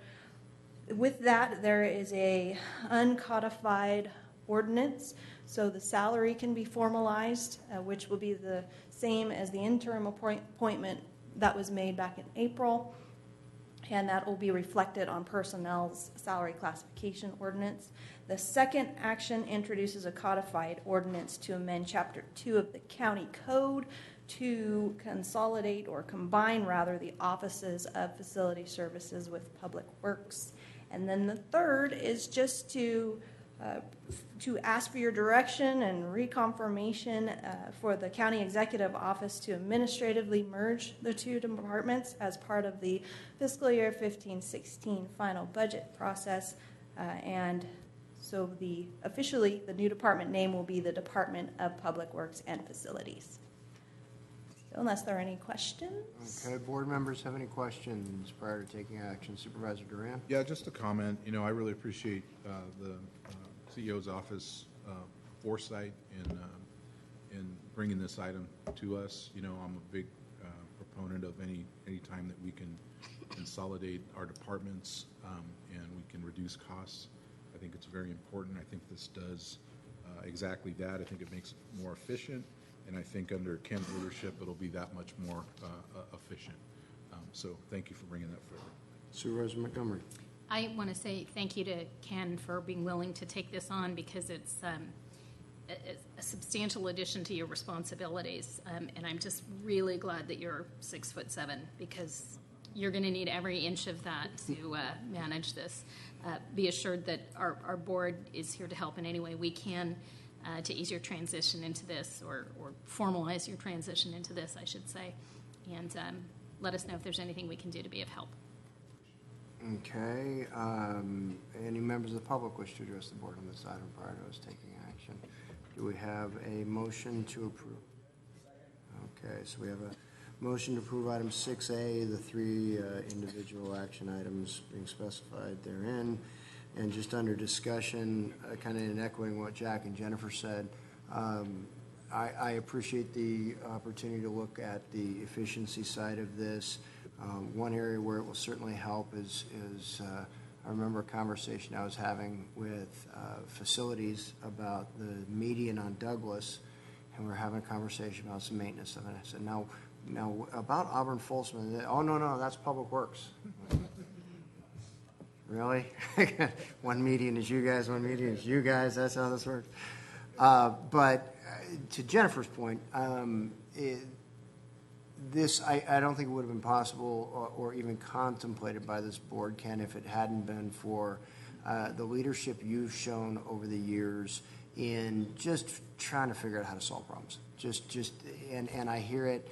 With that, there is a uncodified ordinance, so the salary can be formalized, which will be the same as the interim appointment that was made back in April, and that will be reflected on personnel's salary classification ordinance. The second action introduces a codified ordinance to amend Chapter 2 of the County Code to consolidate or combine, rather, the offices of Facility Services with Public Works. And then the third is just to ask for your direction and reconfirmation for the County Executive Office to administratively merge the two departments as part of the fiscal year 15-16 final budget process. And so officially the new department name will be the Department of Public Works and Facilities. So unless there are any questions. Okay, board members have any questions prior to taking action? Supervisor Duran? Yeah, just a comment. I really appreciate the CEO's office foresight in bringing this item to us. I'm a big proponent of any time that we can consolidate our departments and we can reduce costs. I think it's very important. I think this does exactly that. I think it makes it more efficient. And I think under Ken's leadership, it'll be that much more efficient. So thank you for bringing that forward. Supervisor Montgomery. I want to say thank you to Ken for being willing to take this on because it's a substantial addition to your responsibilities. And I'm just really glad that you're 6'7" because you're going to need every inch of that to manage this. Be assured that our board is here to help in any way we can to ease your transition into this or formalize your transition into this, I should say. And let us know if there's anything we can do to be of help. Okay. Any members of the public wish to address the board on this item prior to us taking action? Do we have a motion to approve? Okay, so we have a motion to approve item 6A, the 3 individual action items being specified therein. And just under discussion, kind of in echoing what Jack and Jennifer said, I appreciate the opportunity to look at the efficiency side of this. One area where it will certainly help is I remember a conversation I was having with facilities about the median on Douglas, and we were having a conversation about some maintenance of it. I said, now about Auburn Folsom, oh, no, that's Public Works. Really? One median is you guys, one median is you guys. That's how this works. But to Jennifer's point, this I don't think it would have been possible or even contemplated by this board, Ken, if it hadn't been for the leadership you've shown over the years in just trying to figure out how to solve problems. And I hear it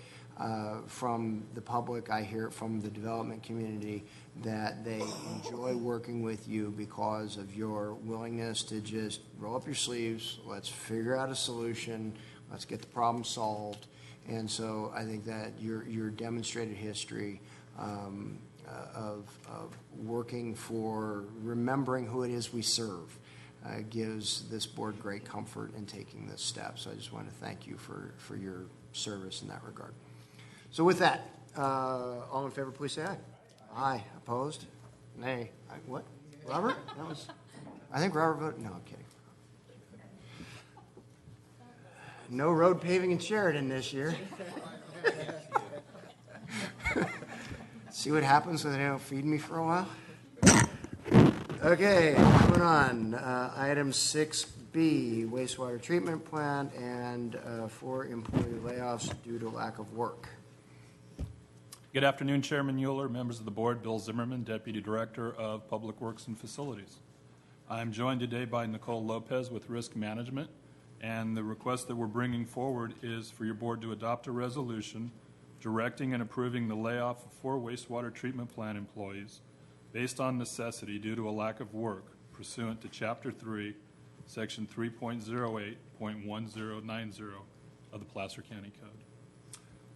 from the public, I hear it from the development community that they enjoy working with you because of your willingness to just roll up your sleeves, let's figure out a solution, let's get the problem solved. And so I think that your demonstrated history of working for remembering who it is we serve gives this board great comfort in taking this step. So I just want to thank you for your service in that regard. So with that, all in favor, please say aye. Aye. Opposed? Nay. What? Robert? I think Robert voted. No, I'm kidding. No road paving in Sheridan this year. See what happens when they don't feed me for a while? Okay, moving on. Item 6B, wastewater treatment plant and 4 employee layoffs due to lack of work. Good afternoon, Chairman Euler, members of the board, Bill Zimmerman, Deputy Director of Public Works and Facilities. I'm joined today by Nicole Lopez with Risk Management, and the request that we're bringing forward is for your board to adopt a resolution directing and approving the layoff of 4 wastewater treatment plant employees based on necessity due to a lack of work pursuant to Chapter 3, Section 3.08.1090 of the Placer County Code.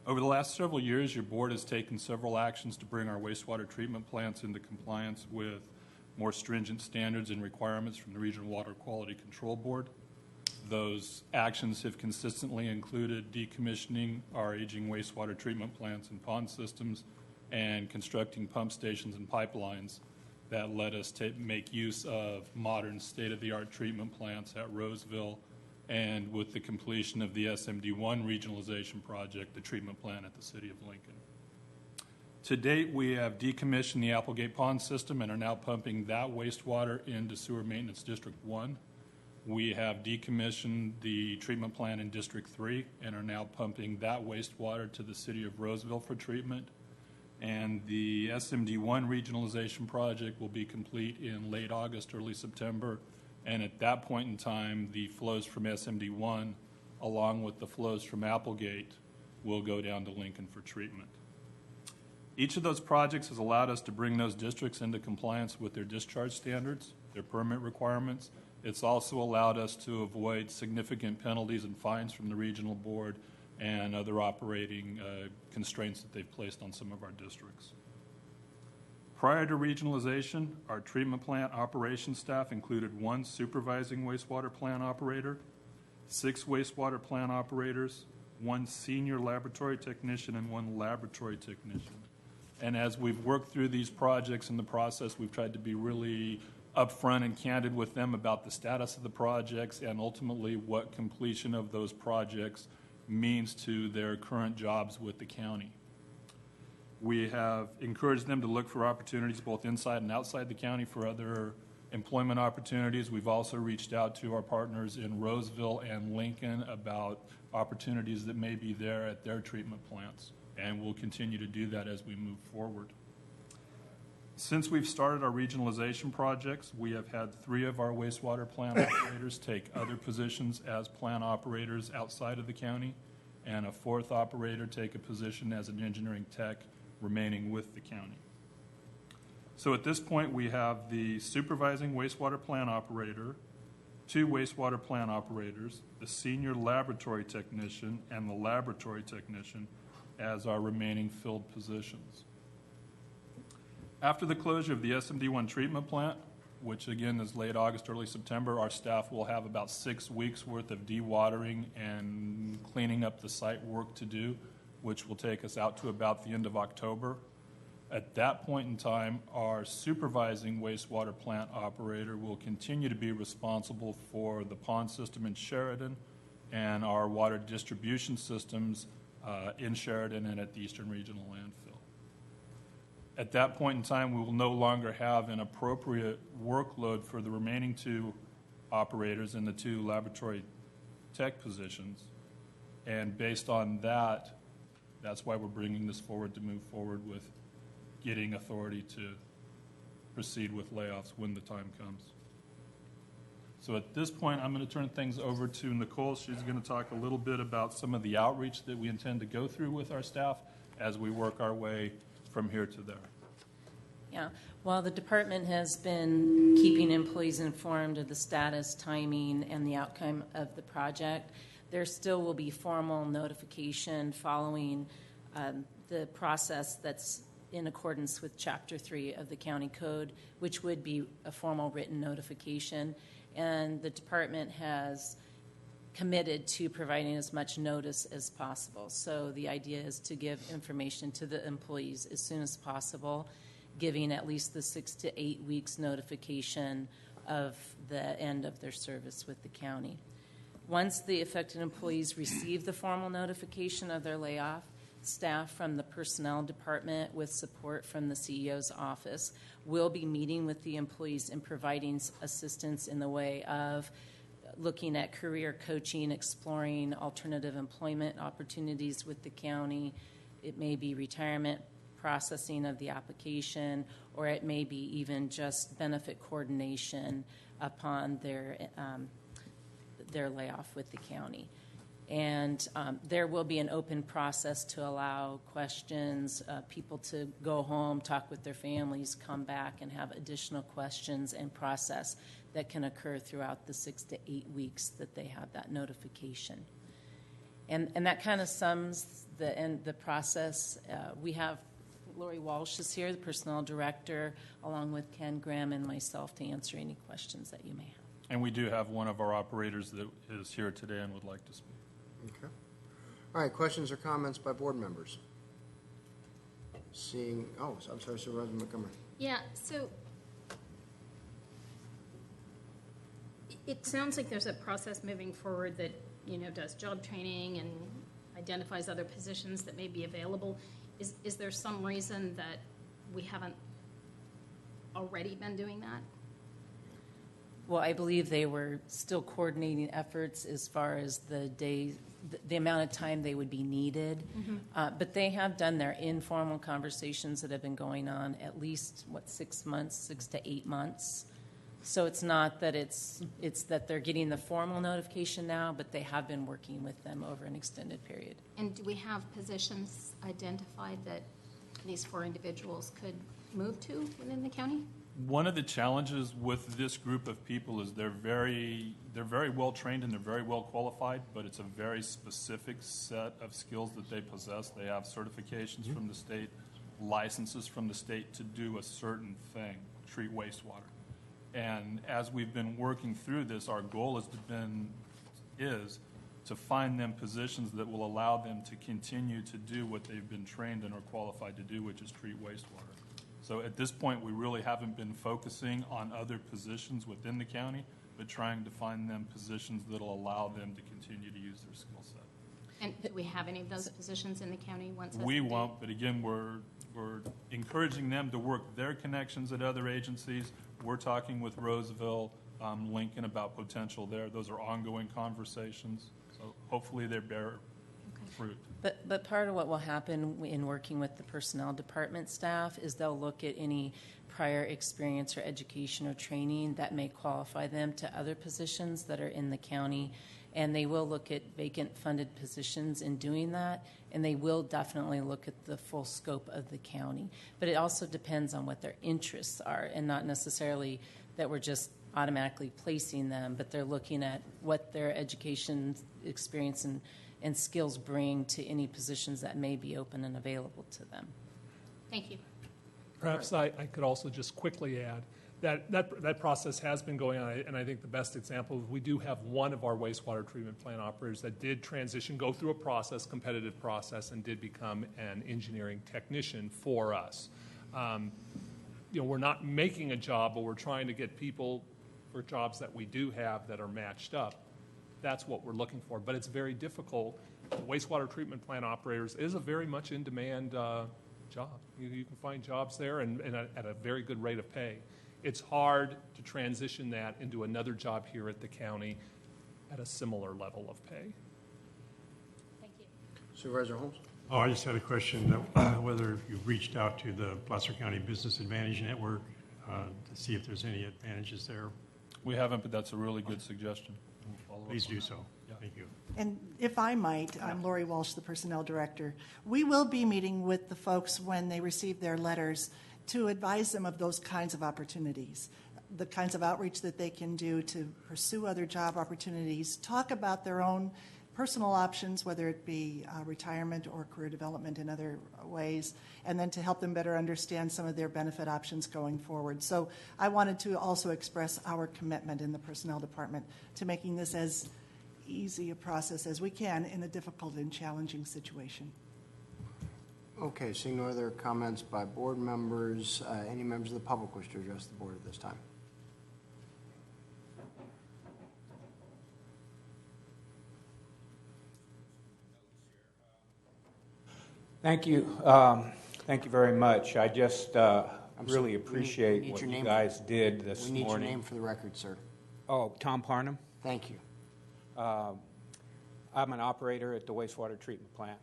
Over the last several years, your board has taken several actions to bring our wastewater treatment plants into compliance with more stringent standards and requirements from the Regional Water Quality Control Board. Those actions have consistently included decommissioning our aging wastewater treatment plants and pond systems and constructing pump stations and pipelines that let us make use of modern state-of-the-art treatment plants at Roseville, and with the completion of the SMD1 regionalization project, the treatment plant at the City of Lincoln. To date, we have decommissioned the Applegate Pond system and are now pumping that wastewater into Sewer Maintenance District 1. We have decommissioned the treatment plant in District 3 and are now pumping that wastewater to the City of Roseville for treatment. And the SMD1 regionalization project will be complete in late August, early September. And at that point in time, the flows from SMD1, along with the flows from Applegate, will go down to Lincoln for treatment. Each of those projects has allowed us to bring those districts into compliance with their discharge standards, their permit requirements. It's also allowed us to avoid significant penalties and fines from the regional board and other operating constraints that they've placed on some of our districts. Prior to regionalization, our treatment plant operations staff included 1 supervising wastewater plant operator, 6 wastewater plant operators, 1 senior laboratory technician, and 1 laboratory technician. And as we've worked through these projects in the process, we've tried to be really upfront and candid with them about the status of the projects and ultimately what completion of those projects means to their current jobs with the county. We have encouraged them to look for opportunities both inside and outside the county for other employment opportunities. We've also reached out to our partners in Roseville and Lincoln about opportunities that may be there at their treatment plants, and we'll continue to do that as we move forward. Since we've started our regionalization projects, we have had 3 of our wastewater plant operators take other positions as plant operators outside of the county, and a 4th operator take a position as an engineering tech remaining with the county. So at this point, we have the supervising wastewater plant operator, 2 wastewater plant operators, the senior laboratory technician, and the laboratory technician as our remaining filled positions. After the closure of the SMD1 treatment plant, which again is late August, early September, our staff will have about 6 weeks worth of dewatering and cleaning up the site work to do, which will take us out to about the end of October. At that point in time, our supervising wastewater plant operator will continue to be responsible for the pond system in Sheridan and our water distribution systems in Sheridan and at the Eastern Regional Landfill. At that point in time, we will no longer have an appropriate workload for the remaining 2 operators in the 2 laboratory tech positions. And based on that, that's why we're bringing this forward to move forward with getting authority to proceed with layoffs when the time comes. So at this point, I'm going to turn things over to Nicole. She's going to talk a little bit about some of the outreach that we intend to go through with our staff as we work our way from here to there. Yeah, while the department has been keeping employees informed of the status, timing, and the outcome of the project, there still will be formal notification following the process that's in accordance with Chapter 3 of the County Code, which would be a formal written notification. and the department has committed to providing as much notice as possible. So the idea is to give information to the employees as soon as possible, giving at least the 6 to 8 weeks notification of the end of their service with the county. Once the affected employees receive the formal notification of their layoff, staff from the personnel department with support from the CEO's office will be meeting with the employees and providing assistance in the way of looking at career coaching, exploring alternative employment opportunities with the county. It may be retirement processing of the application, or it may be even just benefit coordination upon their layoff with the county. And there will be an open process to allow questions, people to go home, talk with their families, come back and have additional questions and process that can occur throughout the 6 to 8 weeks that they have that notification. And that kind of sums the process. We have Lori Walsh is here, the personnel director, along with Ken Graham and myself to answer any questions that you may have. And we do have one of our operators that is here today and would like to speak. Okay. All right, questions or comments by board members? Seeing, I'm sorry, Supervisor Montgomery. Yeah, so it sounds like there's a process moving forward that, does job training and identifies other positions that may be available. Is there some reason that we haven't already been doing that? Well, I believe they were still coordinating efforts as far as the amount of time they would be needed. Mm-hmm. But they have done their informal conversations that have been going on at least, 6 months, 6 to 8 months. So it's not that it's that they're getting the formal notification now, but they have been working with them over an extended period. And do we have positions identified that these 4 individuals could move to within the county? One of the challenges with this group of people is they're very well trained and they're very well qualified, but it's a very specific set of skills that they possess. They have certifications from the state, licenses from the state to do a certain thing, treat wastewater. And as we've been working through this, our goal is to find them positions that will allow them to continue to do what they've been trained and are qualified to do, which is treat wastewater. So at this point, we really haven't been focusing on other positions within the county, but trying to find them positions that will allow them to continue to use their skill set. And do we have any of those positions in the county once that's We updated? won't, but again, we're encouraging them to work their connections at other agencies. We're talking with Roseville, Lincoln about potential there. Those are ongoing conversations. So hopefully they bear fruit. But part of what will happen in working with the personnel department staff is they'll look at any prior experience or education or training that may qualify them to other positions that are in the county, and they will look at vacant funded positions in doing that, and they will definitely look at the full scope of the county. But it also depends on what their interests are, and not necessarily that we're just automatically placing them, but they're looking at what their education experience and skills bring to any positions that may be open and available to them. Thank you. Perhaps I could also just quickly add that process has been going on, and I think the best example, we do have one of our wastewater treatment plant operators that did transition, go through a process, competitive process, and did become an engineering technician for us. We're not making a job, but we're trying to get people for jobs that we do have that are matched up. That's what we're looking for, but it's very difficult. Wastewater treatment plant operators is a very much in-demand job. You can find jobs there and at a very good rate of pay. It's hard to transition that into another job here at the county at a similar level of pay. Thank you. Supervisor Holmes? I just had a question, whether you've reached out to the Placer County Business Advantage Network to see if there's any advantages there. We haven't, but that's a really good suggestion. Please do so. Thank you. And if I might, I'm Lori Walsh, the Personnel Director. We will be meeting with the folks when they receive their letters to advise them of those kinds of opportunities, the kinds of outreach that they can do to pursue other job opportunities, talk about their own personal options, whether it be retirement or career development in other ways, and then to help them better understand some of their benefit options going forward. So I wanted to also express our commitment in the Personnel Department to making this as easy a process as we can in a difficult and challenging situation. Okay, seeing no other comments by board members, any members of the public wish to address the board at this time? Thank you. Thank you very much. I just really appreciate what you guys did this morning. We need your name for the record, sir. Oh, Tom Parnham. Thank you. I'm an operator at the wastewater treatment plant.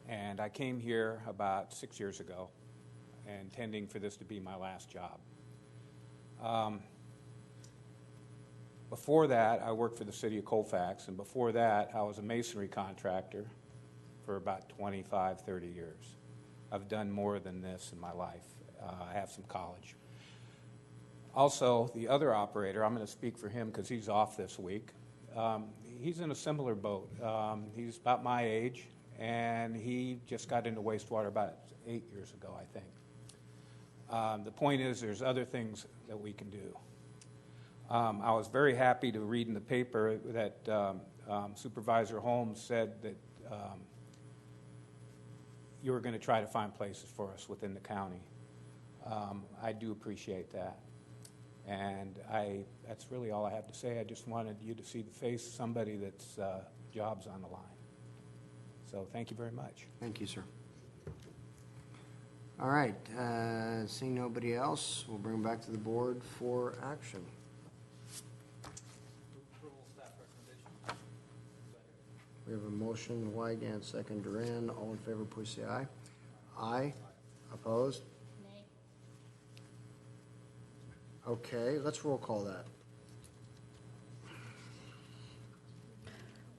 And I came here about 6 years ago, intending for this to be my last job. Before that, I worked for the city of Colfax, and before that, I was a masonry contractor for about 25, 30 years. I've done more than this in my life. I have some college. Also, the other operator, I'm going to speak for him because he's off this week. He's in a similar boat. He's about my age, and he just got into wastewater about 8 years ago, I think. The point is there's other things that we can do. I was very happy to read in the paper that Supervisor Holmes said that you were going to try to find places for us within the county. I do appreciate that. And that's really all I have to say. I just wanted you to see the face of somebody that's job's on the line. So thank you very much. Thank you, sir. All right, seeing nobody else, we'll bring it back to the board for action. We have a motion, Wygant, second Duran. All in favor, please say aye. Aye. Opposed? Nay. Okay, let's roll call that.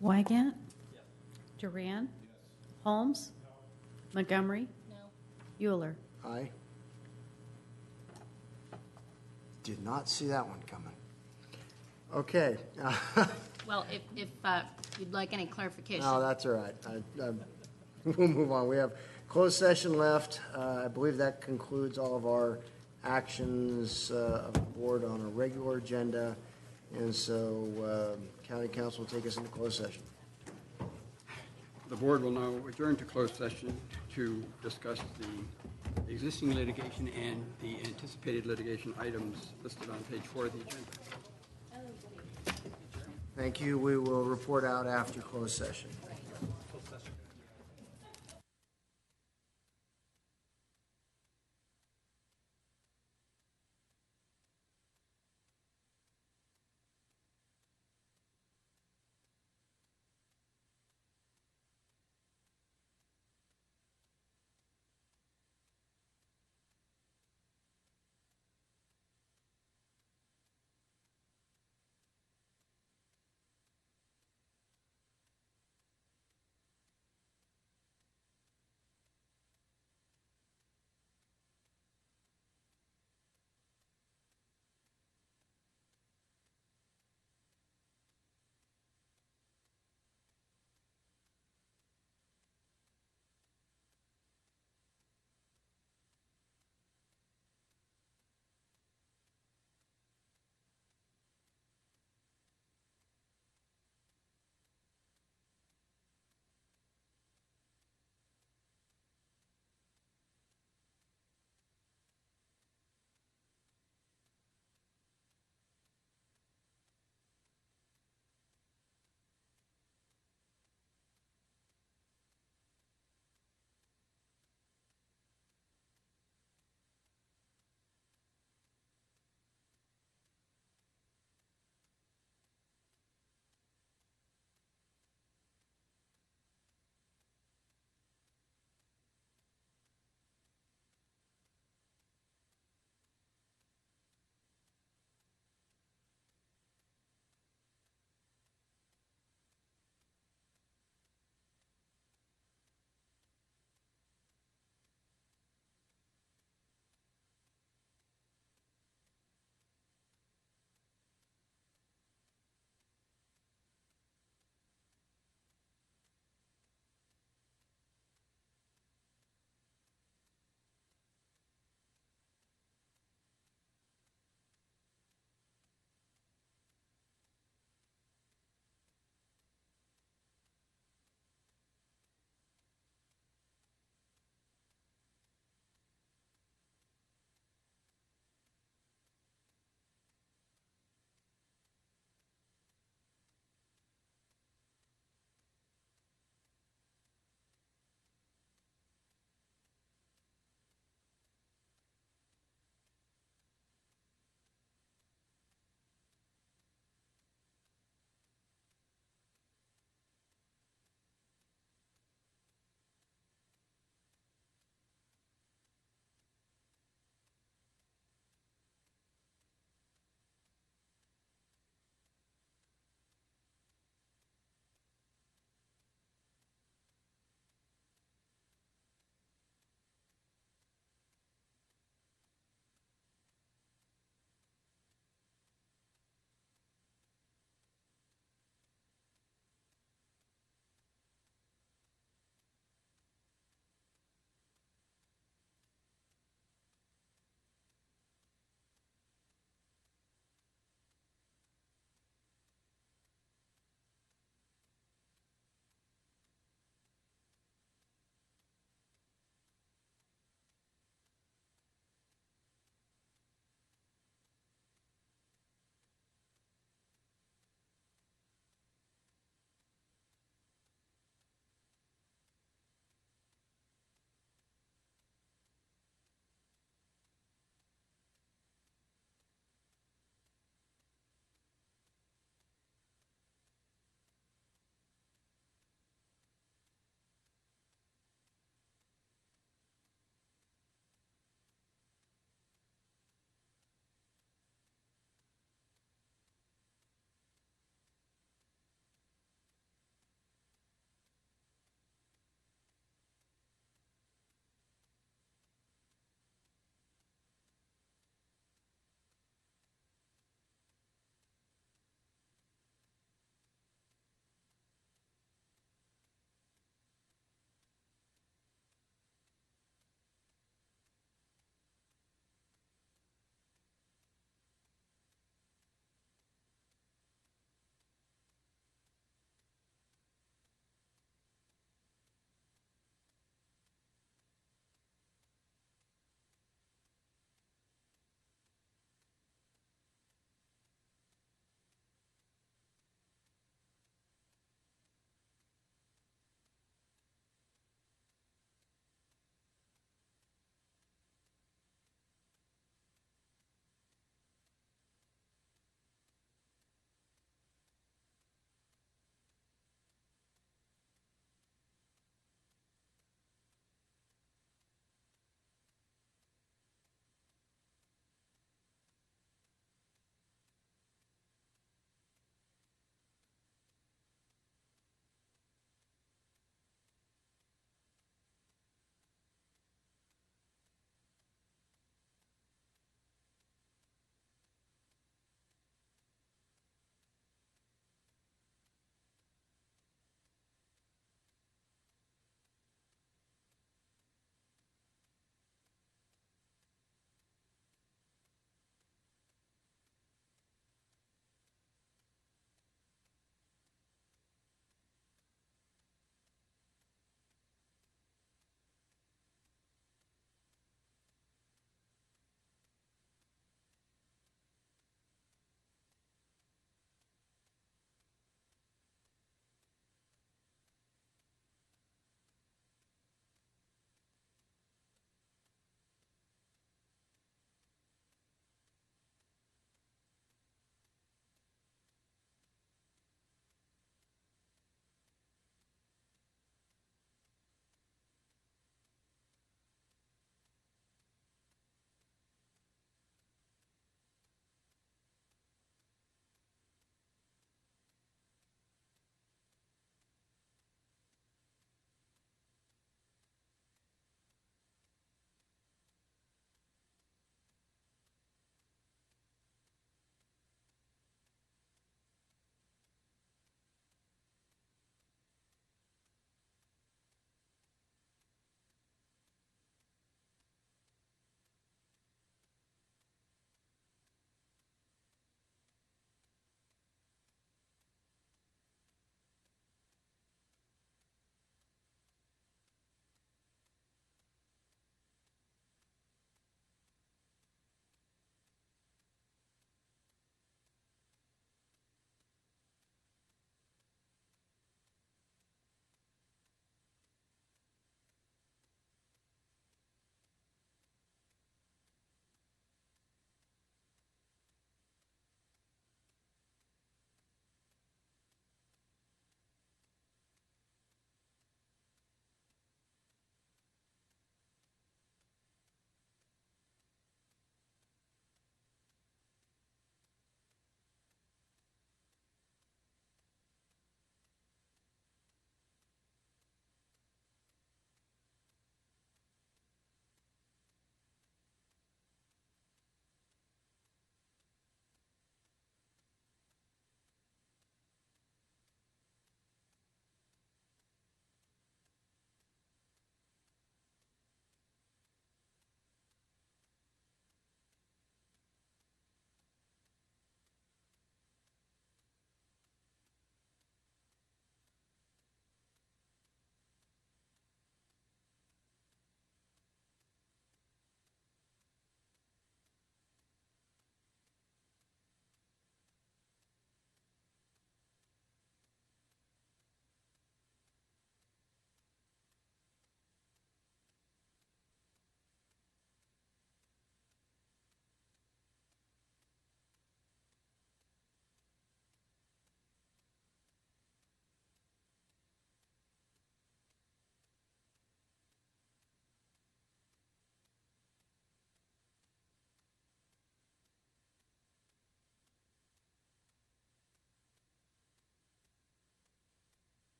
Wygant. Duran. Holmes. Montgomery. No. Euler. Aye. Did not see that one coming. Okay. Well, if you'd like any clarification. No, that's all right. We'll move on. We have closed session left. I believe that concludes all of our actions of the board on a regular agenda. And so County Council will take us into closed session. The board will now adjourn to closed session to discuss the existing litigation and the anticipated litigation items listed on page 4 of the agenda. Thank you. We will report out after closed session.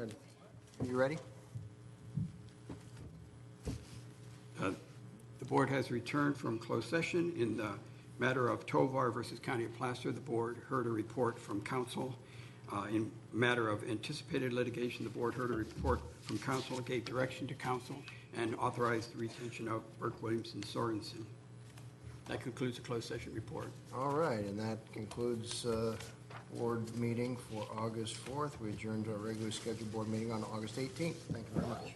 ahead. Are you ready? The board has returned from closed session in the matter of Tovar versus County of Placer. The board heard a report from counsel. In matter of anticipated litigation, the board heard a report from counsel, gave direction to counsel, and authorized the retention of Burke, Williamson, Sorensen. That concludes the closed session report. All right, and that concludes board meeting for August 4th. We adjourn to our regularly scheduled board meeting on August 18th. Thank you very much.